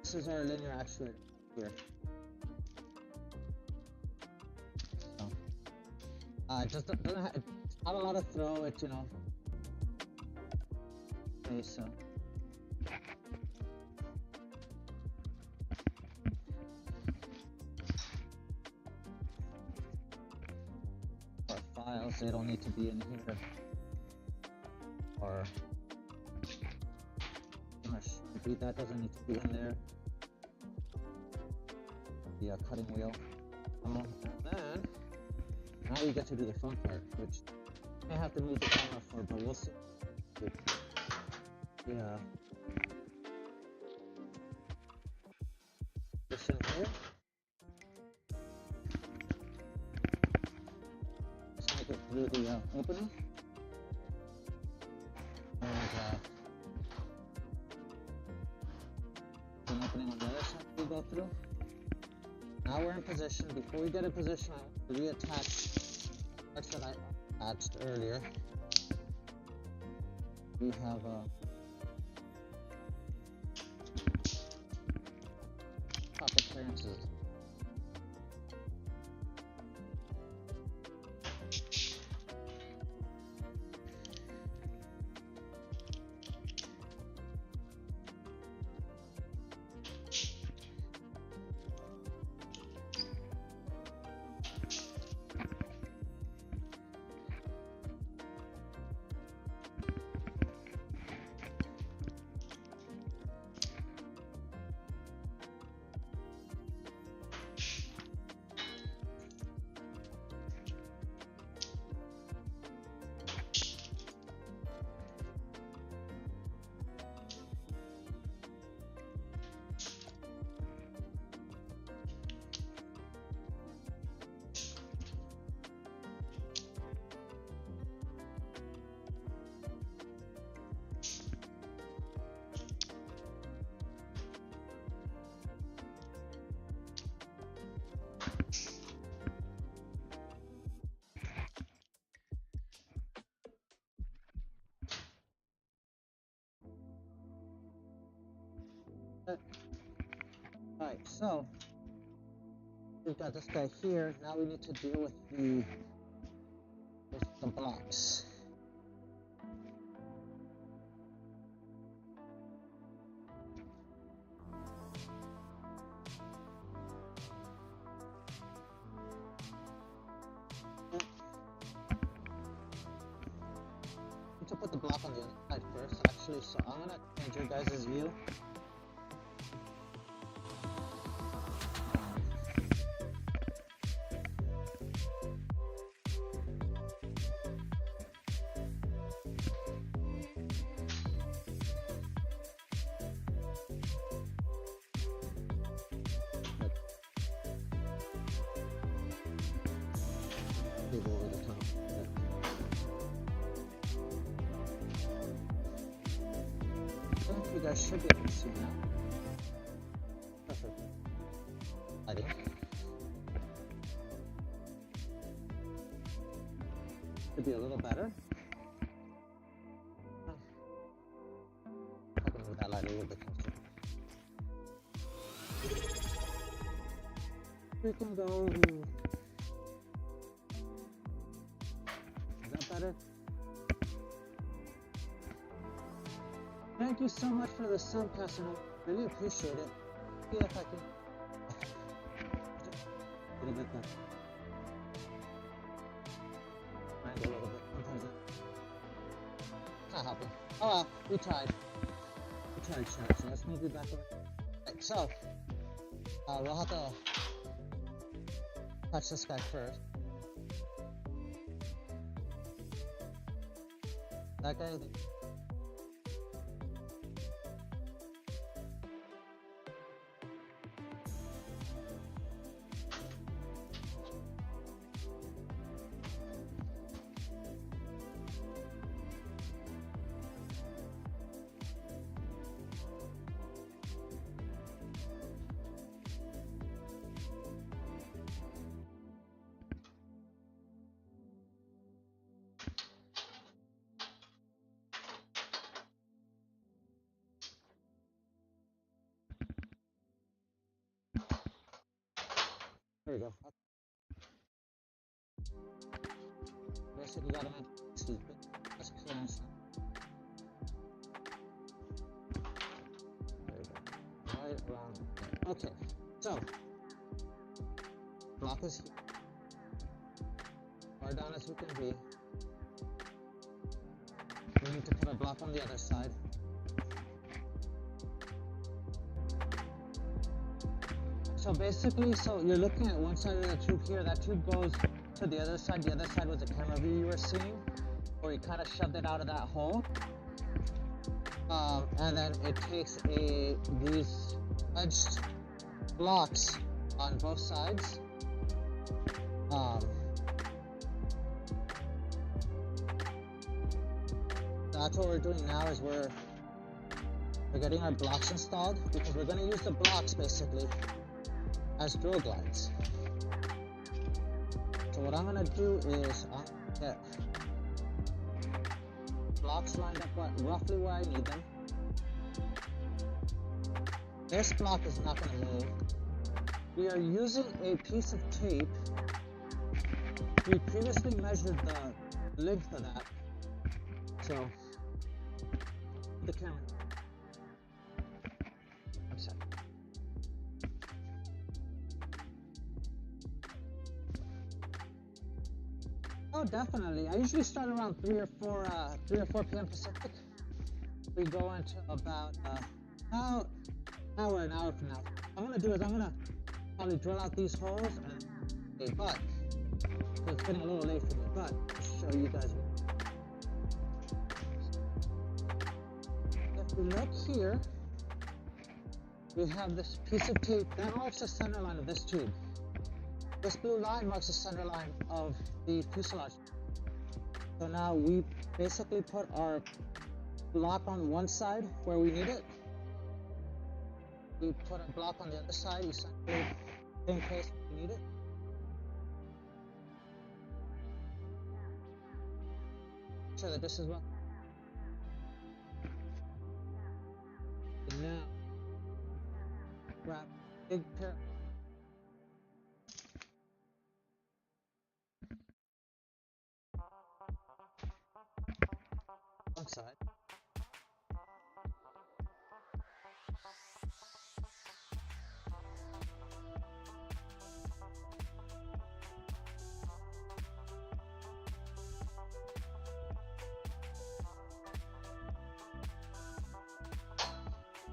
this is our linear actuator here. So, it just doesn't have, it's not a lot of throw, it's, you know. Okay, so. Our files, they don't need to be in here. Or, that doesn't need to be in there. The cutting wheel. And then, now you get to do the front part, which I may have to move the camera for, but we'll see. Yeah. This in here. Just make it through the opening. And an opening on the other side we go through. Now we're in position. Before we get in position, I want to reattach parts that I attached earlier. We have proper clearances. Alright, so we've got this guy here. Now we need to deal with the blocks. To put the block on the other side first, actually, so I'm gonna change your guys' view. Go over the top. I think you guys should be able to see now. Perfect. I think. Could be a little better. I can move that light a little bit closer. We can go. Is that better? Thank you so much for the sun, Pastor. I really appreciate it. See if I can get a bit better. Mind a little bit. Sometimes it's not helping. Oh well, we tried. We tried, chat. So let's move you back over. Right, so we'll have to touch this guy first. That guy. There we go. Basically, got him in stupid. That's clearance. There we go. Right around there. Okay, so block is here. Far down as we can be. We need to put a block on the other side. So basically, so you're looking at one side of the tube here, that tube goes to the other side was the camera view you were seeing, where you kind of shoved it out of that hole. And then it takes these edged blocks on both sides. That's what we're doing now is we're getting our blocks installed because we're going to use the blocks basically as drill glides. So what I'm going to do is get blocks lined up roughly where I need them. This block is not going to move. We are using a piece of tape. We previously measured the length of that. So the camera. I'm sorry. Oh, definitely. I usually start around 3 or 4 p.m. Pacific. We go into about an hour from now. What I'm gonna do is I'm gonna probably drill out these holes and but so it's getting a little late for me, but I'll show you guys. If we look here, we have this piece of tape that marks the center line of this tube. This blue line marks the center line of the fuselage. So now we basically put our block on one side where we need it. We put a block on the other side, essentially in case we need it. Make sure that this is well. And now grab big pair. One side.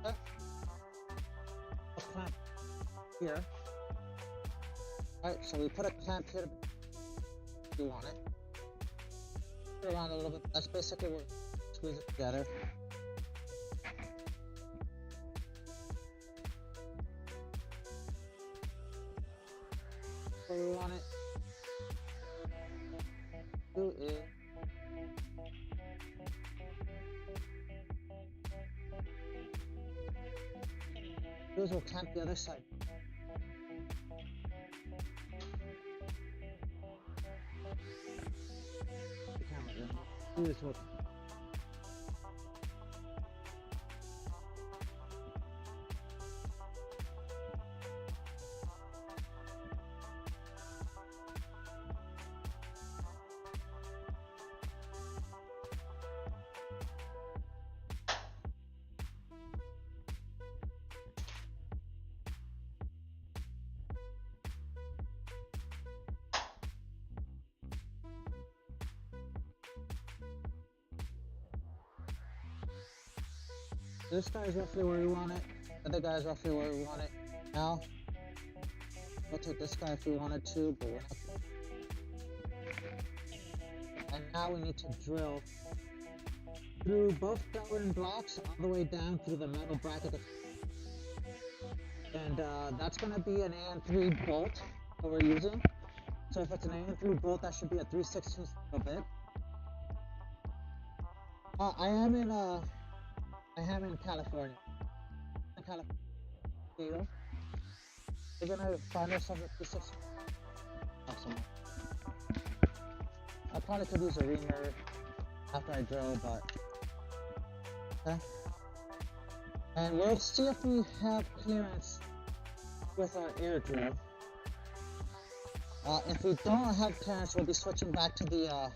A clamp here. Alright, so we put a clamp here. You want it. Put it around a little bit. That's basically what we squeeze it together. What we want it to do is we'll clamp the other side. Do this one. This guy's roughly where we want it. The other guy's roughly where we want it. Now, we'll take this guy if we wanted to, but we're not. And now we need to drill through both governor blocks all the way down through the metal bracket. And that's going to be an AN3 bolt that we're using. So if it's an AN3 bolt, that should be a 3/16 bit. I am in California. We're gonna find ourselves at 3/16. Awesome. I probably could use a reamer after I drill, but okay. And we'll see if we have clearance with our air drill. If we don't have clearance, we'll be switching back to the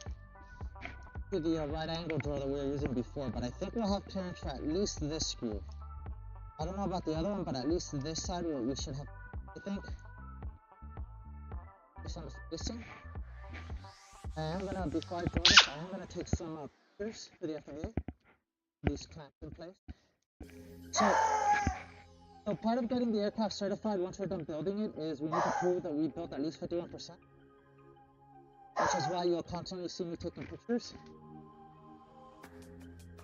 right angle drill that we were using before, but I think we'll have clearance for at least this screw. I don't know about the other one, but at least this side we should have, I think. Based on the spacing. I am gonna, before I drill this, I am gonna take some pictures for the FAA. These clamps in place. So part of getting the aircraft certified once we're done building it is we need to prove that we built at least 51%. Which is why you'll constantly see me taking pictures.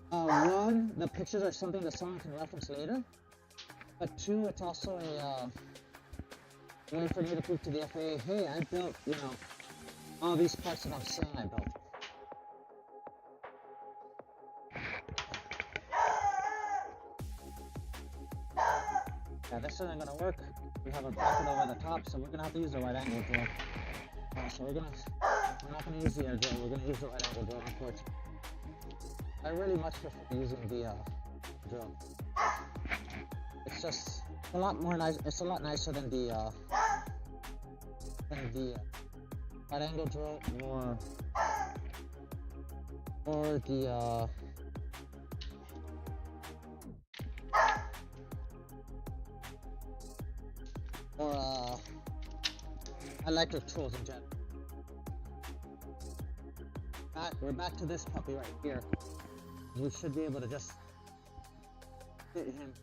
One, the pictures are something that someone can reference later. But two, it's also a way for me to prove to the FAA, hey, I built, all these parts that I'm saying I built. Yeah, this isn't gonna work. We have a bracket over the top, so we're gonna have to use the right angle drill. So we're not gonna use the air drill, we're gonna use the right angle drill, unfortunately. I really much prefer using the drill. It's just a lot more nice. It's a lot nicer than the right angle drill or the electric tools in general. We're back to this puppy right here. We should be able to just fit him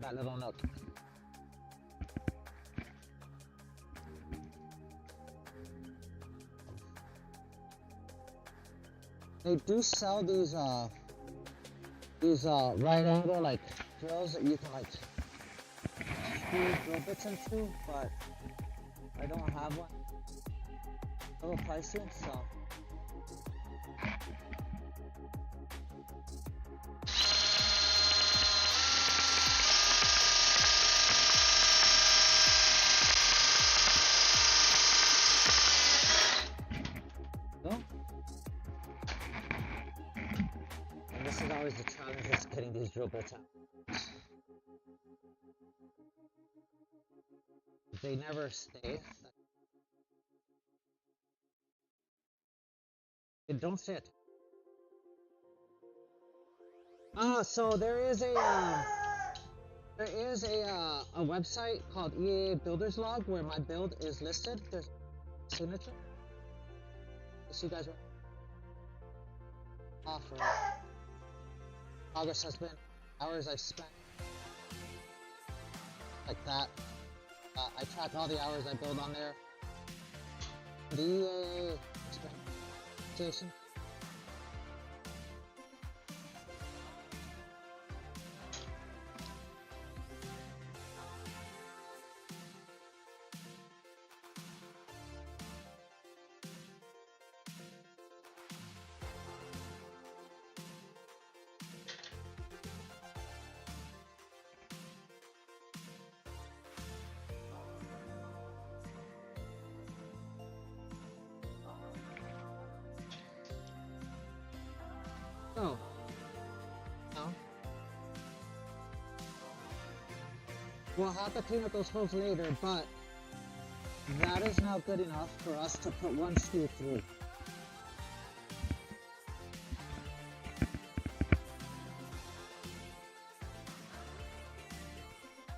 that little nook. They do sell these right angle like drills that you can like screw drill bits into, but I don't have one. A little pricey, so. And this is always the challenge, is getting these drill bits out. they never stay. They don't sit. So there is a website called EA Builders Log where my build is listed. There's signature. So you guys offer progress has been hours I've spent like that. I track all the hours I build on there. The EA station. Oh. No. We'll have to clean up those holes later, but that is now good enough for us to put one screw through.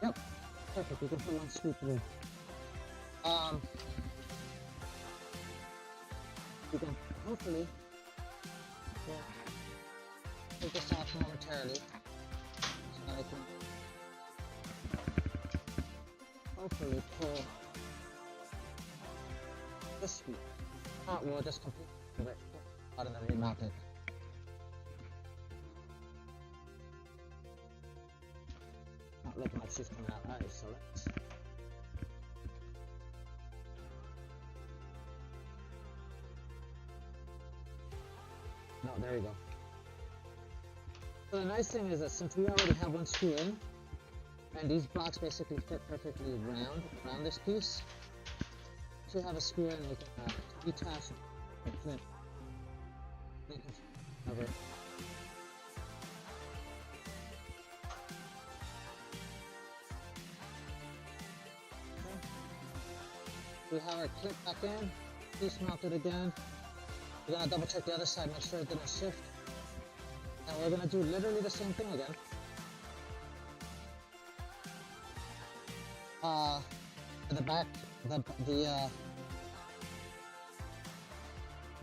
Yep. Perfect, we can put one screw through. We can hopefully take this off momentarily so that I can hopefully pull this screw. We'll just completely move it out and then remount it. Not looking like she's coming out. Alright, so let's. No, there you go. So the nice thing is that since we already have one screw in, and these blocks basically fit perfectly around this piece, so we have a screw in, we can detach and flip. Over. We have our clip back in, piece mounted again. We're gonna double check the other side, make sure it didn't shift. And we're gonna do literally the same thing again. The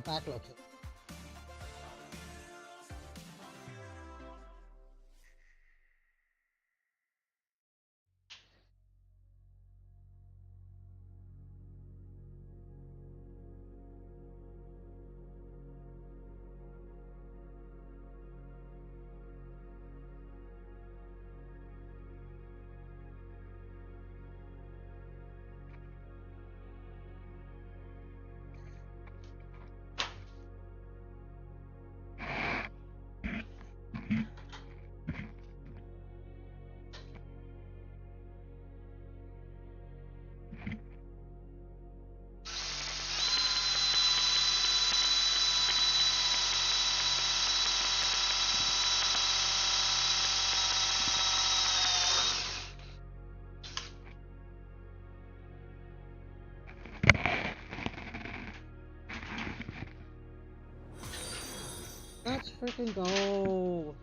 back location. Let's freaking go!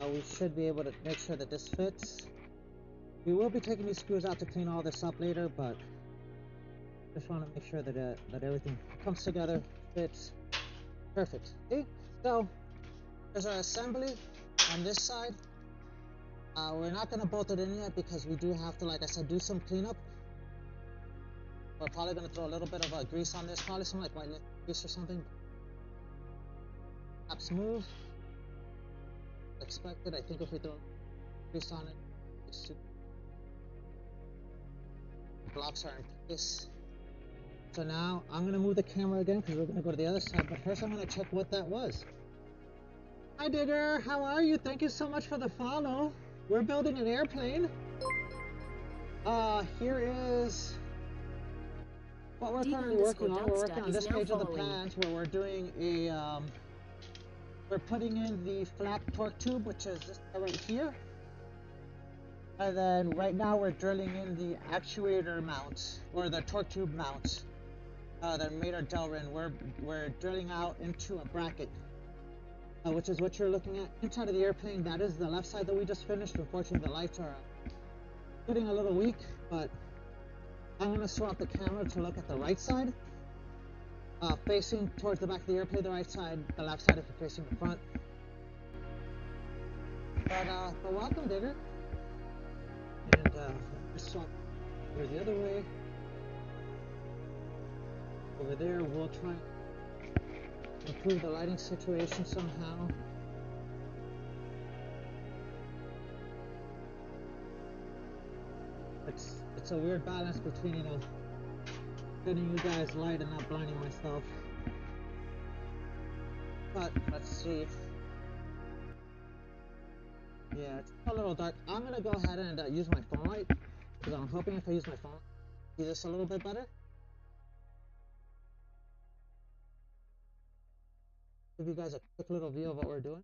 We should be able to make sure that this fits. We will be taking these screws out to clean all this up later, but just want to make sure that that everything comes together, fits perfect. Okay, so there's our assembly on this side. We're not going to bolt it in yet because we do have to, like I said, do some cleanup. We're probably going to throw a little bit of grease on this, probably some like white grease or something. Not smooth. Expected. I think if we throw grease on it, the blocks are in place. So now I'm going to move the camera again because we're going to go to the other side. But first I'm going to check what that was. Hi Digger, how are you? Thank you so much for the follow. We're building an airplane. Here is what we're currently working on. We're working on this page of the plans where we're doing we're putting in the flap torque tube, which is this guy right here. And then right now we're drilling in the actuator mounts, or the torque tube mounts that made our Delrin. We're drilling out into a bracket, which is what you're looking at inside of the airplane. That is the left side that we just finished. Unfortunately, the lights are getting a little weak, but I'm going to swap the camera to look at the right side, facing towards the back of the airplane, the right side, the left side if you're facing the front. But welcome, Digger. And let's swap over the other way. Over there, we'll try and improve the lighting situation somehow. It's a weird balance between, you know, getting you guys light and not blinding myself. But let's see. Yeah, it's a little dark. I'm gonna go ahead and use my phone light, because I'm hoping if I use my phone, see this a little bit better. Give you guys a quick little view of what we're doing.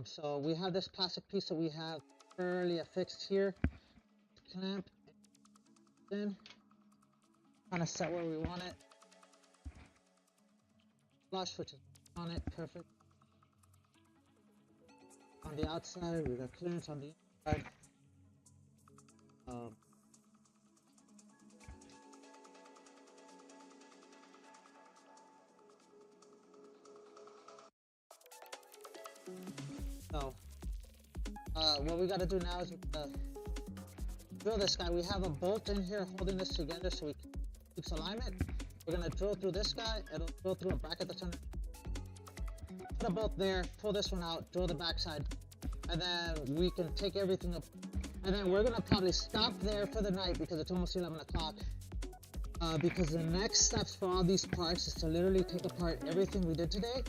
So we have this plastic piece that we have thoroughly affixed here, clamp, in, kind of set where we want it. Flush, which is on it, perfect. On the outside, we got clearance on the inside. So, what we gotta do now is drill this guy. We have a bolt in here holding this together so we can keep alignment. We're gonna drill through this guy. It'll drill through a bracket that's under. Put a bolt there, pull this one out, drill the backside, and then we can take everything up. And then we're gonna probably stop there for the night because it's almost 11 o'clock. Because the next steps for all these parts is to literally take apart everything we did today,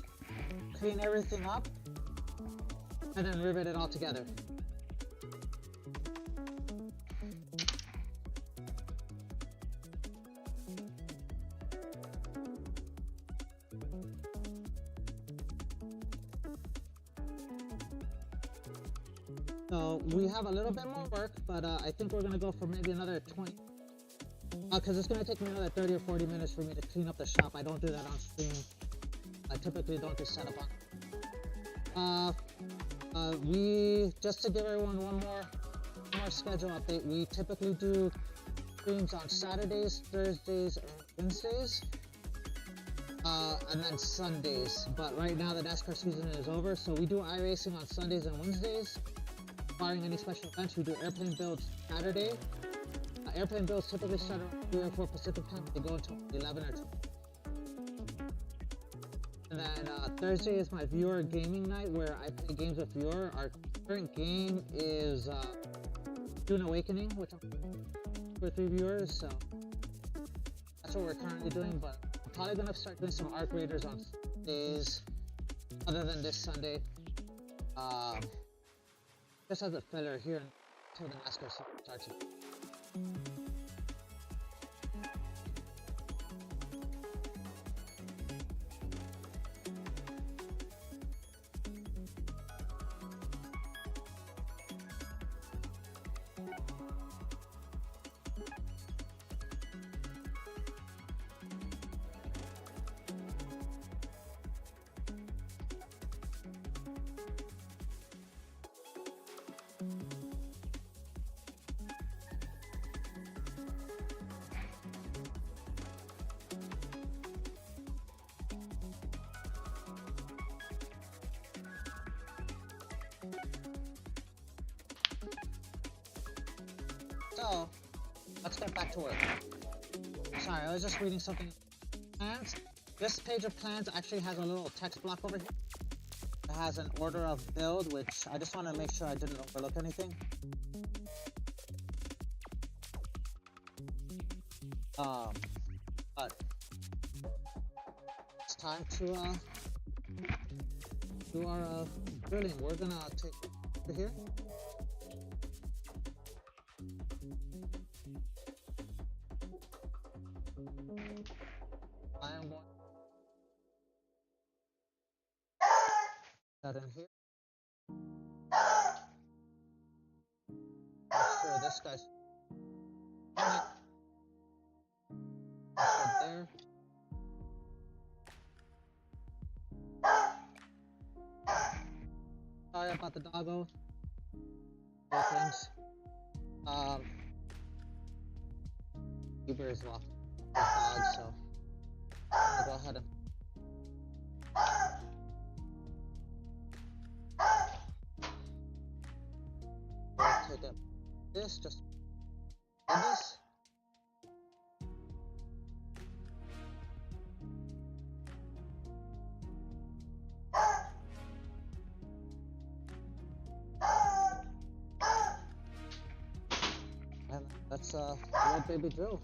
clean everything up, and then rivet it all together. So we have a little bit more work, but I think we're gonna go for maybe another 20, because it's gonna take me another 30 or 40 minutes for me to clean up the shop. I don't do that on stream. I typically don't do setup on. We, just to give everyone one more schedule update, we typically do streams on Saturdays, Thursdays, and Wednesdays, and then Sundays. But right now the NASCAR season is over, so we do iRacing on Sundays and Wednesdays. Barring any special events, we do airplane builds Saturday. Airplane builds typically start around 3 or 4 Pacific time. They go until 11 or 2. And then Thursday is my viewer gaming night where I play games with viewer. Our current game is Dune Awakening, which I'm for 3 viewers, so that's what we're currently doing. But I'm probably gonna start doing some Arc Raiders on days other than this Sunday. Just as a filler here until the NASCAR season starts. So, let's get back to work. Sorry, I was just reading something. Plans. This page of plans actually has a little text block over here. It has an order of build, which I just want to make sure I didn't overlook anything. But it's time to do our drilling. We're gonna take over here. down, boy. That in here. Make sure this guy's right there. Sorry about the doggo. Other things. Uber is walking his dog, so I'm gonna go ahead and take up this, just this. And that's a little baby drill.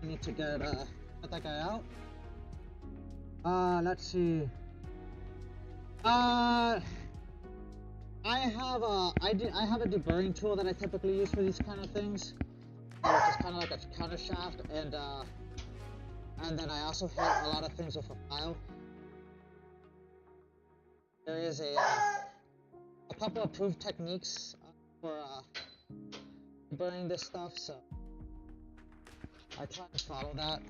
Need to get that guy out. Let's see. I have a deburring tool that I typically use for these kind of things, which is kind of like a counter shaft, and then I also hit a lot of things with a file. There is a couple of approved techniques for deburring this stuff, so I try to follow that.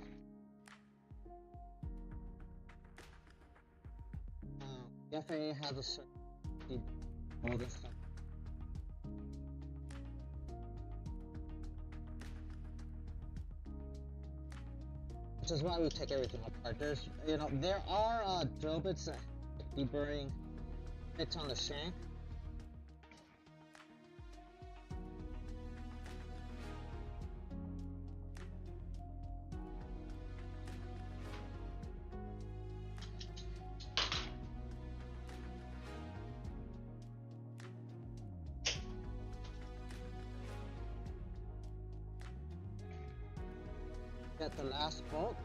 The FAA has a certain all this stuff. Which is why we take everything apart. There's, there are drill bits that deburring bits on the shank. Get the last bolt.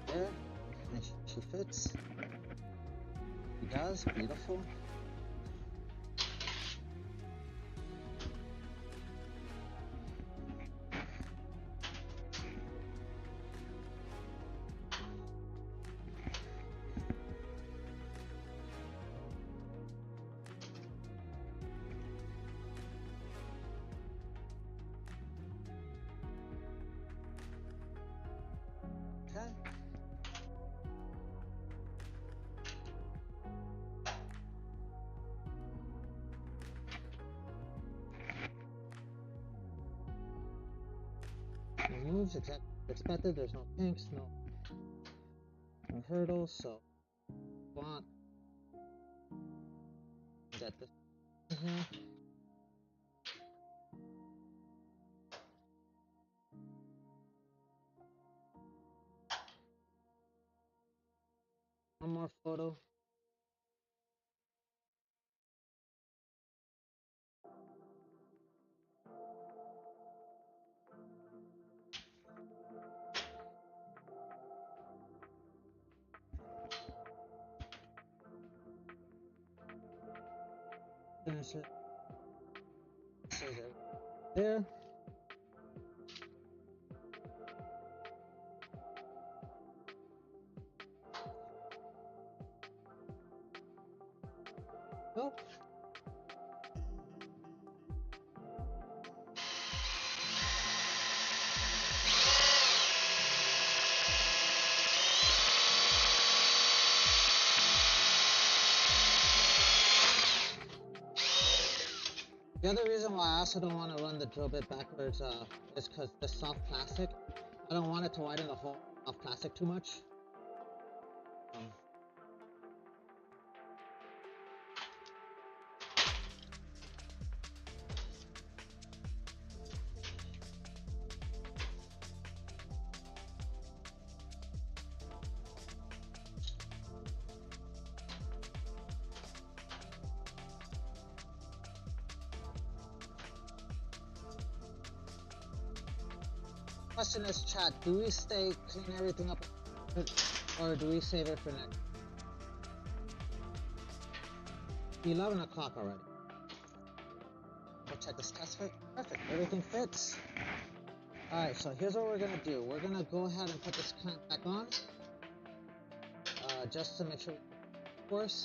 There, and she fits. She does, beautiful. Okay. It moves exactly as expected. There's no kinks, no hurdles, so want get this in here. One more photo. Finish it. Says it there. Oh. The other reason why I also don't want to run the drill bit backwards is because the soft plastic, I don't want it to widen the hole of plastic too much. Question is, chat, do we clean everything up, or do we save it for next? 11 o'clock already. Go check this test fit. Perfect, everything fits. Alright, so here's what we're gonna do. We're gonna go ahead and put this clamp back on. Just to make sure, of course.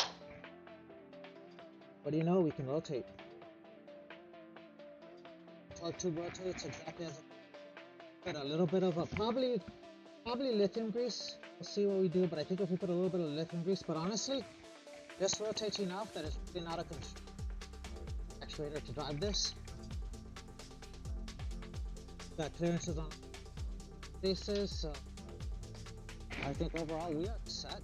What do you know? We can rotate. Torque tube rotates exactly as it. Put a little bit of a probably lithium grease. We'll see what we do, but I think if we put a little bit of lithium grease, but honestly, this rotates enough that it's really not a actuator to drive this. Got clearances on bases, so I think overall we are set.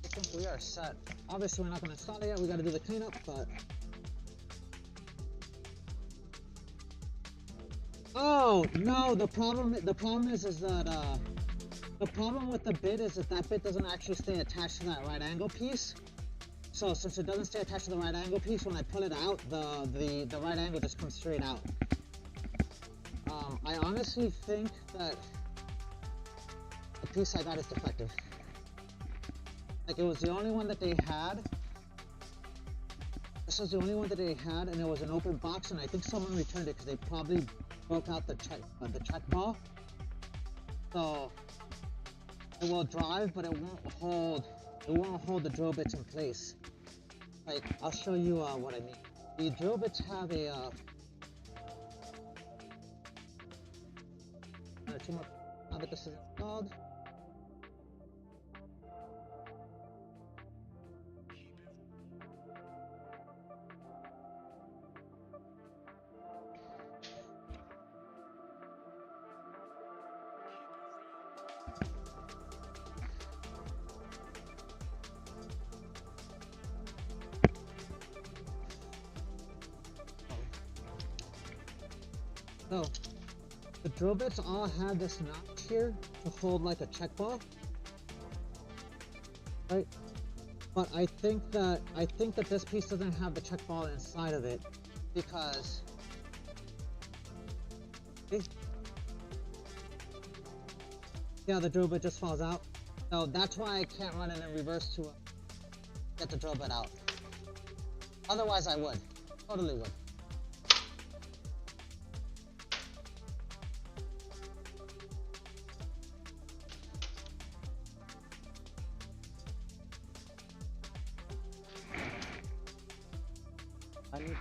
I think we are set. Obviously, we're not going to install it yet. We got to do the cleanup, but oh no, the problem is that the problem with the bit is that bit doesn't actually stay attached to that right angle piece. So since it doesn't stay attached to the right angle piece, when I pull it out, the right angle just comes straight out. I honestly think that the piece I got is defective. Like, it was the only one that they had. This was the only one that they had, and it was an open box, and I think someone returned it because they probably broke out the check ball. So it will drive, but it won't hold the drill bits in place. Like, I'll show you what I mean. The drill bits have a two more. Now that this is installed. So, the drill bits all have this notch here to hold like a check ball, right? But I think that this piece doesn't have the check ball inside of it because yeah, the drill bit just falls out. So that's why I can't run it in reverse to get the drill bit out. Otherwise, I would, totally would. I need to.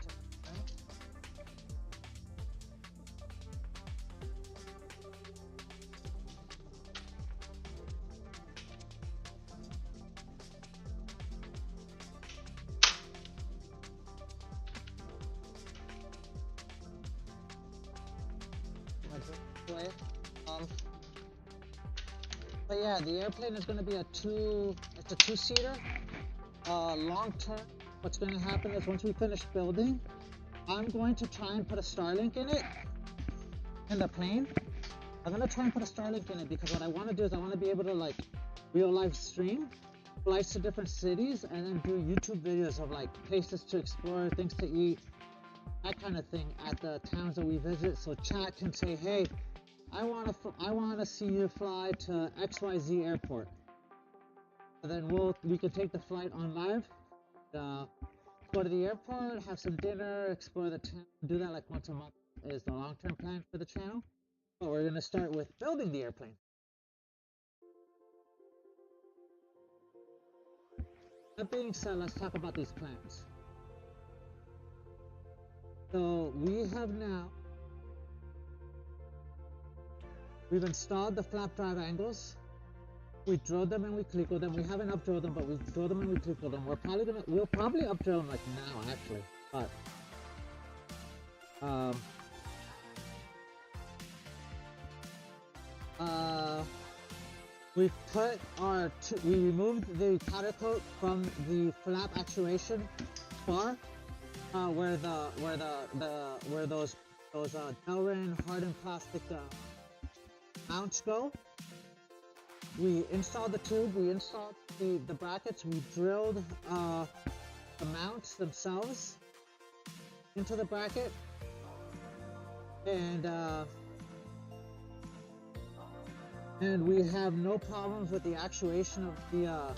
But yeah, the airplane is going to be it's a two-seater. Long term, what's going to happen is once we finish building, I'm going to try and put a Starlink in it, in the plane. I'm going to try and put a Starlink in it because what I want to do is I want to be able to like real life stream flights to different cities and then do YouTube videos of like places to explore, things to eat, that kind of thing at the towns that we visit. So chat can say, hey, I want to see you fly to XYZ airport. And then we can take the flight on live, go to the airport, have some dinner, explore the town, do that like once a month is the long-term plan for the channel. But we're going to start with building the airplane. That being said, let's talk about these plans. So we've installed the flap drive angles. We drilled them and we clickled them. We haven't up drilled them, but we drilled them and we clickled them. We'll probably up drill them like now actually. But we removed the powder coat from the flap actuation bar where those Delrin hardened plastic mounts go. We installed the tube, we installed the brackets, we drilled the mounts themselves into the bracket. And we have no problems with the actuation of the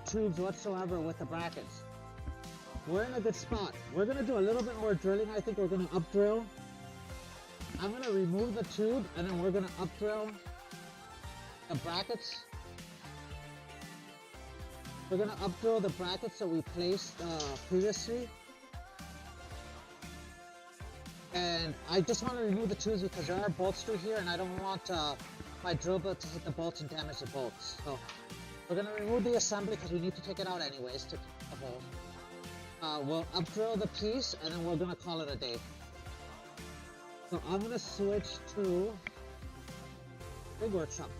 tubes whatsoever with the brackets. We're in a good spot. We're gonna do a little bit more drilling. I think we're gonna up drill. I'm gonna remove the tube and then we're gonna up drill the brackets. We're gonna up drill the brackets that we placed previously. And I just want to remove the tubes because there are bolts through here and I don't want my drill bit to hit the bolts and damage the bolts. So we're gonna remove the assembly because we need to take it out anyways to keep the hole. We'll up drill the piece and then we're gonna call it a day. So I'm gonna switch to Big Workshop.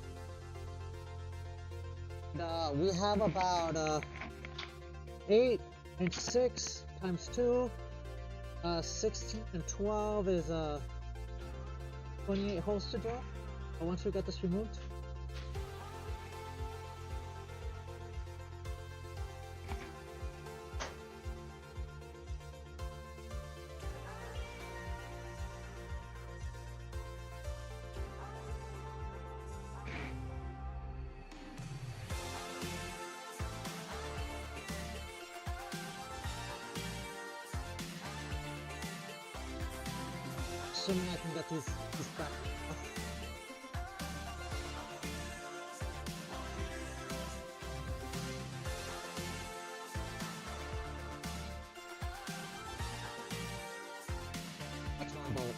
And, we have about 8 and 6 times 2. 16 and 12 is 28 holes to drill. Once we get this removed. Assuming I can get these back off. That's one bolt.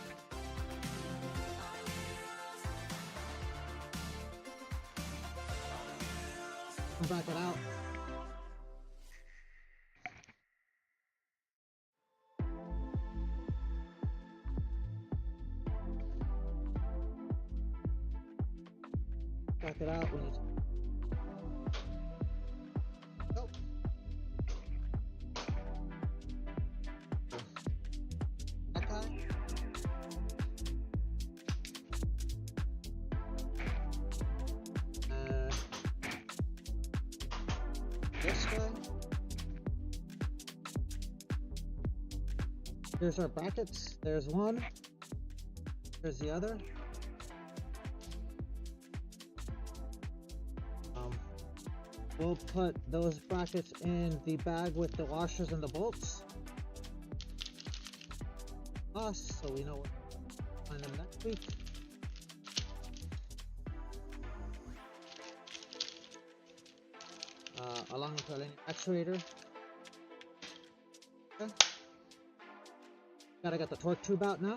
I'll back it out. Back it out. We need to... Nope. That guy. This guy. Here's our brackets. There's one. Here's the other. We'll put those brackets in the bag with the washers and the bolts. So we know where to find them next week. Along with our linear actuator. Okay. Gotta get the torque tube out now.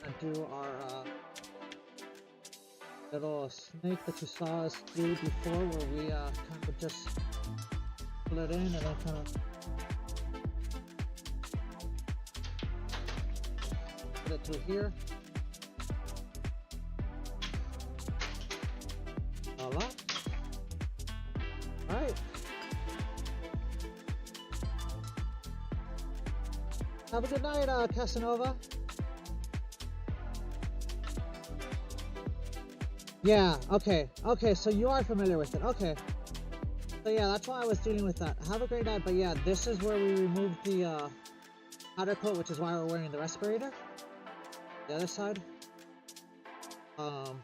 And do our little snake that you saw us do before, where we kind of just pull it in and then kind of put it through here. Voila. Alright. Have a good night, Casanova. Yeah, okay, so you are familiar with it, okay. So yeah, that's why I was dealing with that. Have a great night, but yeah, this is where we removed the powder coat, which is why we're wearing the respirator. The other side. So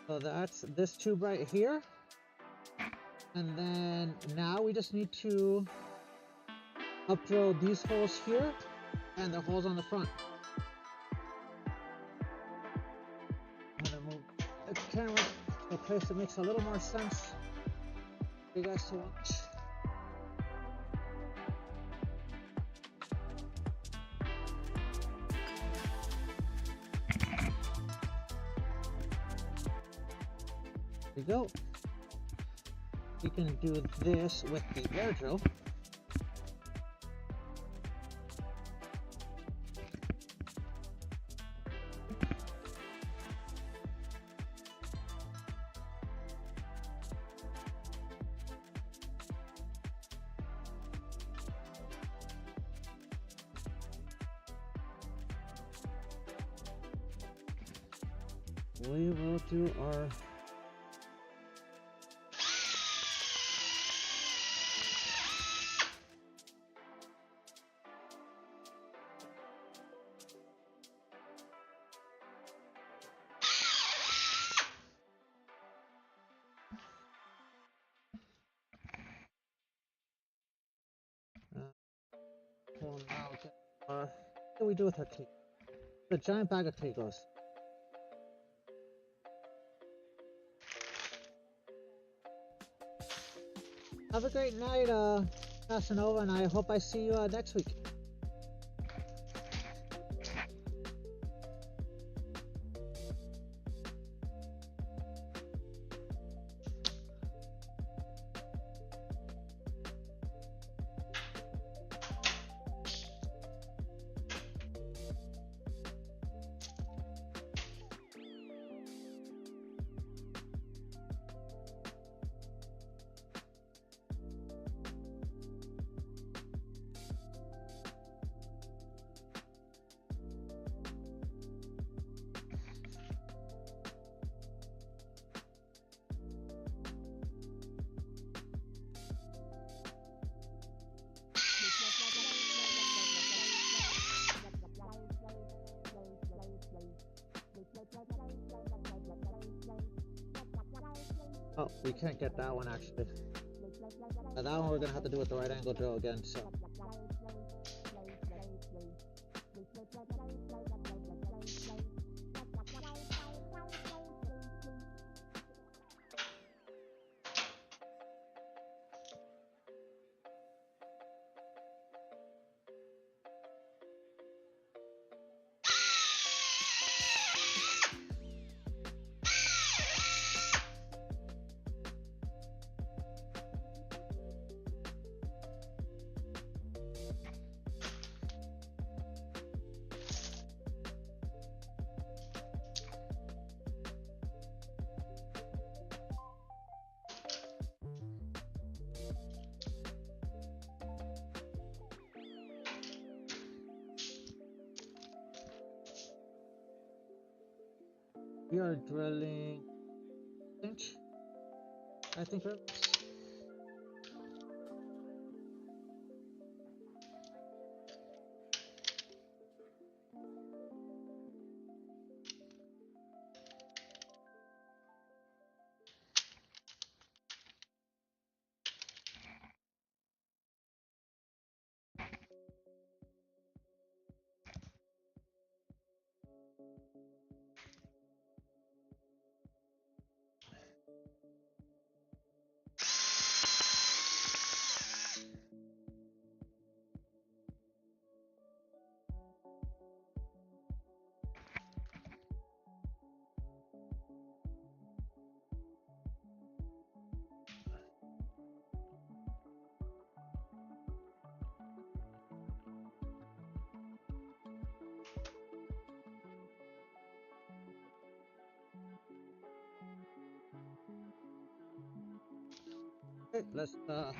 that's this tube right here. And then now we just need to up drill these holes here and the holes on the front. Camera to a place that makes a little more sense for you guys to watch. There we go. We can do this with the air drill. We will do our What do we do with our key? The giant bag of Kegos. Have a great night, Casanova, and I hope I see you next week. Oh, we can't get that one actually. That one we're gonna have to do with the right angle drill again, so. We are drilling inch, I think. Okay, let's go.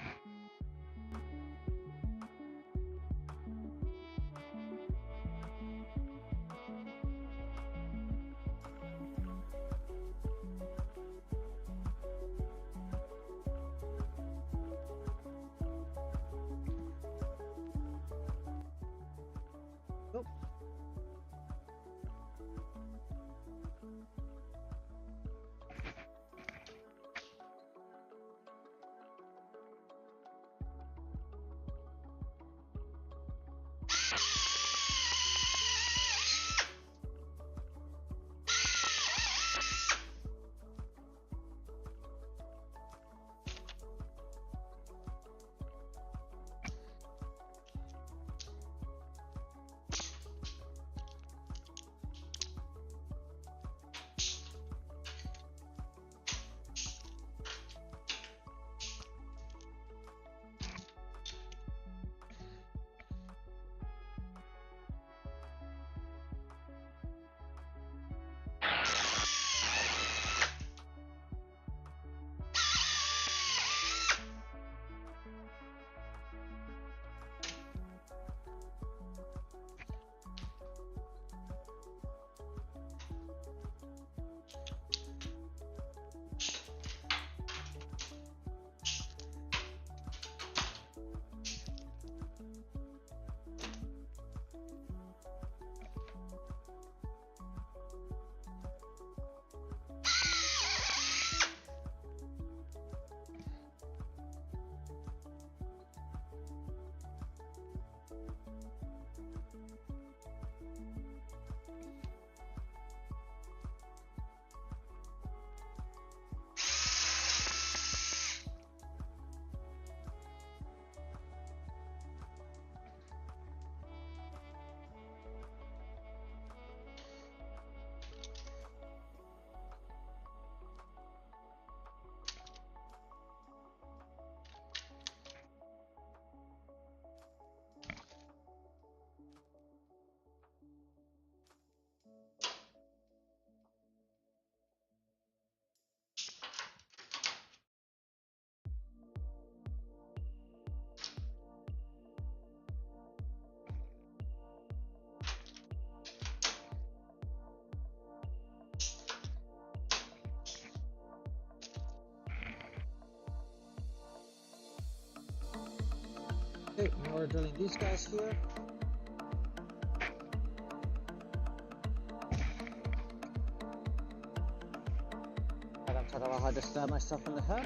Okay, now we're drilling these guys here. I don't talk about how to stab myself in the head.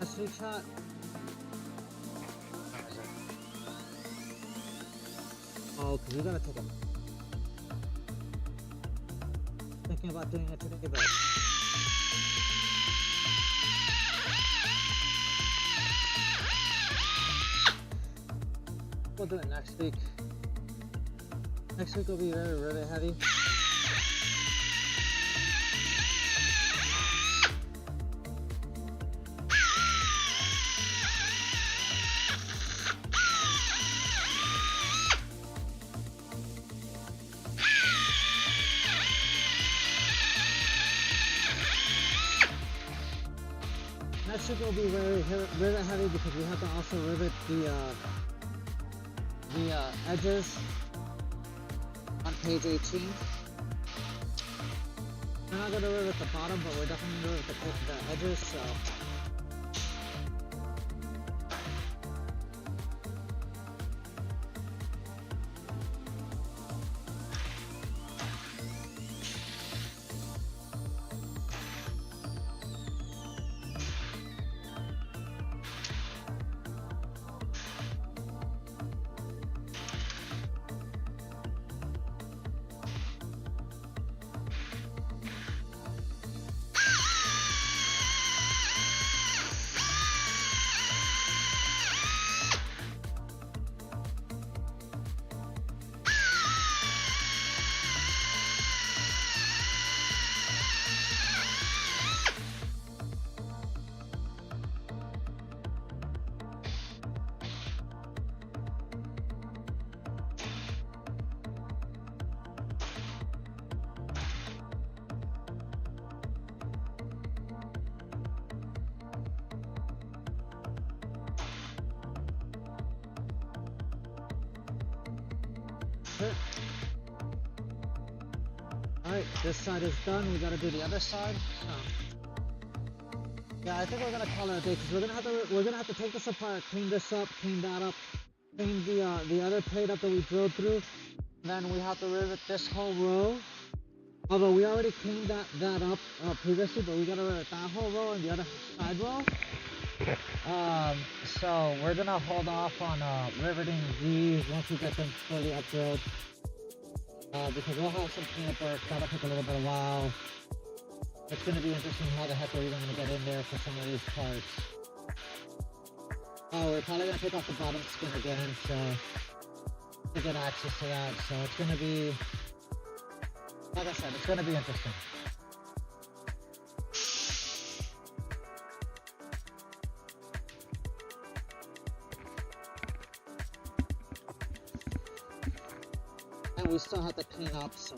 Sleep shot. Oh, because we gotta take him. Thinking about doing it today, but we'll do it next week. Next week will be very, really heavy. Next week will be very heavy because we have to also rivet the edges on page 18. We're not gonna rivet the bottom, but we're definitely gonna rivet the edges. So. Alright, this side is done. We gotta do the other side. So, yeah, I think we're gonna call it a day because we're gonna have to take this apart, clean this up, clean that up, clean the other plate up that we drilled through. Then we have to rivet this whole row. Although we already cleaned that up previously, but we gotta rivet that whole row and the other side row. So we're gonna hold off on riveting these once we get them fully up-drilled. Because we'll have some cleanup work, that'll take a little bit of while. It's gonna be interesting how the heck we're even gonna get in there for some of these parts. Oh, we're probably gonna take off the bottom skin again, so to get access to that. So it's gonna be, like I said, it's gonna be interesting. And we still have to clean up, so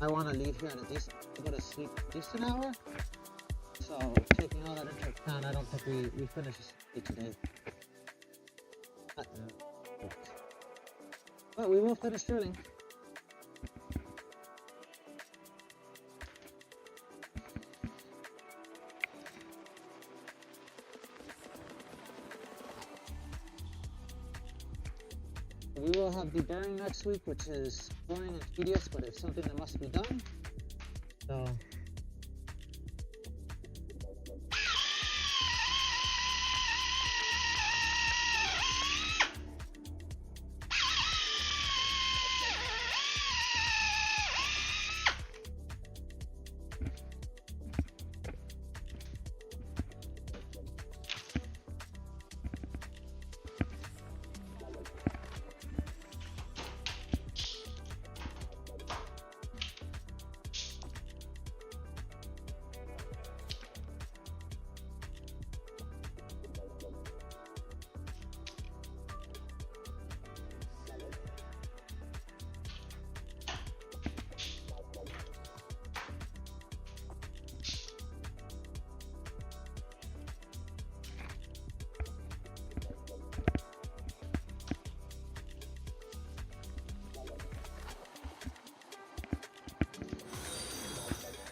I want to leave here at a decent, about a decent hour. So taking all that into account, I don't think we finish this today. But we will finish drilling. We will have the bearing next week, which is boring and tedious, but it's something that must be done. So.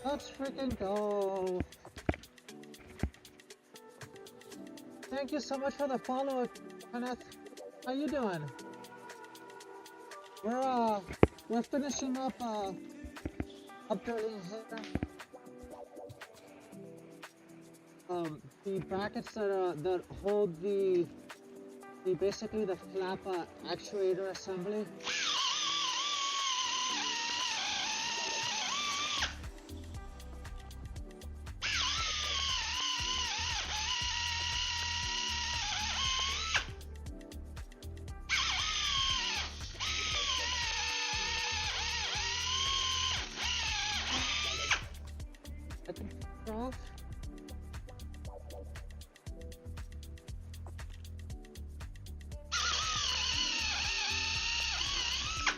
Let's freaking go. Thank you so much for the follow, Kenneth. How you doing? We're finishing up drilling here. The brackets that hold the basically the flap actuator assembly.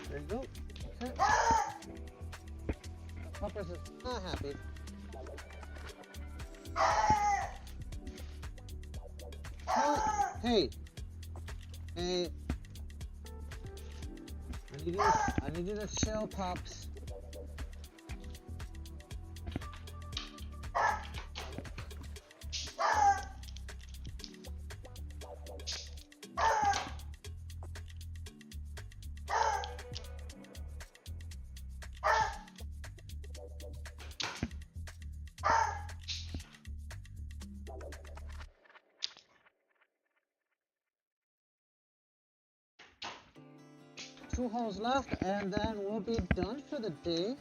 There you go. Okay. Puppers is not happy. Hey. Hey. I need you to chill, Pops. Two holes left, and then we'll be done for the day.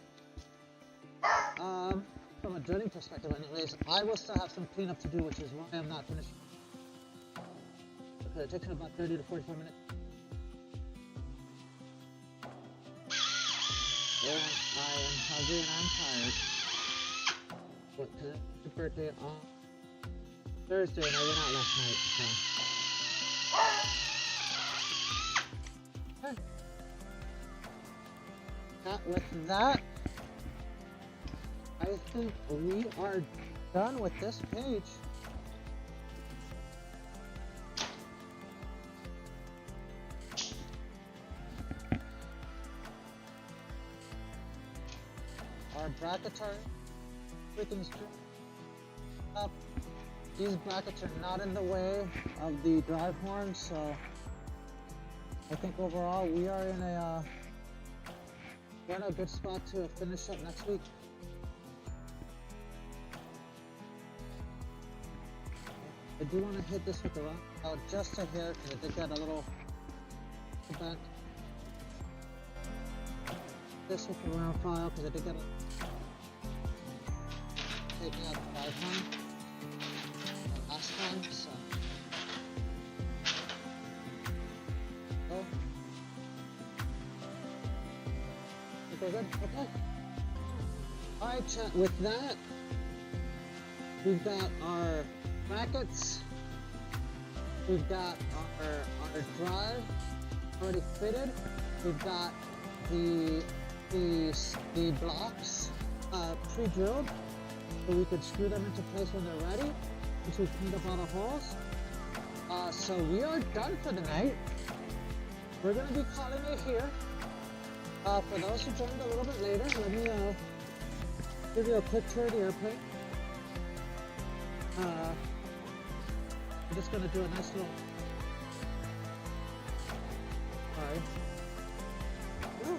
From a drilling perspective, anyways, I will still have some cleanup to do, which is why I'm not finished. Okay, it takes me about 30 to 45 minutes. And I am hungry and I'm tired. What, cause it's your birthday on Thursday, and I went out last night, so. Okay. With that, I think we are done with this page. Our brackets are everything's up. These brackets are not in the way of the drive horn, so I think overall we are in a we're in a good spot to finish up next week. I do want to hit this with the round file just a hair because I did get a little back. This with the round file because I did get a taking out the 500 last time, so. Oh. Okay, good. Okay. Alright, chat. With that, we've got our brackets. We've got our drive already fitted. We've got the blocks pre-drilled. so we could screw them into place when they're ready, once we've cleaned up all the holes. So we are done for the night. We're gonna be calling it here. For those who joined a little bit later, let me give you a quick tour of the airplane. I'm just gonna do a nice little. Sorry. Woo.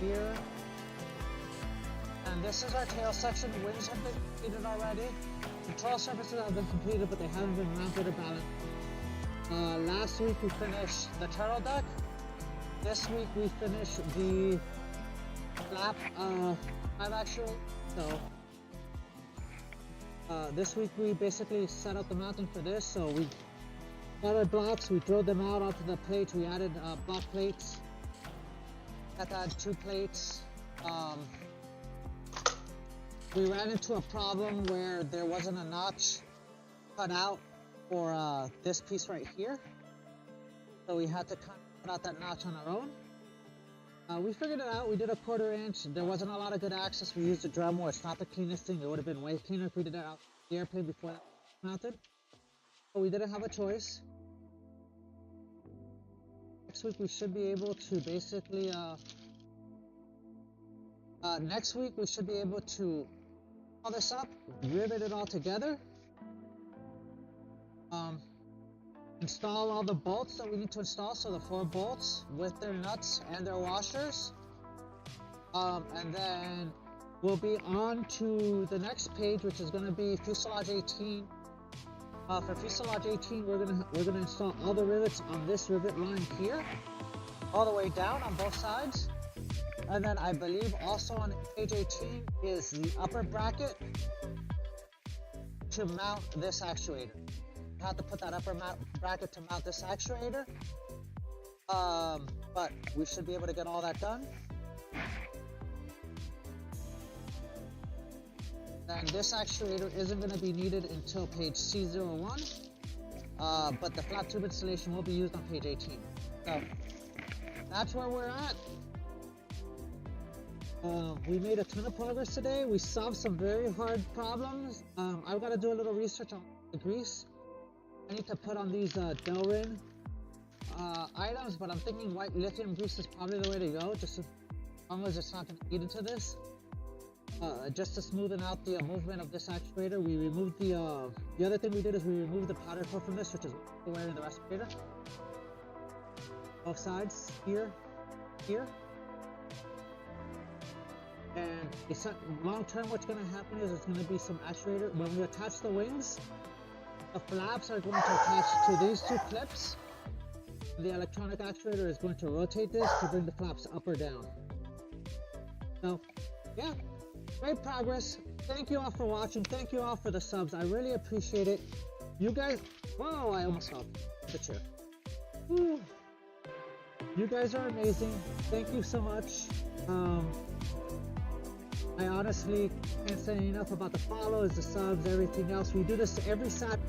Here. And this is our tail section. The wings have been completed already. Control surfaces have been completed, but they haven't been mounted or balanced. Last week we finished the turtle deck. This week we finished the flap actually. So this week we basically set up the mounting for this. So we got our blocks, we drilled them out onto the plates. We added block plates. Had to add 2 plates. We ran into a problem where there wasn't a notch cut out for this piece right here. So we had to cut out that notch on our own. We figured it out. We did a 1/4 inch. There wasn't a lot of good access. We used a Dremel. It's not the cleanest thing. It would have been way cleaner if we did it out the airplane before that mounted. But we didn't have a choice. Next week we should be able to basically next week we should be able to all this up, rivet it all together, install all the bolts that we need to install, so the 4 bolts with their nuts and their washers, and then we'll be on to the next page, which is going to be fuselage 18. For fuselage 18, we're gonna install all the rivets on this rivet line here, all the way down on both sides. And then I believe also on page 18 is the upper bracket to mount this actuator. You have to put that upper bracket to mount this actuator. But we should be able to get all that done. And this actuator isn't going to be needed until page C01. But the flat tube installation will be used on page 18. So that's where we're at. We made a ton of progress today. We solved some very hard problems. I've got to do a little research on the grease. I need to put on these Delrin items, but I'm thinking white lithium grease is probably the way to go, just as long as it's not going to eat into this. Just to smoothen out the movement of this actuator, we removed the other thing we did is we removed the powder coat from this, which is wearing the respirator. Both sides, here. And long term, what's going to happen is there's going to be some actuator. When we attach the wings, the flaps are going to attach to these 2 clips. The electronic actuator is going to rotate this to bring the flaps up or down. So, yeah, great progress. Thank you all for watching. Thank you all for the subs. I really appreciate it. You guys, whoa, I almost fell the chair. Woo. You guys are amazing. Thank you so much. I honestly can't say enough about the follows, the subs, everything else. We do this every Saturday.